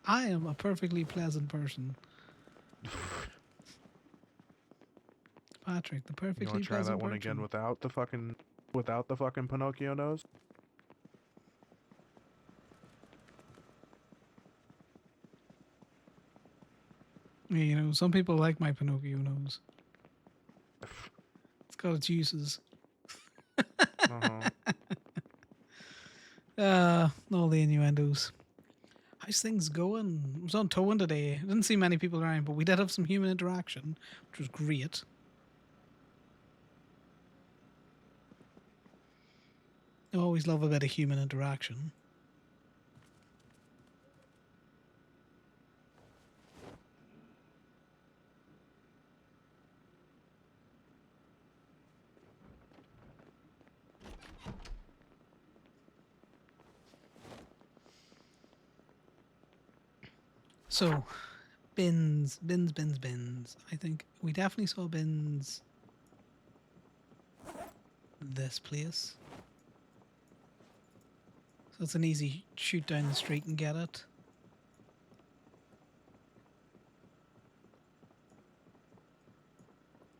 I am a perfectly pleasant person. Patrick, the You perfectly wanna try pleasant that one person. again without the fucking Pinocchio nose? Yeah, you know, some people like my Pinocchio nose. It's got its uses. All the innuendos. How's things going? I was on towing today. I didn't see many people around, but we did have some human interaction, which was great. I always love a bit of human interaction. So, bins. I think we definitely saw bins this place. So it's an easy shoot down the street and get it.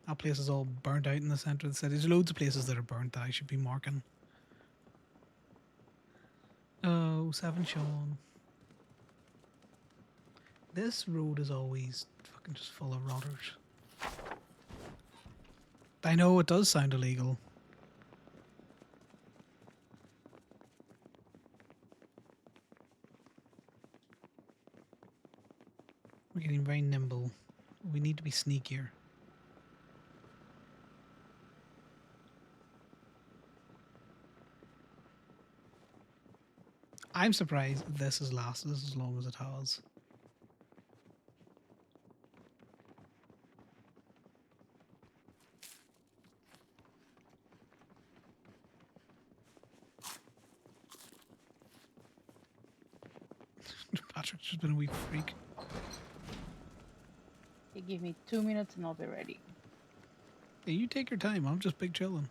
That place is all burnt out in the centre of the city. There's loads of places that are burnt that I should be marking. Oh, 7 Sean. This road is always fucking just full of rotters. I know it does sound illegal. We're getting very nimble. We need to be sneakier. I'm surprised this has lasted as long as it has. Patrick's just been a wee freak. You give me 2 minutes and I'll be ready. Hey, you take your time. I'm just big chilling.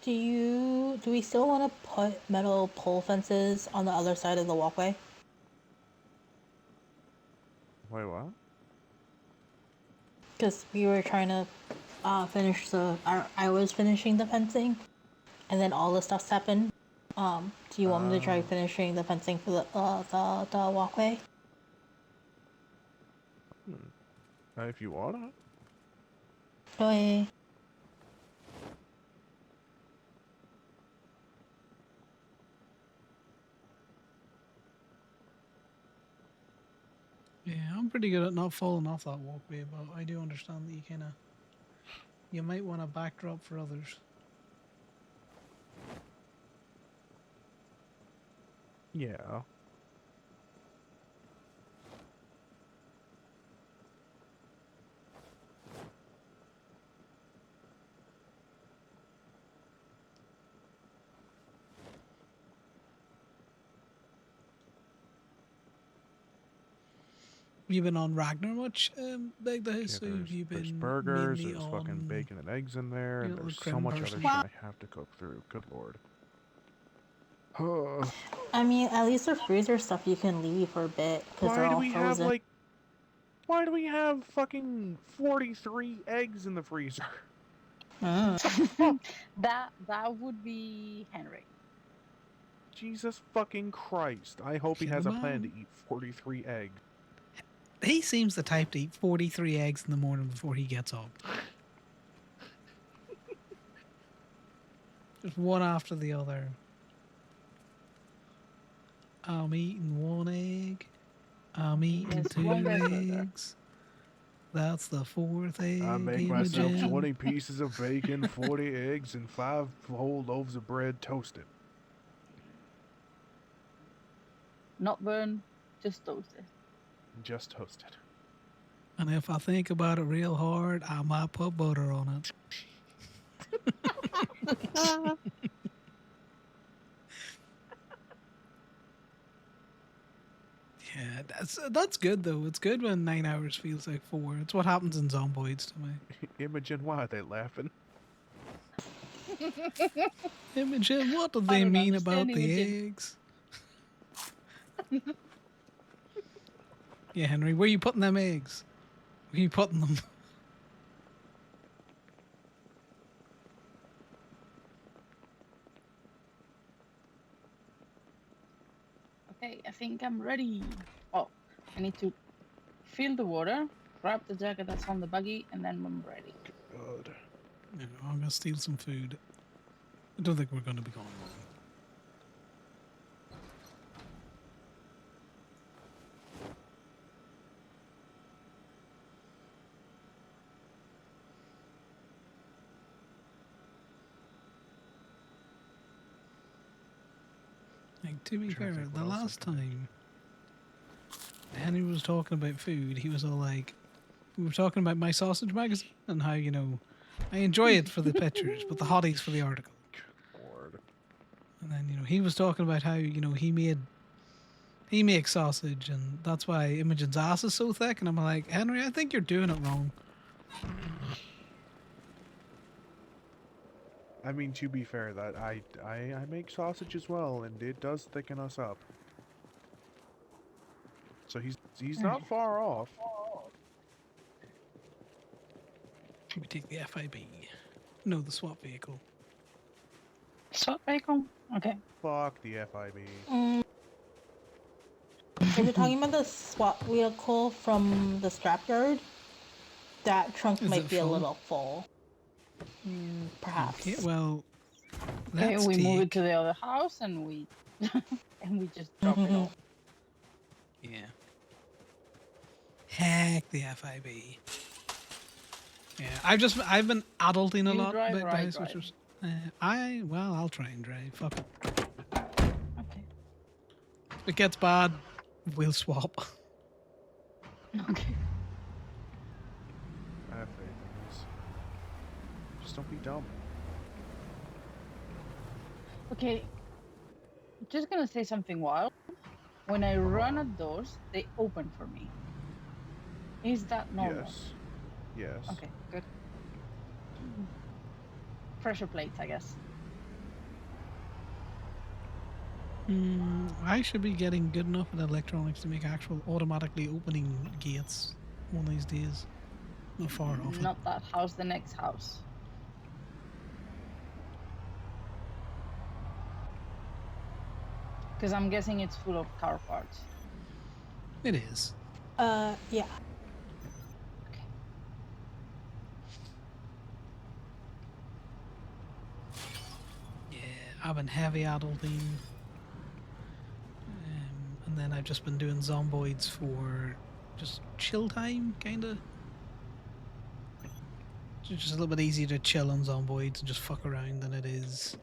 Do we still want to put metal pole fences on the other side of the walkway? Wait, what? Because we were trying to finish the. I was finishing the fencing, and then all the stuff's happened. Do you want me to try finishing the fencing for the walkway? If you wanna. Okay. Yeah, I'm pretty good at not falling off that walkway, but I do understand that you might want to backdrop for others. Yeah. You been on Ragnar much, Beg the House? Okay, Have you there's been burgers, mainly there's on fucking bacon and eggs in there, and little there's so grim much other person? shit I have to cook through. Good lord. I mean, at least the freezer stuff you can leave for a bit because they're Why do all we frozen. have like? Why do we have fucking 43 eggs in the freezer? that would be Henry. Jesus fucking Christ! I hope he Kill has a him plan to out. eat 43 eggs. He seems the type to eat 43 eggs in the morning before he gets up. Just one after the other. I'm eating one egg. I'm eating Yes, two one burger. eggs. That's the fourth egg. I make myself Imogen. 20 pieces of bacon, 40 eggs, and 5 whole loaves of bread toasted. Not burned, just toasted. Just toasted. And if I think about it real hard, I might put butter on it. Yeah, that's good though. It's good when 9 hours feels like 4. It's what happens in Zomboids to me. Imogen, why are they laughing? Imogen, what do I they don't mean about understand, the Imogen. eggs? Yeah, Henry, where are you putting them eggs? Where are you putting them? Okay, I think I'm ready. Oh, I need to fill the water, grab the jacket that's on the buggy, and then I'm ready. Good. Yeah, I'm gonna steal some food. I don't think we're gonna be going long. Like, to be fair, the last time Henry was talking about food, he was all like, we were talking about my sausage magazine and how, you know, I enjoy it for the pictures, but the hotties for the article. Lord. And then, you know, he was talking about how, you know, he makes sausage and that's why Imogen's ass is so thick. And I'm like, Henry, I think you're doing it wrong. I mean, to be fair, that I make sausage as well, and it does thicken us up. So he's not far off. We take the FIB. No, the swap vehicle. Swap vehicle? Okay. Fuck the FIB. If you're talking about the swap vehicle from the scrapyard, That trunk Is might it be a full? little full. Perhaps. Okay, well, Okay, let's we move it to take. the other house and we and we just drop it off. Yeah. Heck the FIB. Yeah, I've been adulting a You lot drive about or the I house, which drive? was I'll try and drive. Fuck it. Okay. If it gets bad, we'll swap. Okay. I have faith in this. Just don't be dumb. Okay. Just gonna say something wild. When I run at doors, they open for me. Is that normal? Yes. Yes. Okay, good. Pressure plates, I guess. I should be getting good enough at electronics to make actual automatically opening gates one of these days. Not far off it. Not that house, the next house. Because I'm guessing it's full of car parts. It is. Yeah. Yeah, I've been heavy adulting. And then I've just been doing zomboids for just chill time, kinda. It's just a little bit easier to chill on zomboids and just fuck around than it is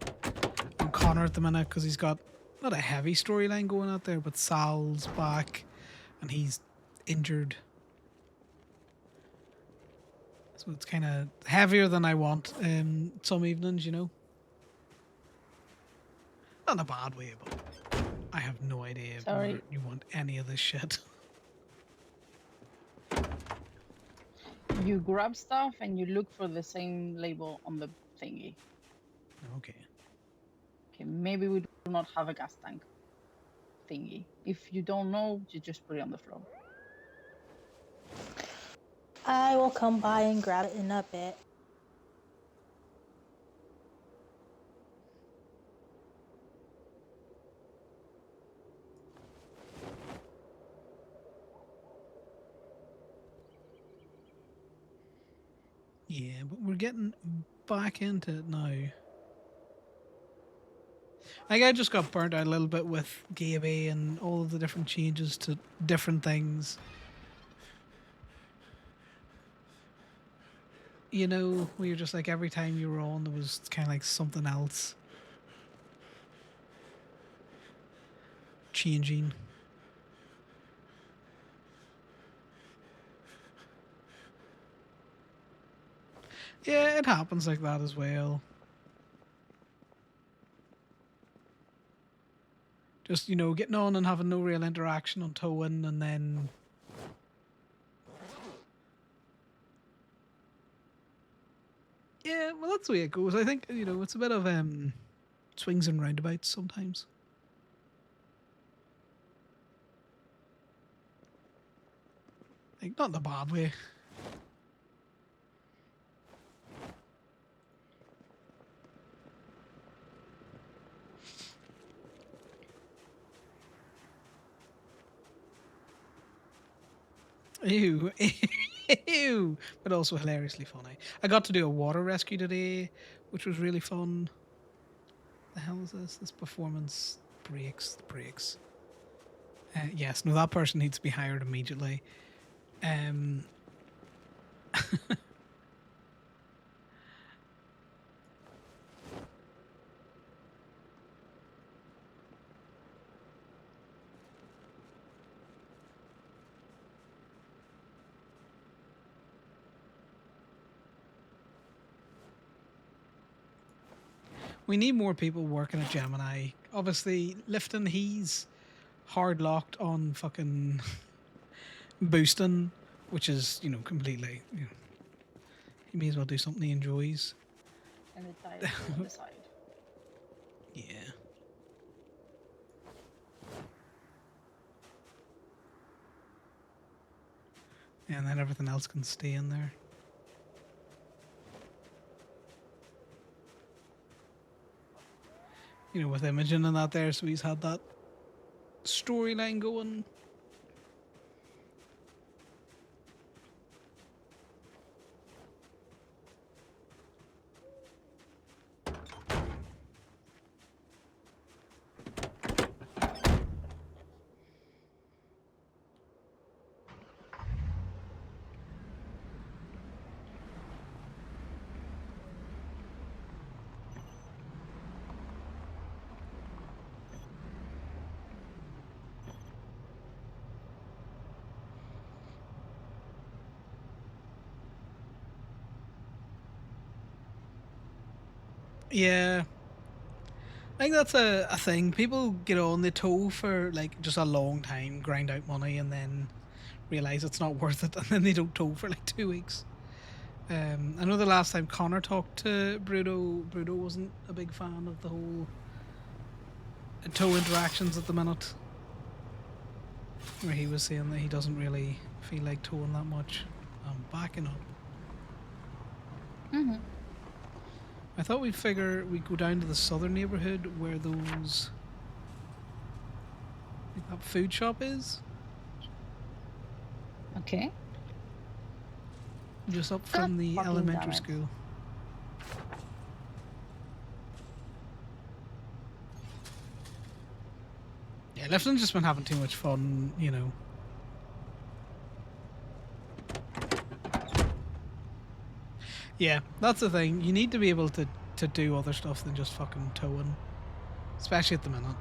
on Connor at the minute, because he's got not a heavy storyline going out there, but Sal's back and he's injured. So it's kind of heavier than I want some evenings, you know. Not in a bad way, but I have no idea Sorry. if you want any of this shit. You grab stuff and you look for the same label on the thingy. Okay. Okay, maybe we do not have a gas tank thingy. If you don't know, you just put it on the floor. I will come by and grab it in a bit. Yeah, but we're getting back into it now. Like, I just got burnt out a little bit with Gaby and all of the different changes to different things. You know, where you're just like, every time you were on, there was kind of like something else changing. Yeah, it happens like that as well. Just, you know, getting on and having no real interaction on towing, and then yeah, well, that's the way it goes. I think, you know, it's a bit of swings and roundabouts sometimes. Like, not in a bad way. Ew. Ew. But also hilariously funny. I got to do a water rescue today, which was really fun. The hell is this? This performance breaks. Yes, no, that person needs to be hired immediately. We need more people working at Gemini. Obviously, Lifton, he's hard locked on fucking boosting, which is, you know, completely. You know, he may as well do something he enjoys. And the tires on the side. Yeah. And then everything else can stay in there. You know, with Imogen and that there, so he's had that storyline going. Yeah. I think that's a thing. People get on the tow for like just a long time, grind out money, and then realize it's not worth it, and then they don't tow for like 2 weeks. I know the last time Connor talked to Bruto wasn't a big fan of the whole tow interactions at the minute, where he was saying that he doesn't really feel like towing that much. I'm backing up. Mhm. I thought we'd go down to the southern neighborhood where those like that food shop is. Okay. Just up from the Fucking elementary damn it. school. Yeah, Lifton's just been having too much fun, you know. Yeah, that's the thing. You need to be able to do other stuff than just fucking towing. Especially at the minute.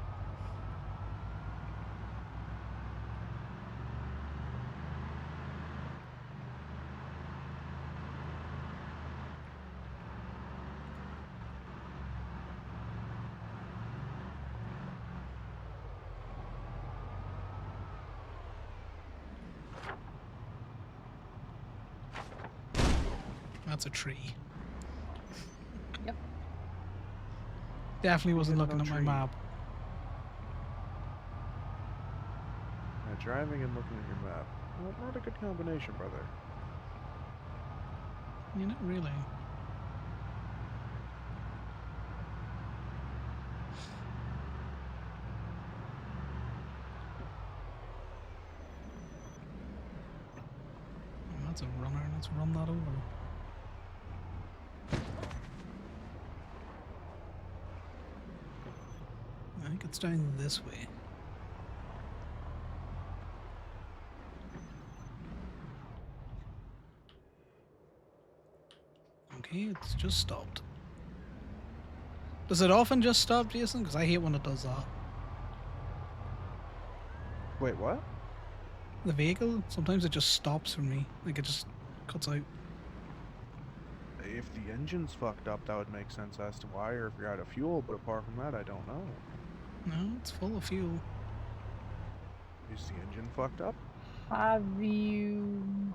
That's a tree. Yep. Definitely wasn't There's looking no at my tree. map. Driving and looking at your map. Not a good combination, brother. You're not really. Oh, that's a runner. Let's run that over. I think it's down this way. Okay, it's just stopped. Does it often just stop, Jason? Because I hate when it does that. Wait, what? The vehicle, sometimes it just stops for me. Like it just cuts out. If the engine's fucked up, that would make sense as to why, or if you're out of fuel, but apart from that, I don't know. No, it's full of fuel. Is the engine fucked up? Have you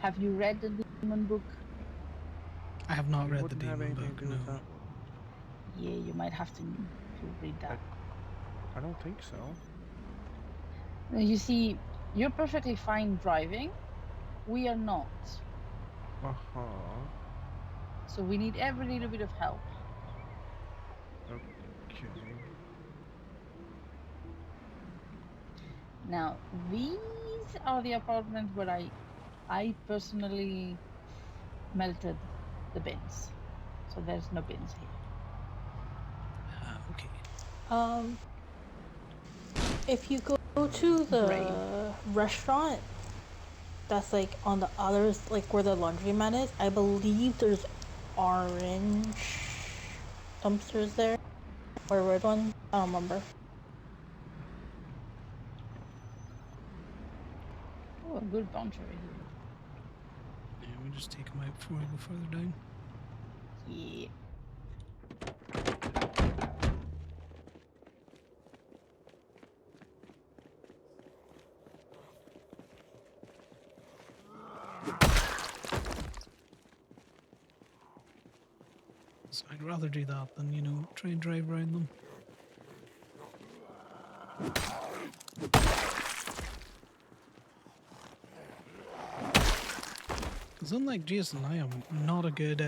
read the Demon book? I have not It read the wouldn't have Demon anything book, to do no. with that one. Yeah, you might have to read that. I don't think so. You see, you're perfectly fine driving. We are not. Uh-huh. So we need every little bit of help. Okay. Now, these are the apartments where I personally melted the bins. So there's no bins here. Okay. If you go to the Brave. restaurant that's like on the others, like where the laundromat is, I believe there's orange dumpsters there. Or red one. I don't remember. Oh, a good bunch over here. Yeah, we just take them out before we go further down. Yeah. So I'd rather do that than, you know, try and drive around them. Because unlike Jason, I am not a good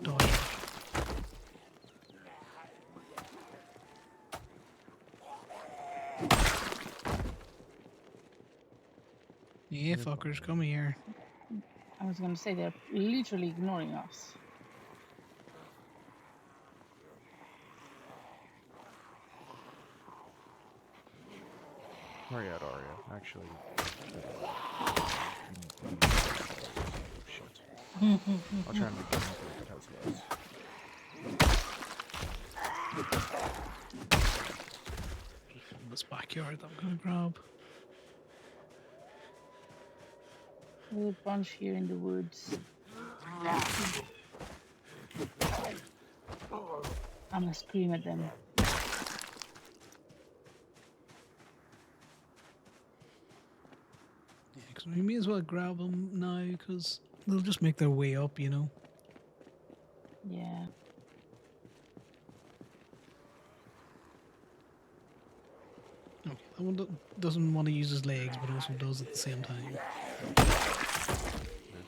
dodger. Yeah, fuckers, come here. I was gonna say they're literally ignoring us. Where are you at, Aria? Actually. Shit. I'll try and make it if it has less. Just in this backyard that I'm gonna grab. There's a bunch here in the woods. I'm gonna scream at them. Yeah, 'cause we may as well grab them now, because they'll just make their way up, you know. Yeah. Okay, that one doesn't want to use his legs, but also does at the same time.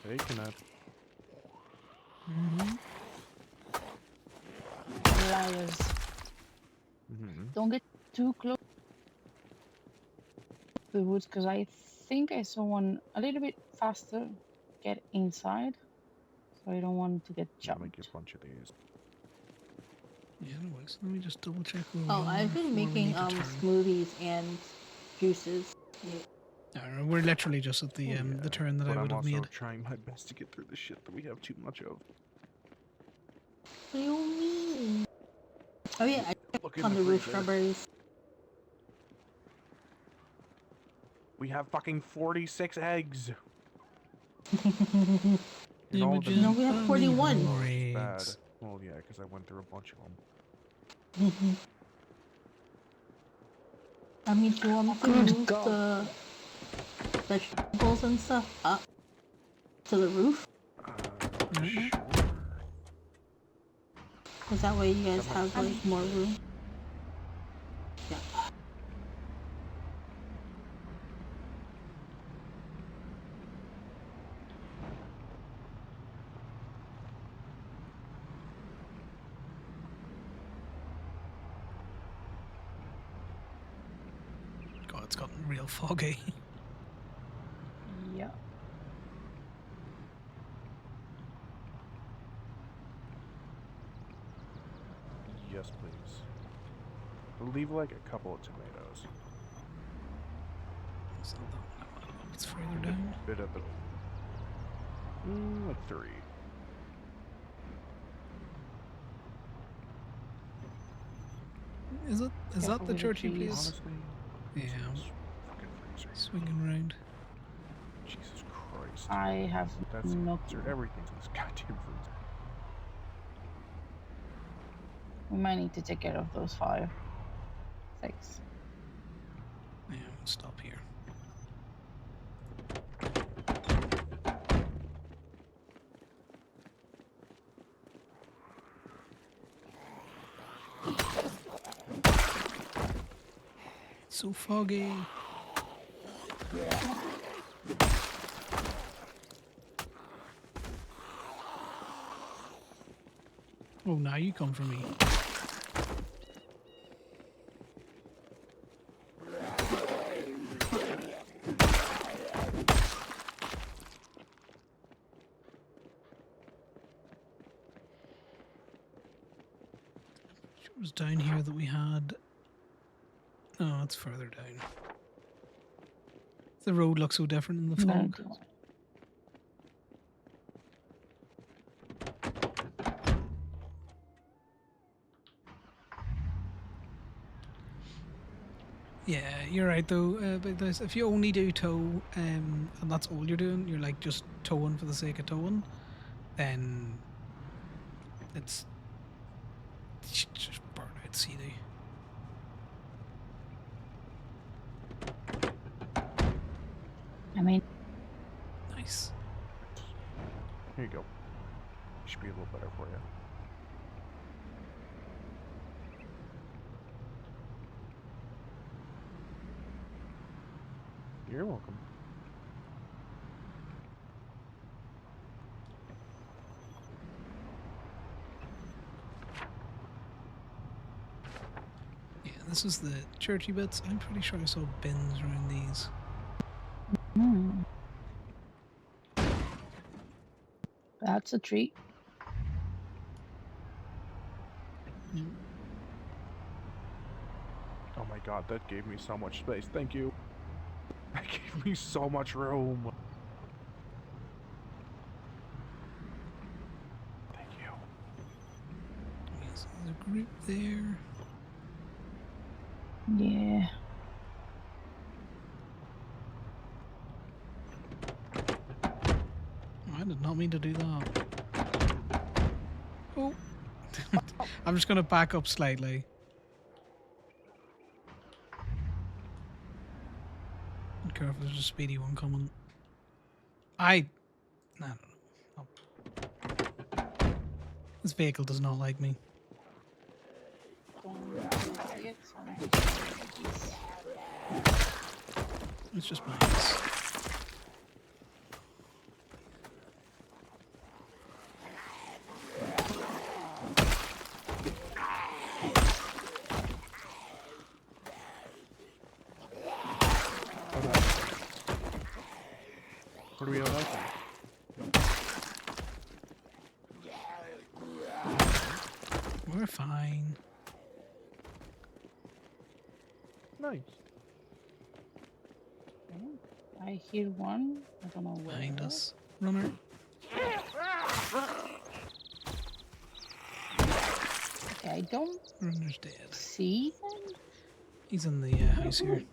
They're taking it. Mm-hmm. Liars. Mm-hmm. Don't get too close to the woods, because I think I saw one a little bit faster get inside. So I don't want to get I'll make jumped. you a bunch of these. Yeah, no worries. Let me just double check where we Oh, are I've been before we making need to turn. smoothies and juices. We're literally just at the the turn that I But would I'm have also made. trying my best to get through the shit that we have too much of. What do you mean? Oh yeah, I Look checked in on the the roof freezer. strawberries. We have fucking 46 eggs. Images No, we have of 41. more Bad. eggs. Well, yeah, because I went through a bunch of them. I mean, do you want me to move the vegetables and stuff up to the roof? Mm-hmm. Because that way you guys have like more room. Yeah. God, it's gotten real foggy. Yeah. Yes, please. Leave like a couple of tomatoes. It's further down. A bit of it. Like 3. Is it? Is that the with the churchy trees. place? Honestly, Yeah. fucking freezer. Swinging round. Jesus Christ. I have That's no freezer. clue. Everything's in this goddamn freezer. We might need to take care of those fire. Thanks. Yeah, we'll stop here. It's so foggy. Oh, now you come for me. It was down here that we had. Oh, it's further down. The road looks so different in the fog. Yeah, you're right though. But if you only do tow, and that's all you're doing, you're like just towing for the sake of towing, then it's just burn out CD. I mean, Nice. Here you go. Should be a little better for you. You're welcome. Yeah, this is the churchy bits. I'm pretty sure I saw bins around these. That's a treat. Oh my god, that gave me so much space. Thank you. That gave me so much room. Thank you. Yes, there's a group there. Yeah. I did not mean to do that. Oh, I'm just gonna back up slightly. Be careful, there's a speedy one coming. I don't know. Oh. This vehicle does not like me. It's just mine. What do we have out there? We're fine. Nice. I hear one. I don't know where. Behind us. Runner. Okay, I don't Runner's dead. see them. He's in the house here.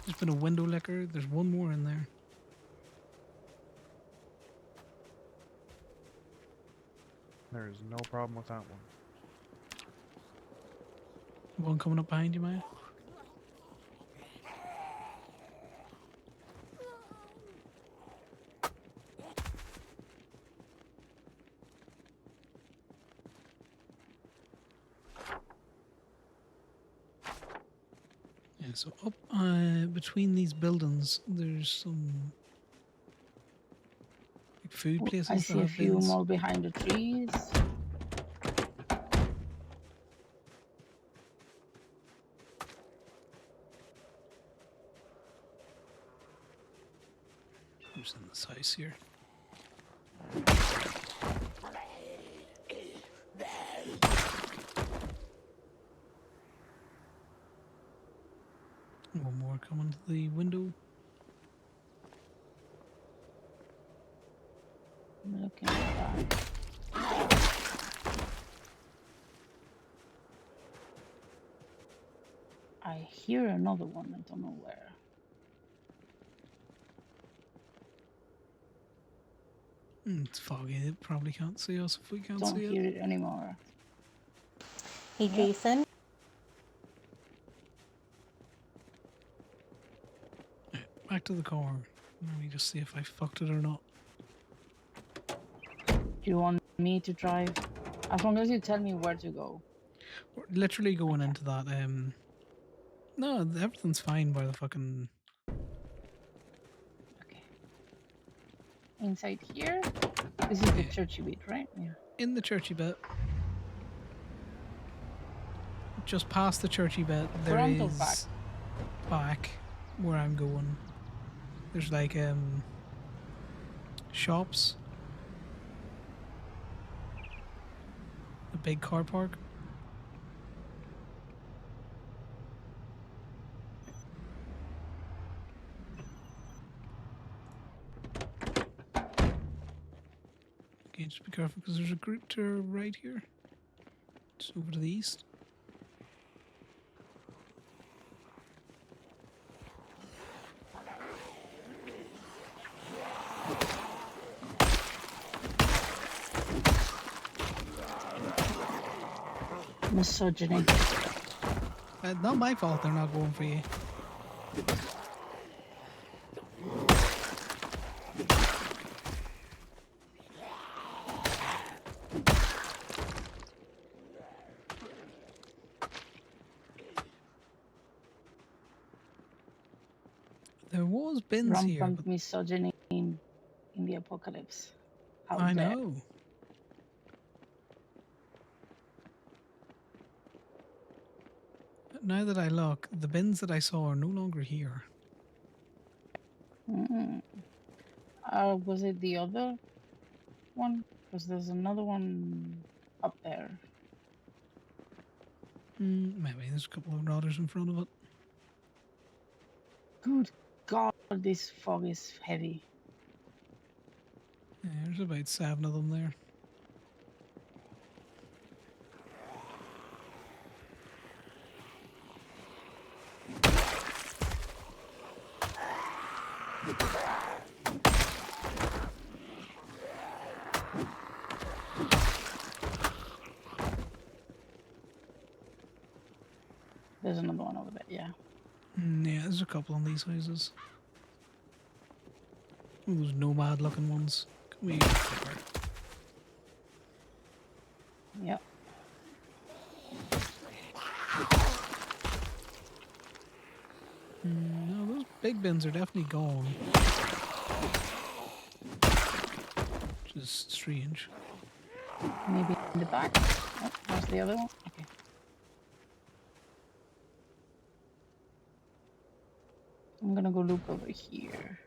There's been a window licker. There's one more in there. There is no problem with that one. One coming up behind you, Maya. Yeah, so up between these buildings, there's some like, food places. I that see a have few bins. more behind the trees. Who's in this house here? One more coming to the window. I'm looking at that. I hear another one. I don't know where. It's foggy. It probably can't see us if we can't Don't see hear it. it anymore. Hey, Jason. Back to the car. Let me just see if I fucked it or not. Do you want me to drive? As long as you tell me where to go. We're literally going into that. No, everything's fine by the fucking. Inside here? This is the churchy bit, right? Yeah. In the churchy bit. Just past the churchy bit, there Front or is back? back where I'm going. There's like shops. A big car park. Okay, just be careful because there's a group to right here. Just over to the east. Misogyny. Not my fault they're not going for you. There was bins here. Rampant But misogyny in the apocalypse. How I dare. know. Now that I look, the bins that I saw are no longer here. Was it the other one? Because there's another one up there. Maybe there's a couple of rotters in front of it. Good God, this fog is heavy. Yeah, there's about 7 of them there. yeah. Yeah, there's a couple on these houses. Those nomad looking ones. Can we Yep. No, those big bins are definitely gone. Which is strange. Maybe in the back. Oh, there's the other one. Okay. I'm gonna go look over here.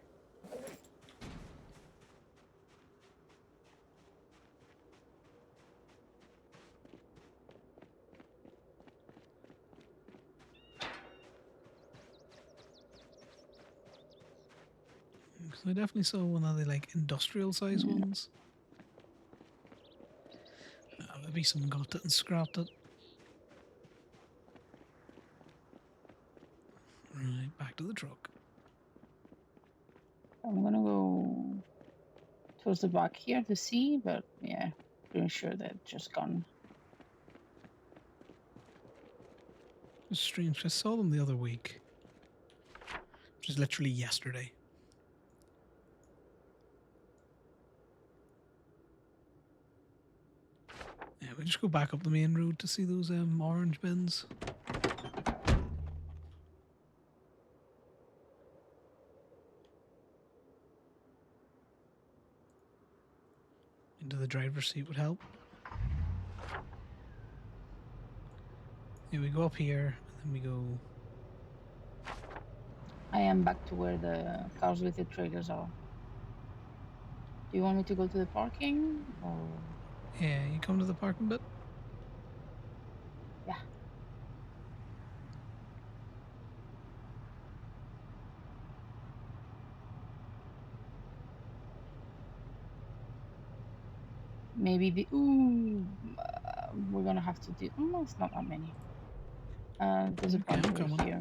Because I definitely saw one of the like industrial size ones. Maybe someone got it and scrapped it. Right, back to the truck. I'm gonna go towards the back here to see, but yeah, pretty sure they're just gone. It's strange. I saw them the other week, which is literally yesterday. Yeah, we just go back up the main road to see those orange bins. Into the driver's seat would help. Yeah, we go up here, and then we go. I am back to where the cars with the trailers are. Do you want me to go to the parking or? Yeah, you come to the parking bit. Yeah. Maybe the we're gonna have to do. No, it's not that many. There's a park over here,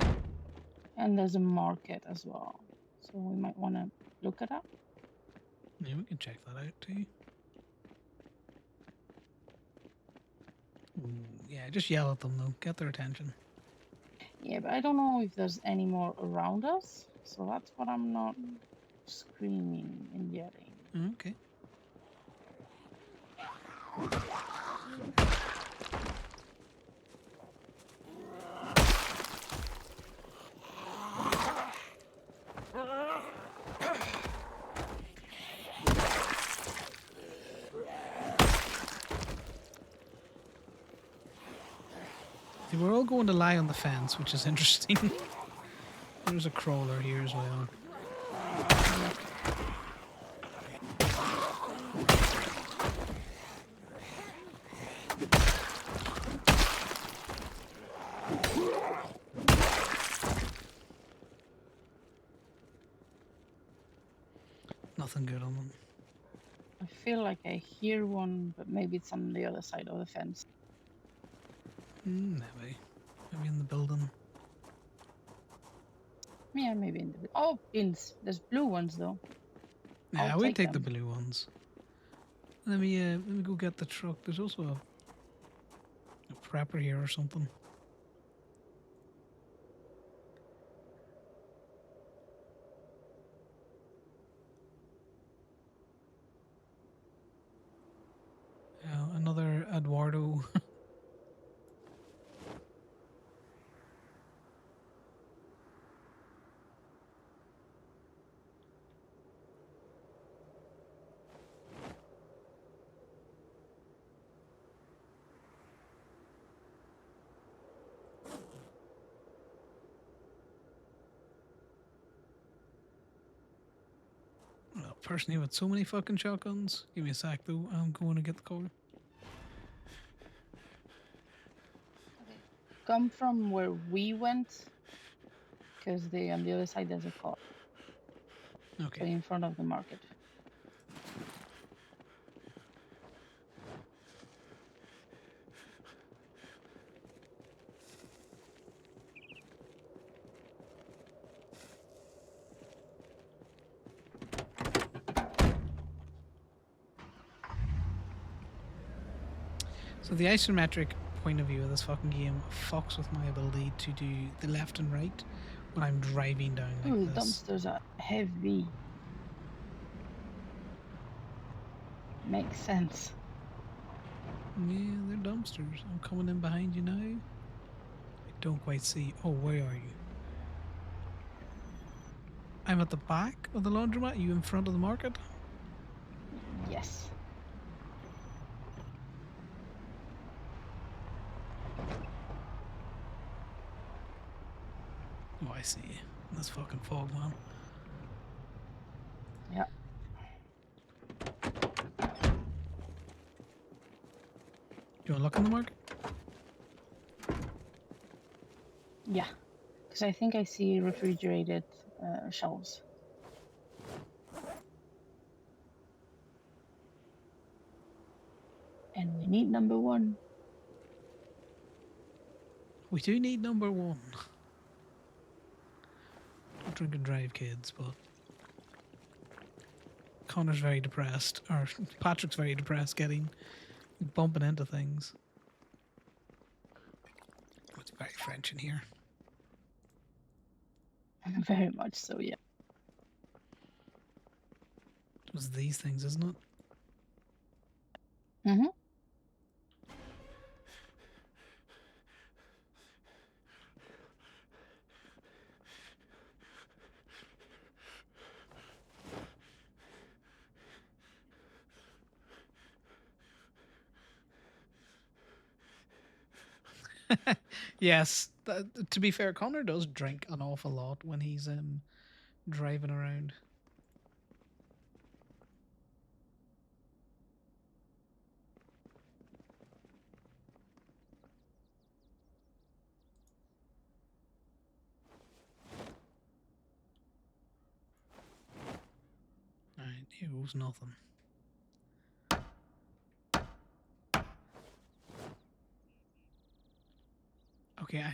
and there's a market as well. So we might want to look it up. Yeah, we can check that out too. Ooh, yeah, just yell at them though. Get their attention. Yeah, but I don't know if there's any more around us. So that's what I'm not screaming and yelling. Okay. They were all going to lie on the fence, which is interesting. There's a crawler here as well. Nothing good on them. I feel like I hear one, but maybe it's on the other side of the fence. Maybe. Maybe in the building. Yeah, maybe in the. Oh, bins. There's blue ones though. Yeah, I'll we'd take the them. blue ones. Let me go get the truck. There's also a prepper here or something. Another Eduardo. Personally with so many fucking shotguns. Give me a sec though. I'm going to get the car. Come from where we went, because on the other side there's a car. Okay. So in front of the market. So the isometric point of view of this fucking game fucks with my ability to do the left and right when I'm driving down like Ooh, the this. dumpsters are heavy. Makes sense. Yeah, they're dumpsters. I'm coming in behind you now. I don't quite see. Oh, where are you? I'm at the back of the laundromat. You in front of the market? Yes. Oh, I see. This fucking fog, man. Yeah. You want to look in the market? Yeah. Because I think I see refrigerated shelves. And we need number 1. We do need number 1. Don't drink and drive, kids, but Connor's very depressed, or Patrick's very depressed bumping into things. It's very French in here. Very much so, yeah. It was these things, isn't it? Mm-hmm. Yes. To be fair, Connor does drink an awful lot when he's driving around. Alright, here goes nothing. Okay, I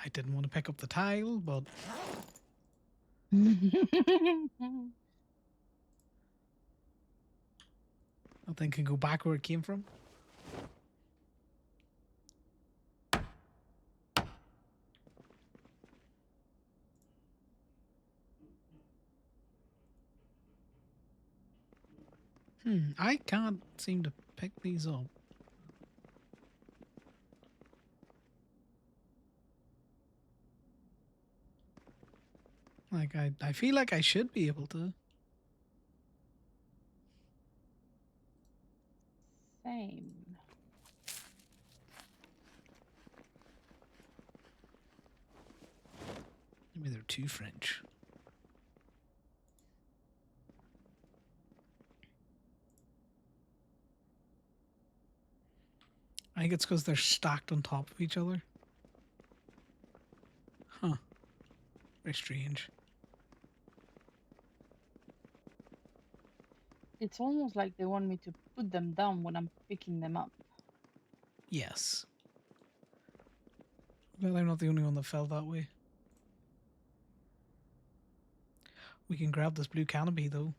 didn't want to pick up the tile, but that thing can go back where it came from. I can't seem to pick these up. Like, I feel like I should be able to. Same. Maybe they're too French. I think it's because they're stacked on top of each other. Huh. Very strange. It's almost like they want me to put them down when I'm picking them up. Yes. Well, I'm not the only one that felt that way. We can grab this blue canopy, though.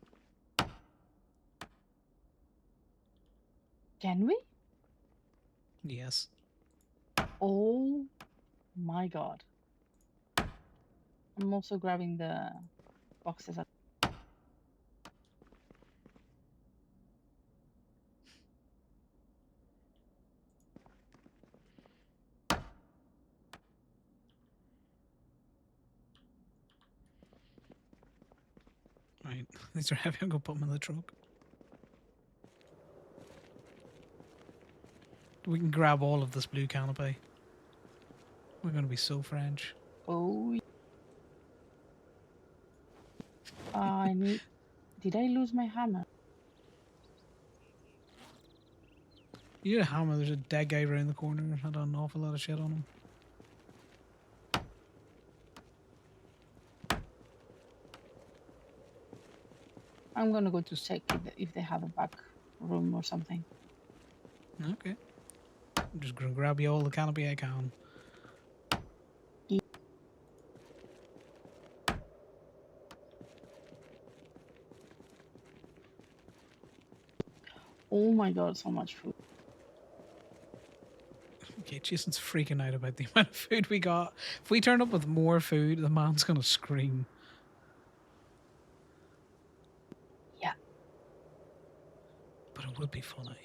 Can we? Yes. Oh my god. I'm also grabbing the boxes. Right. These are heavy. I'm going to put them in the truck. We can grab all of this blue canopy. We're going to be so French. Oh. I need. Did I lose my hammer? You need a hammer. There's a dead guy around the corner. Had an awful lot of shit on him. I'm gonna go to check if they have a back room or something. Okay. I'm just going to grab you all the canopy I can. Oh my god, so much food. Okay, Jason's freaking out about the amount of food we got. If we turn up with more food, the man's gonna scream. Yeah. But it would be funny.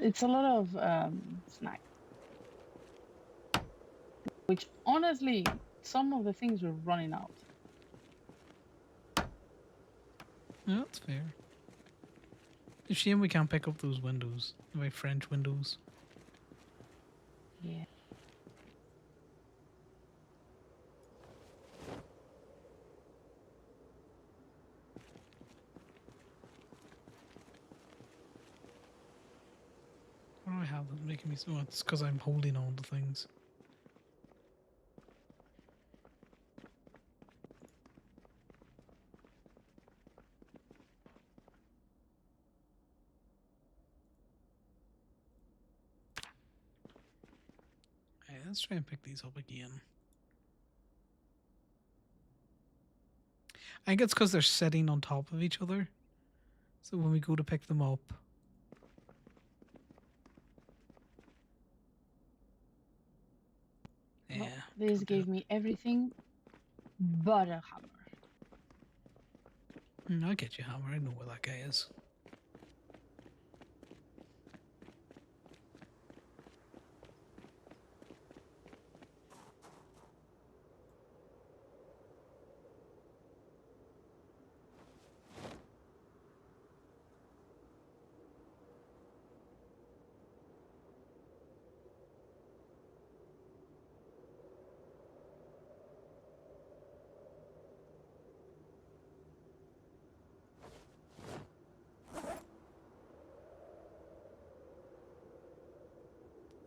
It's a lot of snacks. Which honestly, some of the things we're running out. Yeah, that's fair. It's a shame we can't pick up those windows. My French windows. Yeah. What do I have that's making me so? It's because I'm holding on to things. Hey, let's try and pick these up again. I think it's because they're sitting on top of each other. So when we go to pick them up, yeah. Well, this gave me everything but a hammer. I'll get you, Hammer. I know where that guy is.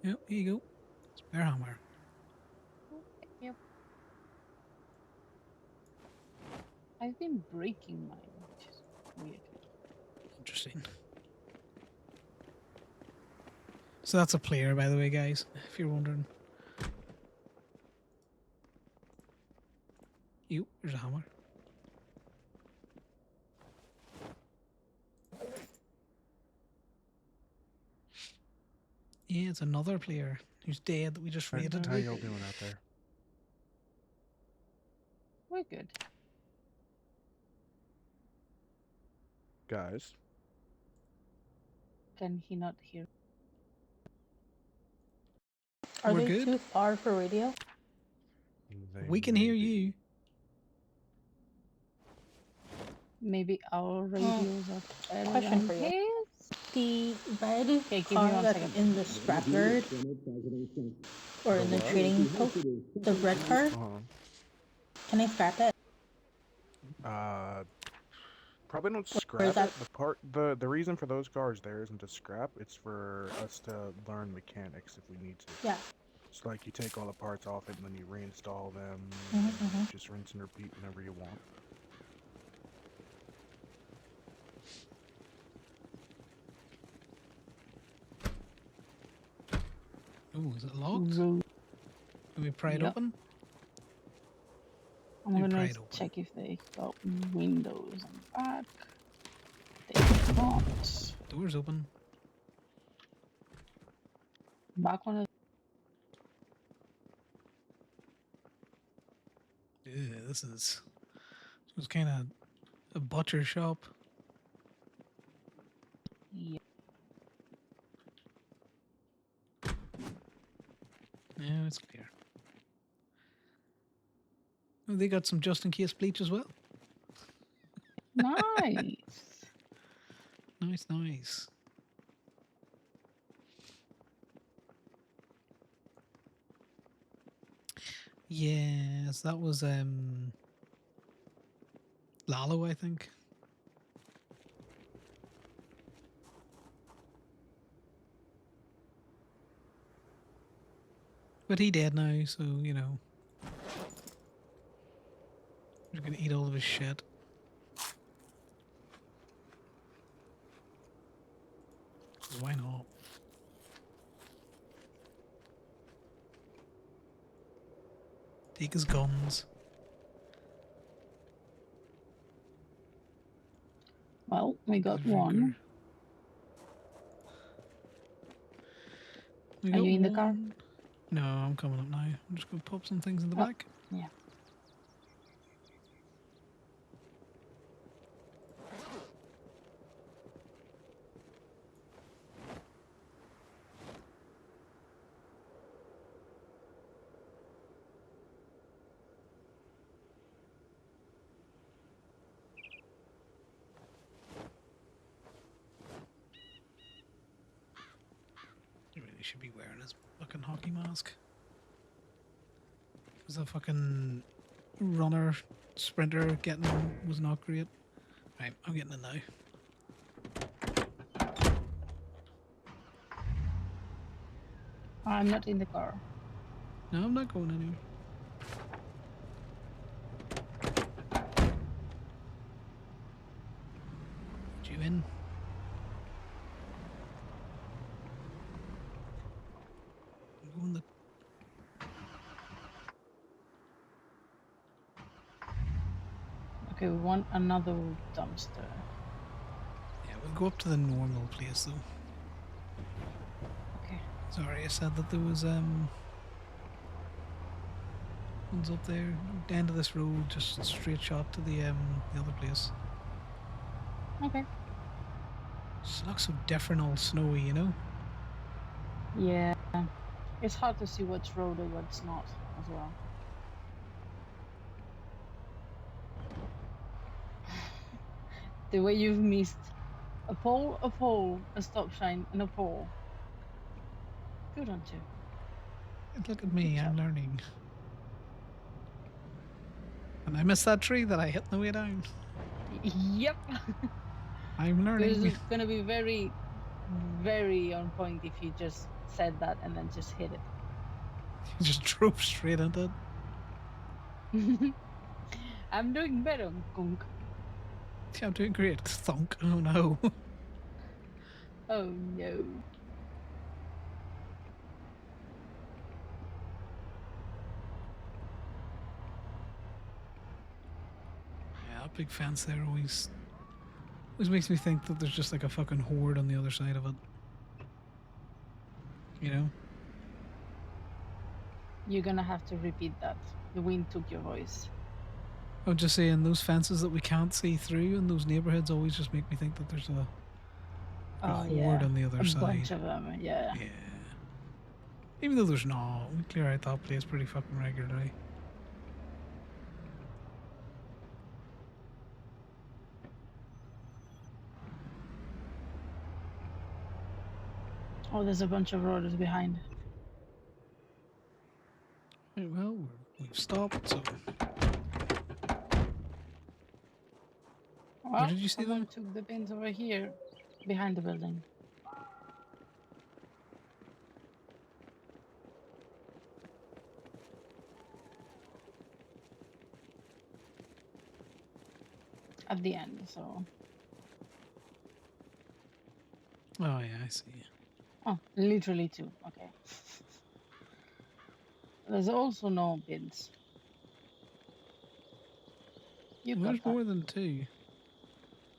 Yep, here you go. Spare hammer. Thank you. I've been breaking mine, which is weird. Interesting. So that's a player, by the way, guys, if you're wondering. There's a hammer. Yeah, it's another player who's dead that we just raided. How y'all doing out there? We're good. Guys? Can he not hear? Are We're they good. too far for radio? We can hear you. Maybe our radios are better Question than for you. his? The red Okay, give me car 1 that's second. in the scrapyard or in the trading post, the red car, can I scrap it? Probably don't Or scrap is that- it. The reason for those cars there isn't to scrap. It's for us to learn mechanics if we need to. Yeah. It's like you take all the parts off it and then you reinstall them. Just rinse and repeat whenever you want. Oh, is it locked? Can we pry it open? I'm We pry gonna it open. check if they got windows on the back. They do not. Door's open. Back one. Yeah, this is kind of a butcher shop. Yeah. Yeah, it's clear. Oh, they got some just in case bleach as well. Nice. Nice, nice. Yes, that was Lalo, I think. But he dead now, so you know. We're gonna eat all of his shit. Why not? Take his guns. Well, we got Good one. drinker. We Are got you in the car? one- No, I'm coming up now. I'm just gonna pop some things in the Oh. back. Yeah. He really should be wearing his fucking hockey mask. Because the fucking runner sprinter getting him was not great. Right, I'm getting it now. I'm not in the car. No, I'm not going anywhere. Put you in. I'm going the Okay, we want another dumpster. Yeah, we'll go up to the normal place though. Okay. Sorry, I said that there was ones up there. The end of this road, just straight shot to the other place. Okay. Just looks so different, all snowy, you know. Yeah. It's hard to see what's road or what's not as well. The way you've missed a pole, a stop sign, and a pole. Good on you. Look at me, I'm learning. And I missed that tree that I hit on the way down. Yep. I'm learning. It's gonna be very, very on point if you just said that and then just hit it. You just drove straight into it. I'm doing better, Kunk. Yeah, I'm doing great. Thunk. Oh no. Oh no. Yeah, that big fence there always makes me think that there's just like a fucking horde on the other side of it. You know? You're gonna have to repeat that. The wind took your voice. I'm just saying, those fences that we can't see through in those neighborhoods always just make me think that there's a horde on the other a side. bunch of them, yeah. Yeah. Even though there's not, we clear out that place pretty fucking regularly. Oh, there's a bunch of rollers behind. Right, well, we've stopped, so. Well, did you see someone them? took the bins over here, behind the building. At the end, so. Oh, yeah, I see. Oh, literally two. Okay. There's also no bins. You got There's that. more than two.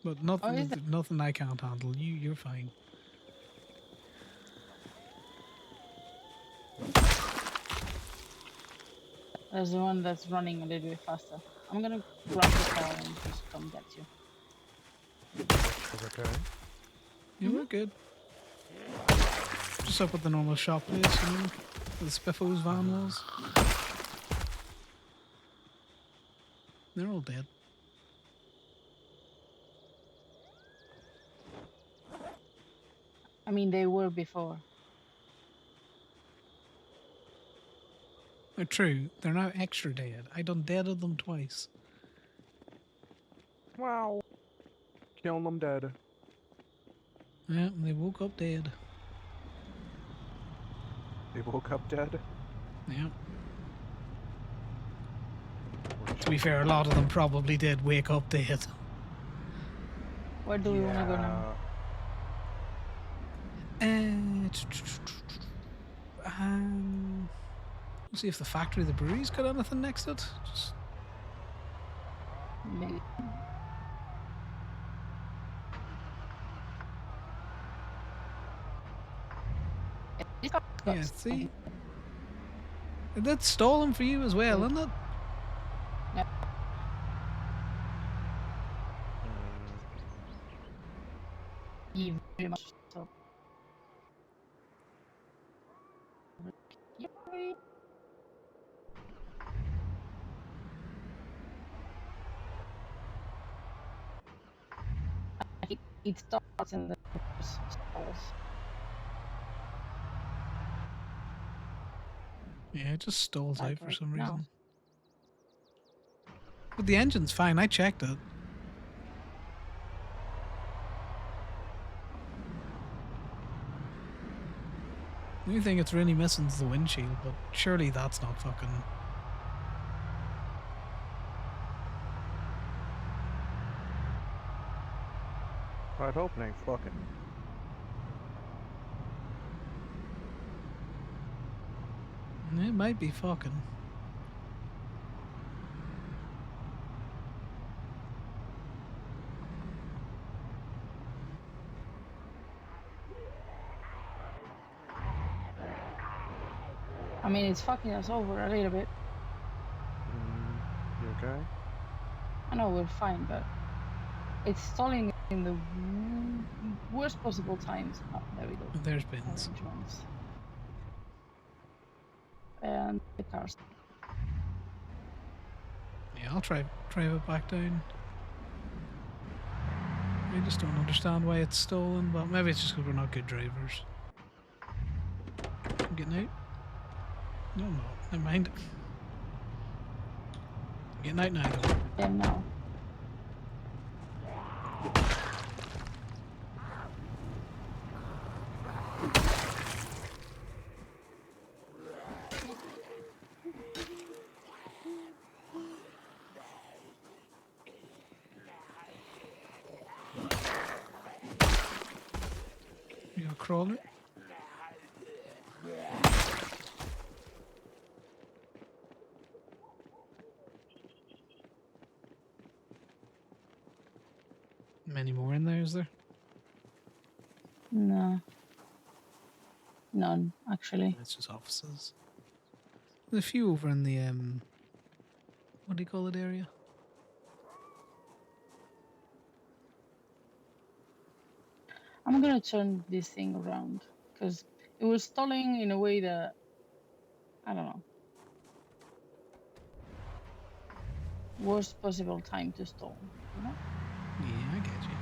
But Oh, nothing, is there? nothing I can't handle. You're fine. There's the one that's running a little bit faster. I'm gonna grab the car and just come get you. Is okay? Yeah, we're good. Just up at the normal shop place, you know, where the Spiffo's van was. They're all dead. I mean, they were before. They're true. They're now extra dead. I done deaded them twice. Wow. Killing them dead. Yeah, and they woke up dead. They woke up dead. Yeah. To be fair, a lot of them probably did wake up dead. Where do we want to go now? Let's see if the factory, the brewery's got anything next to it. Just... Maybe. Yeah, see? That's stolen for you as well, isn't it? Yeah. Yeah, very much so. It starts in the stalls. Yeah, it just stalls out for Right some now. reason. But the engine's fine, I checked it. The only thing it's really missing is the windshield, but surely that's not fucking... I'd hope it ain't fucking. It might be fucking. I mean, it's fucking us over a little bit. You okay? I know we're fine, but it's stalling in the worst possible times. Oh, there we go. There's bins. Orange ones. And the cars. Yeah, I'll drive it back down. I just don't understand why it's stolen, but maybe it's just because we're not good drivers. I'm getting out? No, I'm not. Never mind. I'm getting out now, though. Yeah, no. You got a crawler? Many more in there, is there? No. None, actually. It's just offices. There's a few over in the, what do you call it area? I'm gonna turn this thing around because it was stalling in a way that I don't know. Worst possible time to stall, you know? Yeah, I get you.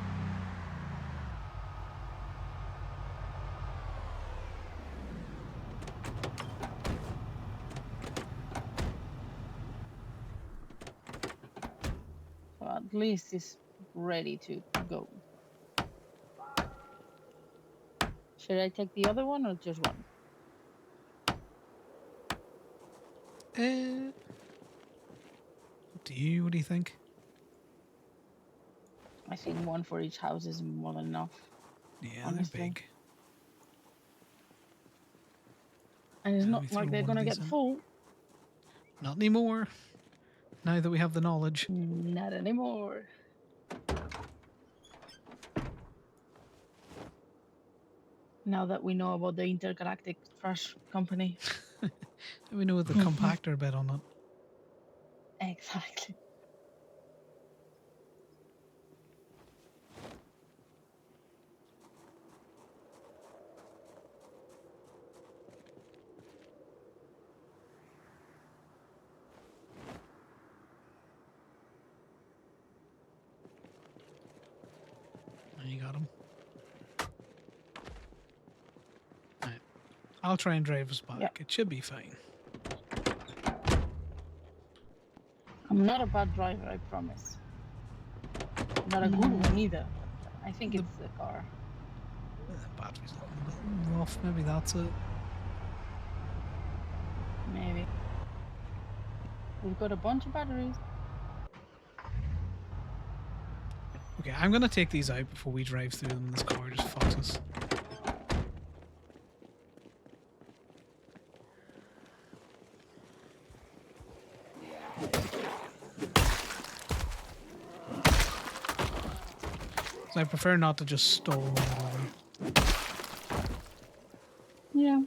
So at least it's ready to go. Should I take the other one or just one? Up to you, what do you think? I think one for each house is more than enough. Yeah, honestly. they're big. And it's Let not me throw like they're one of gonna these get in. full. Not anymore. Now that we have the knowledge. Not anymore. Now that we know about the intergalactic trash company. We know the compactor bit on it. Exactly. You got him. Right. I'll try and drive us back. Yep. It should be fine. I'm not a bad driver, I promise. Not a good one either. I think it's the car. The battery's looking a bit rough. Maybe that's it. Maybe. We've got a bunch of batteries. Okay, I'm gonna take these out before we drive through them. This car just fucks us. So I prefer not to just stall them over. Yeah.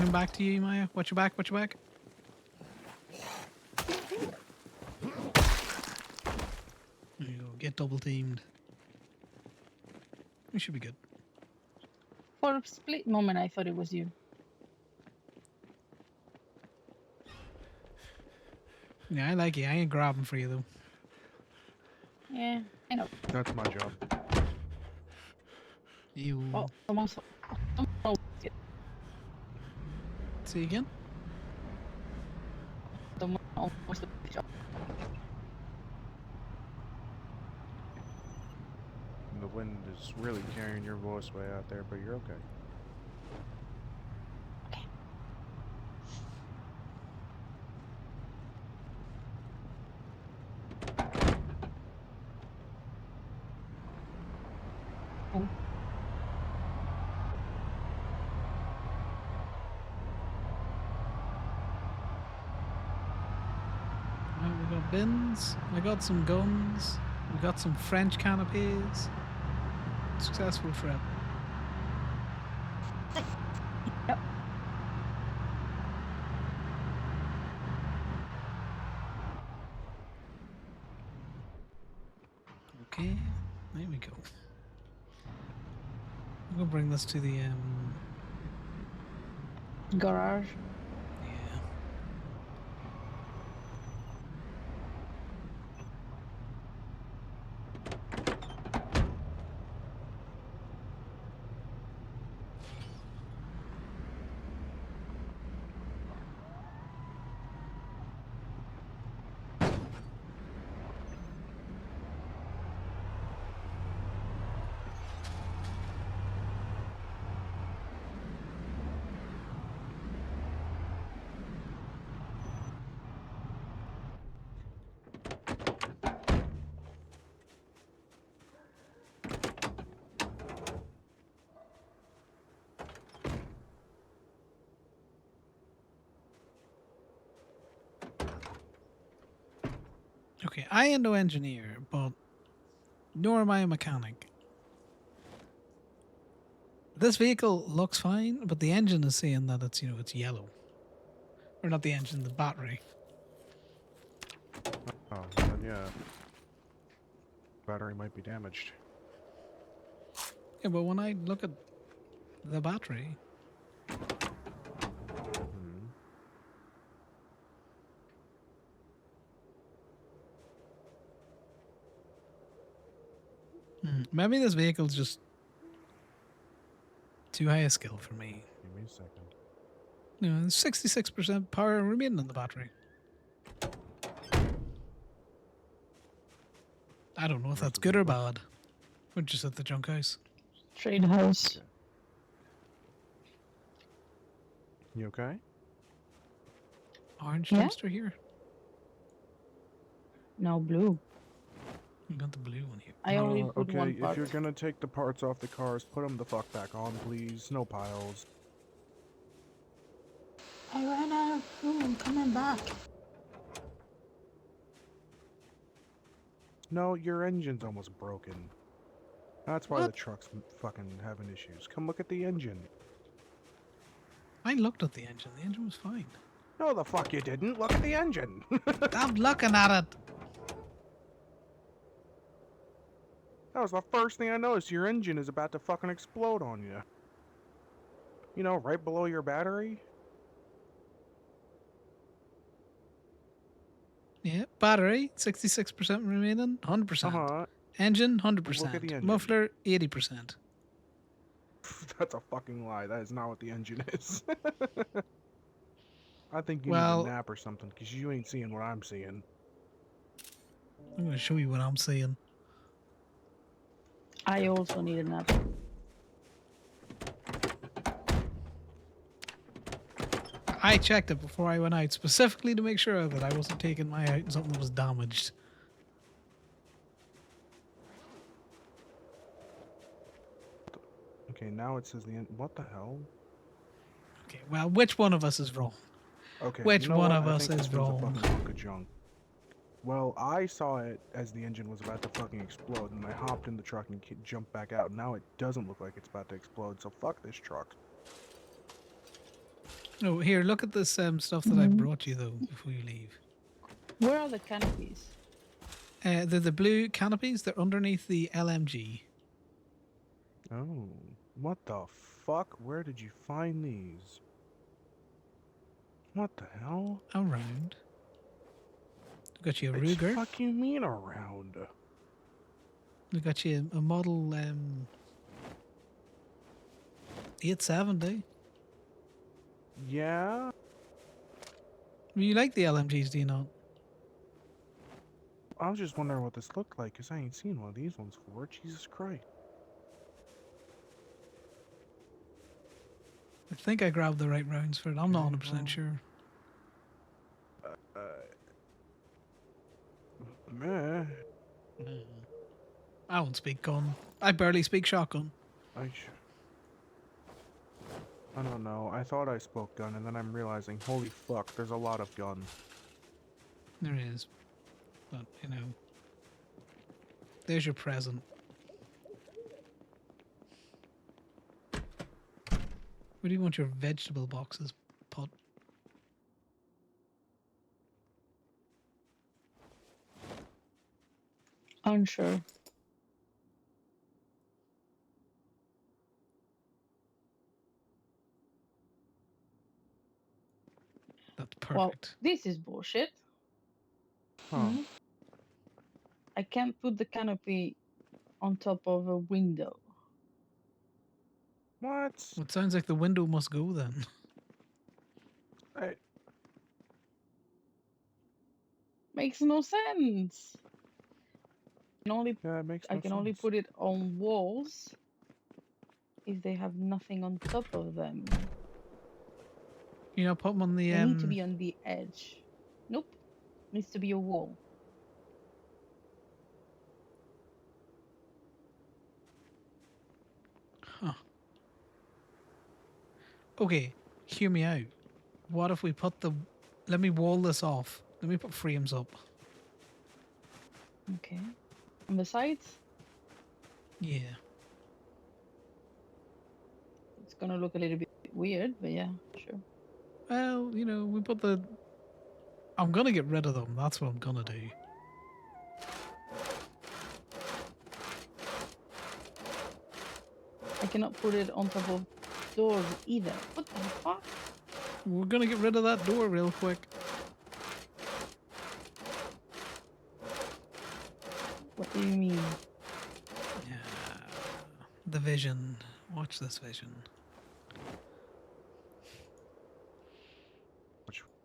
coming back to you, Maya. Watch your back. Watch your back. There you go. Get double teamed. We should be good. For a split moment, I thought it was you. Yeah, I like you. I ain't grabbing for you though. Yeah, I know. That's my job. You. Oh, someone's. See again? Someone almost did the job. And the wind is really carrying your voice way out there, but you're okay. Right, we got bins. I got some guns. We got some French canapes. Successful trip. Yep. Okay, there we go. I'm gonna bring this to the Garage. yeah. Okay, I am no engineer, but nor am I a mechanic. This vehicle looks fine, but the engine is saying that it's, you know, it's yellow. Or not the engine, the battery. Oh, then yeah. Battery might be damaged. Yeah, but when I look at the battery, maybe this vehicle's just too high a skill for me. Give me a second. You know, there's 66% power remaining in the battery. I don't know if that's good or bad. We're just at the junk house. Trade house. You okay? Orange Yeah? dumpster here. No, blue. We got the blue one here. I only put okay, one if part. you're gonna take the parts off the cars, put them the fuck back on, please. No piles. I ran out of room. I'm coming back. No, your engine's almost broken. That's why What? the truck's fucking having issues. Come look at the engine. I looked at the engine. The engine was fine. No, the fuck you didn't. Look at the engine. I'm looking at it. That was the first thing I noticed. Your engine is about to fucking explode on you. You know, right below your battery. Yeah, battery 66% remaining, 100%. Engine 100%. Look at the engine. Muffler 80%. That's a fucking lie. That is not what the engine is. I think you Well- need a nap or something, because you ain't seeing what I'm seeing. I'm gonna show you what I'm seeing. I also need a nap. I checked it before I went out specifically to make sure that I wasn't taking my out and something was damaged. Okay, now it says the end. What the hell? Okay, well, which one of us is wrong? Okay, Which you know one what? of I us think this is thing's a wrong? fucking hunk of junk. Well, I saw it as the engine was about to fucking explode, and I hopped in the truck and jumped back out. Now it doesn't look like it's about to explode, so fuck this truck. Oh, here, look at this stuff that I brought you though before you leave. Where are the canopies? They're the blue canopies. They're underneath the LMG. Oh, what the fuck? Where did you find these? What the hell? Around. Got you a What Ruger. fuck you mean around? We got you a model 870. Yeah? You like the LMGs, do you not? I was just wondering what this looked like, because I ain't seen one of these ones before. Jesus Christ. I think I grabbed the right rounds for it. I'm not 100% sure. Meh. I won't speak gun. I barely speak shotgun. I don't know. I thought I spoke gun, and then I'm realizing, holy fuck, there's a lot of gun. There is. But, you know. There's your present. Where do you want your vegetable boxes put? Unsure. That's perfect. Well, this is bullshit. Huh. I can't put the canopy on top of a window. What? Well, it sounds like the window must go then. Makes no sense. Yeah, it makes I no can only sense. put it on walls if they have nothing on top of them. You know, put them on the They need to be on the edge. Nope. Needs to be a wall. Huh. Okay, hear me out. What if we put the... Let me wall this off. Let me put frames up. Okay. On the sides, Yeah. it's gonna look a little bit weird, but yeah, sure. Well, you know, we put the... I'm gonna get rid of them. That's what I'm gonna do. I cannot put it on top of doors either. What the fuck? We're gonna get rid of that door real quick. What do you mean? Yeah. The vision. Watch this vision.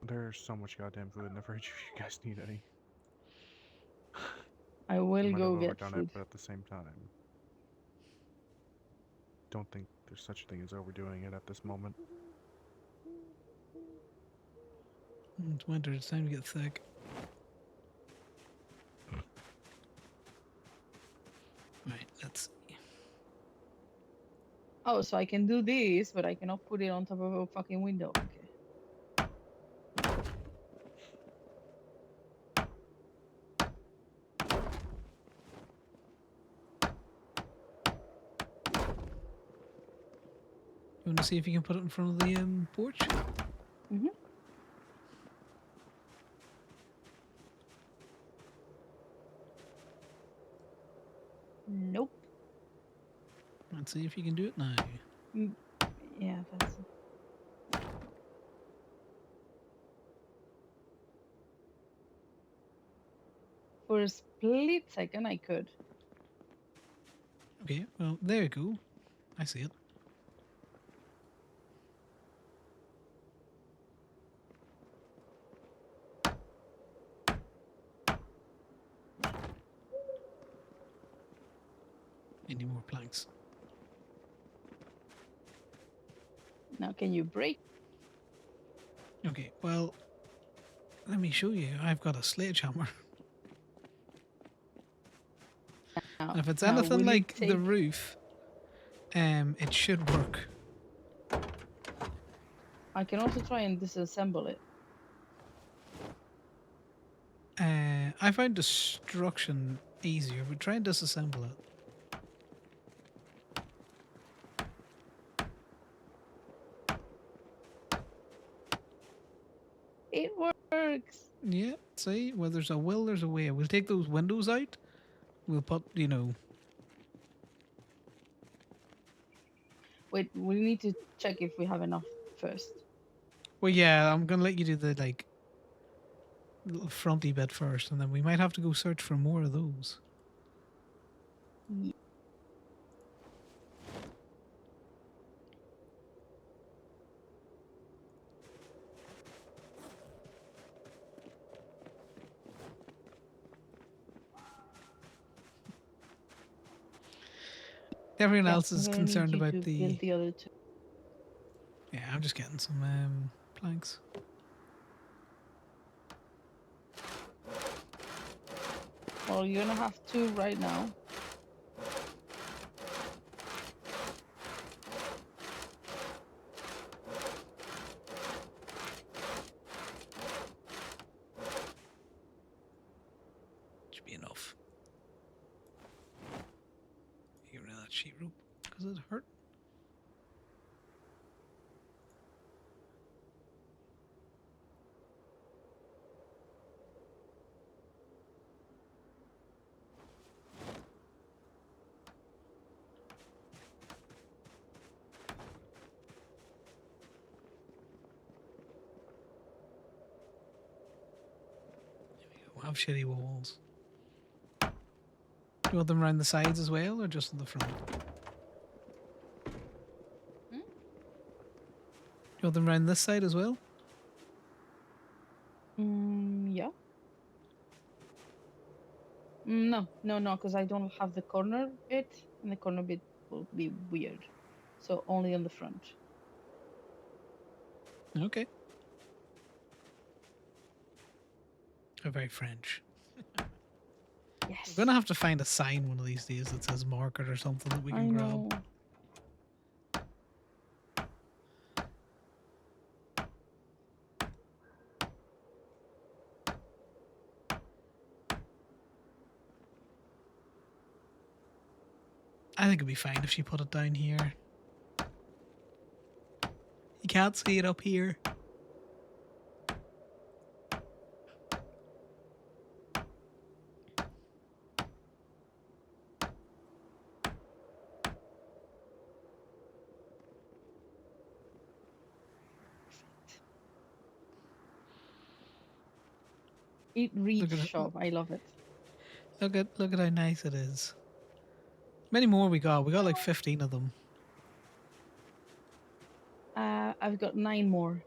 There's so much goddamn food in the fridge if you guys need any. I will Might go have get overdone food. it, but at the same time, don't think there's such a thing as overdoing it at this moment. It's winter. It's time to get thick. Right, let's see. Oh, so I can do this, but I cannot put it on top of a fucking window. Okay. You want to see if you can put it in front of the porch? Mm-hmm. Nope. Let's see if you can do it now. Yeah, that's it. For a split second, I could. Okay, well, there you go. I see it. Any more planks? Now, can you break? Okay, well, let me show you. I've got a sledgehammer. Now, And if it's now anything will you like the take- roof, it should work. I can also try and disassemble it. I found destruction easier, but try and disassemble it. works. Yeah, see, where there's a will, there's a way. We'll take those windows out. We'll put, you know. Wait, we need to check if we have enough first. Well, yeah, I'm gonna let you do the like little fronty bit first, and then we might have to go search for more of those. Everyone Yeah, else I'm is gonna need concerned you about to the. build the other two. Yeah, I'm just getting some planks. Well, you're gonna have two right now. Should be enough. Get rid of that sheet rope because it hurt. We'll have shitty walls. Do you want them around the sides as well, or just in the front? Hmm? Do you want them around this side as well? Yeah. No, because I don't have the corner bit, and the corner bit will be weird. So only on the front. Okay. They're very French. Yes. We're gonna have to find a sign one of these days that says market or something that we I can grab. know. I think it'd be fine if she put it down here. You can't see it up here. It reads Look at it. shop. I love it. Look at how nice it is. Many more we got. We got like 15 of them. I've got 9 more.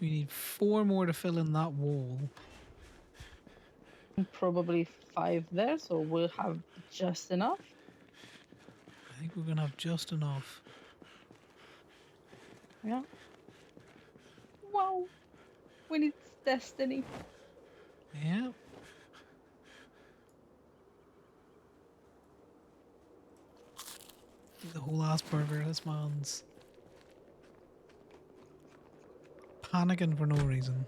We need 4 more to fill in that wall. And probably 5 there, so we'll have just enough. I think we're gonna have just enough. Yeah. Wow. When it's destiny. Yeah. The whole ass burger, this man's panicking for no reason.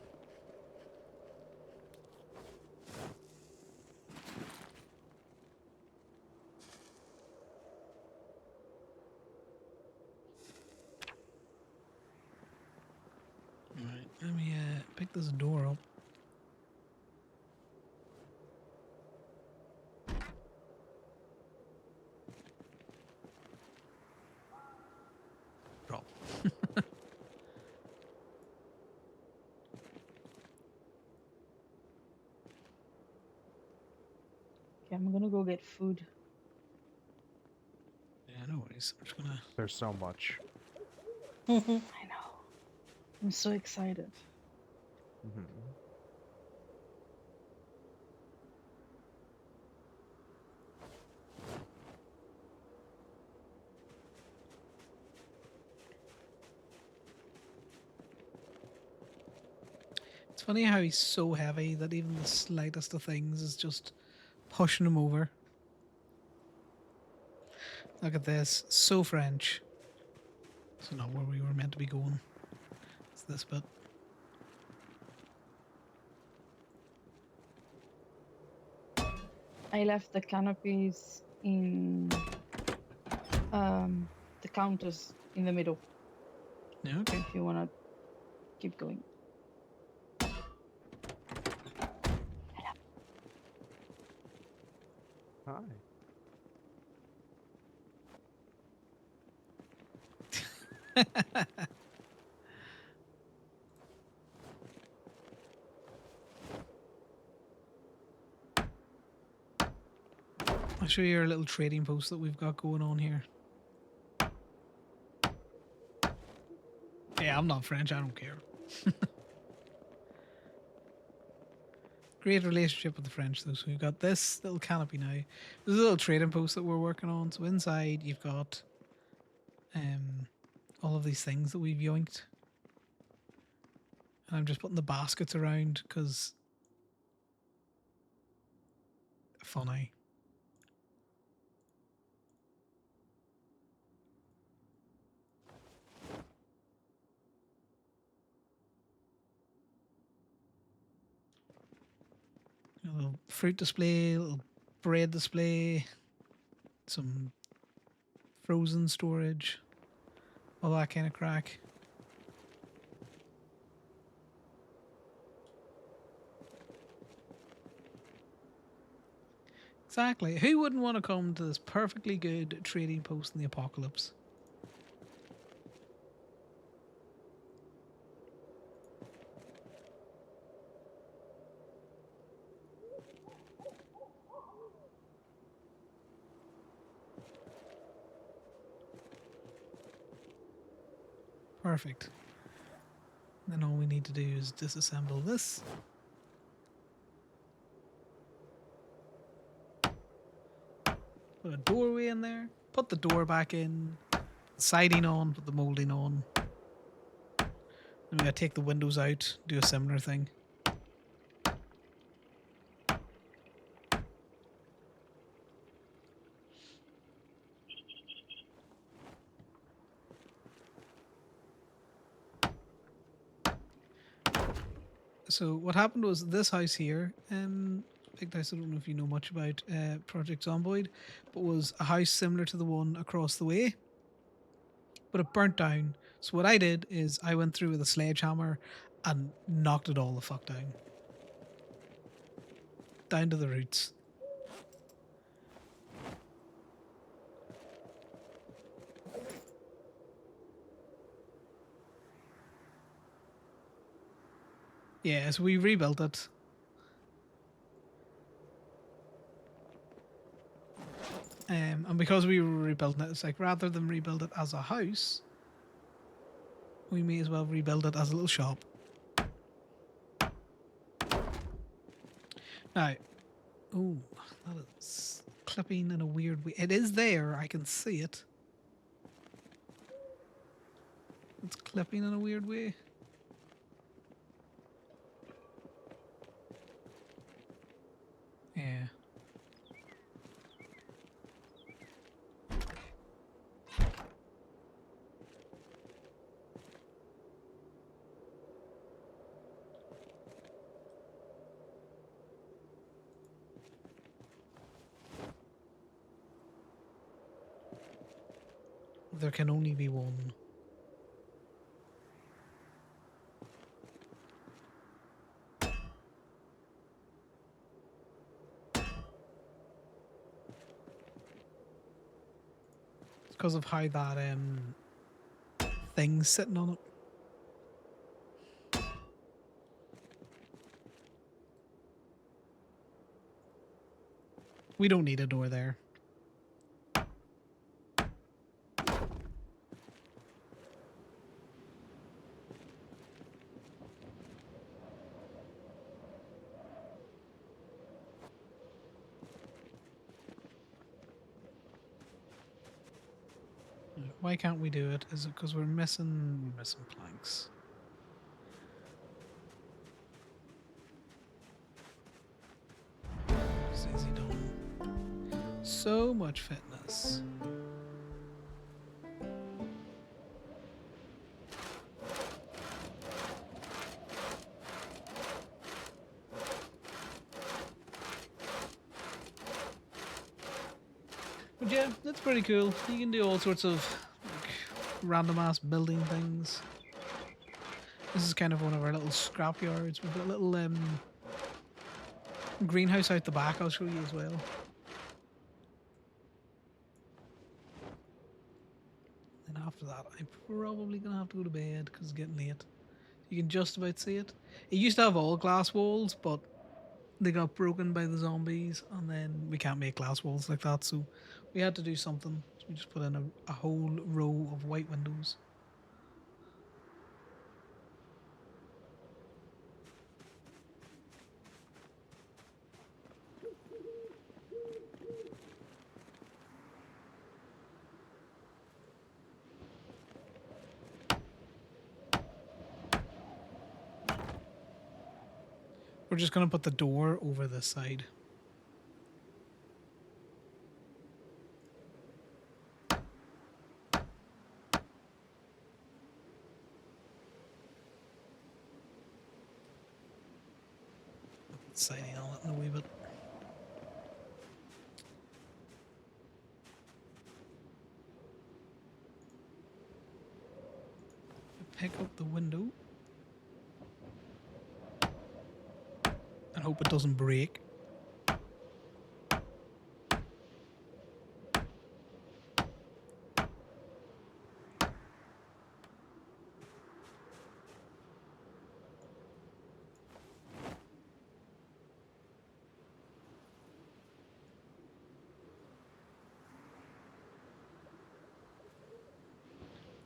Alright, let me pick this door up. Drop. Okay, I'm gonna go get food. Yeah, no worries. I'm just gonna. There's so much. I know. I'm so excited. Mhm. It's funny how he's so heavy that even the slightest of things is just pushing him over. Look at this. So French. It's not where we were meant to be going. It's this bit. I left the canopies in the counters in the middle. Yeah, okay. If you wanna keep going. Hi. I'll show you our little trading post that we've got going on here. Yeah, I'm not French. I don't care. Great relationship with the French, though. So we've got this little canopy now. There's a little trading post that we're working on. So inside, you've got all of these things that we've yoinked. And I'm just putting the baskets around because funny. A little fruit display, a little bread display, some frozen storage, all that kind of crack. Exactly. Who wouldn't want to come to this perfectly good trading post in the apocalypse? Perfect. Then all we need to do is disassemble this. Put a doorway in there. Put the door back in. Siding on. Put the molding on. Then we gotta take the windows out. Do a similar thing. So what happened was this house here, Big Dice, I don't know if you know much about Project Zomboid, but was a house similar to the one across the way, but it burnt down. So what I did is I went through with a sledgehammer and knocked it all the fuck down. Down to the roots. Yeah, so we rebuilt it. And because we were rebuilding it, it's like rather than rebuild it as a house, we may as well rebuild it as a little shop. Now, oh, that is clipping in a weird way. It is there, I can see it. It's clipping in a weird way. Yeah. There can only be one. It's because of how that thing's sitting on it. We don't need a door there. Why can't we do it? Is it because we're missing planks? It's easy done. So much fitness. But yeah, that's pretty cool. You can do all sorts of like, random ass building things. This is kind of one of our little scrap yards. We've got a little greenhouse out the back I'll show you as well. And after that, I'm probably gonna have to go to bed because it's getting late. You can just about see it. It used to have all glass walls, but they got broken by the zombies, and then we can't make glass walls like that, so we had to do something. So we just put in a whole row of white windows. We're just gonna put the door over this side. Siding on it in a wee bit. Pick up the window and hope it doesn't break.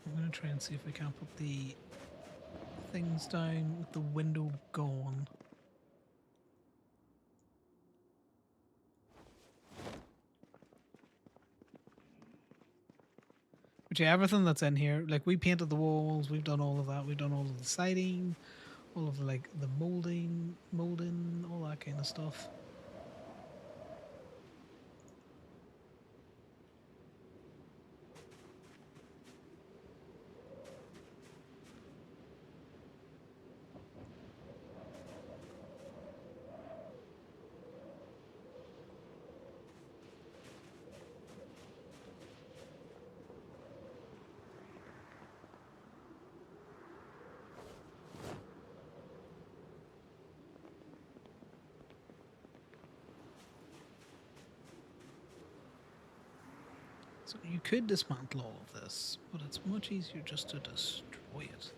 I'm gonna try and see if we can put the things down with the window gone. But yeah, everything that's in here, like we painted the walls, we've done all of that, we've done all of the siding, all of like the molding, all that kind of stuff. So you could dismantle all of this, but it's much easier just to destroy it.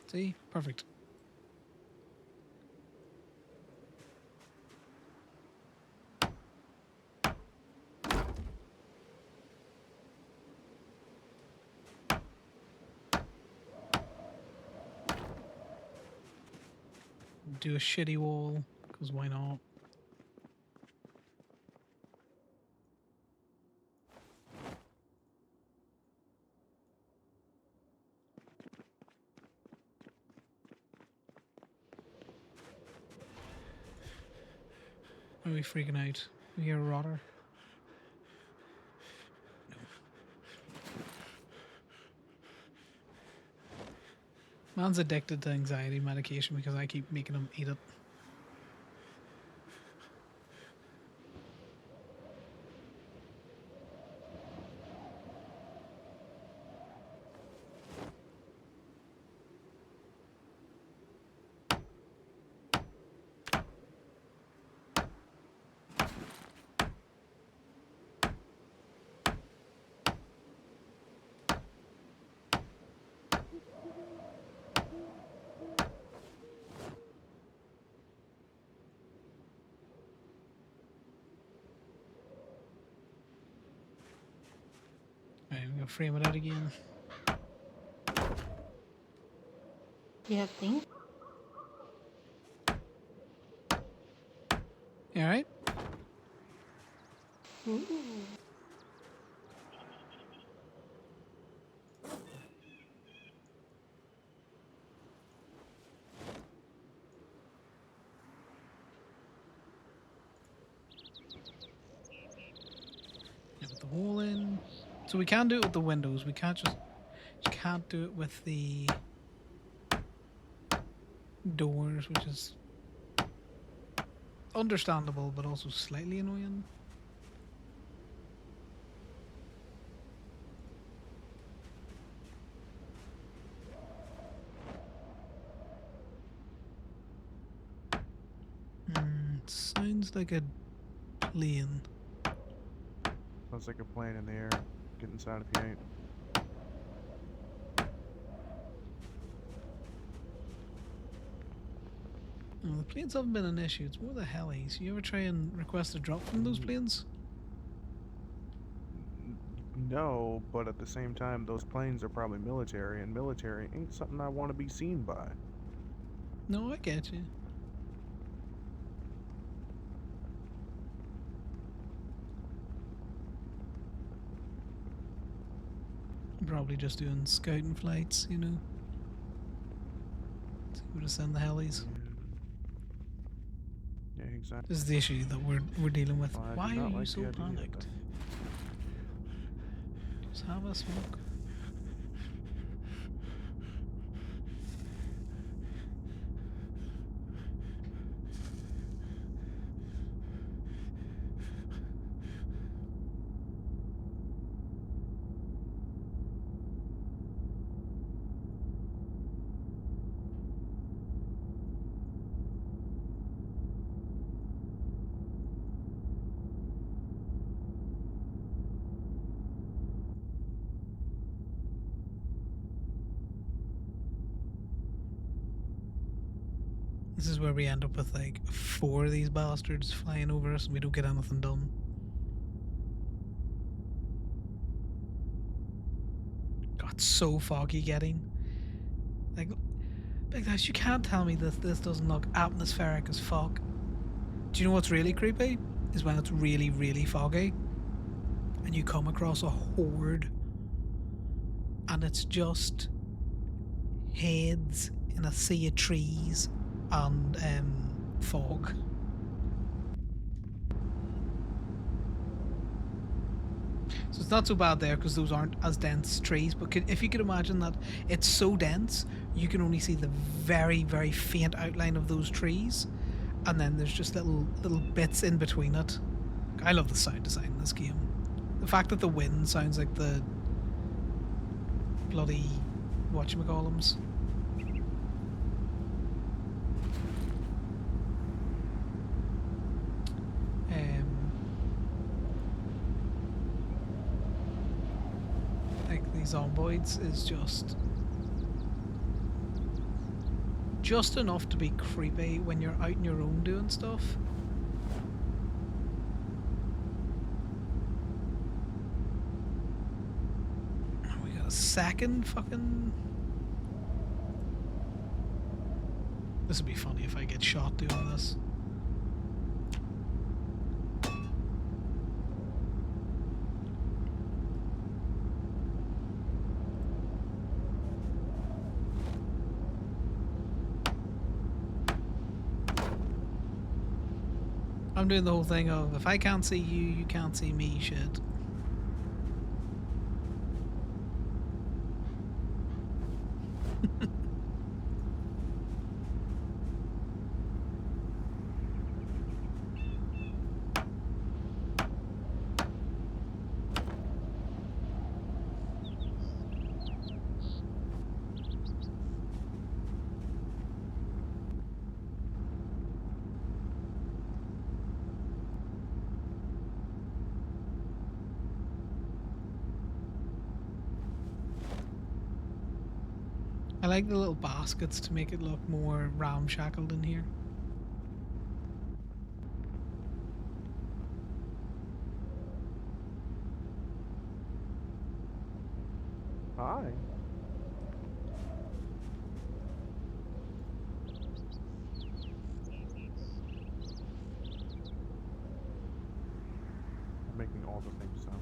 See? Perfect. Do a shitty wall, because why not? Are we freaking out? We hear a rotter. Man's addicted to anxiety medication because I keep making him eat it. Alright, I'm gonna frame it out again. You have things? You alright? Ooh. Yeah, put the wall in. So we can do it with the windows. We can't just... You can't do it with the doors, which is understandable, but also slightly annoying. Sounds like a lane. Sounds like a plane in the air. Get inside if you ain't. Oh, the planes haven't been an issue. It's more the helis. You ever try and request a drop from those planes? No, but at the same time, those planes are probably military, and military ain't something I want to be seen by. No, I get you. Probably just doing scouting flights, you know. See where to send the helis. Yeah, exactly. This is the issue that we're dealing with. Well, I Why do are not you like so the idea of panicked? Just have a smoke. This is where we end up with like 4 of these bastards flying over us and we don't get anything done. God, so foggy getting. Like, Big Dice, you can't tell me this doesn't look atmospheric as fuck. Do you know what's really creepy? Is when it's really, really foggy and you come across a horde and it's just heads in a sea of trees and fog. So it's not so bad there because those aren't as dense trees, but if you could imagine that it's so dense you can only see the very, very faint outline of those trees, and then there's just little bits in between it. I love the sound design in this game. The fact that the wind sounds like the bloody whatchamacallums. Like these zomboids is just enough to be creepy when you're out on your own doing stuff. We got a second fucking... This would be funny if I get shot doing this. I'm doing the whole thing of if I can't see you, you can't see me shit. I like the little baskets to make it look more ramshackled in here. Hi. I'm making all the things sound.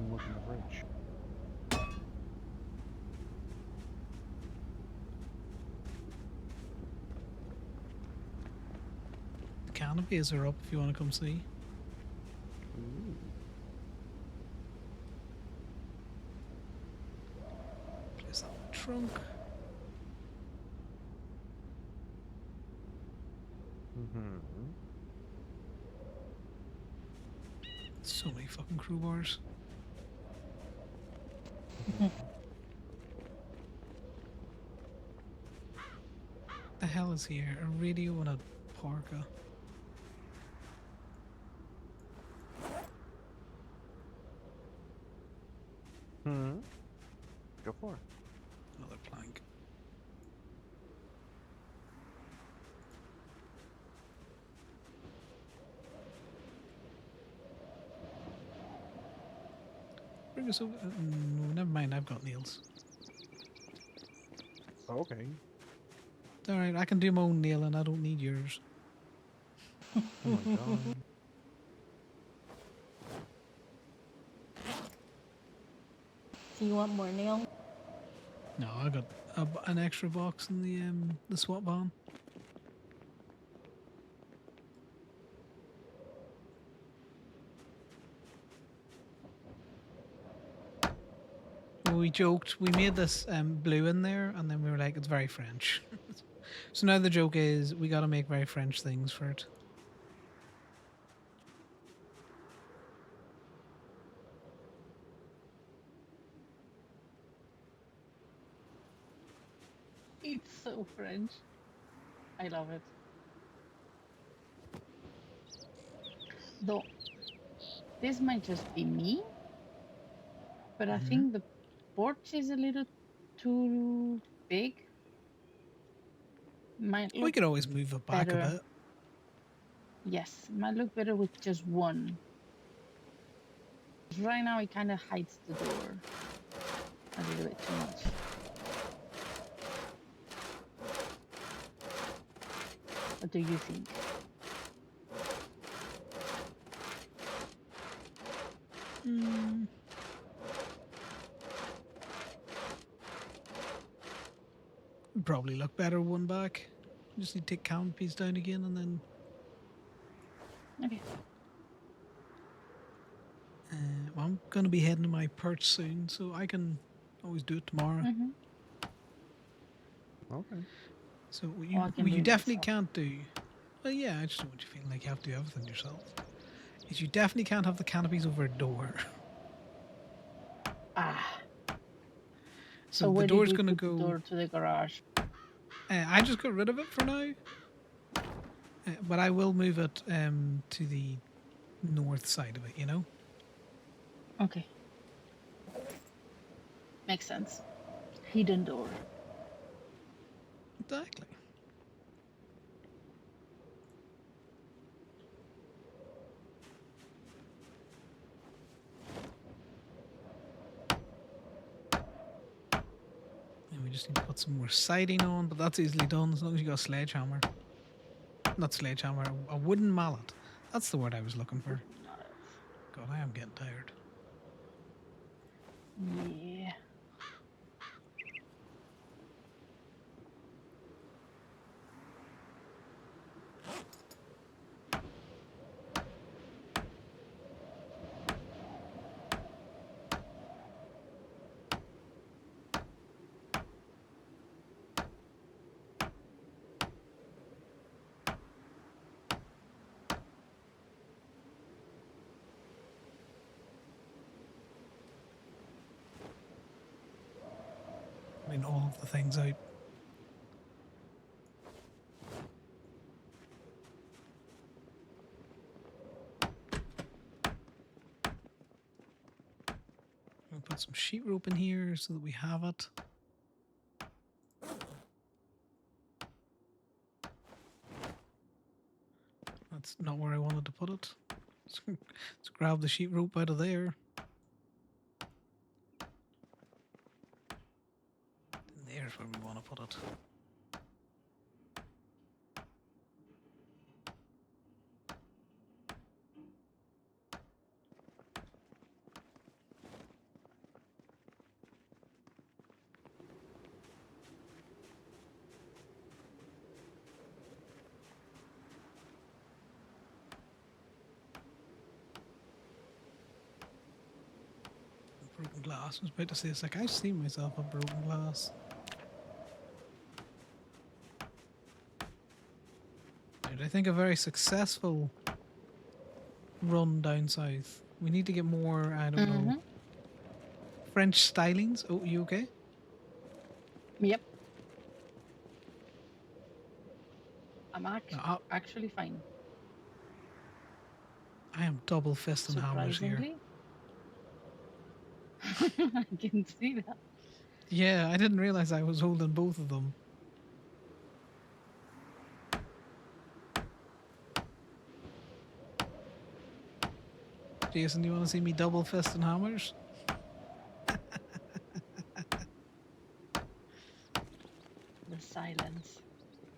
I'm looking rich. The canopies are up if you want to come see. Ooh. Place that in the trunk. So many fucking crowbars. The hell is here? A radio and a parka. Go for it. Another plank. Bring us over. No, never mind. I've got nails. Okay. It's alright. I can do my own nailing. I don't need yours. Oh my god. Do you want more nail? No, I got an extra box in the swap van. We joked. We made this blue in there, and then we were like, "It's very French." So now the joke is we got to make very French things for it. It's so French. I love it. Though, this might just be me, but I think the porch is a little too big. Might We look could always move it back better. a bit. Yes, might look better with just one. Right now, it kind of hides the door a little bit too much. What do you think? Probably look better one back. Just need to take canopies down again and then. Okay. Well, I'm gonna be heading to my perch soon, so I can always do it tomorrow. Okay. So what Oh, I you, can what do you it definitely myself. can't do. Well, yeah, I just don't want you feeling like you have to do everything yourself. Is you definitely can't have the canopies over a door. Ah. So So the where did door's we gonna put go. the door to the garage? I just got rid of it for now. But I will move it to the north side of it, you know? Okay. Makes sense. Hidden door. Exactly. And we just need to put some more siding on, but that's easily done as long as you got a sledgehammer. Not sledgehammer, a wooden mallet. That's the word I was looking for. God, I am getting tired. Yeah. I mean, all of the things out. We'll put some sheet rope in here so that we have it. That's not where I wanted to put it. Let's grab the sheet rope out of there. And there's where we want to put it. Broken glass. I was about to say, it's like I've seen myself on broken glass. Dude, I think a very successful run down south We need to get more, I don't know, French stylings. Oh, you okay? Yep. I'm No, actually fine. I am double fisting hammers here. Surprisingly. I can see that. Yeah, I didn't realize I was holding both of them. Jason, do you want to see me double fisting hammers? The silence.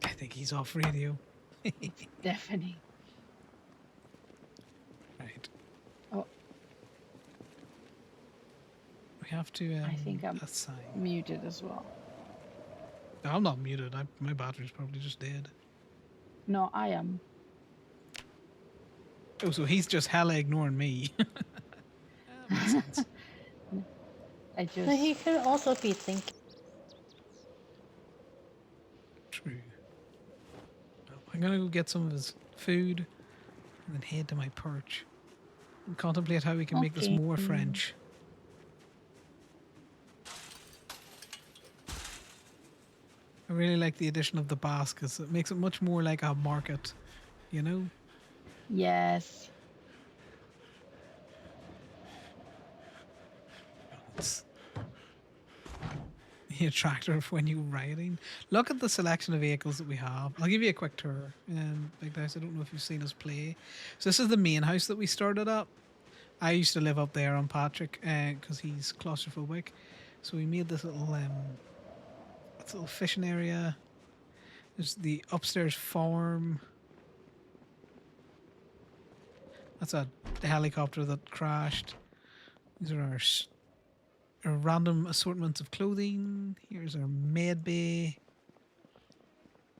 I think he's off radio. It's deafening. Right. Oh. We have to I think I'm assign. muted as well. No, I'm not muted. My battery's probably just dead. No, I am. Oh, so he's just hella ignoring me. Makes sense. I just. But he could also be thinking. True. Well, I'm gonna go get some of his food and then head to my perch and contemplate how we can make this more French. I really like the addition of the baskets. It makes it much more like a market, you know? Yes. It's the attractor of when you're riding. Look at the selection of vehicles that we have. I'll give you a quick tour. Big Dice, I don't know if you've seen us play. So this is the main house that we started up. I used to live up there on Patrick because he's claustrophobic. So we made this little fishing area. There's the upstairs farm. That's the helicopter that crashed. These are our random assortments of clothing. Here's our med bay.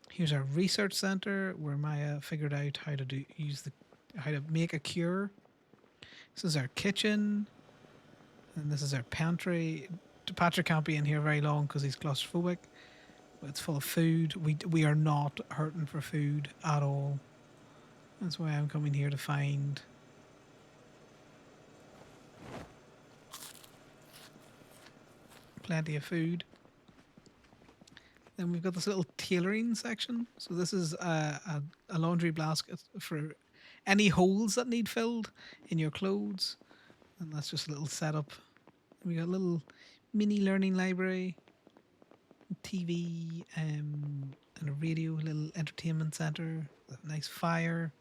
Here's our research center where Maya figured out how to how to make a cure. This is our kitchen, and this is our pantry. Patrick can't be in here very long because he's claustrophobic. But it's full of food. We are not hurting for food at all. That's why I'm coming here to find plenty of food. Then we've got this little tailoring section. So this is a laundry basket for any holes that need filled in your clothes. And that's just a little setup. We got a little mini learning library, TV, and a radio, a little entertainment center, a nice fire.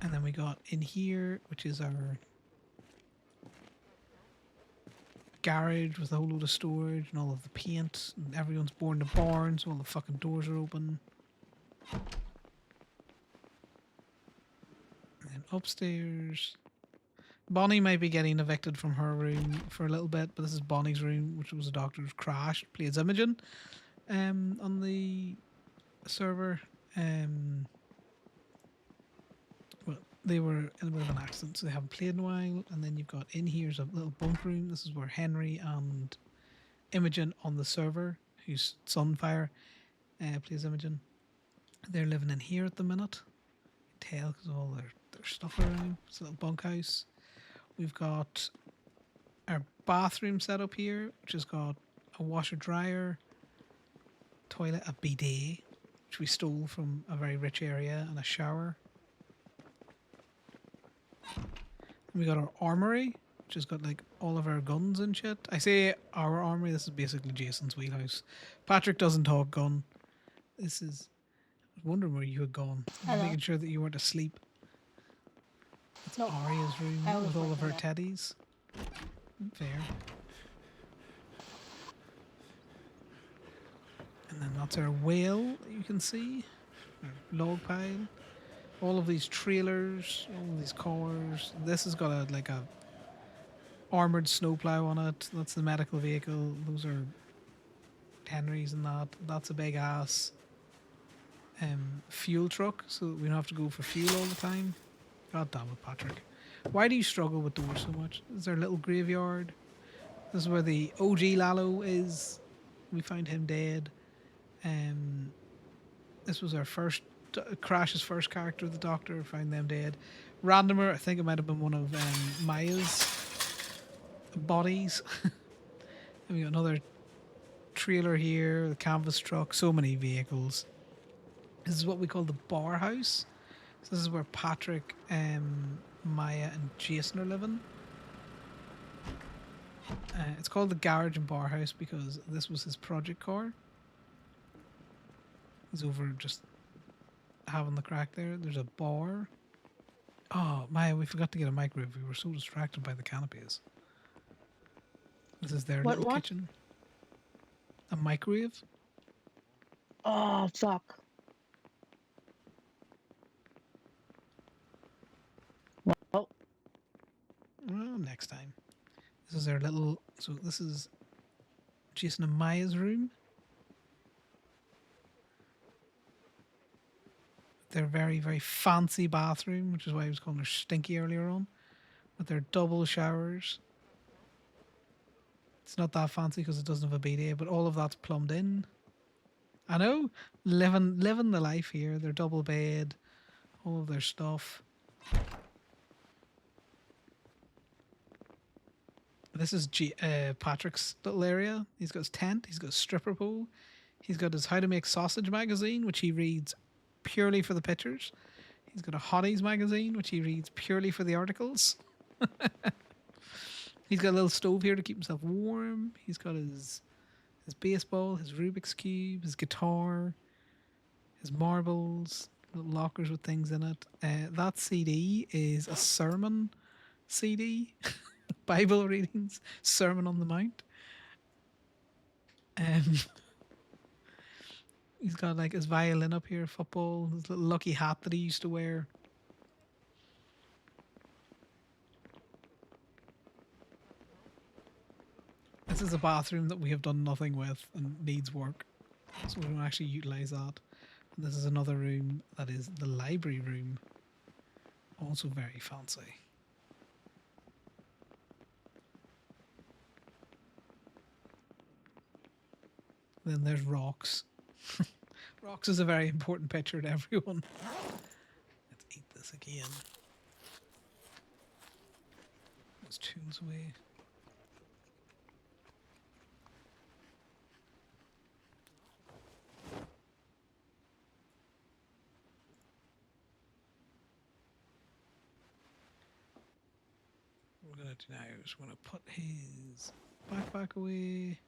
And then we got in here, which is our garage with a whole load of storage and all of the paint, and everyone's boarding the barn, so all the fucking doors are open. And then upstairs, Bonnie might be getting evicted from her room for a little bit, but this is Bonnie's room, which was a doctor who's crashed, plays Imogen on the server. Well, they were in a bit of an accident, so they haven't played in a while. And then you've got in here's a little bunk room. This is where Henry and Imogen on the server, who's Sunfire, plays Imogen. They're living in here at the minute. You can tell because of all their stuff around. It's a little bunkhouse. We've got our bathroom set up here, which has got a washer dryer, toilet, a bidet, which we stole from a very rich area, and a shower. We got our armory, which has got like all of our guns and shit. I say our armory, this is basically Jason's wheelhouse. Patrick doesn't talk gun. This is... I was wondering where you had gone. I was making sure that you weren't asleep. It's Arya's room with all of her teddies. Fair. And then that's our whale that you can see. Our log pile. All of these trailers, all of these cars. This has got a armored snowplow on it. That's the medical vehicle. Those are Henry's and that. That's a big ass fuel truck, so we don't have to go for fuel all the time. God damn it, Patrick. Why do you struggle with doors so much? This is our little graveyard. This is where the OG Lalo is. We found him dead. This was our first... Crash's first character, the doctor, found them dead. randomer. I think it might have been one of Maya's bodies. And we got another trailer here, the canvas truck, so many vehicles. This is what we call the bar house. So this is where Patrick, Maya, and Jason are living. It's called the garage and bar house because this was his project car. He's over just having the crack there. There's a bar. Oh, Maya, we forgot to get a microwave. We were so distracted by the canopies. This is their little What? kitchen. A microwave. Oh, fuck. Well, Well, next time. This is their little. So this is Jason and Maya's room. Their very, very fancy bathroom, which is why I was calling her stinky earlier on. With their double showers. It's not that fancy because it doesn't have a bidet, but all of that's plumbed in. I know, living the life here. Their double bed, all of their stuff. This is Patrick's little area. He's got his tent. He's got a stripper pole. He's got his How to Make Sausage magazine, which he reads purely for the pictures. He's got a Hotties magazine, which he reads purely for the articles. He's got a little stove here to keep himself warm. He's got his baseball, his Rubik's Cube, his guitar, his marbles, little lockers with things in it. That CD is a sermon CD, Bible readings, Sermon on the Mount. He's got like his violin up here, football, his little lucky hat that he used to wear. This is a bathroom that we have done nothing with and needs work. So we don't actually utilize that. And this is another room that is the library room. Also very fancy. Then there's Rocks. Rocks is a very important picture to everyone. Let's eat this again. Those tunes away. What we're gonna do now is we're gonna put his backpack away.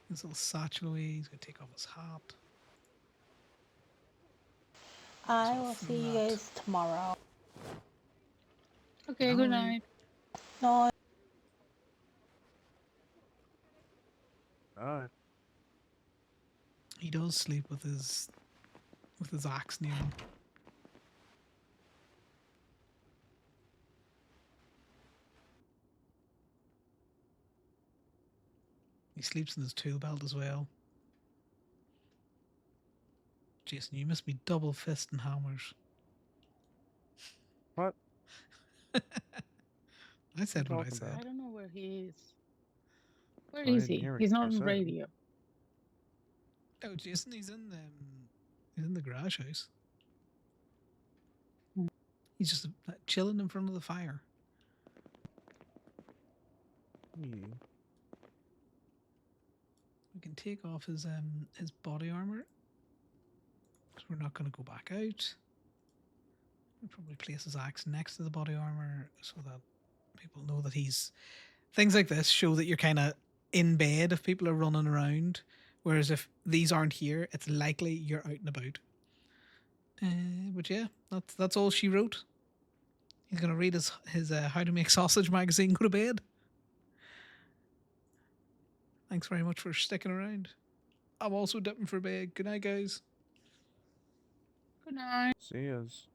His little satchel away. He's gonna take off his hat. I will see you guys tomorrow. okay, good night. No. He does sleep with his axe near him. He sleeps in his tool belt as well. Jason, you must be double fist and hammers. What? I said what I talking said. about? I don't know where he is. Where I is didn't he? hear what He's you not on said. radio. Oh, Jason, he's in the garage house. He's just chilling in front of the fire. Hmm. We can take off his body armor because we're not going to go back out. We'll probably place his axe next to the body armor so that people know that he's. Things like this show that you're kind of in bed if people are running around. Whereas if these aren't here, it's likely you're out and about. But yeah, that's all she wrote. He's gonna read his How to Make Sausage magazine. Go to bed. Thanks very much for sticking around. I'm also dipping for bed. Good night, guys. Good night. See yous.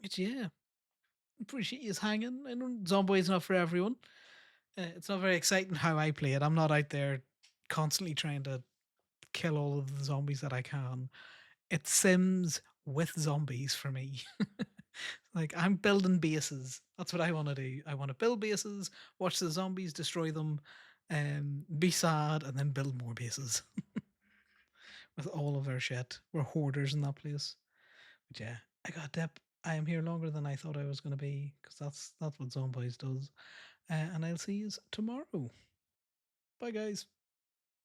But yeah, appreciate you hanging. I know Zomboid's not for everyone. It's not very exciting how I play it. I'm not out there constantly trying to kill all of the zombies that I can. It's Sims with zombies for me. Like, I'm building bases. That's what I want to do. I want to build bases, watch the zombies destroy them, be sad, and then build more bases with all of our shit. We're hoarders in that place. But yeah, I got dip. I am here longer than I thought I was going to be, because that's what Zombies does. And I'll see you tomorrow. Bye, guys.